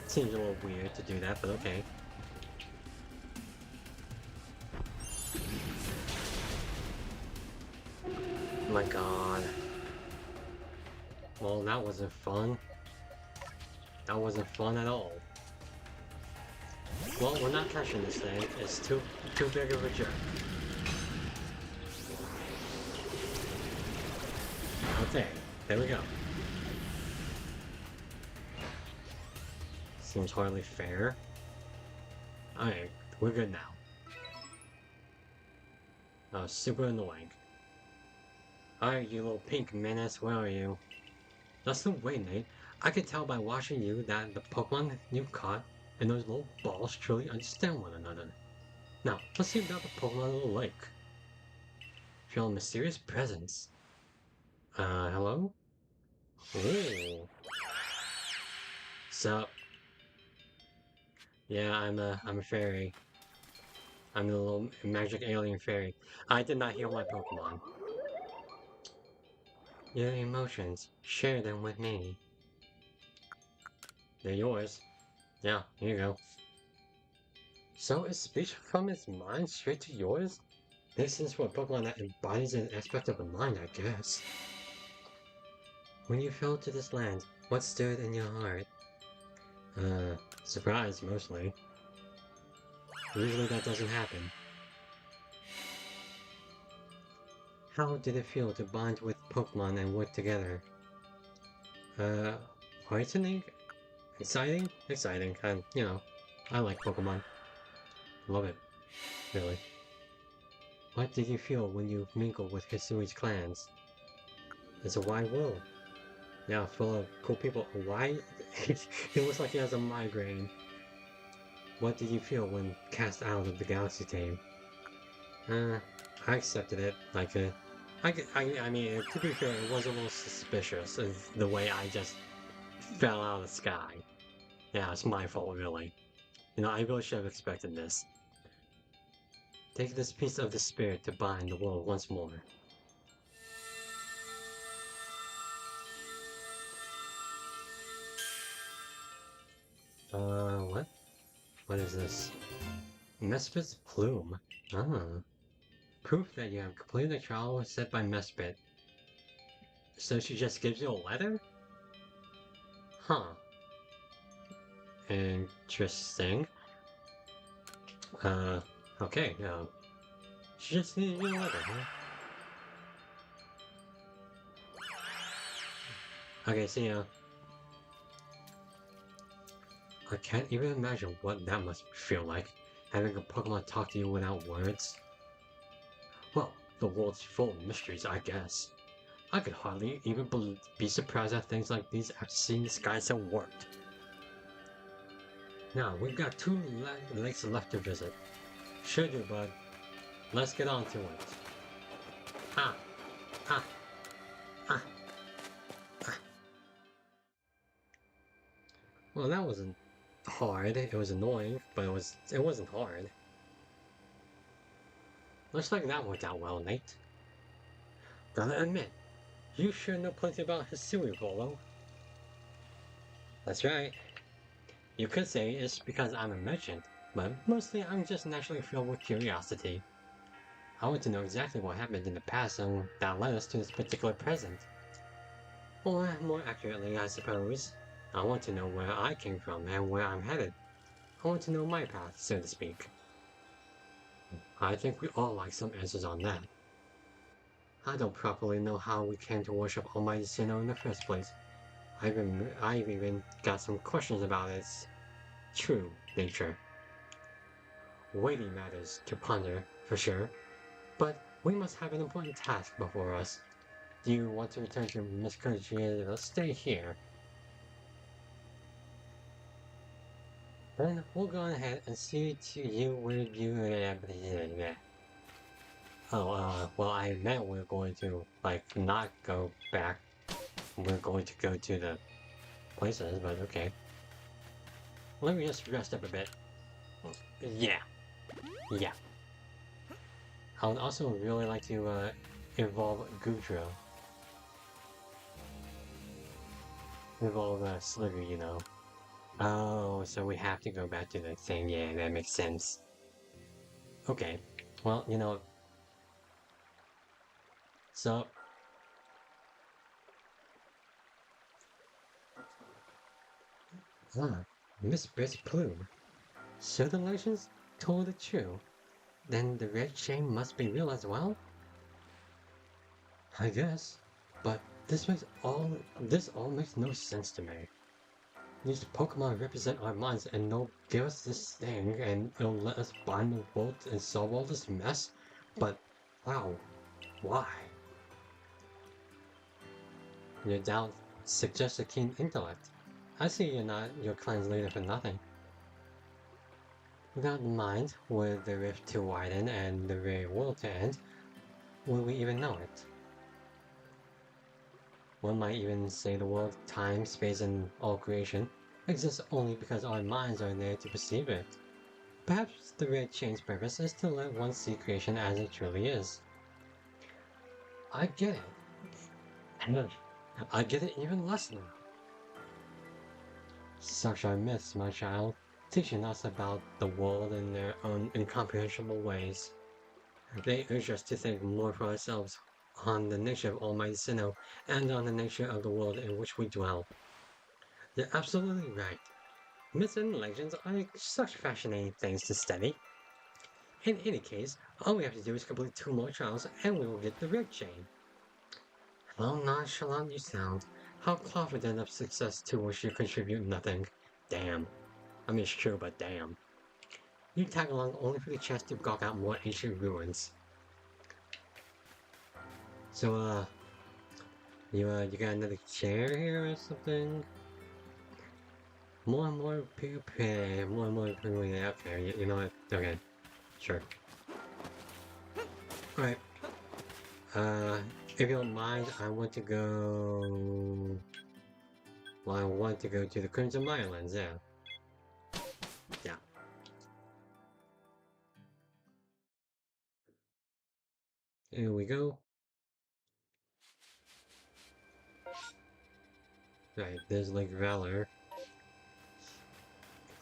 Seems a little weird to do that, but okay. Oh my god. Well, that wasn't fun. That wasn't fun at all. Well, we're not catching this thing. It's too big of a jerk. Okay, there we go. Seems hardly fair. Alright, we're good now. That was super annoying. Alright, you little pink menace, where are you? That's no way, Nate. I could tell by watching you that the Pokemon you caught and those little balls truly understand one another. Now, let's see about the Pokemon of the lake. Feel a mysterious presence. Hello? Ooh. So, yeah, I'm a fairy. I'm the little magic alien fairy. I did not heal my Pokemon. Your emotions, share them with me. They're yours. Yeah, here you go. So is speech from its mind straight to yours? This is what Pokemon that embodies an aspect of the mind, I guess. When you fell to this land, what stirred in your heart? Surprise, mostly. Usually that doesn't happen. How did it feel to bond with Pokemon and work together? Uh, heartening? Exciting? Exciting. I like Pokemon. Love it. Really. What did you feel when you mingled with Hisui's clans? It's a wide world. Yeah, full of cool people. Why? It looks like he has a migraine. What did you feel when cast out of the Galaxy team? I accepted it. I mean, to be fair, it was a little suspicious of the way I just fell out of the sky. Yeah, it's my fault, really. I really should have expected this. Take this piece of the spirit to bind the world once more. What? What is this? Mespit's plume. Ah. Proof that you have completed the trial was set by Mespit. So she just gives you a letter? Huh. Interesting. Okay, she just needed you a letter, huh? Okay, see ya. I can't even imagine what that must feel like, having a Pokemon talk to you without words. Well, the world's full of mysteries, I guess. I could hardly even be surprised at things like these after seeing the skies have worked. Now, we've got two lakes left to visit. Sure do, bud. Let's get on to it. Ah! Ah! Ah! Ah! Well, that wasn't hard. It was annoying, but it wasn't hard. Looks like that worked out well, Nate. Gotta admit, you sure know plenty about Hisui, Volo. That's right. You could say it's because I'm a merchant, but mostly I'm just naturally filled with curiosity. I want to know exactly what happened in the past and that led us to this particular present. Or more accurately, I suppose, I want to know where I came from and where I'm headed. I want to know my path, so to speak. I think we all like some answers on that. I don't properly know how we came to worship Almighty Sinnoh in the first place. I've even got some questions about its true nature. Weighty matters to ponder, for sure, but we must have an important task before us. Do you want to return to Miss Kurchi or stay here? Then we'll go ahead and see to you where you... Oh, well, I meant we're going to, not go back. We're going to go to the places, but okay. Let me just rest up a bit. Yeah. Yeah. I would also really like to, evolve Goodrow. Evolve, Sliver, you know. Oh, so we have to go back to the thing. Yeah, that makes sense. Okay. Well, so... Ah, Miss Britt's plume. So the legends told it true. Then the red chain must be real as well? I guess. But this all makes no sense to me. These Pokemon represent our minds and they'll give us this thing and it'll let us bind the world and solve all this mess? But, wow, why? Your doubt suggests a keen intellect. I see you're not your clan's leader for nothing. Without the mind, with the rift to widen and the very world to end, would we even know it? One might even say the world, time, space, and all creation exists only because our minds are there to perceive it. Perhaps the red chain's purpose is to let one see creation as it truly is. I get it. I get it even less now. Such are myths, my child, teaching us about the world in their own incomprehensible ways. They urge us to think more for ourselves on the nature of Almighty Sinnoh and on the nature of the world in which we dwell. You're absolutely right. Myths and legends are such fascinating things to study. In any case, all we have to do is complete 2 more trials and we will get the red chain. How nonchalant you sound. How confident of success to which you contribute nothing. Damn. I mean, it's true, but damn. You tag along only for the chance to gawk out more ancient ruins. So, you got another chair here or something? More and more people, more and more people out there. You know what? Okay, sure. Alright. If you don't mind, I want to go... Well, I want to go to the Crimson Islands, yeah. Yeah. Here we go. Right, there's like Valor.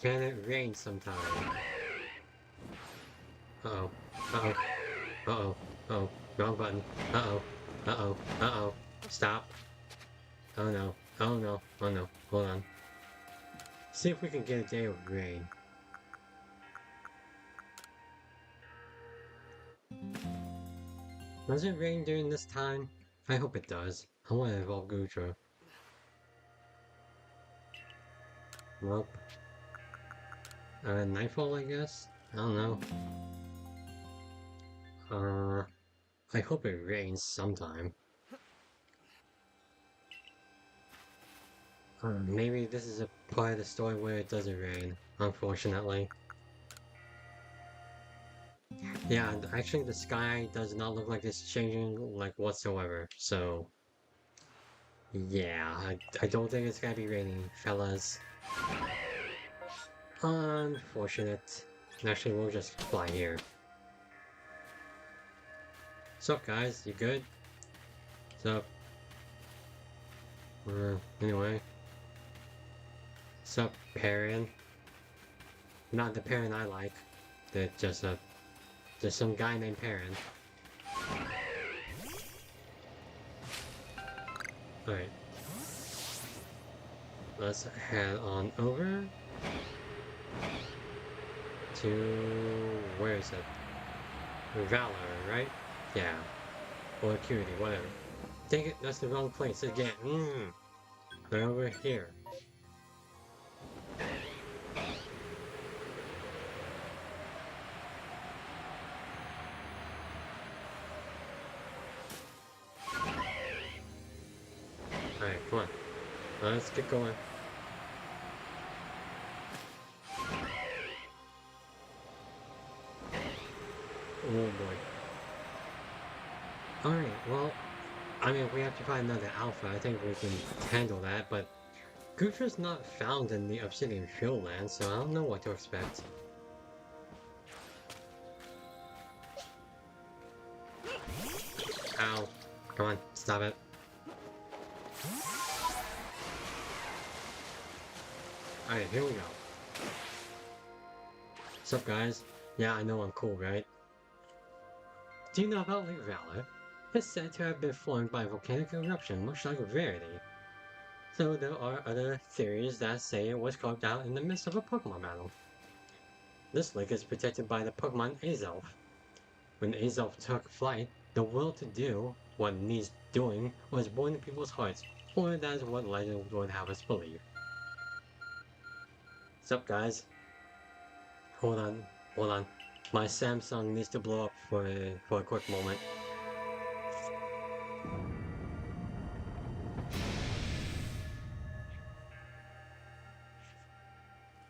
Can it rain sometime? Uh-oh. Uh-oh. Uh-oh. Oh, wrong button. Uh-oh. Uh-oh. Uh-oh. Stop. Oh no. Oh no. Oh no. Hold on. See if we can get a day of rain. Does it rain during this time? I hope it does. I want to evolve Gutra. Nope. Nightfall, I guess? I don't know. I hope it rains sometime. Maybe this is a part of the story where it doesn't rain, unfortunately. Yeah, actually the sky does not look like it's changing, like, whatsoever, so... Yeah, I don't think it's gonna be raining, fellas. Unfortunate. Actually, we'll just fly here. What's up, guys? You good? What's up? Anyway. What's up, Perrin? Not the Perrin I like. Just some guy named Perrin. Alright. Let's head on over to... where is it? Valor, right? Yeah. Or Acuity, whatever. Dang it, that's the wrong place again. They're over here. Alright, come on. Let's get going. Oh boy. Alright, well, I mean, if we have to find another alpha, I think we can handle that, but Gutra's not found in the Obsidian Field Land, so I don't know what to expect. Ow. Come on, stop it. Alright, here we go. What's up, guys? Yeah, I know I'm cool, right? Do you know about Lake Valor? It's said to have been formed by a volcanic eruption, much like Verity. So there are other theories that say it was carved out in the midst of a Pokemon battle. This lake is protected by the Pokemon Azelf. When Azelf took flight, the will to do what needs doing was born in people's hearts, or that is what legend would have us believe. What's up, guys? Hold on. My Samsung needs to blow up for a quick moment.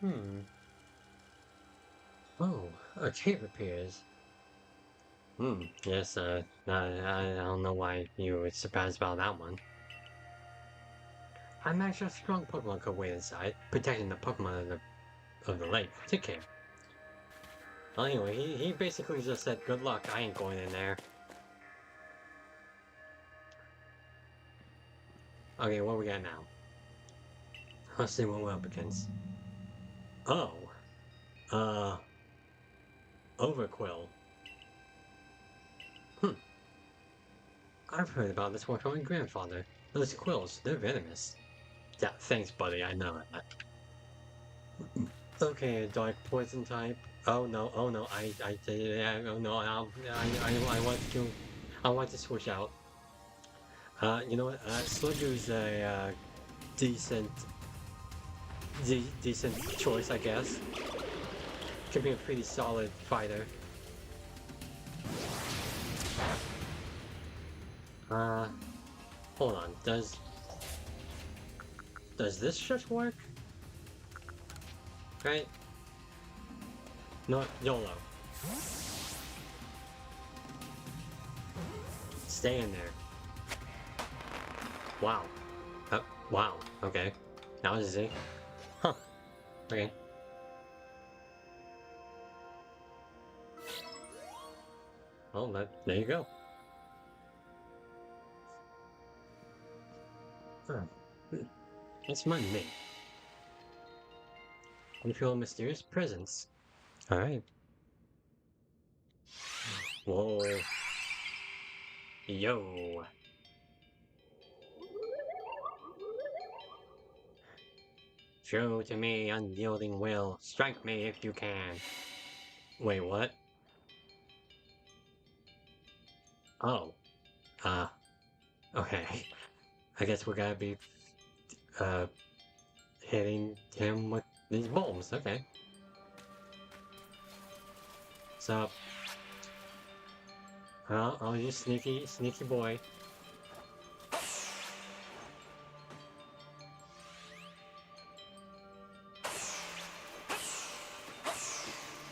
Hmm. Oh, a cave appears. Yes, I don't know why you were surprised about that one. I imagine a strong Pokemon could wait inside, protecting the Pokemon of the lake. Take care. Well, anyway, he basically just said, good luck, I ain't going in there. Okay, what we got now? Let's see what we're up against. Oh, uh, Overquill. Hmm, I've heard about this one from my grandfather. Those quills, they're venomous. Yeah, thanks, buddy, I know that. Okay, dark poison type. Oh no, oh no, I want to switch out. You know what? Slugger's a decent, decent choice, I guess. Could be a pretty solid fighter. Uh, hold on. Does this just work? Right? No, YOLO. Stay in there. Wow. Wow. Okay. That was easy. Huh. Okay. Well, there you go. Huh. It's my mate. We feel a mysterious presence. Alright. Whoa. Yo. Show to me unyielding will. Strike me if you can. Wait, what? Oh. Uh, okay. I guess we gotta be, uh, hitting him with these bombs. Okay. So, oh, you sneaky boy.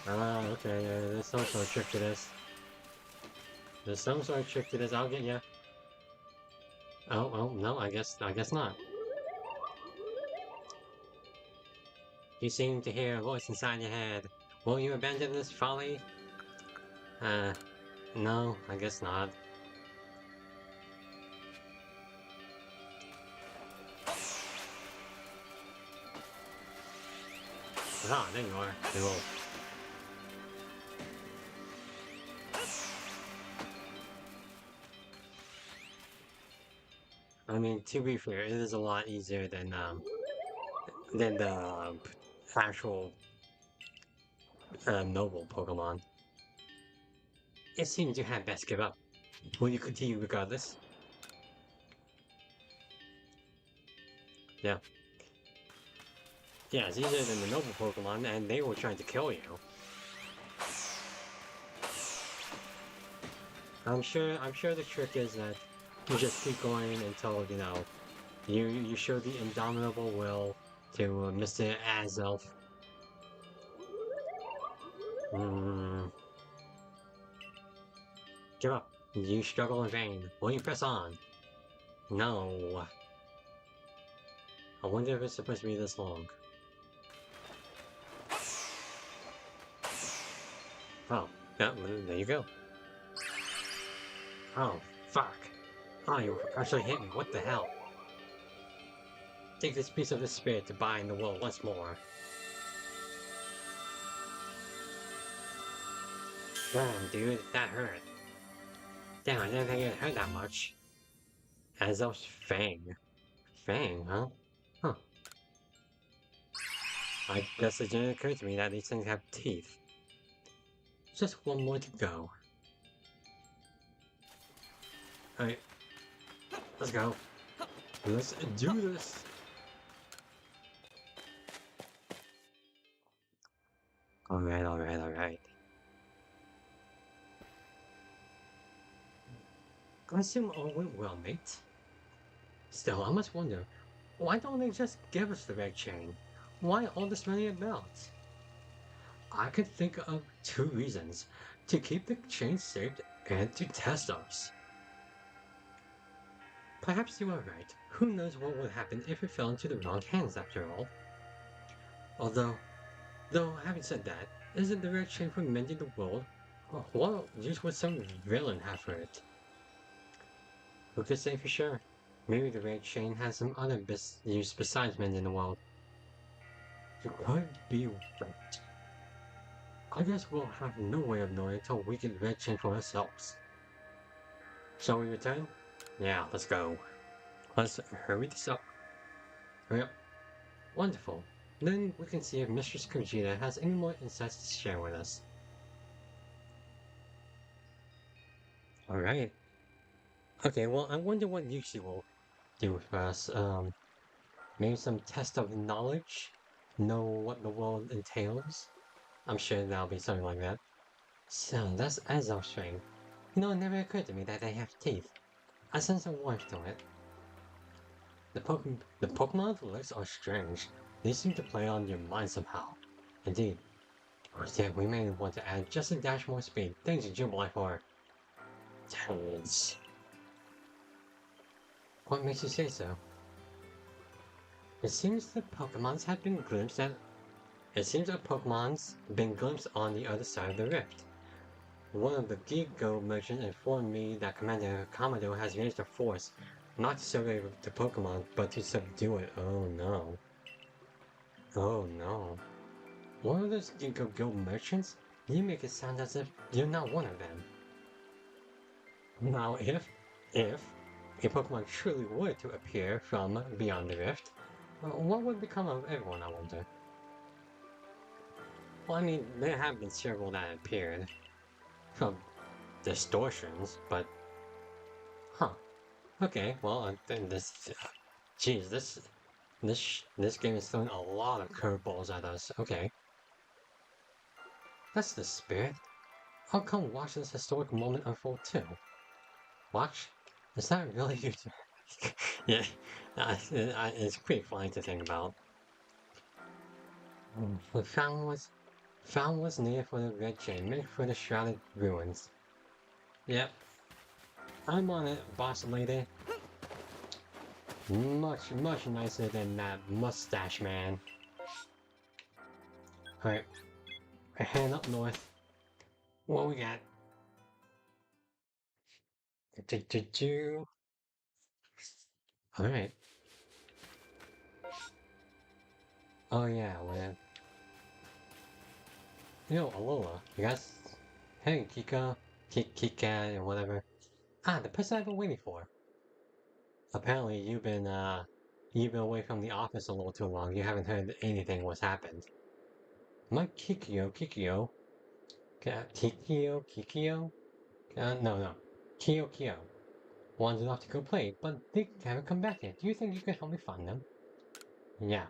Okay, there's some sort of trick to this. There's some sort of trick to this, I'll get ya. Oh, no, I guess not. You seem to hear a voice inside your head. Will you abandon this folly? Uh, no, I guess not. Ah, there you are. Cool. I mean, to be fair, it is a lot easier than the actual noble Pokemon. It seems you had best give up. Will you continue regardless? Yeah. Yeah, it's easier than the noble Pokemon, and they were trying to kill you. I'm sure the trick is that you just keep going until, you know, you show the indomitable will to Mr. Azelf. Mm, give up. You struggle in vain. Will you press on? No. I wonder if it's supposed to be this long. Oh, yeah, there you go. Oh, fuck. Oh, you actually hit me. What the hell? Take this piece of the spirit to bind the will once more. Damn, dude, that hurt. Damn, I didn't think it hurt that much. Azelf's Fang. Fang, huh? Huh. I guess it didn't occur to me that these things have teeth. Just one more to go. Alright, let's go. Let's do this. Alright. I assume all went well, mate. Still, I must wonder, why don't they just give us the red chain? Why all this money about? I could think of two reasons: to keep the chain safe and to test us. Perhaps you are right. Who knows what would happen if it fell into the wrong hands after all? Though having said that, isn't the red chain for mending the world? Oh, what use would some villain have for it? Who could say for sure? Maybe the red chain has some other use besides mending the world. You could be right. I guess we'll have no way of knowing until we get the red chain for ourselves. Shall we return? Yeah, let's go. Let's hurry this up. Hurry up. Wonderful. Then we can see if Mistress Kojita has any more insights to share with us. Alright. Okay, well, I wonder what Yuki will do for us. Maybe some test of knowledge? Know what the world entails? I'm sure that'll be something like that. So, that's Azov string. You know, it never occurred to me that they have teeth. I sense a warmth to it. The Pokemon looks are strange. They seem to play on your mind somehow. Indeed. Yeah, we may want to add just a dash more speed. Thanks to Jubilee for... Tense. What makes you say so? It seems the Pokemons have been glimpsed at... It seems a Pokemon's been glimpsed on the other side of the rift. One of the Gigo merchants informed me that Commander Kamado has used the Force, not to survey the Pokemon, but to subdue it. Oh no. Oh no. One of those Gigo Guild merchants? You make it sound as if you're not one of them. Now if a Pokemon truly were to appear from beyond the rift, what would become of everyone, I wonder? Well, I mean, there have been several that appeared from distortions, but... Huh. Okay, well, then geez, this game is throwing a lot of curveballs at us. Okay. That's the spirit. I'll come watch this historic moment unfold too. Watch? Is that really you? Yeah, it's pretty funny to think about. The found was needed for the red chain, meant for the shrouded ruins. Yep, I'm on it, boss lady. Much nicer than that mustache man. Alright, a hand up north. What we got? Alright. Oh yeah, well, yo, Alola, you guys? Hey, Kika, Kika, or whatever. Ah, the person I've been waiting for. Apparently, you've been away from the office a little too long. You haven't heard anything what's happened. My Kikyo? Kikyo? No. Kyo. Wandered off to go play, but they haven't come back yet. Do you think you could help me find them? Yeah.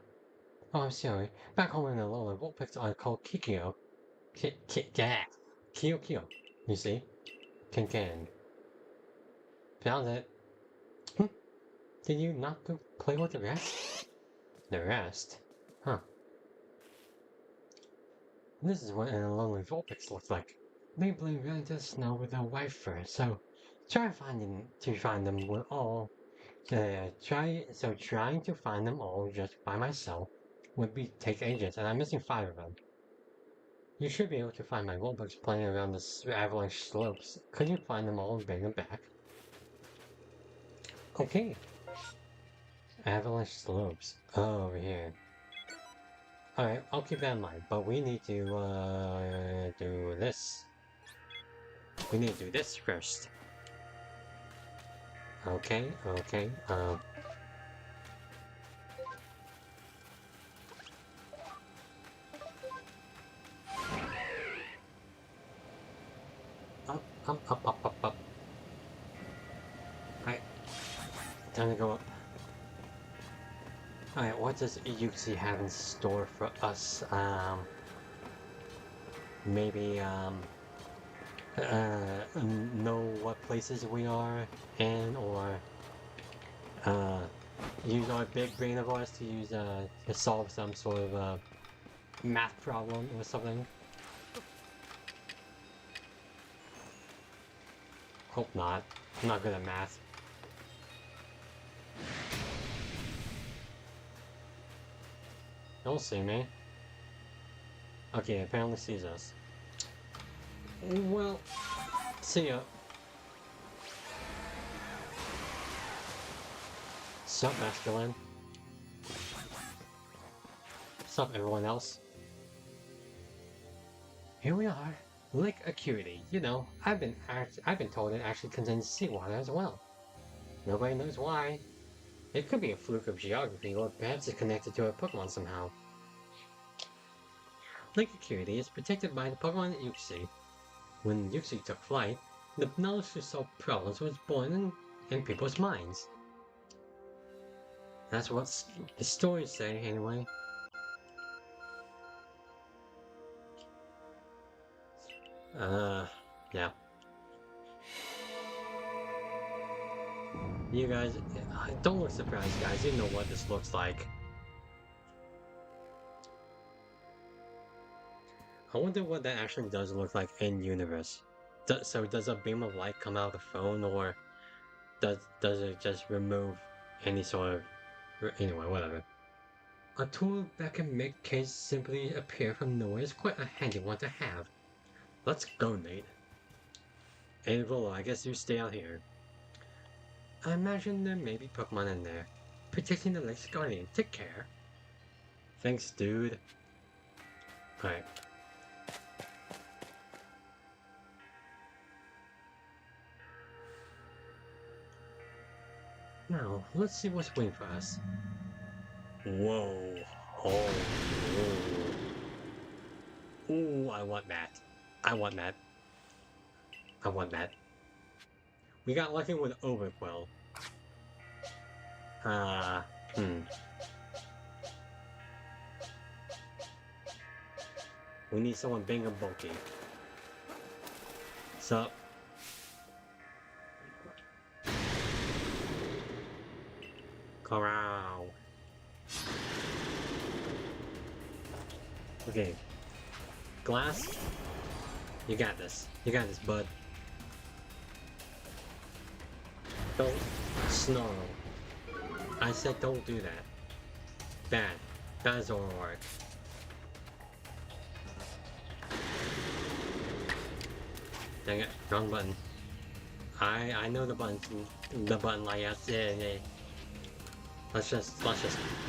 Oh, I'm sorry. Back home in Alola, Vulpix are called Kikyo. Yeah. Kyo. You see? Can. Found it. Hm? Did you not go play with the rest? The rest? Huh. This is what a lonely Vulpix looks like. They blend right into the snow with their white fur, so trying to find them just by myself would take ages, and I'm missing 5 of them. You should be able to find my Vulpix playing around the avalanche slopes. Could you find them all and bring them back? Okay. Avalanche slopes. Oh, over here. Alright, I'll keep that in mind, but we need to, do this. We need to do this first. Okay. Up. Alright, time to go up. Alright, what does Yuxi have in store for us? Maybe, know what places we are in, or, use our big brain of ours to use to solve some sort of math problem or something. Hope not. I'm not good at math. Don't see me. Okay, apparently sees us. Well, see ya. Sup, masculine? Sup, everyone else? Here we are. Lake Acuity. You know, I've been told it actually contains seawater as well. Nobody knows why. It could be a fluke of geography, or perhaps it's connected to a Pokemon somehow. Lake Acuity is protected by the Pokemon Yuxi. When Yuxi took flight, the knowledge to solve problems was born in people's minds. That's what the stories say, anyway. Yeah. You guys, don't look surprised, guys. You know what this looks like. I wonder what that actually does look like in universe. So does a beam of light come out of the phone, or does it just remove any sort of... Anyway, whatever. A tool that can make kids simply appear from nowhere is quite a handy one to have. Let's go, Nate. Hey, Volo, I guess you stay out here. I imagine there may be Pokemon in there. Protecting the Lake's Guardian. Take care. Thanks, dude. Alright. Now, let's see what's waiting for us. Whoa. Oh. Ooh, I want that. I want that. I want that. We got lucky with Overquill. We need someone big and bulky. Sup? Corral. Okay. Glass? You got this. You got this, bud. Don't snarl. I said don't do that. Bad. That is all work. Dang it, wrong button. I know the button layouts. Yeah. Let's just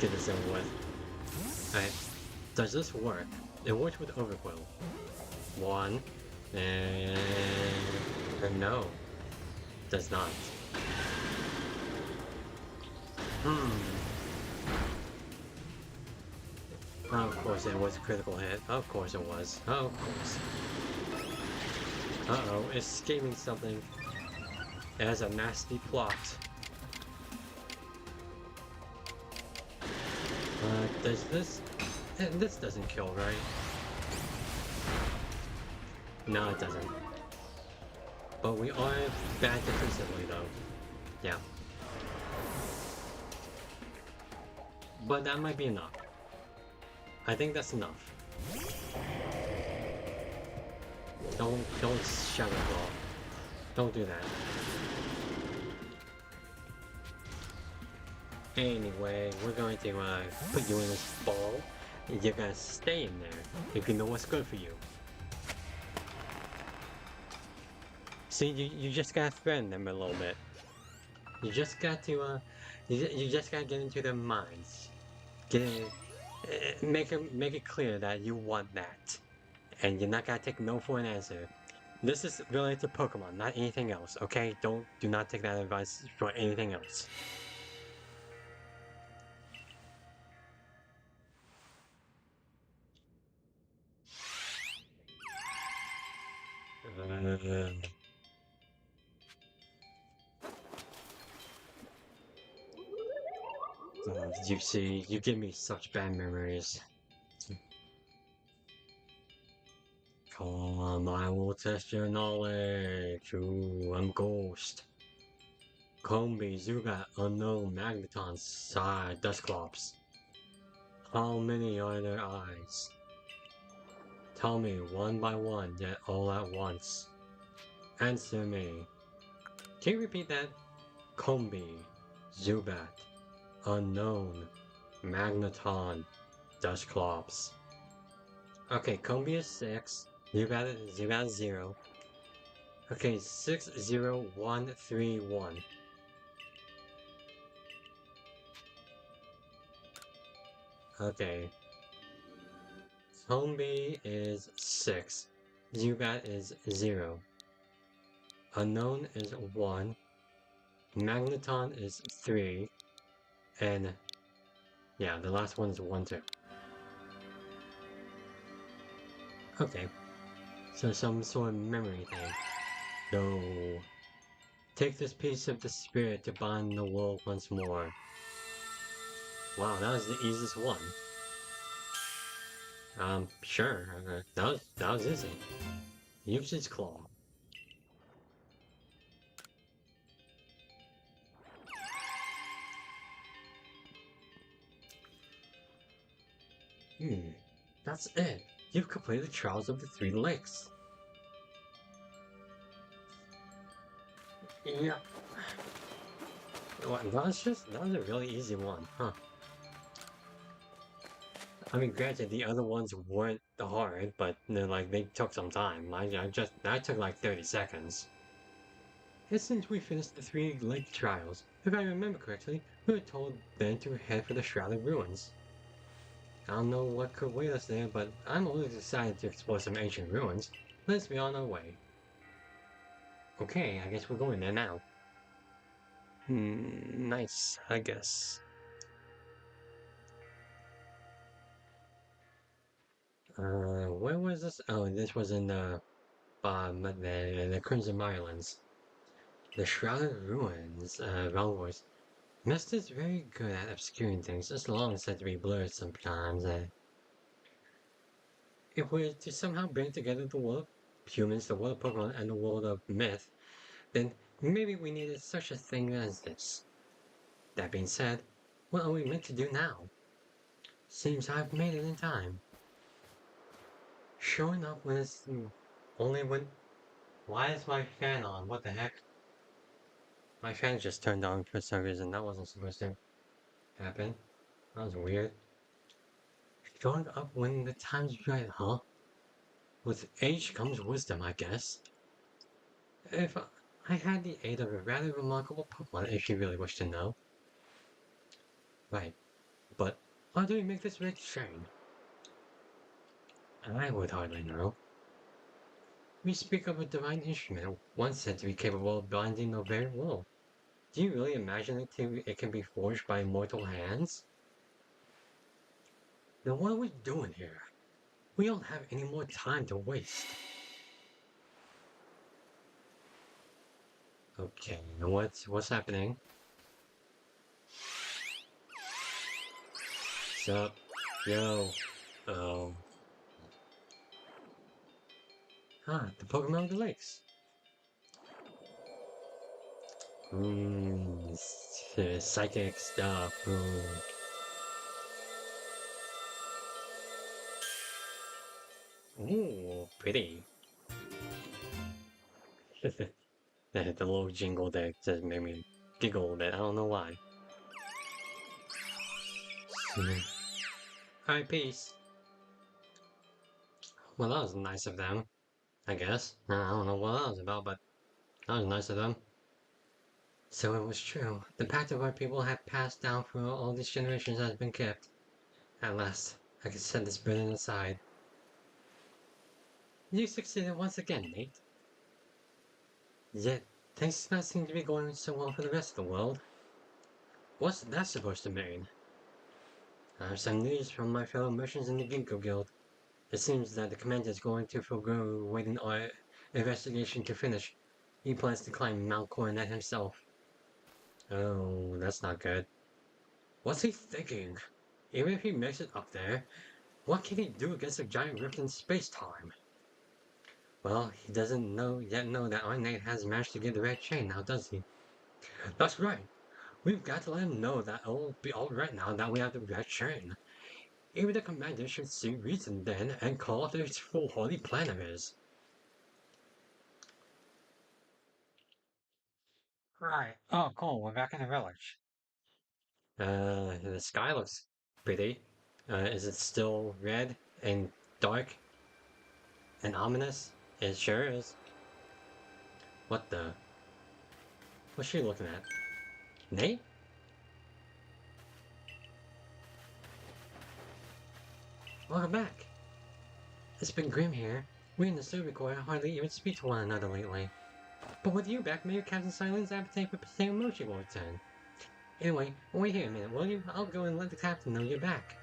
get this over with. Alright. Does this work? It works with Overquill. One. And no. Does not. Of course it was a critical hit. Of course it was. Of course. Uh-oh, it's scheming something. It has a nasty plot. Does this... This doesn't kill, right? No, it doesn't. But we are bad defensively, though. Yeah. But that might be enough. I think that's enough. Don't shout at all. Don't do that. Anyway, we're going to put you in this ball. And you're gonna stay in there if you know what's good for you. See, you just gotta threaten them a little bit. You just got to you just gotta get into their minds. Make it clear that you want that, and you're not gonna take no for an answer. This is related to Pokemon, not anything else. Okay? Do not take that advice for anything else. You see, you give me such bad memories. Come, I will test your knowledge. Ooh, I'm Ghost. Combi, Zubat, Unknown, Magneton, Psy, Dusclops. How many are there eyes? Tell me one by one, yet all at once. Answer me. Can you repeat that? Combi, Zubat, Unknown, Magneton, Dusclops. Okay, Combi is 6, Zubat is 0. Okay, 60131. Okay. Combi is 6. Zubat is 0. Unknown is 1. Magneton is 3. And yeah, the last one is 1 too. Okay. So some sort of memory thing. No. Take this piece of the spirit to bind the world once more. Wow, that was the easiest one. Sure. That was easy. Use his claw. That's it. You've completed the Trials of the Three Lakes. Yeah. Well, that was a really easy one, huh? I mean, granted, the other ones weren't hard, but they took some time. I took like 30 seconds. And since we finished the three lake trials, if I remember correctly, we were told then to head for the Shrouded Ruins. I don't know what could wait us there, but I'm always excited to explore some ancient ruins. Let's be on our way. Okay, I guess we're going there now. Nice, I guess. Where was this? Oh, this was in the Crimson Islands. The Shrouded Ruins, wrong voice. Mist is very good at obscuring things, as long as to be blurred sometimes. If we're to somehow bring together the world of humans, the world of Pokemon, and the world of myth, then maybe we needed such a thing as this. That being said, what are we meant to do now? Seems I've made it in time. Showing up when it's only when. Why is my fan on? What the heck? My fan just turned on for some reason. That wasn't supposed to happen. That was weird. Showing up when the time's right, huh? With age comes wisdom, I guess. If I had the aid of a rather remarkable Pokemon, if you really wish to know. Right, but how do we make this red shine? I would hardly know. We speak of a divine instrument, once said to be capable of binding the very world. Do you really imagine it can be forged by mortal hands? Then what are we doing here? We don't have any more time to waste. Okay, what's happening? Sup? Yo. Oh. The Pokemon of the Lakes. Psychic stuff. Ooh, pretty. The little jingle there just made me giggle a bit. I don't know why. Alright, peace. Well, that was nice of them, I guess. I don't know what that was about, but that was nice of them. So it was true. The pact of our people had passed down through all these generations has been kept. At last, I can set this burden aside. You succeeded once again, Nate. Yet, things do not seem to be going so well for the rest of the world. What's that supposed to mean? I have some news from my fellow merchants in the Ginkgo Guild. It seems that the commander is going to forego waiting our investigation to finish. He plans to climb Mount Coronet himself. Oh, that's not good. What's he thinking? Even if he makes it up there, what can he do against a giant rift in space-time? Well, he doesn't know that our Nate has managed to get the red chain now, does he? That's right. We've got to let him know that it'll be alright now that we have the red train. Even the commander should see reason then and call off this foolhardy plan of his. Right. Oh, cool. We're back in the village. The sky looks pretty. Is it still red and dark and ominous? It sure is. What the? What's she looking at? Nate? Welcome back. It's been grim here. We in the Soviet Corps hardly even speak to one another lately. But with you back, maybe Captain Silent's appetite for potato mochi will return. Anyway, wait here a minute, will you? I'll go and let the captain know you're back.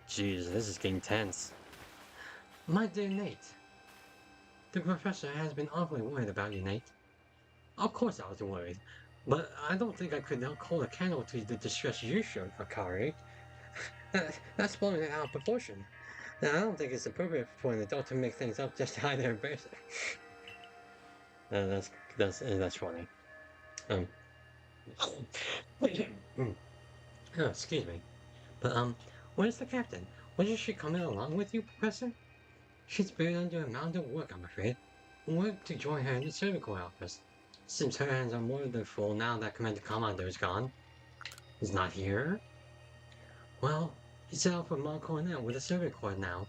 Jeez, this is getting tense. My dear Nate. The professor has been awfully worried about you, Nate. Of course I was worried, but I don't think I could now hold a candle to the distress you showed, Akari. That's blowing it out of proportion. Now, I don't think it's appropriate for an adult to make things up just to hide their embarrassment. That's funny. Um, oh, excuse me. But where's the captain? Wasn't she coming along with you, Professor? She's buried under a mound of work, I'm afraid. Work to join her in the cervical office. Seems her hands are more than full now that Commander Commander is gone. He's not here? Well, he's set out for Mount Cornell with a survey corps now.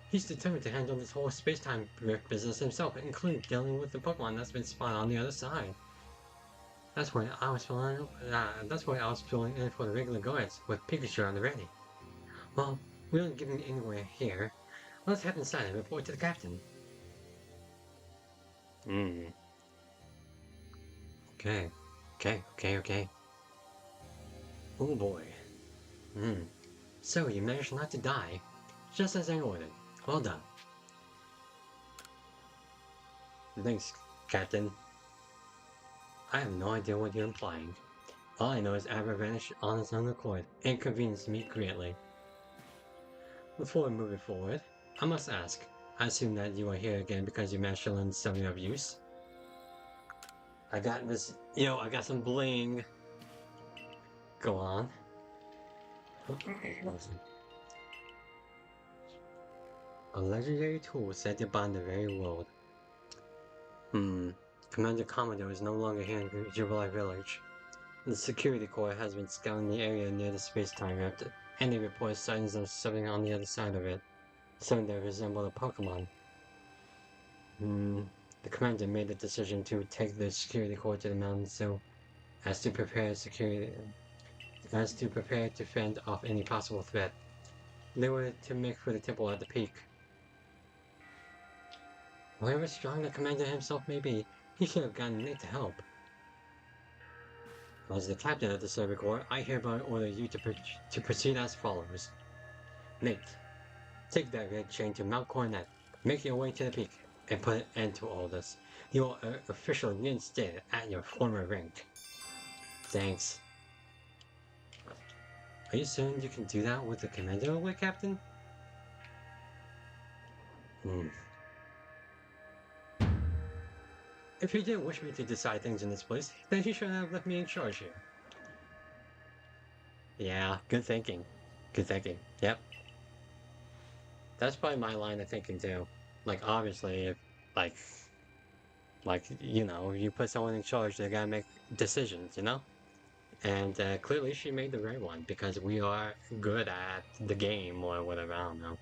He's determined to handle this whole space-time business himself, including dealing with the Pokemon that's been spotted on the other side. That's why I was filling in for the regular guards with Pikachu on the ready. Well, we aren't getting anywhere here. Let's head inside and report to the captain. Okay. Okay. Oh boy. So you managed not to die. Just as I ordered. Well done. Thanks, Captain. I have no idea what you're implying. All I know is Abra vanished on its own accord, inconvenienced me greatly. Before moving forward, I must ask, I assume that you are here again because you managed to learn something of use? I got this, I got some bling. Go on. A legendary tool set to bind the very world. Commander Commodore is no longer here in Jubilee Village. The security corps has been scouting the area near the space-time rift, and they report sightings of something on the other side of it. Something that resembled a Pokemon. The commander made the decision to take the security corps to the mountain so as to prepare to fend off any possible threat. They were to make for the temple at the peak. However strong the commander himself may be, he should have gotten Nate to help. As the captain of the Survey Corps, I hereby order you to proceed as follows. Nate, take that red chain to Mount Coronet, make your way to the peak, and put an end to all this. You will officially reinstate at your former rank. Thanks. Are you certain you can do that with the commander away, Captain? If you didn't wish me to decide things in this place, then you should have left me in charge here. Yeah, good thinking. Good thinking. Yep. That's probably my line of thinking too. Like, obviously, if, you put someone in charge, they gotta make decisions, And clearly she made the right one, because we are good at the game, or whatever, I don't know.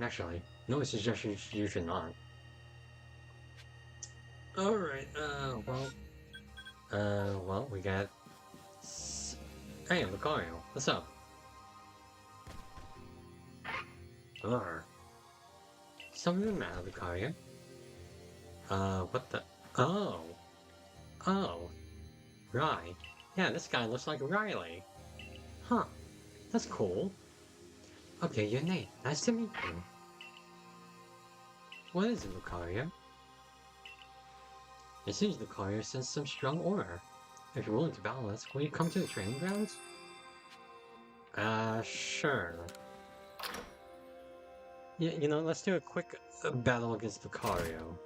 Actually, no suggestions you should not. Alright, well, we got... Hey, Lucario, what's up? Something the matter, Lucario? What the... Oh! Right. Yeah, this guy looks like Riley. Huh. That's cool. Okay, you're Nate. Nice to meet you. What is it, Lucario? It seems Lucario sends some strong aura. If you're willing to battle us, will you come to the training grounds? Sure. Yeah, let's do a quick battle against Lucario.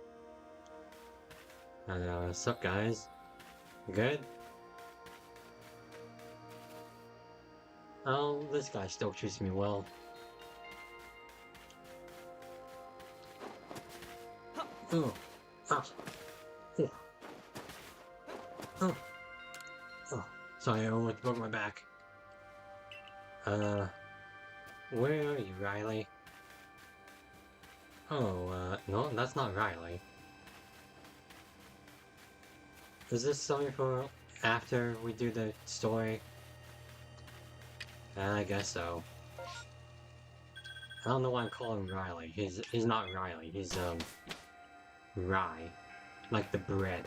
What's up, guys? Good? Oh, this guy still treats me well. Oh, ah, oh, oh, oh. Sorry, I almost broke my back. Uh, where are you, Riley? Oh, no, that's not Riley. Is this something for after we do the story? I guess so. I don't know why I'm calling him Riley. He's not Riley. He's Rye, like the bread.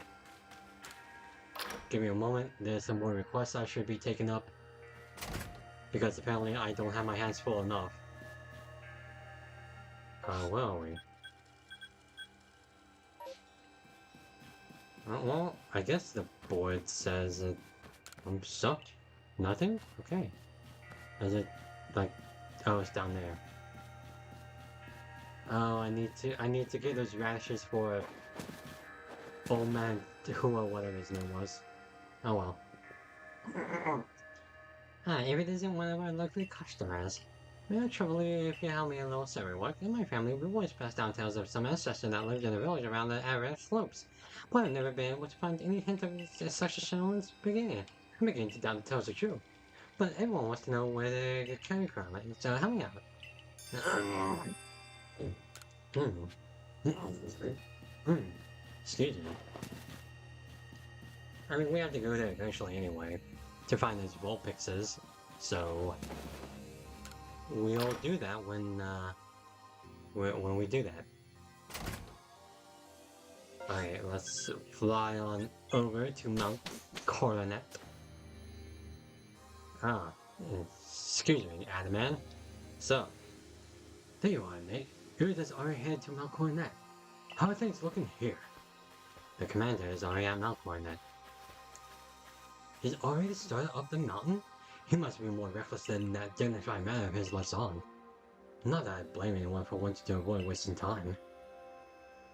Give me a moment. There's some more requests I should be taking up because apparently I don't have my hands full enough. Where are we? Well, I guess the board says it. I'm stuck. Nothing? Okay. Is it like? Oh, it's down there. Oh, I need to get those radishes for old man who or whatever his name was. Oh well. If it isn't one of our lovely customers. Well, truly, if you help me a little survey work, in my family we always pass down tales of some ancestor that lived in a village around the Ararat slopes. But I've never been able to find any hint of such a gentleman's beginning. I'm beginning to doubt the tales are true. But everyone wants to know where they came from, so help me out. Excuse me. I mean, we have to go there eventually anyway, to find those Vulpixes, so we'll do that when we do that. Alright, let's fly on over to Mount Coronet. Ah, excuse me, Adaman. So, there you are, Nate. Here does Ari head to Mount Coronet. How are things looking here? The commander is already at Mount Coronet. He's already started up the mountain? He must be more reckless than that dignified manner of his lets on. Not that I blame anyone for wanting to avoid wasting time.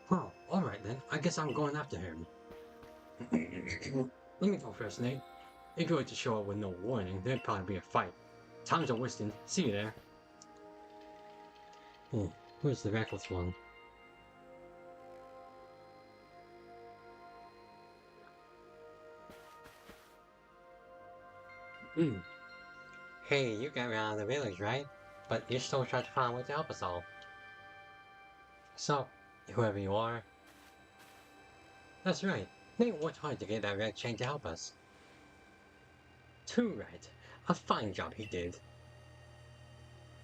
Well, alright then, I guess I'm going after him. Let me go first, Nate. If you were to show up with no warning, there'd probably be a fight. Time's a wasting. See you there. Oh, who's the reckless one? Hey, you got me out of the village, right? But you're still trying to find a way to help us all. So, whoever you are. That's right. Nate worked hard to get that red chain to help us. Too right. A fine job he did.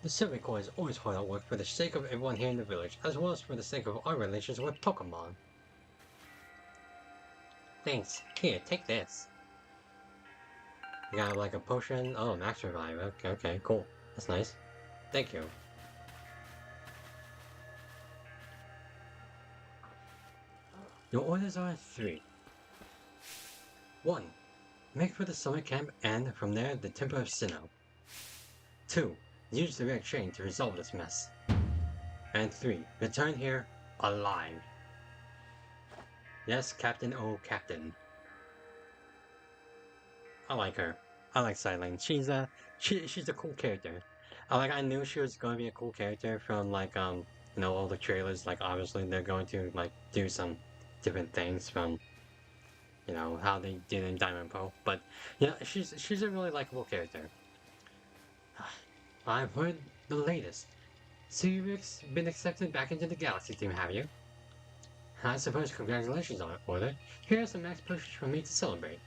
The Silver Corps is always hard at work for the sake of everyone here in the village, as well as for the sake of our relations with Pokemon. Thanks. Here, take this. You got like a potion? Oh, max revive. Okay, cool. That's nice. Thank you. Your orders are 3. 1. Make for the summer camp and, from there, the Temple of Sinnoh. 2. Use the red chain to resolve this mess. And 3. Return here, alive. Yes, Captain, oh Captain. I like her. I like Silene. She's a cool character. I knew she was going to be a cool character from like all the trailers. Like obviously they're going to like do some different things from how they did in Diamond Pearl. But yeah, she's a really likable character. I've heard the latest. So you've been accepted back into the Galaxy team, have you? I suppose congratulations on it, Order. Here are some max pushes for me to celebrate.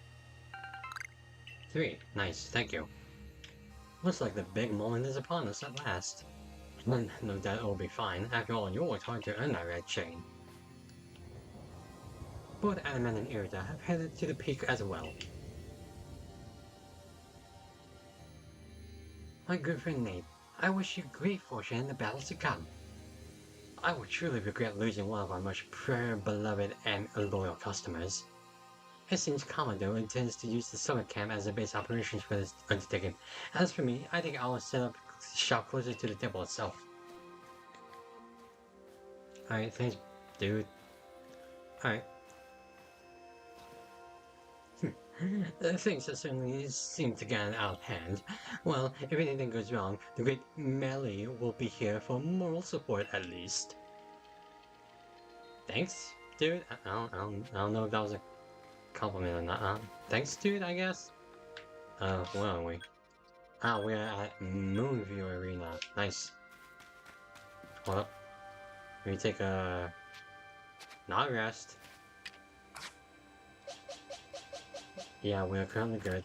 3. Nice, thank you. Looks like the big moment is upon us at last. No doubt it will be fine. After all, you worked hard to earn that red chain. Both Adaman and Irida have headed to the peak as well. My good friend Nate, I wish you great fortune in the battles to come. I would truly regret losing one of our most beloved and loyal customers. It seems Commodore intends to use the summer camp as a base operations for this undertaking. As for me, I think I will set up shop closer to the temple itself. Alright, thanks, dude. Alright. Things certainly seem to get out of hand. Well, if anything goes wrong, the great Melly will be here for moral support at least. Thanks, dude. I don't know if that was a compliment or not. Thanks, dude, I guess? Where are we? Ah, we're at Moonview Arena. Nice. Hold up. Let me take a... not rest. Yeah, we are currently good.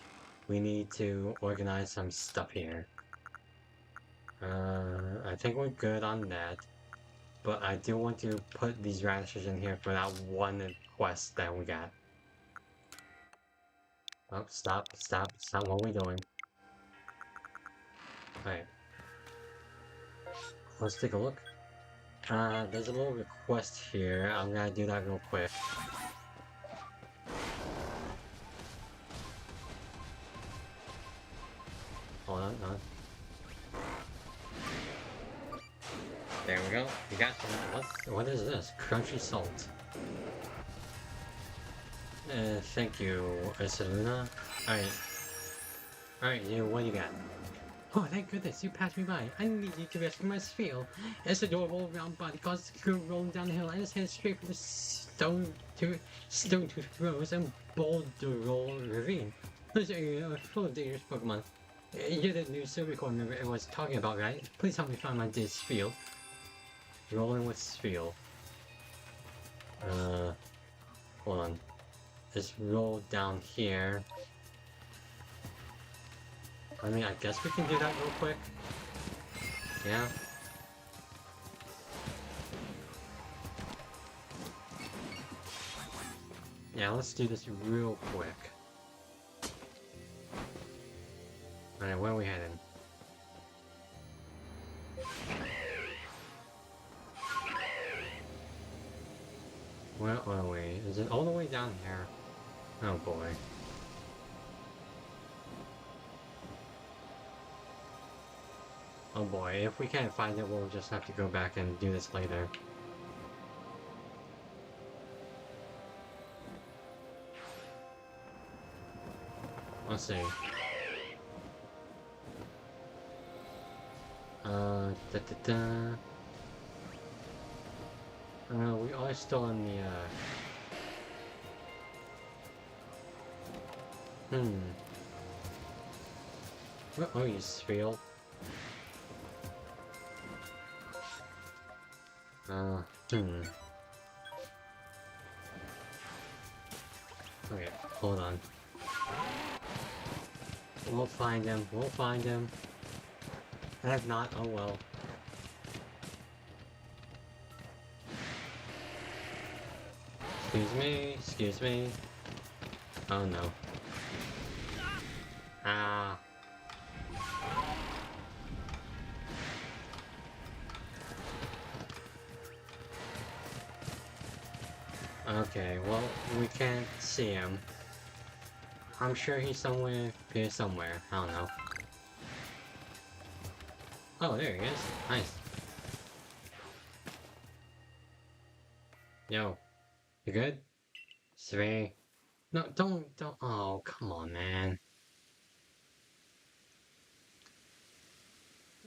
We need to organize some stuff here. I think we're good on that. But I do want to put these radishes in here for that one quest that we got. Oh, stop. What are we doing? Alright. Let's take a look. There's a little request here. I'm gonna do that real quick. Hold on. There we go. We got some. What is this? Crunchy salt. Thank you, Ursaluna. Alright, you, what do you got? Oh, thank goodness, you passed me by. I need you to rescue my sphere. It's adorable round body causes to go rolling down the hill and it's headed straight for the stone to rose and boulder roll ravine. Those are full of dangerous Pokemon. You're the new silver core member I was talking about, right? Please help me find my dear Sphere. Rolling with Sphere. Hold on. Let's roll down here. I mean, I guess we can do that real quick. Yeah. Yeah, let's do this real quick. Alright, where are we heading? Where are we? Is it all the way down here? Oh boy. Oh boy, if we can't find it, we'll just have to go back and do this later. Let's see. We are still in the, Where are you, Sphere? Okay, hold on. We'll find him, And if not, oh well. Excuse me. Oh no. Ah. Okay, well, we can't see him. I'm sure he's somewhere here somewhere. I don't know. Oh, there he is. Nice. Yo. You good? Three. No, don't. Oh, come on, man.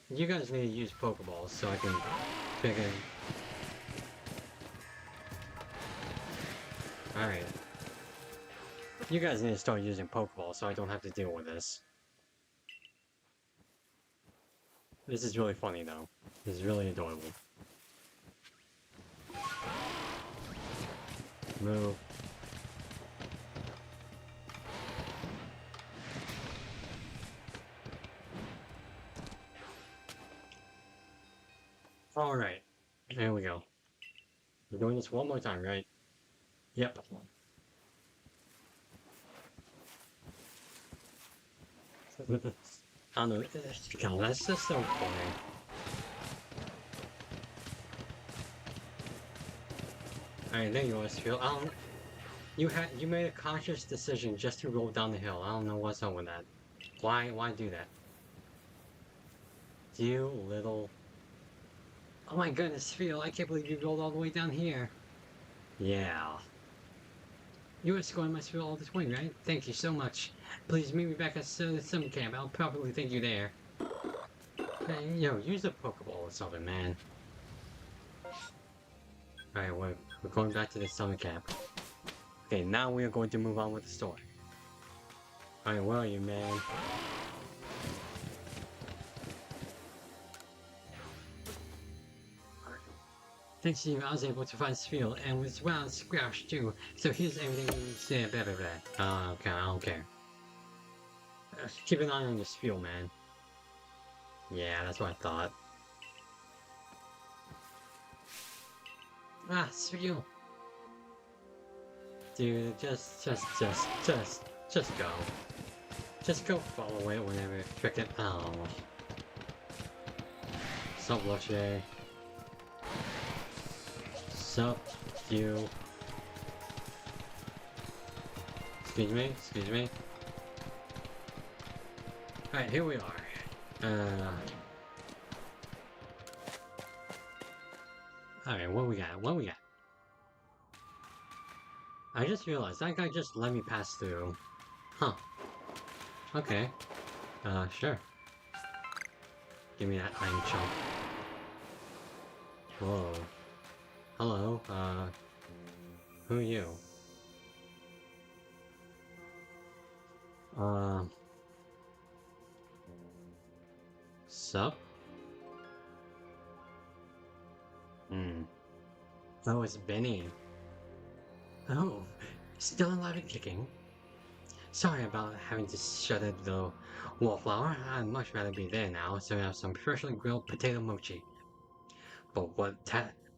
You guys need to use Pokeballs so I can figure. Alright. You guys need to start using Pokeballs so I don't have to deal with this. This is really funny though. This is really adorable. Move. Alright. There we go. We're doing this one more time, right? Yep. I don't know. God, that's just so funny. Alright, there you are, Sphere. You made a conscious decision just to roll down the hill. I don't know what's up with that. Why do that? You little... Oh my goodness, Phil, I can't believe you rolled all the way down here. Yeah. You escorted my Phil all this way, right? Thank you so much. Please meet me back at the summer camp. I'll probably thank you there. Hey, yo, use a Pokeball or something, man. Alright, we're going back to the summer camp. Okay, now we are going to move on with the story. Alright, where are you, man? Thanks to you, I was able to find Spiel, and was well scratched too, so here's everything you need to say, blah blah blah. Okay, I don't care. Keep an eye on your Spiel, man. Yeah, that's what I thought. Ah, Spiel! Dude, just go. Just go follow it whenever frickin' oh. Sup, Luxray? Sup, you? Excuse me? Excuse me? Alright, here we are. Alright, what we got? What we got? I just realized that guy just let me pass through. Huh. Okay. Sure. Give me that iron chunk. Whoa. Hello, who are you? Sup? Oh, it's Benny. Oh, still alive and kicking. Sorry about having to shut it though, Wallflower. I'd much rather be there now, so we have some freshly grilled potato mochi. But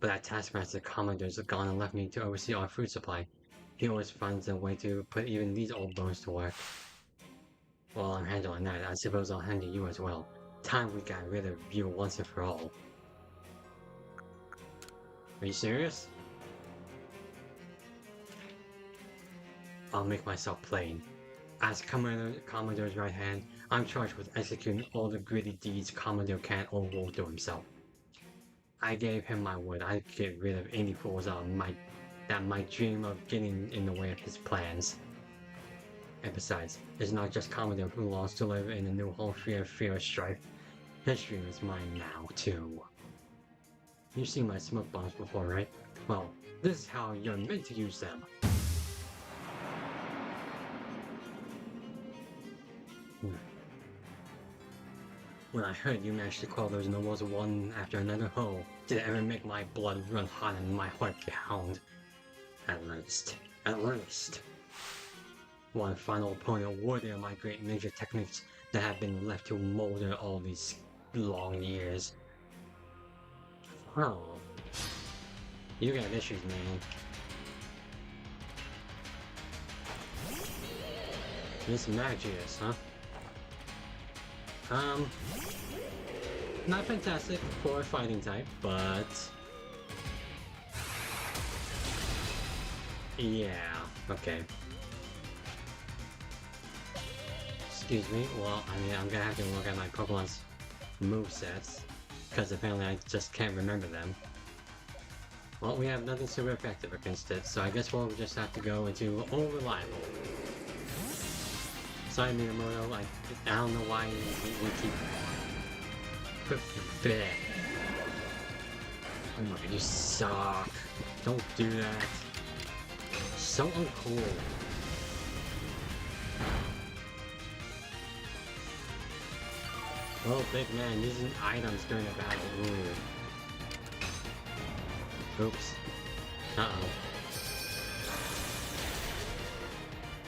that Taskmaster Commander's gone and left me to oversee our food supply. He always finds a way to put even these old bones to work. Well, I'm handling that. I suppose I'll handle you as well. Time we got rid of you once and for all. Are you serious? I'll make myself plain. As Commander's right hand, I'm charged with executing all the gritty deeds Commodore can't or won't do himself. I gave him my word I'd get rid of any fools that might dream of getting in the way of his plans. And besides, it's not just Commodore who longs to live in a new home free of fear of strife. His dream is mine now, too. You've seen my smoke bombs before, right? Well, this is how you're meant to use them. When I heard you managed to quell those nobles one after another, oh, did it ever make my blood run hot and my heart pound? At least. One final opponent worthy of my great ninja techniques that have been left to molder all these long years. Oh. You got issues, man. This Magius, huh? Not fantastic for a fighting type, but... yeah, okay. Excuse me, well, I mean, I'm gonna have to look at my Pokemon's movesets, because apparently I just can't remember them. Well, we have nothing super effective against it, so I guess we'll just have to go into unreliable. Sorry, Minamoto, I don't know why we keep... Bleh. Oh my god, you suck. Don't do that. So uncool. Oh, big man, using items during a battle. Ooh. Oops. Uh-oh.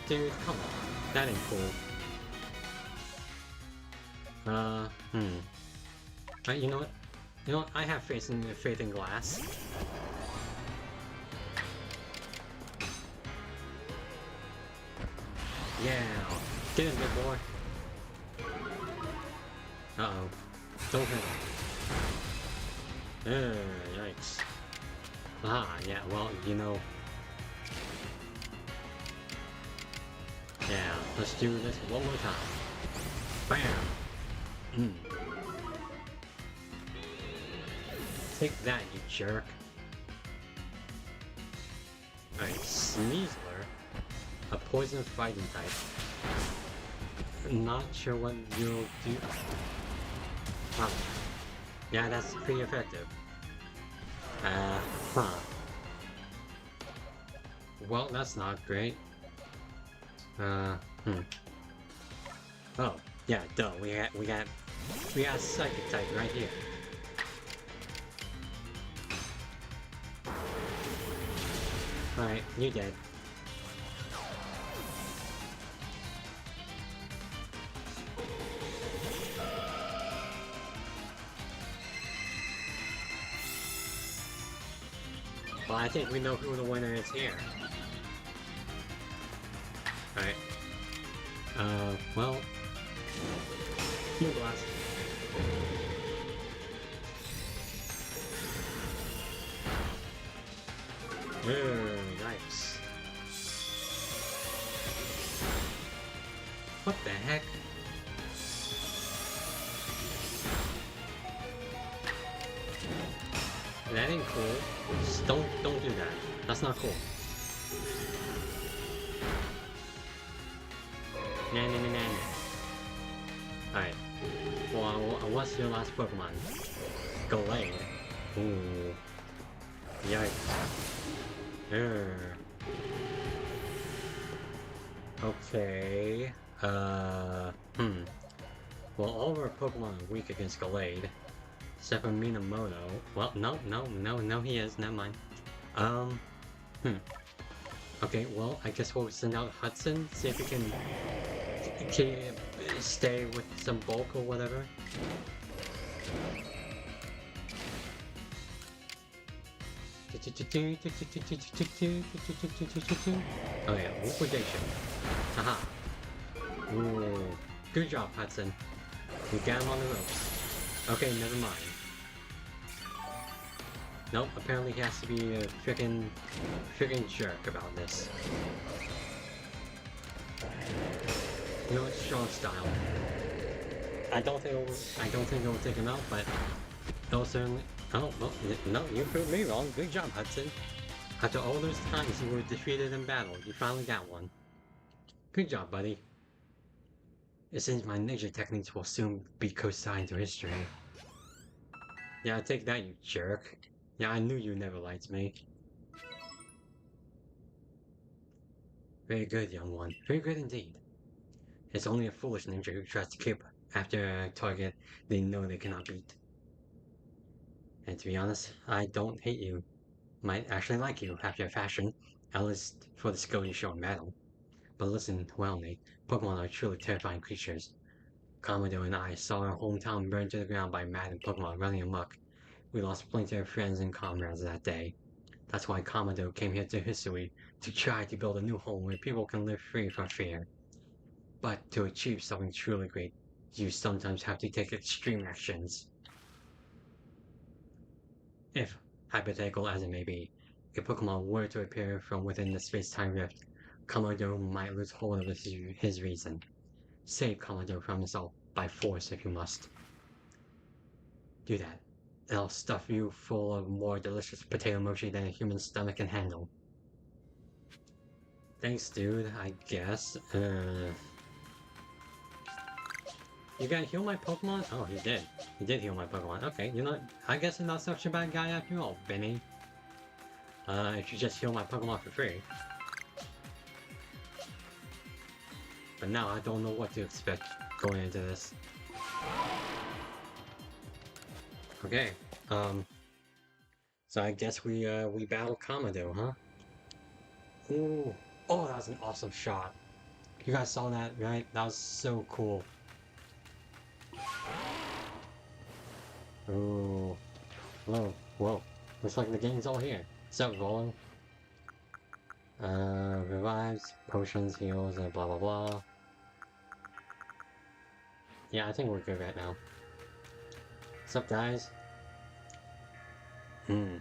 Dude, come on. That ain't cool. Right, you know what? You know what? I have faith in glass. Yeah. Get him, big boy. Uh-oh. Don't hit him. Yikes. Ah, yeah, well, you know... yeah, let's do this one more time. Bam! Take that, you jerk. Alright, Sneasler. A poison fighting type. Not sure what you'll do. Huh. Yeah, that's pretty effective. Huh. Well, that's not great. Oh, yeah, duh. We got Psychic type right here. Alright, you're dead. Well, I think we know who the winner is here. Alright. Well... Blast. Nice. What the heck? That ain't cool. Just don't do that. That's not cool. Nah. Alright. Well, what's your last Pokemon? Gallade. Ooh. Yikes. Okay. Well, all of our Pokemon are weak against Gallade. Except for Minamoto. Well, no, he is. Never mind. Okay, well, I guess we'll send out Hudson, see if he can stay with some bulk or whatever. Oh yeah, liquidation. Haha. Ooh. Good job, Hudson. We got him on the ropes. Okay, never mind. Nope, apparently he has to be a freaking jerk about this. You know, it's strong style. I don't think it will take him out, but it'll certainly. Oh well, no, you proved me wrong. Good job, Hudson. After all those times you were defeated in battle, you finally got one. Good job, buddy. It seems my ninja techniques will soon be co-signed to history. Yeah, take that, you jerk. Yeah, I knew you never liked me. Very good, young one. Very good indeed. It's only a foolish ninja who tries to keep after a target they know they cannot beat. And to be honest, I don't hate you. Might actually like you after a fashion, at least for the skill you show in battle. But listen well, Nate. Pokemon are truly terrifying creatures. Commodore and I saw our hometown burned to the ground by maddened Pokemon running amok. We lost plenty of friends and comrades that day. That's why Commodore came here to Hisui to try to build a new home where people can live free from fear. But to achieve something truly great, you sometimes have to take extreme actions. If, hypothetical as it may be, a Pokemon were to appear from within the space-time rift, Commodore might lose hold of his reason. Save Commodore from himself by force if you must. Do that. I'll stuff you full of more delicious potato mochi than a human stomach can handle. Thanks, dude, I guess. You gotta heal my Pokemon? Oh, he did. He did heal my Pokemon. Okay, you're not... I guess you're not such a bad guy after all, Benny. If you just heal my Pokemon for free. But now I don't know what to expect going into this. Okay, so I guess we battle Commodore, huh? Ooh. Oh, that was an awesome shot. You guys saw that, right? That was so cool. Ooh. Whoa. Looks like the game's all here. What's up, Volo? Revives, potions, heals, and blah blah blah. Yeah, I think we're good right now. What's up, guys? You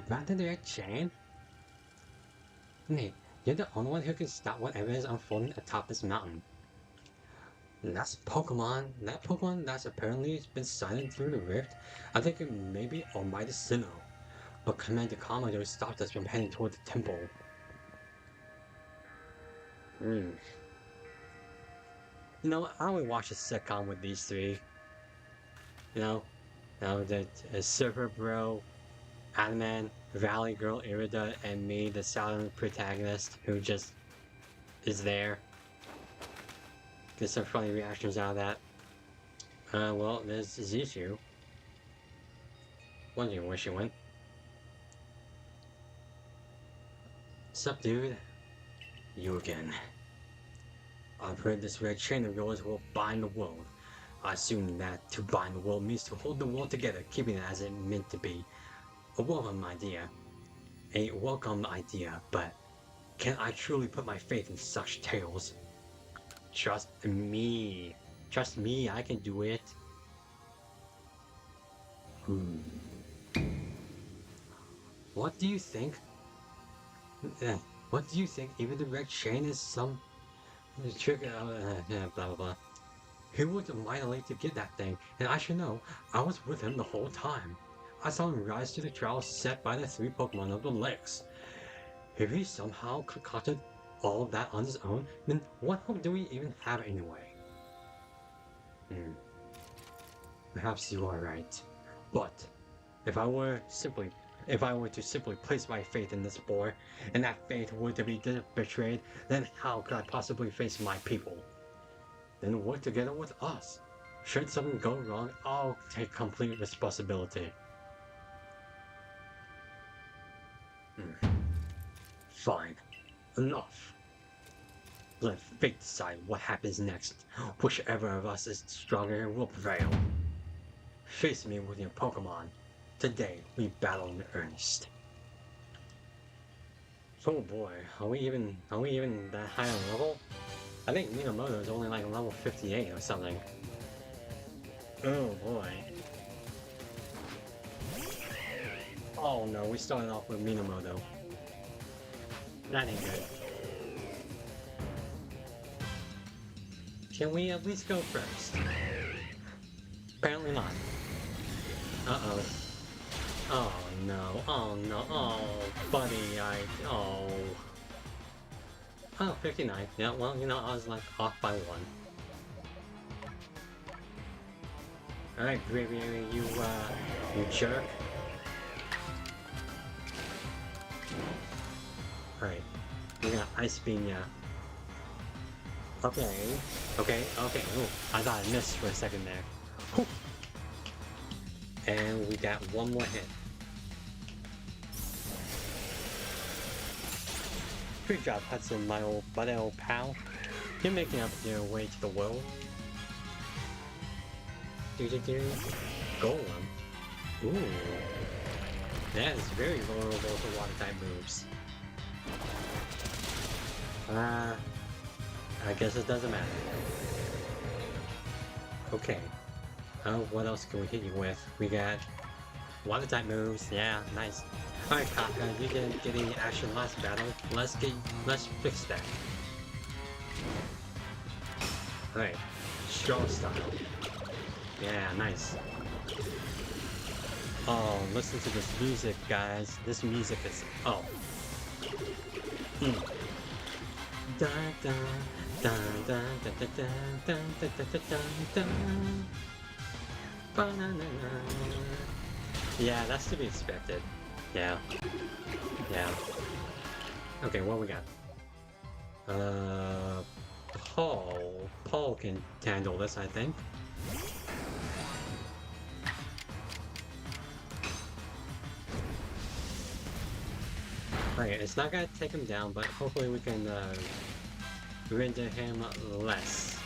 got the direct chain? Nate, you're the only one who can stop whatever is unfolding atop this mountain. And that's Pokemon. That Pokemon that's apparently been silent through the rift. I think it may be Almighty Sinnoh. But Commander Commodore stopped us from heading toward the temple. Hmm. You know, I would watch a sitcom with these three. You know, the Surfer Bro, Adamant, Valley Girl Irida, and me, the silent protagonist who just is there. Get some funny reactions out of that. Well, there's Zishu. Wondering where she went. Sup, dude? You again. I've heard this red chain of yours will bind the world. I assume that to bind the world means to hold the world together, keeping it as it meant to be. A welcome idea. A welcome idea, but can I truly put my faith in such tales? Trust me. Trust me, I can do it. What do you think? What do you think? Even the red chain is some trick. Blah blah blah. He worked mightily to get that thing, and I should know, I was with him the whole time. I saw him rise to the trial set by the three Pokemon of the lakes. If he somehow concocted all of that on his own, then what hope do we even have anyway? Perhaps you are right. But if I were to simply place my faith in this boy, and that faith were to be betrayed, then how could I possibly face my people? Then work together with us. Should something go wrong, I'll take complete responsibility. Fine. Enough. Let fate decide what happens next. Whichever of us is stronger will prevail. Face me with your Pokemon. Today, we battle in earnest. Oh boy, are we even that high on level? I think Minamoto is only like level 58 or something. Oh boy. Oh no, we started off with Minamoto. That ain't good. Can we at least go first? Apparently not. Uh-oh. Oh no, oh no, oh buddy, oh. Oh, 59. Yeah, well, you know, I was like off by one. Alright, Braviary, you jerk. Alright, we got Ice Beam, yeah. Okay. Oh, I thought I missed for a second there. Whew. And we got one more hit. Good job, Hudson, my old pal. You're making up your way to the world. Golem. Ooh. That is very vulnerable to water type moves. I guess it doesn't matter. Okay. What else can we hit you with? We got water type moves. Yeah, nice. Alright, Kafka, you didn't get any action last battle. Let's fix that. Alright. Strong style. Yeah, nice. Oh, listen to this music, guys. This music is... oh. Dun dun dun dun dun dun dun dun dun dun dun. Banana. Yeah, that's to be expected. Yeah. Yeah. Okay, what we got? Paul can handle this, I think. Okay, it's not gonna take him down, but hopefully we can render him less.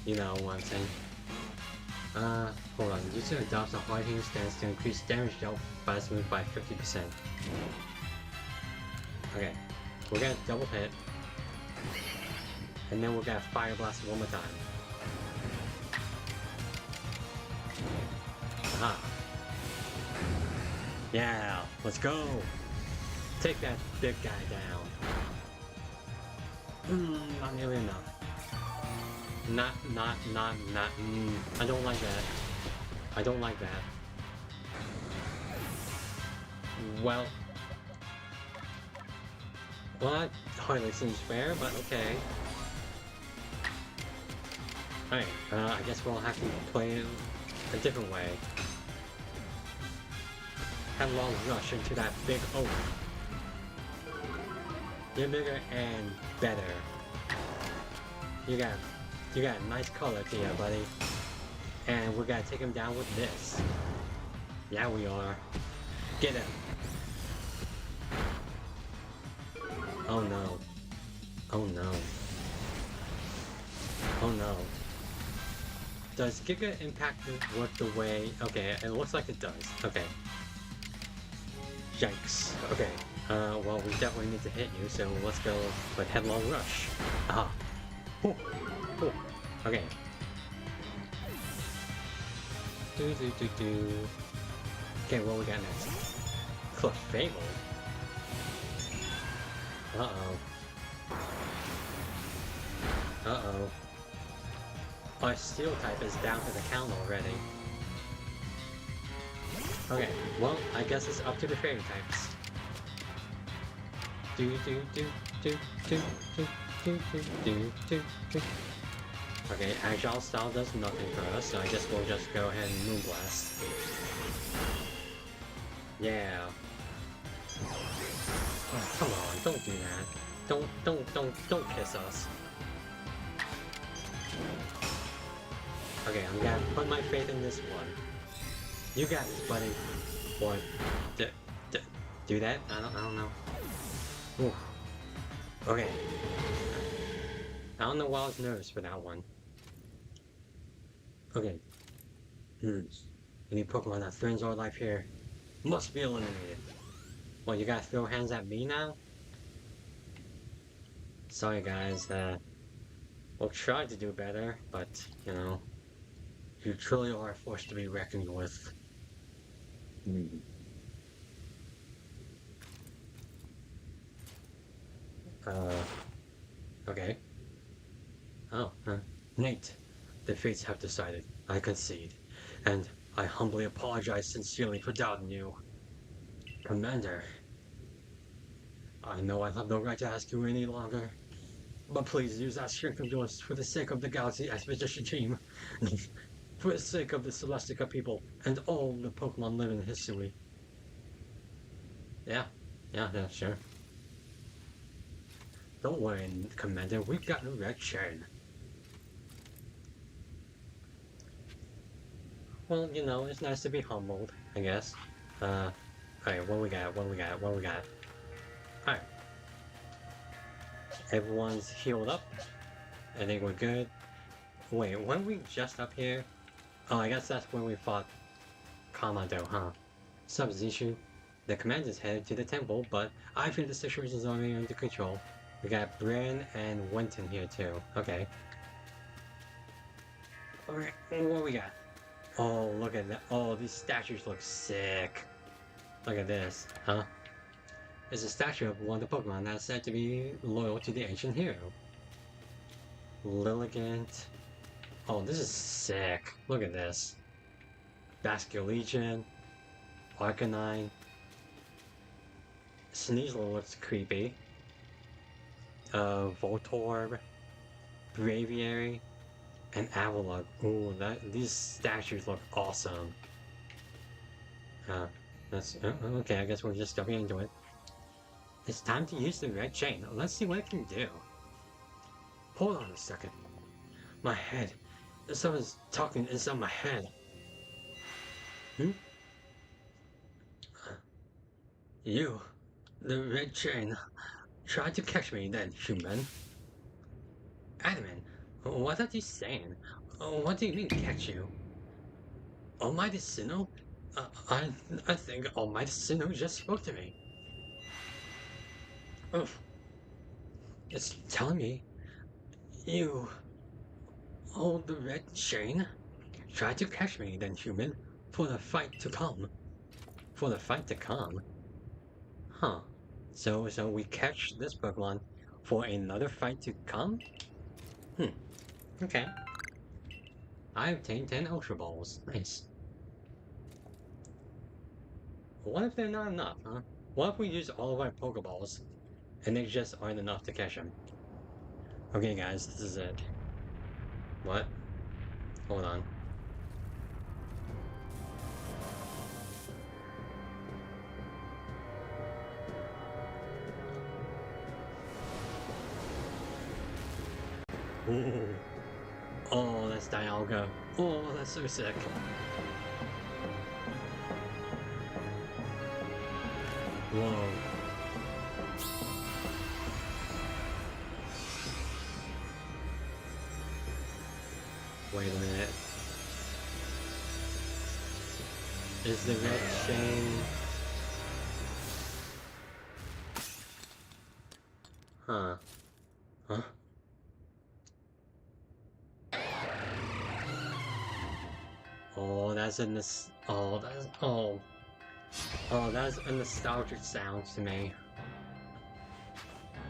You know what I'm saying? Hold on. User adopts a hard-hitting stance to increase damage dealt by this move by 50%. Okay, we're gonna double hit, and then we're gonna Fire Blast one more time. Aha! Yeah, let's go! Take that big guy down. Not nearly enough. Not, I don't like that. I don't like that. Well, that hardly seems fair, but okay. Alright, I guess we'll have to play it a different way. Headlong rush into that big oak. You're bigger and better. You got a nice color to you, buddy. And we're gonna take him down with this. Yeah, we are. Get him. Oh no. Oh no. Oh no. Does Giga Impact work the way... Okay, it looks like it does. Okay. Yikes. Okay. Well, we definitely need to hit you, so let's go with Headlong Rush. Aha. Ooh. Ooh. Okay. Okay, what we got next? Clefable. Uh-oh. Uh-oh. Our steel type is down to the count already. Okay, well, I guess it's up to the fairy types. Okay, Agile Style does nothing for us, so I guess we'll just go ahead and Moonblast. Yeah. Oh, come on, don't do that. Don't kiss us. Okay, I'm gonna put my faith in this one. You got this, buddy. What? Do that? I don't know. Ooh. Okay. I don't know why I was nervous for that one. Okay. Any Pokemon that threatens our life here must be eliminated. Well, you guys throw hands at me now? Sorry guys, we'll try to do better, but, you know, you truly are a force to be reckoned with. Okay. Oh, Nate, the fates have decided. I concede. And I humbly apologize sincerely for doubting you. Commander, I know I have no right to ask you any longer, but please use that strength of yours for the sake of the Galaxy Expedition team, for the sake of the Celestica people, and all the Pokemon living in history. Yeah, sure. Don't worry, Commander, we've got a red chain. Well, you know, it's nice to be humbled, I guess. Alright, what we got? Alright. Everyone's healed up. I think we're good. Wait, weren't we just up here? Oh, I guess that's when we fought Kamado, huh? Sup, Zishu? The commander's headed to the temple, but I feel the situation is already under control. We got Bryn and Winton here too. Okay. Alright, what we got? Oh, look at that. Oh, these statues look sick. Look at this, huh? It's a statue of one of the Pokemon that's said to be loyal to the ancient hero. Lilligant. Oh, this is sick. Look at this. Basculegion. Arcanine. Sneasel looks creepy. Voltorb. Braviary. And Avalugg. Ooh, these statues look awesome. Okay, I guess we're just jumping into it. It's time to use the red chain. Let's see what it can do. Hold on a second. My head. Someone's talking inside my head. You, the red chain, tried to catch me then, human. Adamant, what are you saying? What do you mean catch you? Almighty Sinnoh? I think Almighty Sinnoh just spoke to me. It's telling me you hold the red chain. Try to catch me then, human, for the fight to come. For the fight to come? Huh. So we catch this Pokemon for another fight to come? Okay. I obtained 10 Ultra Balls. Nice. What if they're not enough, huh? What if we use all of our Pokeballs and they just aren't enough to catch him? Okay, guys, this is it. What? Hold on. Ooh. Oh, that's Dialga. Oh, that's so sick. Whoa. Wait a minute. Is the red chain... Huh. Huh? Oh, that's a oh, that's... Oh. Oh, that's a nostalgic sound to me.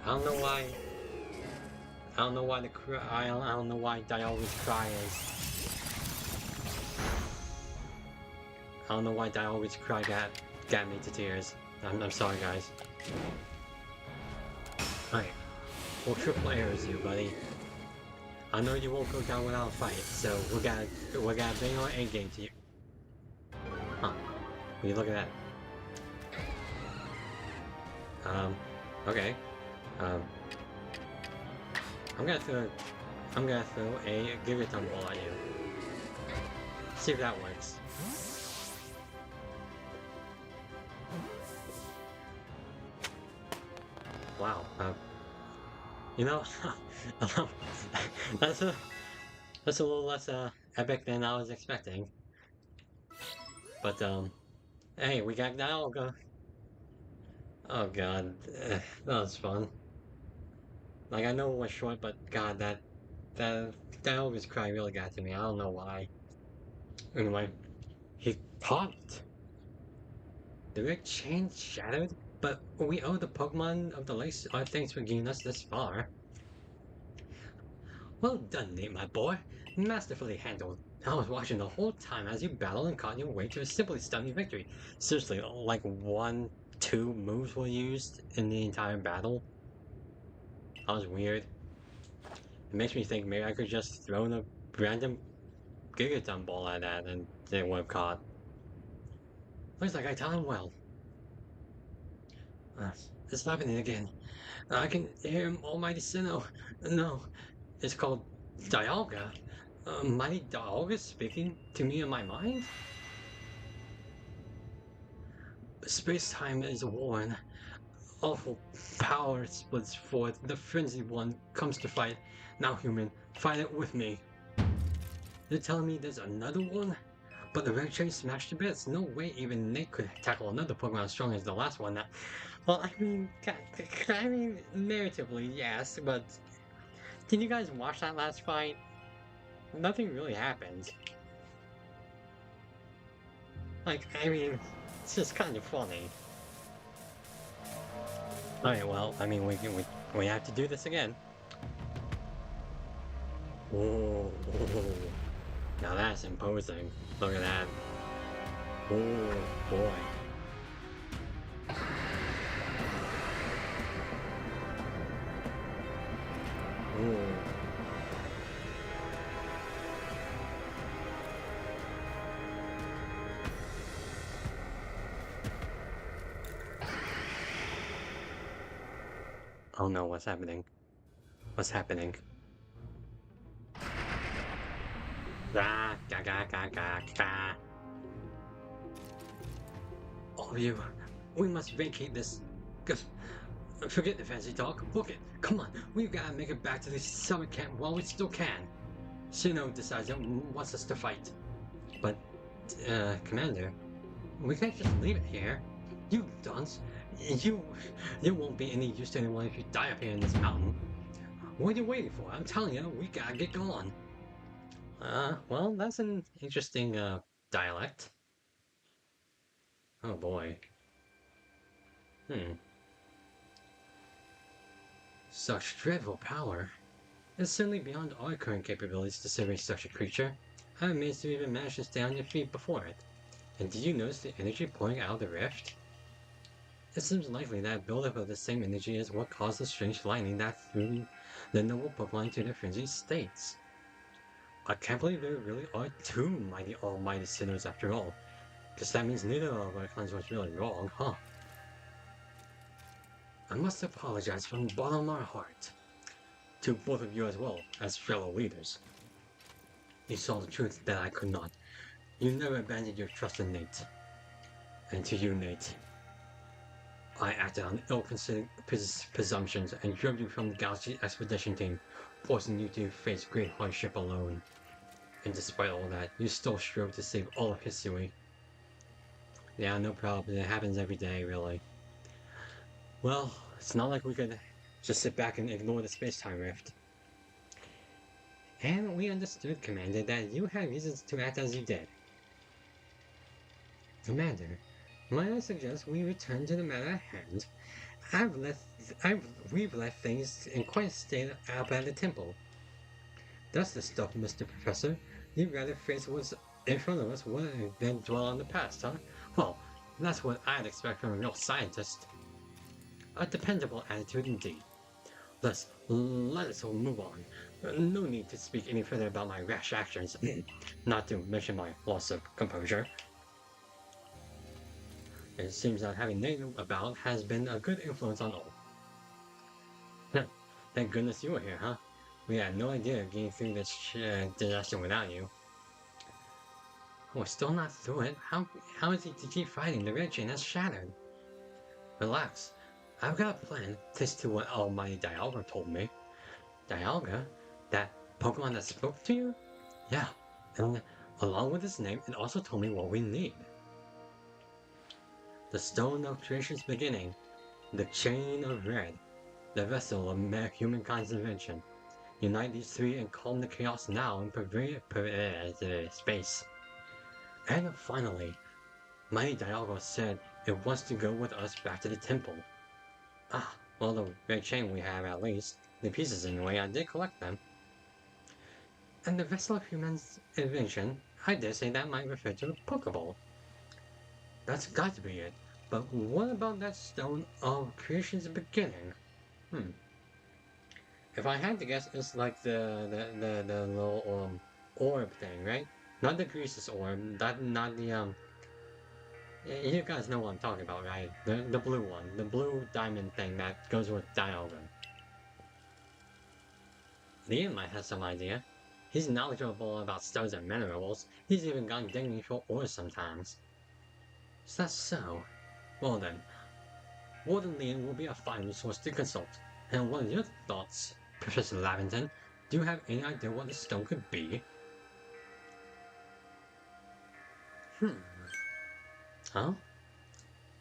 I don't know why... I don't know why the cry... I don't know why Dialga's cry is... I don't know why Dialga's cry got me to tears. I'm sorry, guys. Alright. Well, triple A is you, buddy. I know you won't go down without a fight, so we gotta bring our A game to you. Huh. Will you look at that? Okay. Um, I'm gonna throw a Gigaton ball at you. See if that works. Wow. You know, that's a little less epic than I was expecting. But hey, we got Dialga. Oh god, that was fun. Like I know it was short, but god, that Dialga's cry really got to me. I don't know why. Anyway, he popped. The red chain shattered, but we owe the Pokemon of the Lakes our thanks for getting us this far. Well done, Nate, my boy. Masterfully handled. I was watching the whole time as you battled and caught your way to a simply stunning victory. Seriously, like 1, 2 moves were used in the entire battle. That was weird. It makes me think maybe I could just throw in a random Gigaton ball at that and it would have caught. Looks like I timed well. Uh, it's happening again. I can hear Almighty Sinnoh. No, it's called Dialga. Mighty Dialga speaking to me in my mind? Space-time is worn. Awful power splits forth. The frenzied one comes to fight. Now, human, fight it with me. You're telling me there's another one? But the red train smashed to bits. No way even Nick could tackle another Pokemon as strong as the last one. Well, I mean, narratively, yes, but can you guys watch that last fight? Nothing really happened. Like, I mean, it's just kind of funny. Alright, well, I mean, we have to do this again. Whoa. Now that's imposing. Look at that. Oh, boy. Ooh. Oh no, what's happening? What's happening? Ah, ga ga ga ga ga. All of you, we must vacate this. Forget the fancy talk. Book it. Come on, we've got to make it back to the summer camp while we still can. Sinnoh decides it wants us to fight. But, Commander, we can't just leave it here. You dunce. You won't be any use to anyone if you die up here in this mountain. What are you waiting for? I'm telling you, we gotta get going. Well, that's an interesting, dialect. Oh boy. Such dreadful power. It's certainly beyond our current capabilities to survey such a creature. I'm amazed you even managed to stay on your feet before it. And did you notice the energy pouring out of the rift? It seems likely that buildup of the same energy is what caused the strange lightning that threw the noble Pokemon to their frenzied states. I can't believe there really are two mighty almighty sinners after all. Guess that means neither of our clans was really wrong, huh? I must apologize from the bottom of my heart. To both of you as well, as fellow leaders. You saw the truth that I could not. You never abandoned your trust in Nate. And to you, Nate, I acted on ill-considered presumptions and drove you from the Galaxy Expedition team, forcing you to face great hardship alone. And despite all that, you still strove to save all of history. Yeah, no problem. It happens every day, really. Well, it's not like we could just sit back and ignore the space-time rift. And we understood, Commander, that you had reasons to act as you did. Commander, might I suggest we return to the matter at hand? We've left things in quite a state up at the temple. That's the stuff, Mr. Professor. You'd rather face what's in front of us than dwell on the past, huh? Well, that's what I'd expect from a real scientist. A dependable attitude indeed. Let us all move on. No need to speak any further about my rash actions, not to mention my loss of composure. It seems that having Nate about has been a good influence on all. Thank goodness you were here, huh? We had no idea of getting through this disaster without you. We're still not through it. How is it to keep fighting? The red chain has shattered. Relax. I've got a plan, thanks to what Almighty Dialga told me. Dialga? That Pokemon that spoke to you? Yeah, and along with his name, it also told me what we need. The Stone of Creation's beginning, the Chain of Red, the vessel of humankind's invention. Unite these three and calm the chaos now in space. And finally, Mighty Dialga said it wants to go with us back to the temple. Ah, well, the red chain we have at least. The pieces anyway, I did collect them. And the vessel of human's invention, I dare say that might refer to a Pokeball. That's got to be it. But what about that stone of creation's beginning? If I had to guess, it's like the little orb thing, right? Not the Grease's orb, not the you guys know what I'm talking about, right? The blue one, the blue diamond thing that goes with Dialga. Liam might have some idea. He's knowledgeable about stones and minerals. He's even gotten digging for ore sometimes. Is that so? Well then, Warden Liam will be a fine resource to consult. And what are your thoughts, Professor Lavington? Do you have any idea what the stone could be? Huh?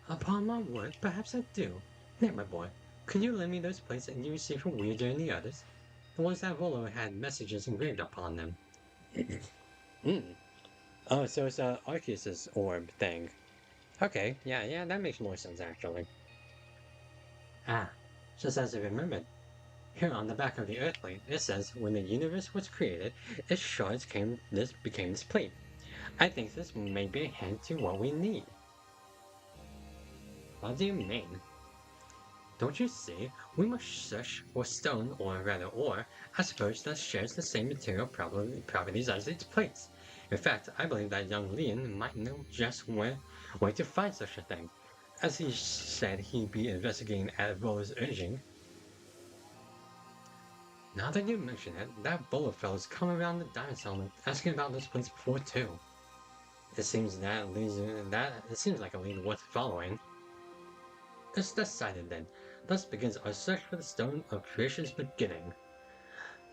Upon my word, perhaps I do. Here, my boy, could you lend me those plates that you received from Weirder and the others? The ones that Volo had messages engraved upon them. Oh, so it's Arceus' orb thing. Okay, yeah, that makes more sense actually. Ah, just as I remembered. Here on the back of the Earth plate, it says, when the universe was created, its shards became this plate. I think this may be a hint to what we need. What do you mean? Don't you see? We must search for stone, or rather ore, I suppose that shares the same material properties as its plates. In fact, I believe that young Leon might know just where to find such a thing, as he said he'd be investigating at Volo's urging. Now that you mention it, that Volo fellow's come around the diamond settlement asking about this place before too. It seems like a lead worth following. It's decided then. Thus begins our search for the Stone of Creation's beginning.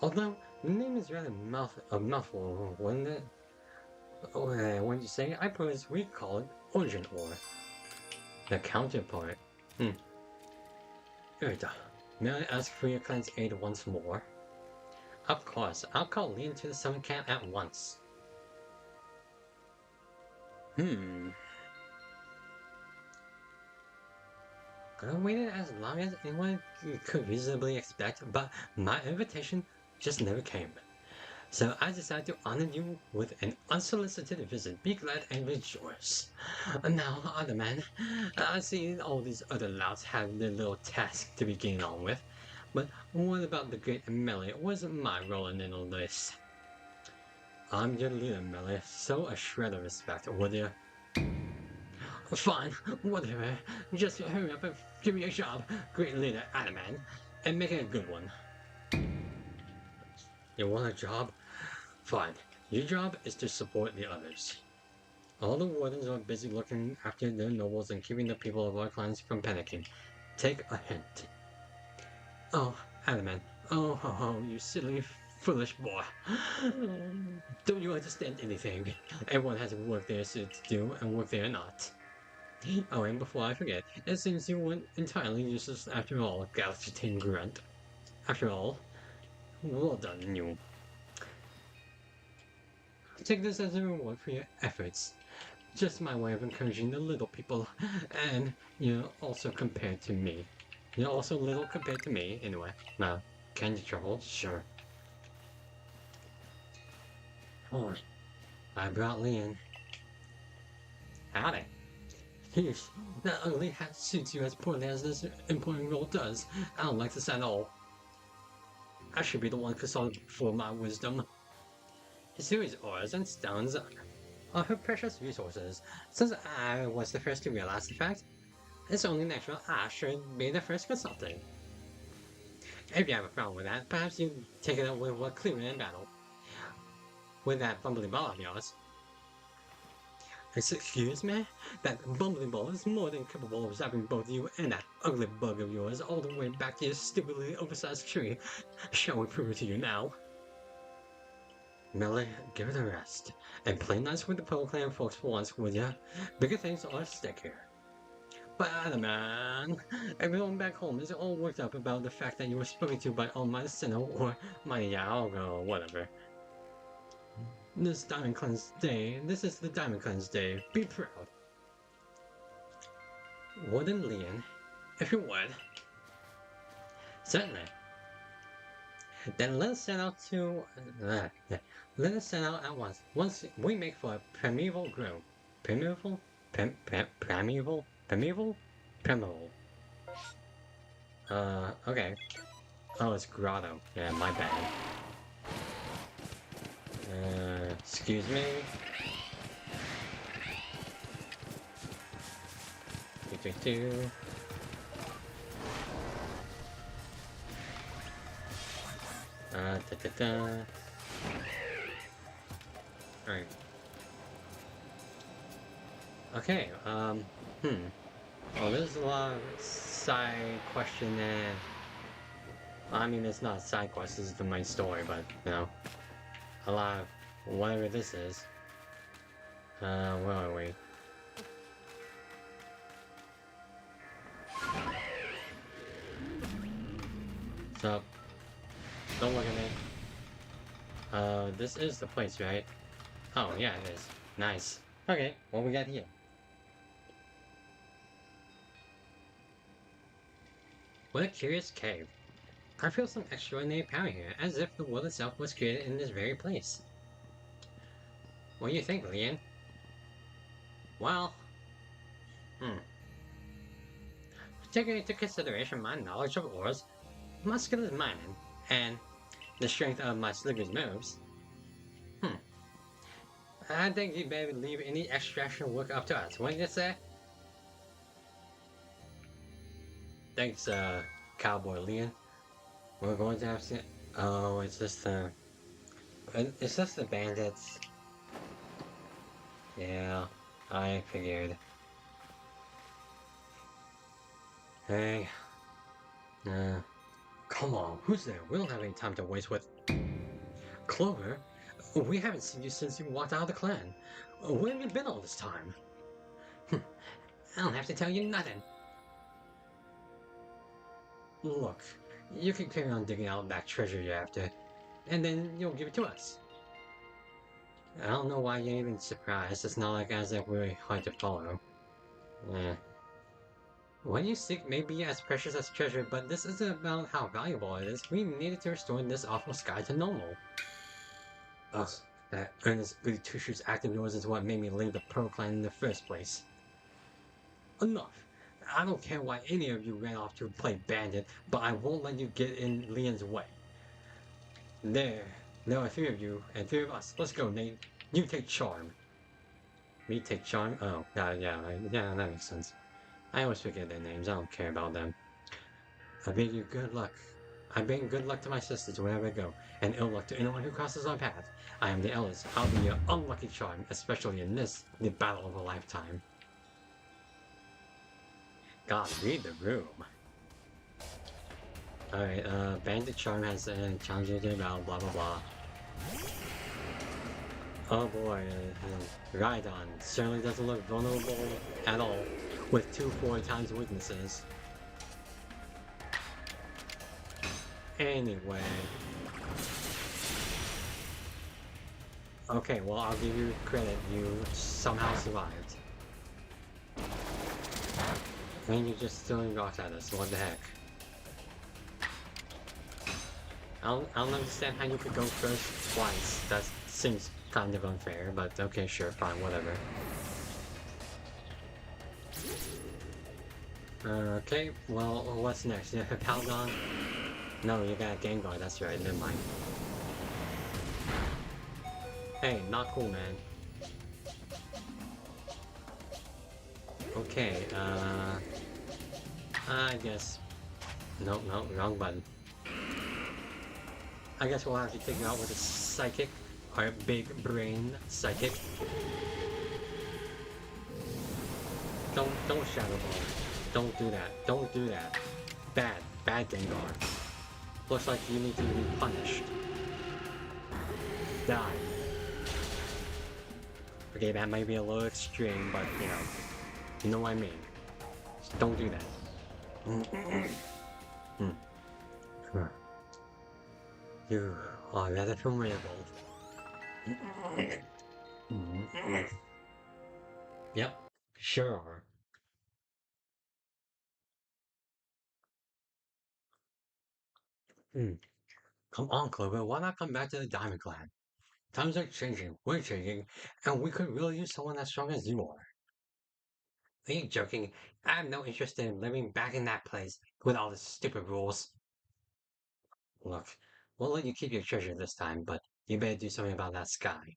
Although the name is rather a mouthful, wouldn't it? When you say, I propose we call it Origin Ore. The counterpart. Urda, may I ask for your clan's aid once more? Of course, I'll call Lean to the summon camp at once. Could have waited as long as anyone could reasonably expect, but my invitation just never came. So I decided to honor you with an unsolicited visit. Be glad and rejoice. Now, other man, I see all these other louts have their little task to be getting on with. But what about the great Melee? What's my role in all this? I'm your leader, Melee, so a shred of respect, would you? Fine, whatever. Just hurry up and give me a job, great leader, Adaman, and make it a good one. You want a job? Fine. Your job is to support the others. All the wardens are busy looking after their nobles and keeping the people of our clans from panicking. Take a hint. Oh, Adaman. Oh, ho, ho, you silly, foolish boy. Don't you understand anything? Everyone has work there to do and work there not. Oh, and before I forget, it seems you weren't entirely useless after all, Galaxy Grunt. After all, well done, you. Take this as a reward for your efforts. Just my way of encouraging the little people, and you're also compared to me. You're also little compared to me, anyway. Now, candy trouble? Sure. Oh, I brought Leon. Howdy. Yeesh, that ugly hat suits you as poorly as this important role does. I don't like this at all. I should be the one consulted for my wisdom. Hisuri's ores and stones are her precious resources. Since I was the first to realize the fact, it's only natural I should be the first consultant. If you have a problem with that, perhaps you take it up with what Cleveland in battle. With that bumbly ball of yours. Excuse me? That bumbly ball is more than capable of zapping both you and that ugly bug of yours all the way back to your stupidly oversized tree. Shall we prove it to you now? Melee, give it a rest, and play nice with the Pokemon folks for once, will ya? Bigger things are at stake here. But man, everyone back home is all worked up about the fact that you were spoken to by Almighty Sinnoh or Mighty Yao or whatever. This is the Diamond Cleanse Day. Be proud. Warden Leon, if you would. Certainly. Then let us set out at once. Once we make for a primeval grove. Primeval? Primeval? Okay. Oh, it's grotto. Yeah, my bad. Excuse me. Do. Alright. Okay, Oh, there's a lot of side question and... I mean, it's not a side quest, this is the main story, but, you know. A lot of whatever this is. Where are we? What's up? Don't look at me. This is the place, right? Oh, yeah, it is. Nice. Okay, what we got here? What a curious cave. I feel some extraordinary power here, as if the world itself was created in this very place. What do you think, Leon? Well... Taking into consideration my knowledge of ores, my skill is mining, and the strength of my slipper's moves, I think you better leave any extraction work up to us, wouldn't you say? Thanks, Cowboy Leon. We're going to have to... Oh, it's just the... It's just the bandits. Yeah, I figured. Hey. Come on, who's there? We don't have any time to waste with... Clover? We haven't seen you since you walked out of the clan. Where have you been all this time? I don't have to tell you nothing. Look, you can carry on digging out that treasure you're after, and then you'll give it to us. I don't know why you're even surprised. It's not like as if we're hard to follow. Yeah. What you seek may be as precious as treasure, but this isn't about how valuable it is. We needed to restore this awful sky to normal. Ugh, that earnest Blue Two-Shoes active noise is what made me leave the Pearl Clan in the first place. Enough! I don't care why any of you ran off to play bandit, but I won't let you get in Leon's way. There are three of you, and three of us. Let's go, Nate. You take Charm. Me take Charm? Oh, yeah, that makes sense. I always forget their names, I don't care about them. I bid you good luck. I bring good luck to my sisters wherever I go, and ill luck to anyone who crosses our path. I am the eldest. I'll be your unlucky charm, especially in this, the battle of a lifetime. God, read the room. Alright, Bandit Charm has challenged you about blah blah blah. Oh boy, Rhydon certainly doesn't look vulnerable at all, with 2 4 times weaknesses. Anyway. Okay, well, I'll give you credit. You somehow survived. And you're just throwing rocks at us. What the heck? I don't understand how you could go first twice. That seems kind of unfair, but okay, sure, fine, whatever. Okay, well, what's next? You have Palgon? No, you got Gengar, that's right, never mind. Hey, not cool, man. Okay, I guess... No, wrong button. I guess we'll have to take it out with a Psychic. Our big brain Psychic. Don't Shadow Ball. Don't do that. Don't do that. Bad Gengar. Looks like you need to be punished. Die. Okay, that might be a little extreme, but you know what I mean. Just don't do that. You are rather formidable. Yep, sure are. Come on, Clover, why not come back to the Diamond Clan? Times are changing, we're changing, and we could really use someone as strong as you are. Are you joking? I have no interest in living back in that place with all the stupid rules. Look, we'll let you keep your treasure this time, but you better do something about that sky.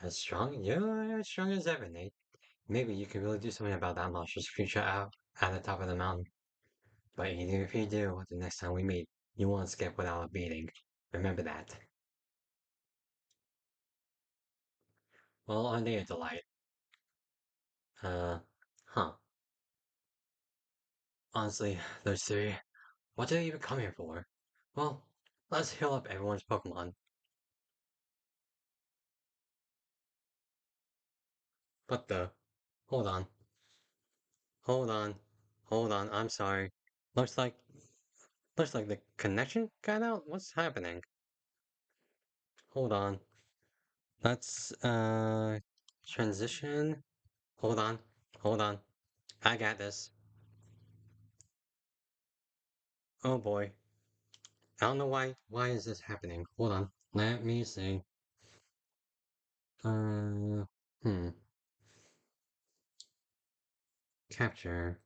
As strong? You're as strong as ever, Nate. Maybe you can really do something about that monstrous creature out at the top of the mountain. But even if you do, the next time we meet, you won't skip without a beating. Remember that. Well, aren't they a delight? Uh, huh. Honestly, those three, what did they even come here for? Well, let's heal up everyone's Pokemon. What the? Hold on. Hold on. Hold on, I'm sorry. Looks like looks like the connection got out? What's happening? Hold on. Let's transition. Hold on. Hold on. I got this. Oh boy. I don't know why is this happening? Hold on. Let me see. Uh hmm. Capture.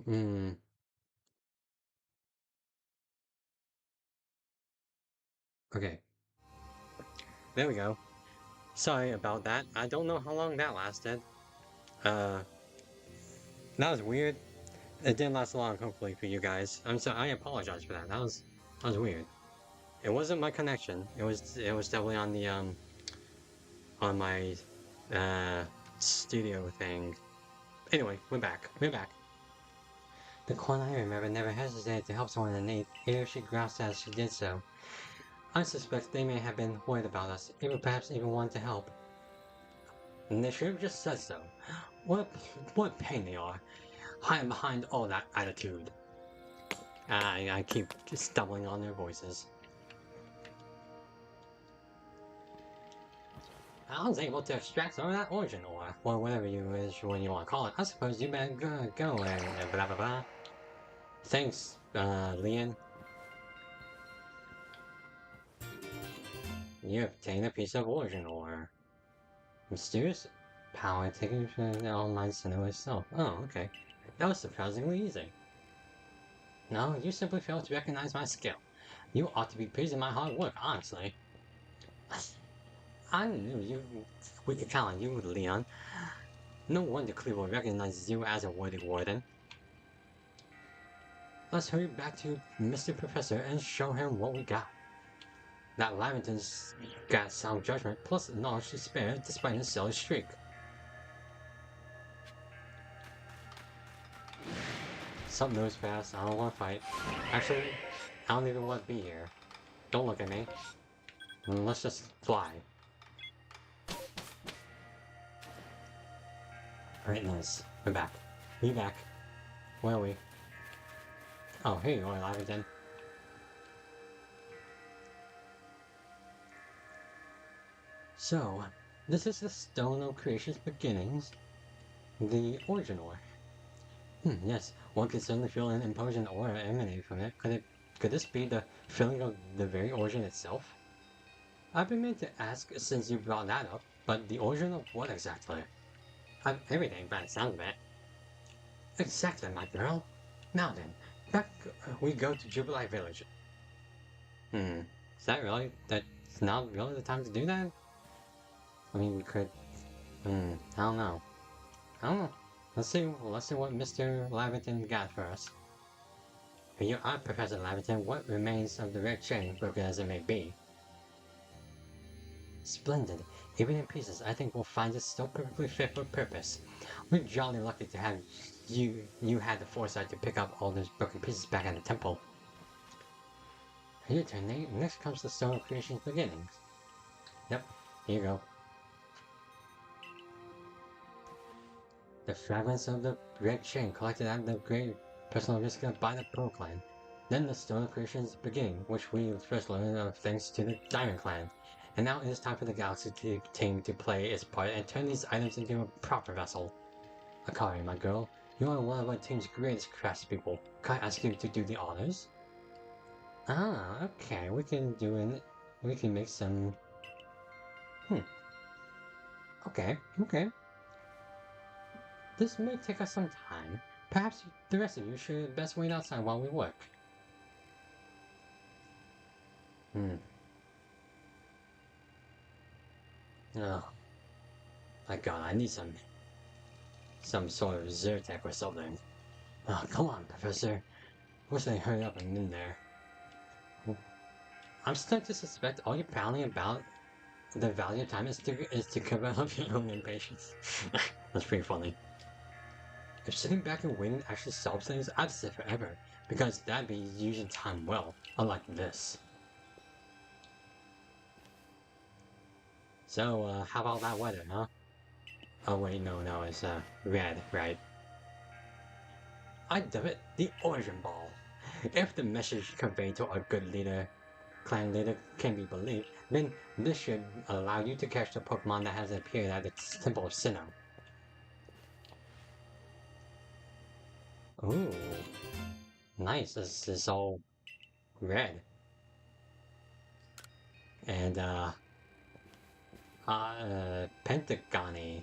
Hmm. Okay. There we go. Sorry about that. I don't know how long that lasted. Uh that was weird. It didn't last long, hopefully, for you guys. I'm sorry, I apologize for that. That was weird. It wasn't my connection. It was definitely on the on my studio thing. Anyway, we're back. We're back. The Quan I remember never hesitated to help someone in need, even if she grasped as she did so. I suspect they may have been worried about us, even perhaps even wanted to help. And they should have just said so. What what a pain they are. Hiding behind all that attitude. I keep just stumbling on their voices. I was able to extract some of that origin ore, or whatever you wish when you want to call it. I suppose you better go and blah blah blah. Thanks, Leon. You obtained a piece of origin ore. Mysterious power taken from the online center itself. Oh, okay. That was surprisingly easy. No, you simply failed to recognize my skill. You ought to be praising my hard work, honestly. I knew we could count on you, Leon. No wonder Cleveland recognizes you as a worthy warden. Let's hurry back to Mr. Professor and show him what we got. That Lavington's got sound judgment plus knowledge to spare despite his silly streak. Something moves fast, I don't want to fight. Actually, I don't even want to be here. Don't look at me. Let's just fly. Alright, nice. We're back. We back. Where are we? Oh, here you are, Lavington. So, this is the Stone of Creation's beginnings. The origin ore. Yes, one can certainly feel an imposing aura emanate from it. Could this be the feeling of the very origin itself? I've been meant to ask since you brought that up, but the origin of what exactly? Everything by the sound of it. Exactly, my girl. Now then, back we go to Jubilee Village. Is that really? That's not really the time to do that? I mean, we could... I don't know. I don't know. Let's see what Mr. Lavington got for us. You are Professor Lavington. What remains of the red chain, broken as it may be? Splendid. Even in pieces, I think we'll find it still perfectly fit for purpose. We're jolly lucky to have you had the foresight to pick up all those broken pieces back at the temple. Your turn, Nate. Next comes the Stone of Creation's beginnings. Yep, here you go. The fragments of the red chain collected at the great personal risk by the Pearl Clan. Then the Stone of Creation's beginning, which we first learned of thanks to the Diamond Clan. And now it is time for the Galaxy team to play its part and turn these items into a proper vessel. Akari, my girl, you are one of our team's greatest craftspeople. Can I ask you to do the honors? Ah, okay, we can make some... Okay. This may take us some time. Perhaps the rest of you should best wait outside while we work. Oh, my god, I need some sort of Zyrtec or something. Oh, come on, Professor. Wish they hurry up and in there. I'm starting to suspect all you're prowling about the value of time is to cover up your own impatience. That's pretty funny. If sitting back and waiting actually solves things, I'd sit forever, because that'd be using time well, unlike this. So, how about that weather, huh? Oh wait, no, it's red, right? I dub it the Origin Ball. If the message conveyed to our good clan leader can be believed, then this should allow you to catch the Pokemon that has appeared at the Temple of Sinnoh. Ooh, nice. This is all red. And, pentagony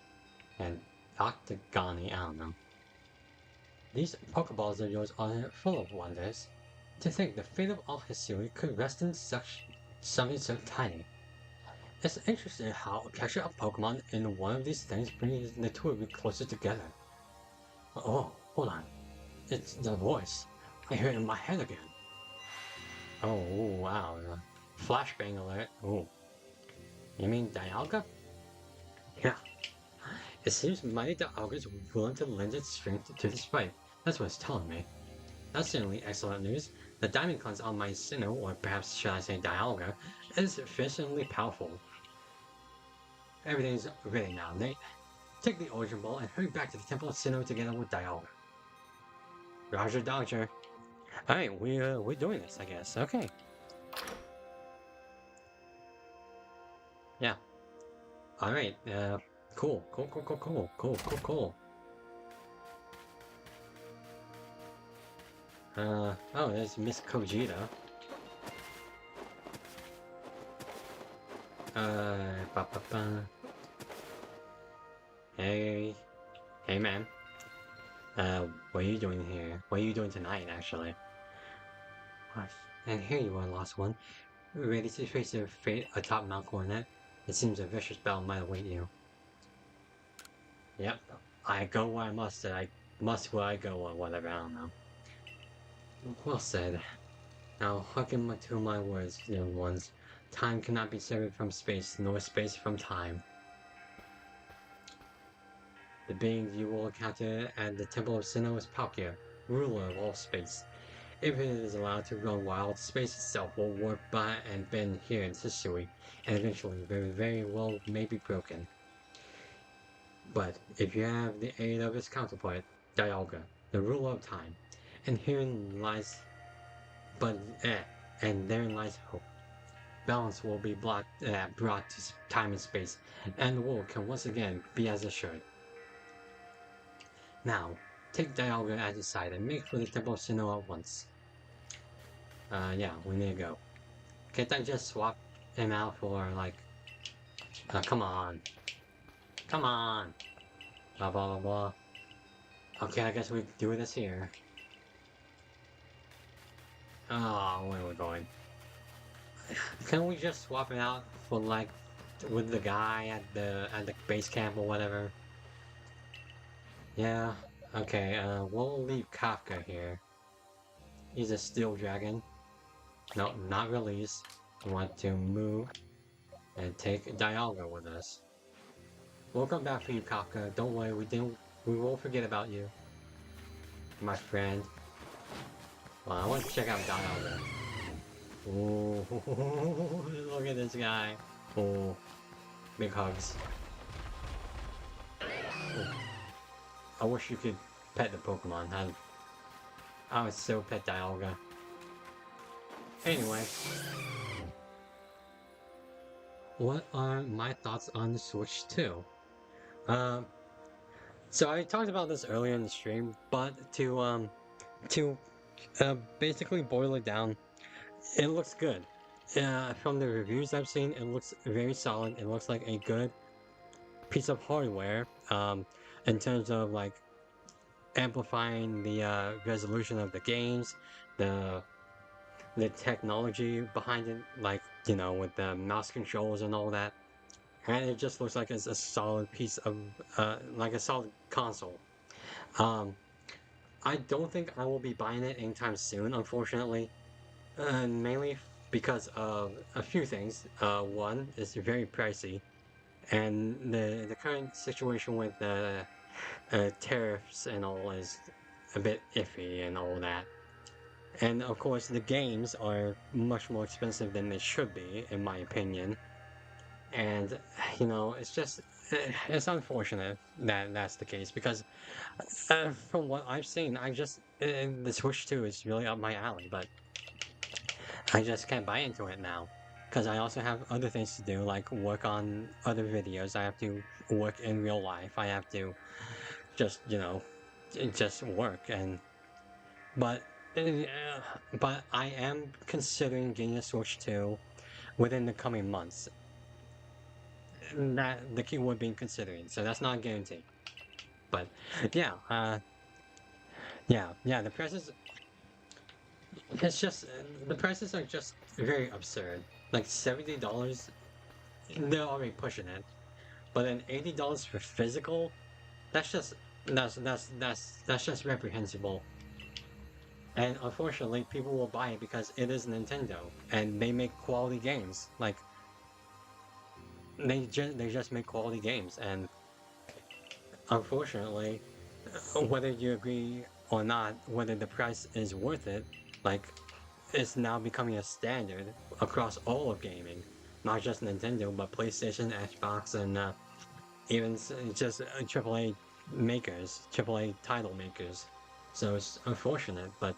and octagony, I don't know. These Pokeballs of yours are full of wonders. To think the fate of all history could rest in something so tiny. It's interesting how catching a Pokemon in one of these things brings the two of you closer together. Oh, hold on. It's the voice. I hear it in my head again. Oh, wow. Flashbang alert. Oh. You mean Dialga? Yeah. It seems mighty Dialga is willing to lend its strength to this fight. That's what it's telling me. That's certainly excellent news. The Diamond Clan's Almighty Sinnoh, or perhaps should I say Dialga, is sufficiently powerful. Everything's ready now, Nate. Take the Origin Ball and hurry back to the Temple of Sinnoh together with Dialga. Roger Dodger. Alright, we're doing this, I guess. Okay. Yeah. Alright, cool. Cool. Oh, there's Miss Kojita. Ba ba ba. Hey, hey man. What are you doing here? What are you doing tonight, actually? What? And here you are, lost one. Ready to face your fate atop Mount Coronet? It seems a vicious battle might await you. Yep, I go where I must, and I must where I go, or whatever, I don't know. Well said. Now hearken to my words, young ones. Time cannot be severed from space, nor space from time. The being you will encounter at the Temple of Sinnoh is Palkia, ruler of all space. If it is allowed to run wild, space itself will warp by and bend here in Hisui, and eventually very well may be broken. But if you have the aid of its counterpart, Dialga, the ruler of time, and herein lies and therein lies hope. Balance will be brought to time and space, and the world can once again be as it should. Now, take Dialga at his side and make for the Temple of Sinnoh at once. Yeah, we need to go. Can't I just swap him out for, like... come on. Come on! Blah blah blah blah. Okay, I guess we do this here. Oh, where are we going? Can we just swap it out for, like, with the guy at the base camp or whatever? Yeah, okay, we'll leave Kafka here. He's a steel dragon. No, not release. We want to move and take Dialga with us. We'll come back for you, Kafka. Don't worry, we won't forget about you. My friend. Well, I want to check out Dialga. Ooh, look at this guy. Oh, big hugs. Ooh. I wish you could pet the Pokemon. I would so pet Dialga. Anyway, what are my thoughts on the Switch 2? So I talked about this earlier in the stream, but to basically boil it down, it looks good. From the reviews I've seen, it looks very solid. It looks like a good piece of hardware. In terms of like amplifying the resolution of the games, the technology behind it, like, you know, with the mouse controls and all that. And it just looks like it's a solid piece of, like a solid console. I don't think I will be buying it anytime soon, unfortunately. Mainly because of a few things. One, it's very pricey. And the current situation with tariffs and all is a bit iffy and all that. And of course, the games are much more expensive than they should be, in my opinion. And, you know, it's unfortunate that that's the case because from what I've seen, the Switch 2 is really up my alley, but I just can't buy into it now. Because I also have other things to do, like work on other videos. I have to work in real life. I have to just, you know, just work. But I am considering getting a Switch 2 within the coming months. That the keyword being considering, so that's not a guarantee. But yeah, yeah, the prices. It's just the prices are just very absurd. Like $70, they're already pushing it, but then $80 for physical, that's just that's just reprehensible. And unfortunately, people will buy it because it is Nintendo and they make quality games. Like they just make quality games, and unfortunately, whether you agree or not, whether the price is worth it, like it's now becoming a standard across all of gaming, not just Nintendo, but PlayStation, Xbox, and even just AAA makers, AAA title makers. So it's unfortunate, but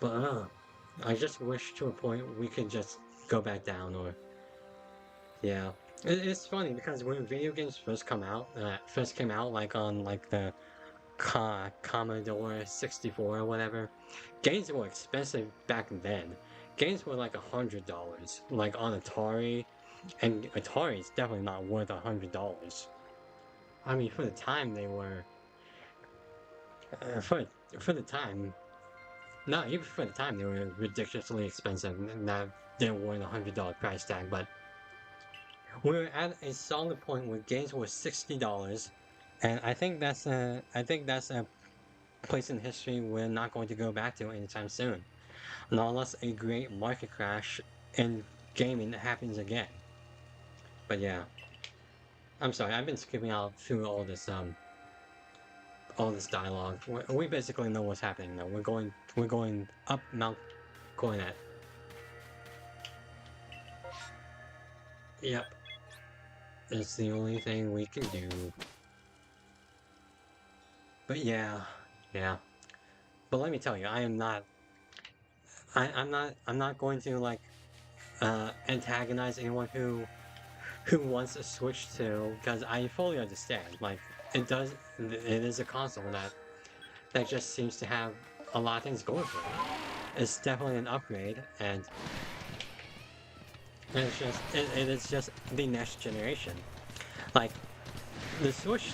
I just wish to a point we could just go back down, or yeah. It's funny because when video games first came out, like on like the Commodore 64 or whatever, games were expensive back then. Games were like $100, like on Atari, and Atari is definitely not worth $100. I mean, for the time they were, for the time, not even for the time they were ridiculously expensive. Not they weren't $100 price tag, but we're at a solid point where games were $60, and I think that's a place in history we're not going to go back to anytime soon, not unless a great market crash in gaming happens again. But yeah, I'm sorry, I've been skipping out through all this dialogue. We basically know what's happening now. We're going up Mount Coronet. Yep, it's the only thing we can do. But yeah, yeah. But let me tell you, I'm not going to like antagonize anyone who wants to switch to, because I fully understand. Like it is a console that just seems to have a lot of things going for it. It's definitely an upgrade, and it is just the next generation. Like the Switch,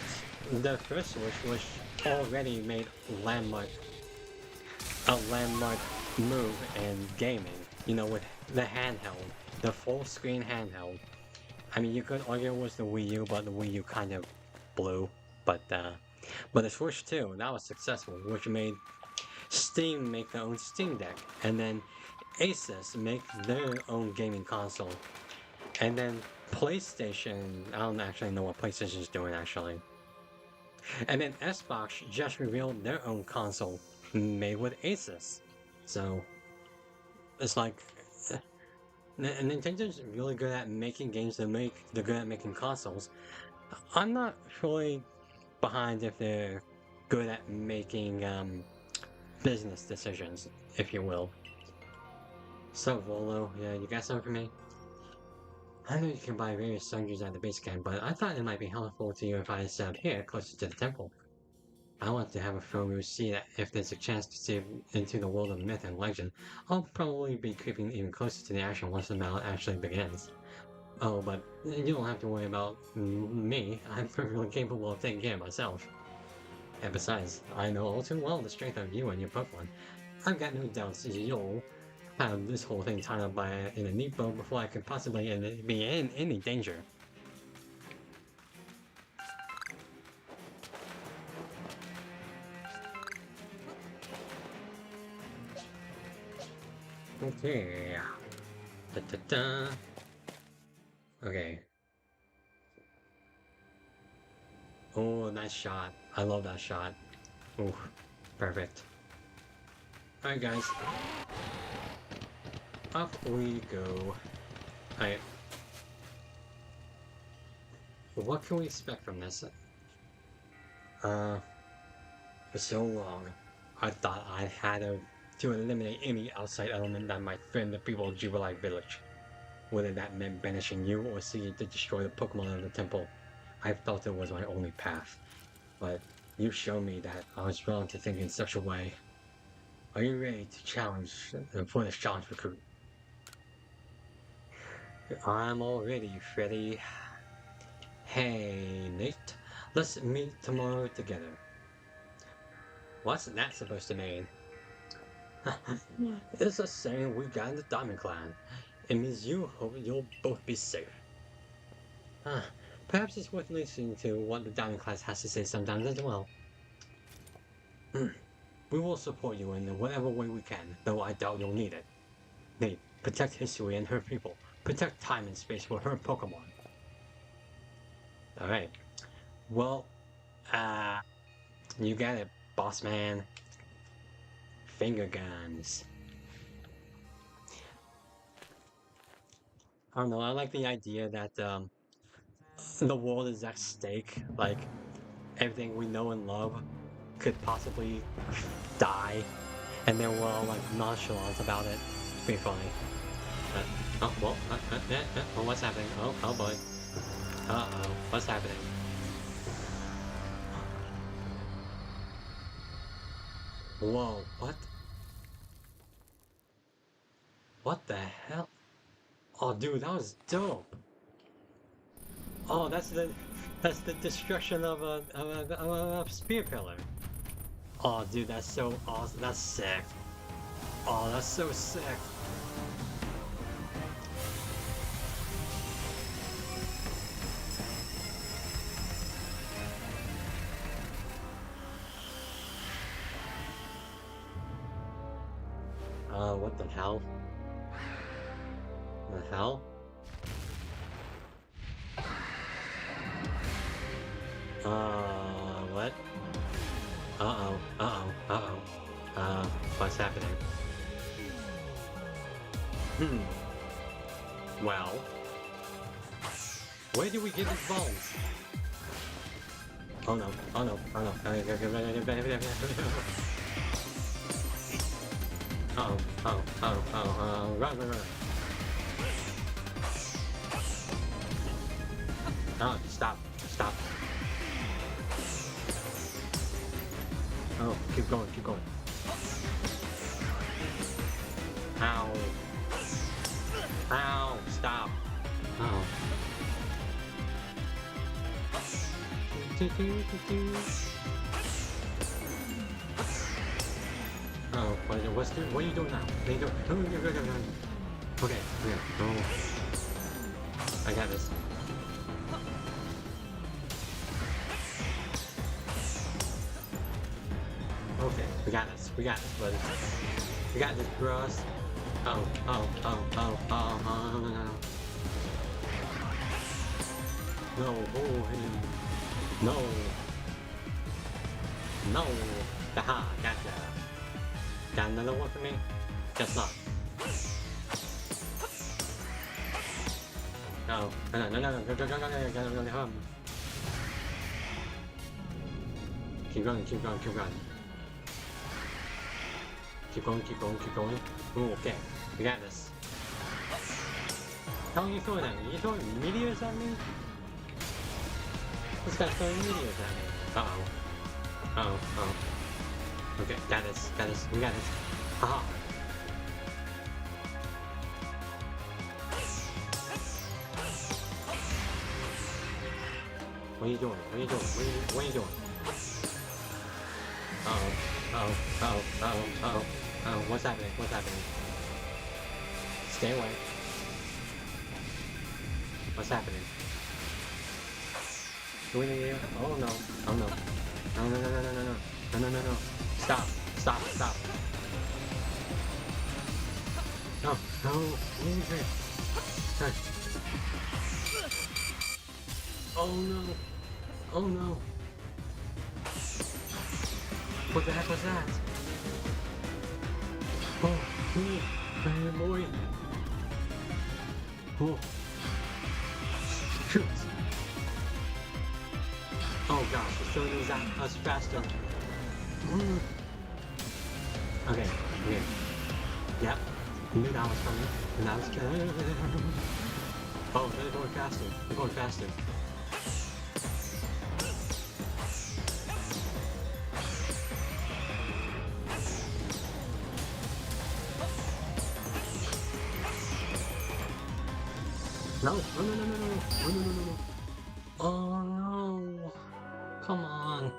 the first Switch was already made landmark a landmark move in gaming. You know, with the handheld, the full screen handheld. I mean, you could argue it was the Wii U, but the Wii U kind of blew. But the Switch 2, that was successful, which made Steam make their own Steam Deck, and then Asus make their own gaming console, and then PlayStation, I don't actually know what PlayStation's doing actually, and then Xbox just revealed their own console made with Asus. So it's like Nintendo's really good at making games. They're good at making consoles. I'm not really behind if they're good at making business decisions, if you will. So Volo, yeah, you got something for me? I know you can buy various sundries at the base camp, but I thought it might be helpful to you if I set up here, closer to the temple. I want to have a film where we see that if there's a chance to see into the world of myth and legend, I'll probably be creeping even closer to the action once the battle actually begins. Oh, but you don't have to worry about me. I'm perfectly capable of taking care of myself. And besides, I know all too well the strength of you and your Pokemon. I've got no doubts you'll have this whole thing tied up in a neat bow before I could possibly be in any danger. Okay. Da, da, da. Okay. Oh, nice shot. I love that shot. Oh, perfect. Alright, guys. Up we go. Alright. What can we expect from this? For so long, I thought I had to eliminate any outside element that might threaten the people of Jubilee Village. Whether that meant banishing you or seeking to destroy the Pokemon of the temple, I felt it was my only path. But you showed me that I was wrong to think in such a way. Are you ready to challenge for this challenge, recruit? I'm all ready, Freddy. Hey, Nate. Let's meet tomorrow together. What's that supposed to mean? It's a saying we got in the Diamond Clan. It means you hope you'll both be safe. Perhaps it's worth listening to what the Diamond Class has to say sometimes as well. We will support you in whatever way we can, though I doubt you'll need it. Nate, protect history and her people. Protect time and space for her Pokemon. Alright. Well, you got it, boss man. Finger guns. I don't know, I like the idea that the world is at stake. Like, everything we know and love could possibly die, and then we're all like nonchalant about it. Pretty funny. Oh, well, what's happening? Oh boy. Uh-oh, what's happening? Whoa, what? What the hell? Oh, dude, that was dope. Oh, that's the destruction of a spear pillar. Oh, dude, that's so awesome. That's sick. Oh, that's so sick. What the hell? The hell? What? Uh-oh, uh-oh, uh-oh. What's happening? Well, where do we get these bones? Oh no, oh no, oh no. Run, run, run. Oh, stop, stop. Oh, keep going, keep going. Ow. Ow, stop. Oh. Oh, what are you doing now? What are you doing? Okay, okay. Oh. I got this. Okay, we got this. We got this, buddy. We got this, bros. Oh, oh, oh, oh, oh, oh, no. No, oh, no. No. Haha, gotcha. Got another one for me? Guess not. No, no, no, no, no, no. Keep going, keep going, keep going. Keep going, keep going, keep going. Ooh, okay, we got this. How are you throwing at me? You throwing meteors at me? This guy's throwing meteors at me. Uh-oh. Uh-oh, uh-oh. Okay, got this, we got this. Haha. What are you doing? What are you doing? What are you doing? Uh-oh, uh-oh, uh-oh, uh-oh, uh-oh, uh-oh. What's happening? What's happening? Stay away. What's happening? Oh no, oh no. No, no, no, no, no, no, no. No, no, no, no. Stop, stop, stop. No, no, leave it. Oh no. Oh no. What the heck was that? Oh, hey boy. Oh. Shoot. Oh gosh, it's throwing these at us faster. Okay, okay. Yep. I knew that was coming. And that was coming. Oh, they're going faster. They're going faster. No, no, no, no, no, no, no, no, no, no, no. Oh no. Come on.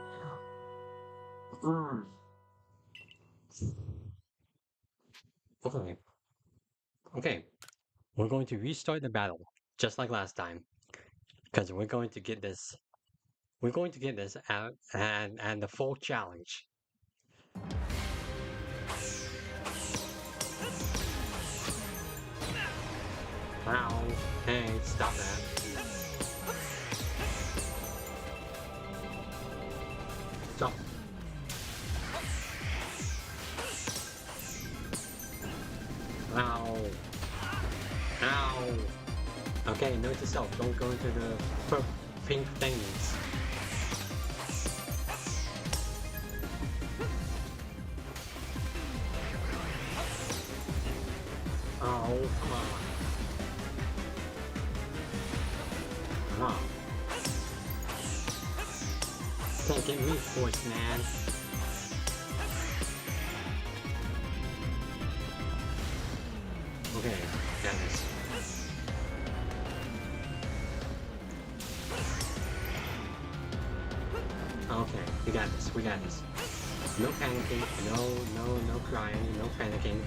Okay. Okay. We're going to restart the battle, just like last time. Because we're going to get this. We're going to get this out and the full challenge. Ow. Hey, stop that. Stop. Ow. Ow. Okay, note to self, don't go into the pink things. Oh, come on. Come on. Don't get me forced, man. Okay, got this. Okay, we got this, we got this. No panicking, no crying, no panicking.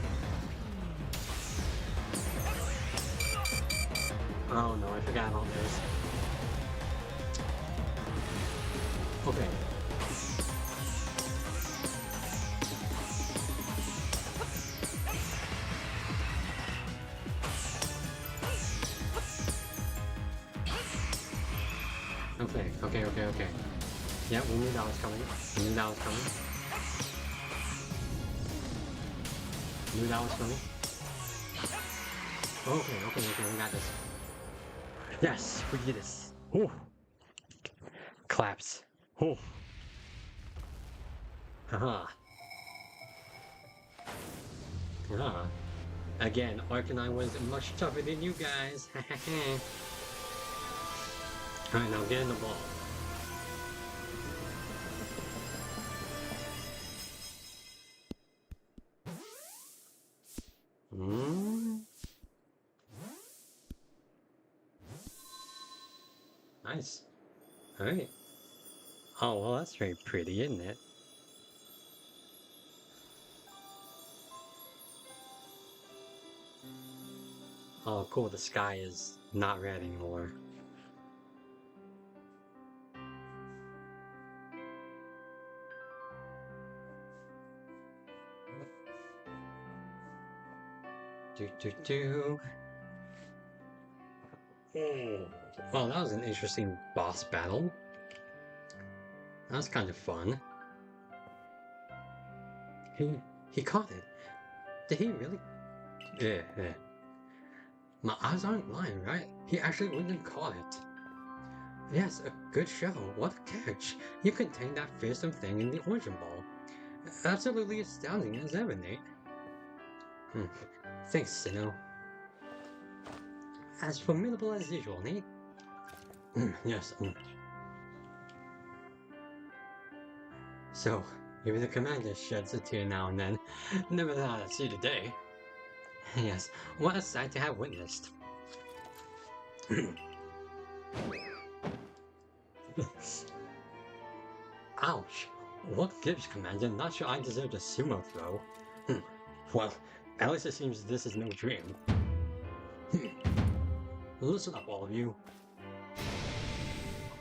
Oh no, I forgot about this. Okay. Okay. Yeah, we knew that was coming. We knew that was coming. Knew that was coming. Okay, we got this. Yes, we did this. Ooh. Claps. Ooh. Haha. Again, Arcanine was much tougher than you guys. Alright, now get in the ball. Nice. Alright. Oh, well, that's very pretty, isn't it? Oh, cool, the sky is not red anymore. Well, that was an interesting boss battle. That was kind of fun. He caught it. Did he really? Yeah. My eyes aren't lying, right? He actually went and caught it. Yes, a good show. What a catch. You contained that fearsome thing in the origin ball. Absolutely astounding as ever, Nate. Thanks, Sinnoh. As formidable as usual, Nate. Yes. So, even the commander sheds a tear now and then. Never thought I'd see today. Yes, what a sight to have witnessed. Ouch! What gives, Commander? Not sure I deserve a sumo throw. Well, at least it seems this is no dream. Listen up, all of you.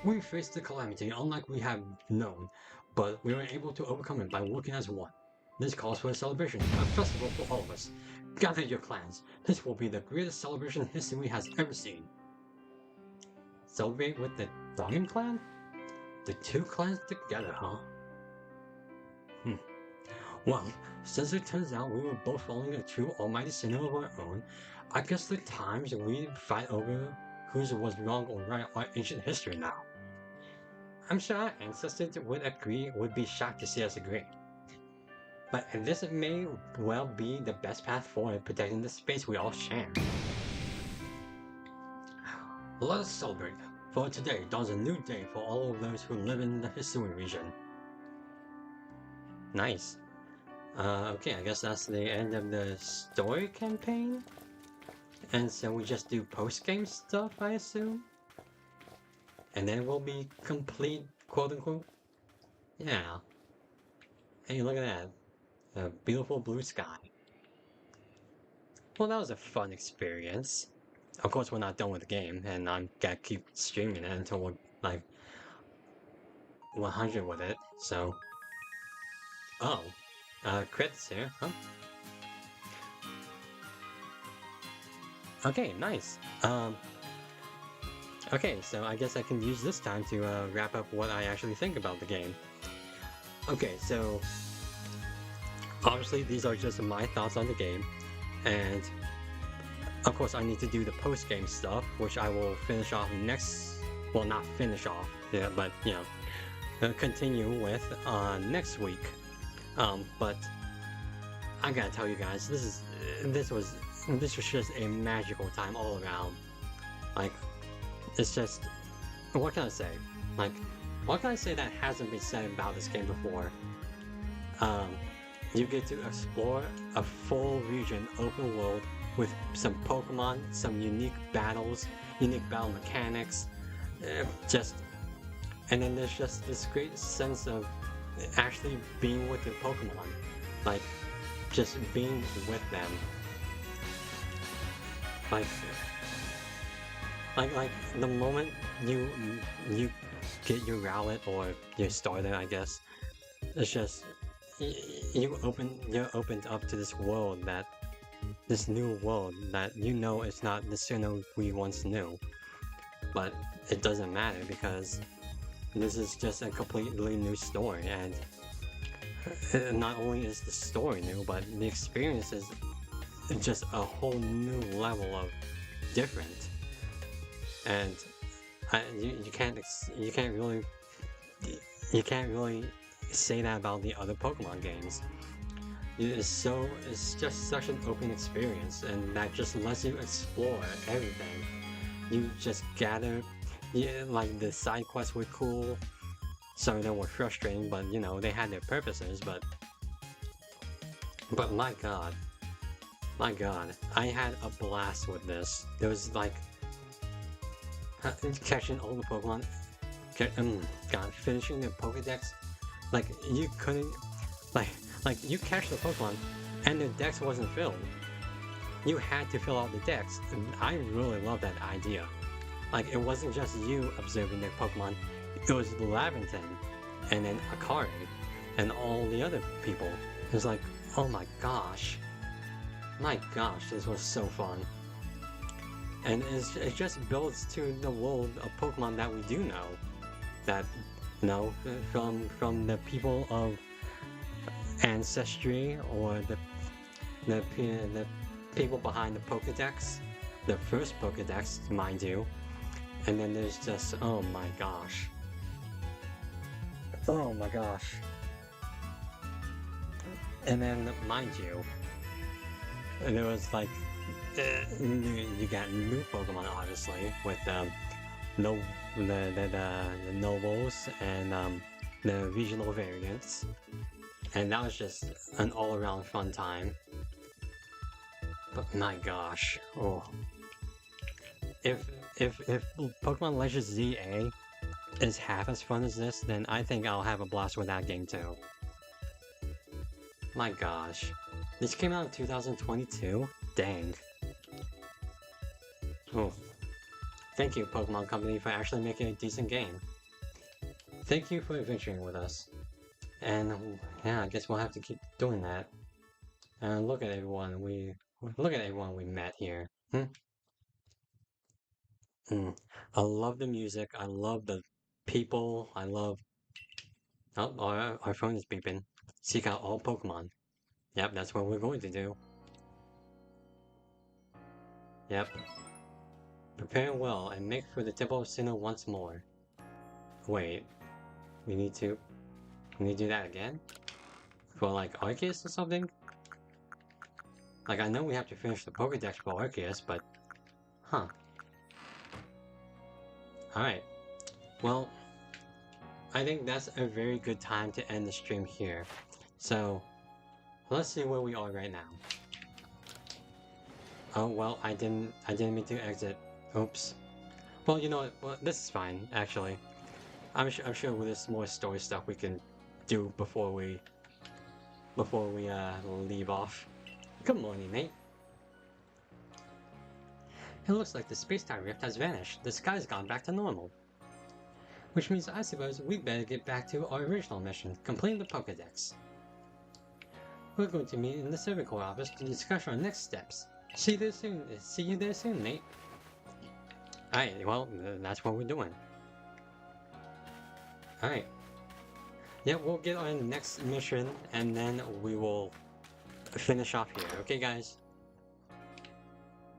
We faced the calamity unlike we have known, but we were able to overcome it by working as one. This calls for a celebration, a festival for all of us. Gather your clans. This will be the greatest celebration history has ever seen. Celebrate with the Dragon Clan? The two clans together, huh? Well, since it turns out we were both following a true almighty sinner of our own, I guess the times we fight over whose was wrong or right are ancient history now. I'm sure our ancestors would be shocked to see us agree. But this may well be the best path forward protecting the space we all share. Let us celebrate, for today dawns a new day for all of those who live in the Hisui region. Nice. Okay, I guess that's the end of the story campaign? And so we just do post-game stuff, I assume? And then we'll be complete, quote-unquote? Yeah. Hey, look at that. A beautiful blue sky. Well, that was a fun experience. Of course, we're not done with the game, and I'm gonna keep streaming it until we're, like, 100 with it, so... Oh. Credits here, huh? Okay, nice. Okay, so I guess I can use this time to wrap up what I actually think about the game. Okay, so obviously these are just my thoughts on the game, and of course I need to do the post-game stuff, which I will finish off next, well, not finish off, yeah, but, you know, continue with next week. But I gotta tell you guys, this was just a magical time all around. Like, it's just, what can I say? Like, what can I say that hasn't been said about this game before? Um, you get to explore a full region, open world, with some Pokemon, some unique battles, unique battle mechanics, just, and then there's just this great sense of actually being with your Pokemon, like, just being with them. Like, like the moment you get your Rowlet or your Starter, I guess, it's just you're opened up to this new world that you know is not the Sinnoh we once knew, but it doesn't matter because this is just a completely new story, and not only is the story new, but the experience is just a whole new level of different. And you can't really say that about the other Pokemon games. It's just such an open experience, and that just lets you explore everything. You just gather, yeah, like the side quests were cool. Some of them were frustrating, but you know, they had their purposes. But my god, I had a blast with this. There was like catching all the Pokemon, god, finishing the Pokedex. Like you couldn't, like you catch the Pokemon, and the Dex wasn't filled. You had to fill out the Dex, and I really love that idea. Like it wasn't just you observing the Pokemon; it was Laventon, and then Akari, and all the other people. It was like, oh my gosh, this was so fun. And it just builds to the world of Pokemon that we do know, that from the people of Ancestry, or the people behind the Pokedex, the first Pokedex, mind you. And then there's just, oh my gosh, and then mind you, there was like you got new Pokemon, obviously, with the Nobles and the regional variants, and that was just an all-around fun time. But my gosh, oh, if Pokemon Legends ZA is half as fun as this, then I think I'll have a blast with that game too. My gosh, this came out in 2022? Dang. Oh, thank you, Pokemon Company, for actually making a decent game. Thank you for adventuring with us. And yeah, I guess we'll have to keep doing that. And look at everyone we met here. I love the music. I love the people. I love. Oh, our phone is beeping. Seek out all Pokemon. Yep, that's what we're going to do. Yep. Prepare well and make for the Temple of Sinnoh once more. Wait, we need to do that again? For like Arceus or something? Like I know we have to finish the Pokedex for Arceus, but huh. Alright. Well, I think that's a very good time to end the stream here. So let's see where we are right now. Oh well, I didn't mean to exit. Oops. Well, you know what? Well, this is fine, actually. I'm sure there's more story stuff we can do before we leave off. Good morning, mate. It looks like the space-time rift has vanished. The sky's gone back to normal. Which means I suppose we'd better get back to our original mission, completing the Pokedex. We're going to meet in the Server Core office to discuss our next steps. See you there soon, mate. Alright, well, that's what we're doing. Alright. Yeah, we'll get on the next mission, and then we will finish off here. Okay, guys?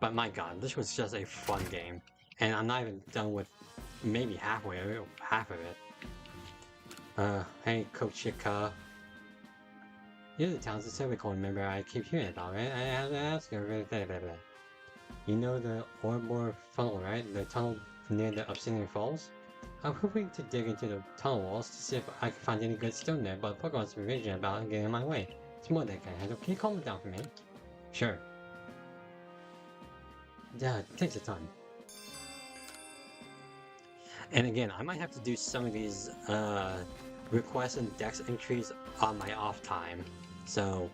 But my god, this was just a fun game. And I'm not even done with maybe half of it. Hey, Kochika. You're the talented Server Core member I keep hearing about, right? I have to ask you. You know the Orbor funnel, right? The tunnel near the Obsidian Falls? I'm hoping to dig into the tunnel walls to see if I can find any good stone there, but Pokemon's been raging about and getting in my way. It's more than I can handle. Can you calm it down for me? Sure. Yeah, it takes a time. And again, I might have to do some of these requests and dex entries on my off time. So,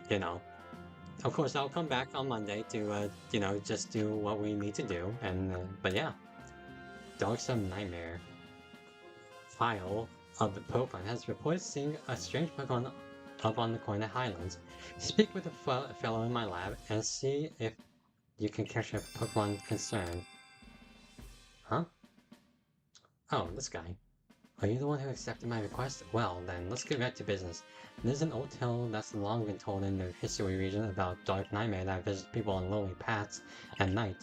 you know, of course I'll come back on Monday to, you know, just do what we need to do. And, but yeah, Darksome Nightmare file of the Pokemon has reported seeing a strange Pokemon up on the corner Highlands. Speak with a fellow in my lab and see if you can catch a Pokemon concerned. Huh? Oh, this guy. Are you the one who accepted my request? Well, then, let's get back to business. There's an old tale that's long been told in the history region about Dark Nightmare that visits people on lonely paths at night.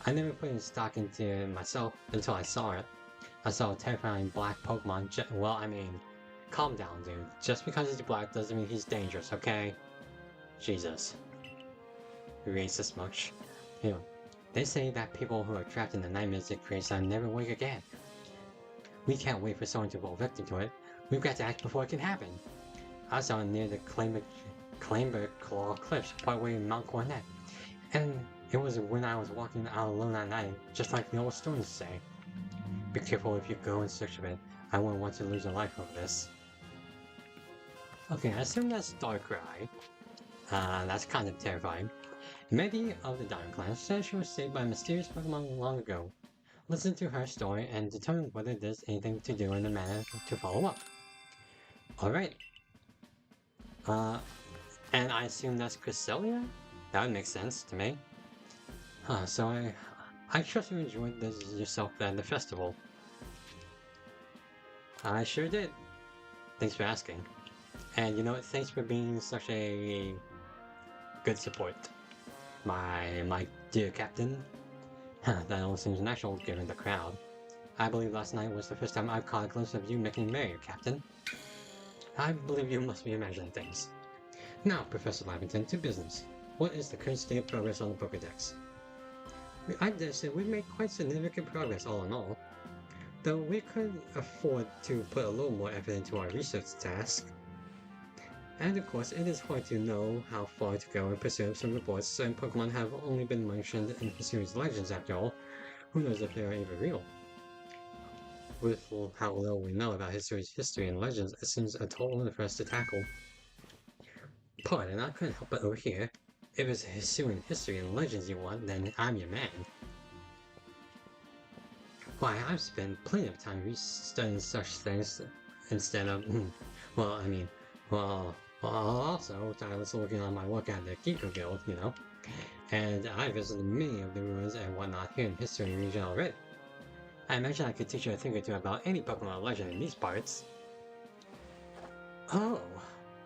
I never put any stock into it myself until I saw it. I saw a terrifying black Pokemon well, I mean, calm down, dude. Just because he's black doesn't mean he's dangerous, okay? Jesus. Racist much. You know, they say that people who are trapped in the nightmares it creates never wake again. We can't wait for someone to fall victim to it. We've got to act before it can happen. I saw it near the Clamber Claw Cliffs, partway in Mount Coronet. And it was when I was walking out alone at night, just like the old stories say. Be careful if you go in search of it. I wouldn't want to lose a life over this. Okay, I assume that's Darkrai. That's kind of terrifying. Medi of the Diamond Clan says she was saved by a mysterious Pokemon long ago. Listen to her story and determine whether there's anything to do in the manner to follow up. Alright. And I assume that's Cresselia? That would make sense to me. So I trust you enjoyed this yourself at the festival. I sure did. Thanks for asking. And you know what, thanks for being such a good support. My dear captain. That all seems natural given the crowd. I believe last night was the first time I've caught a glimpse of you making merry, Captain. I believe you must be imagining things. Now, Professor Lavington, to business. What is the current state of progress on the Pokédex? I dare say we've made quite significant progress all in all, though we could afford to put a little more effort into our research task. And of course, it is hard to know how far to go in pursuit of some reports. Certain Pokemon have only been mentioned in history's legends after all. Who knows if they are even real? With how little we know about history's history and legends, it seems a tall one for us to tackle. Pardon, I couldn't help but overhear. If it's history and legends you want, then I'm your man. Why, I've spent plenty of time studying such things instead of, well, I mean, well, also, I was looking on my work at the Geeko Guild, you know, and I visited many of the ruins and whatnot here in History region already. I imagine I could teach you a thing or two about any Pokemon legend in these parts. Oh,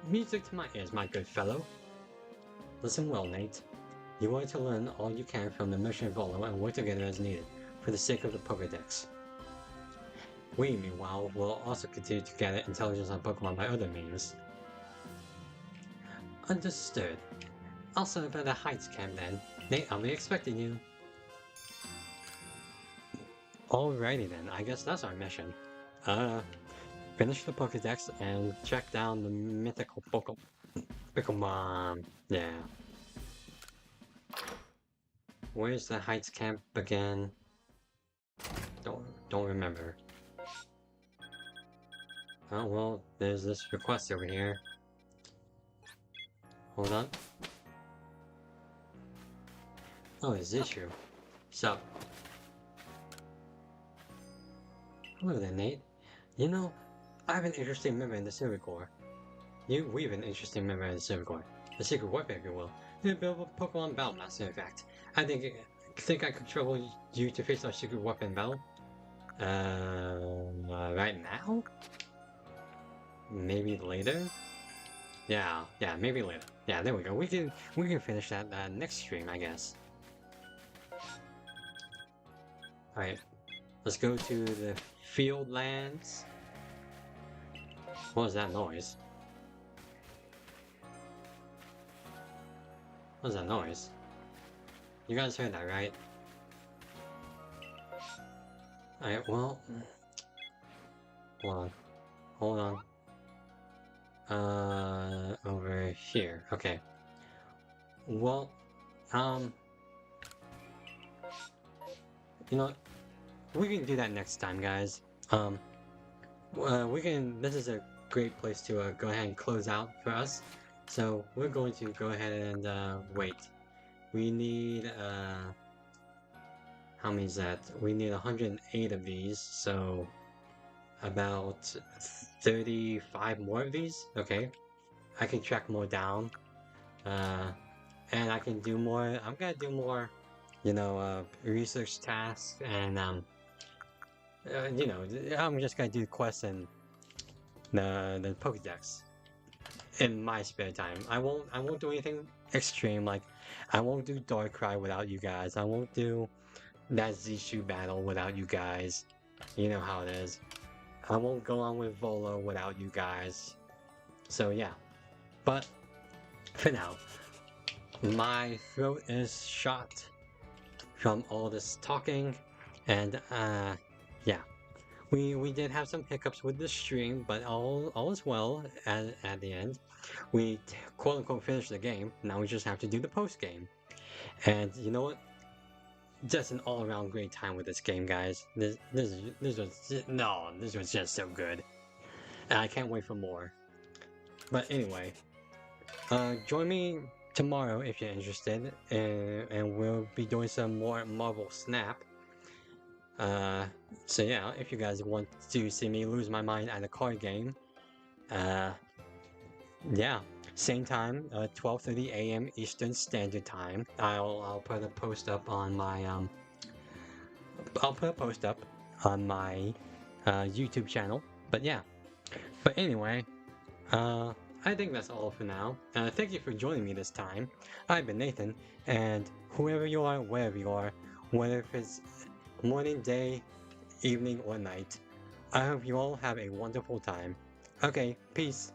music to my ears, my good fellow. Listen well, Nate. You are to learn all you can from the mission Volo and work together as needed, for the sake of the Pokédex. We, meanwhile, will also continue to gather intelligence on Pokemon by other means. Understood. I'll set up at the Heights camp then. Nate, I'll be expecting you. Alrighty then, I guess that's our mission. Finish the Pokédex and check down the mythical Pokemon. Yeah. Where's the Heights camp again? Don't remember. Oh well, there's this request over here. Hold on. Oh, it's issue. Sup? Hello there, Nate. You know, I have an interesting member in the Silver Corps. We have an interesting member in the Silver Corps. A secret weapon, if you will. You're a bit of a Pokemon battle master, in fact. I think I could trouble you to face our secret weapon battle. Right now? Maybe later? Yeah, maybe later. Yeah, there we go. We can finish that next stream, I guess. Alright, let's go to the field lands. What was that noise? What was that noise? You guys heard that, right? Alright, well, hold on, hold on. Over here. Okay. Well, um, you know, we can do that next time, guys. We can. This is a great place to go ahead and close out for us. So we're going to go ahead and wait. We need how many is that? We need 108 of these. So about 35 more of these. Okay, I can track more down. And I can do more. I'm gonna do more, research tasks and I'm just gonna do quests and the Pokédex in my spare time. I won't do anything extreme. Like I won't do Darkrai without you guys. I won't do that Zishu battle without you guys. You know how it is. I won't go on with Volo without you guys. So yeah, but for now, my throat is shot from all this talking, and yeah, we did have some hiccups with the stream, but all is well at the end. We quote unquote finished the game. Now we just have to do the post game, and you know what? Just an all around great time with this game, guys. This was just so good, and I can't wait for more. But anyway, join me tomorrow if you're interested, and we'll be doing some more Marvel Snap. So yeah, if you guys want to see me lose my mind at a card game, yeah, same time, 12:30 a.m. Eastern Standard Time. I'll put a post up on my YouTube channel. But yeah, but anyway, I think that's all for now. Thank you for joining me this time. I've been Nathan, and whoever you are, wherever you are, whether if it's morning, day, evening, or night, I hope you all have a wonderful time. Okay, peace.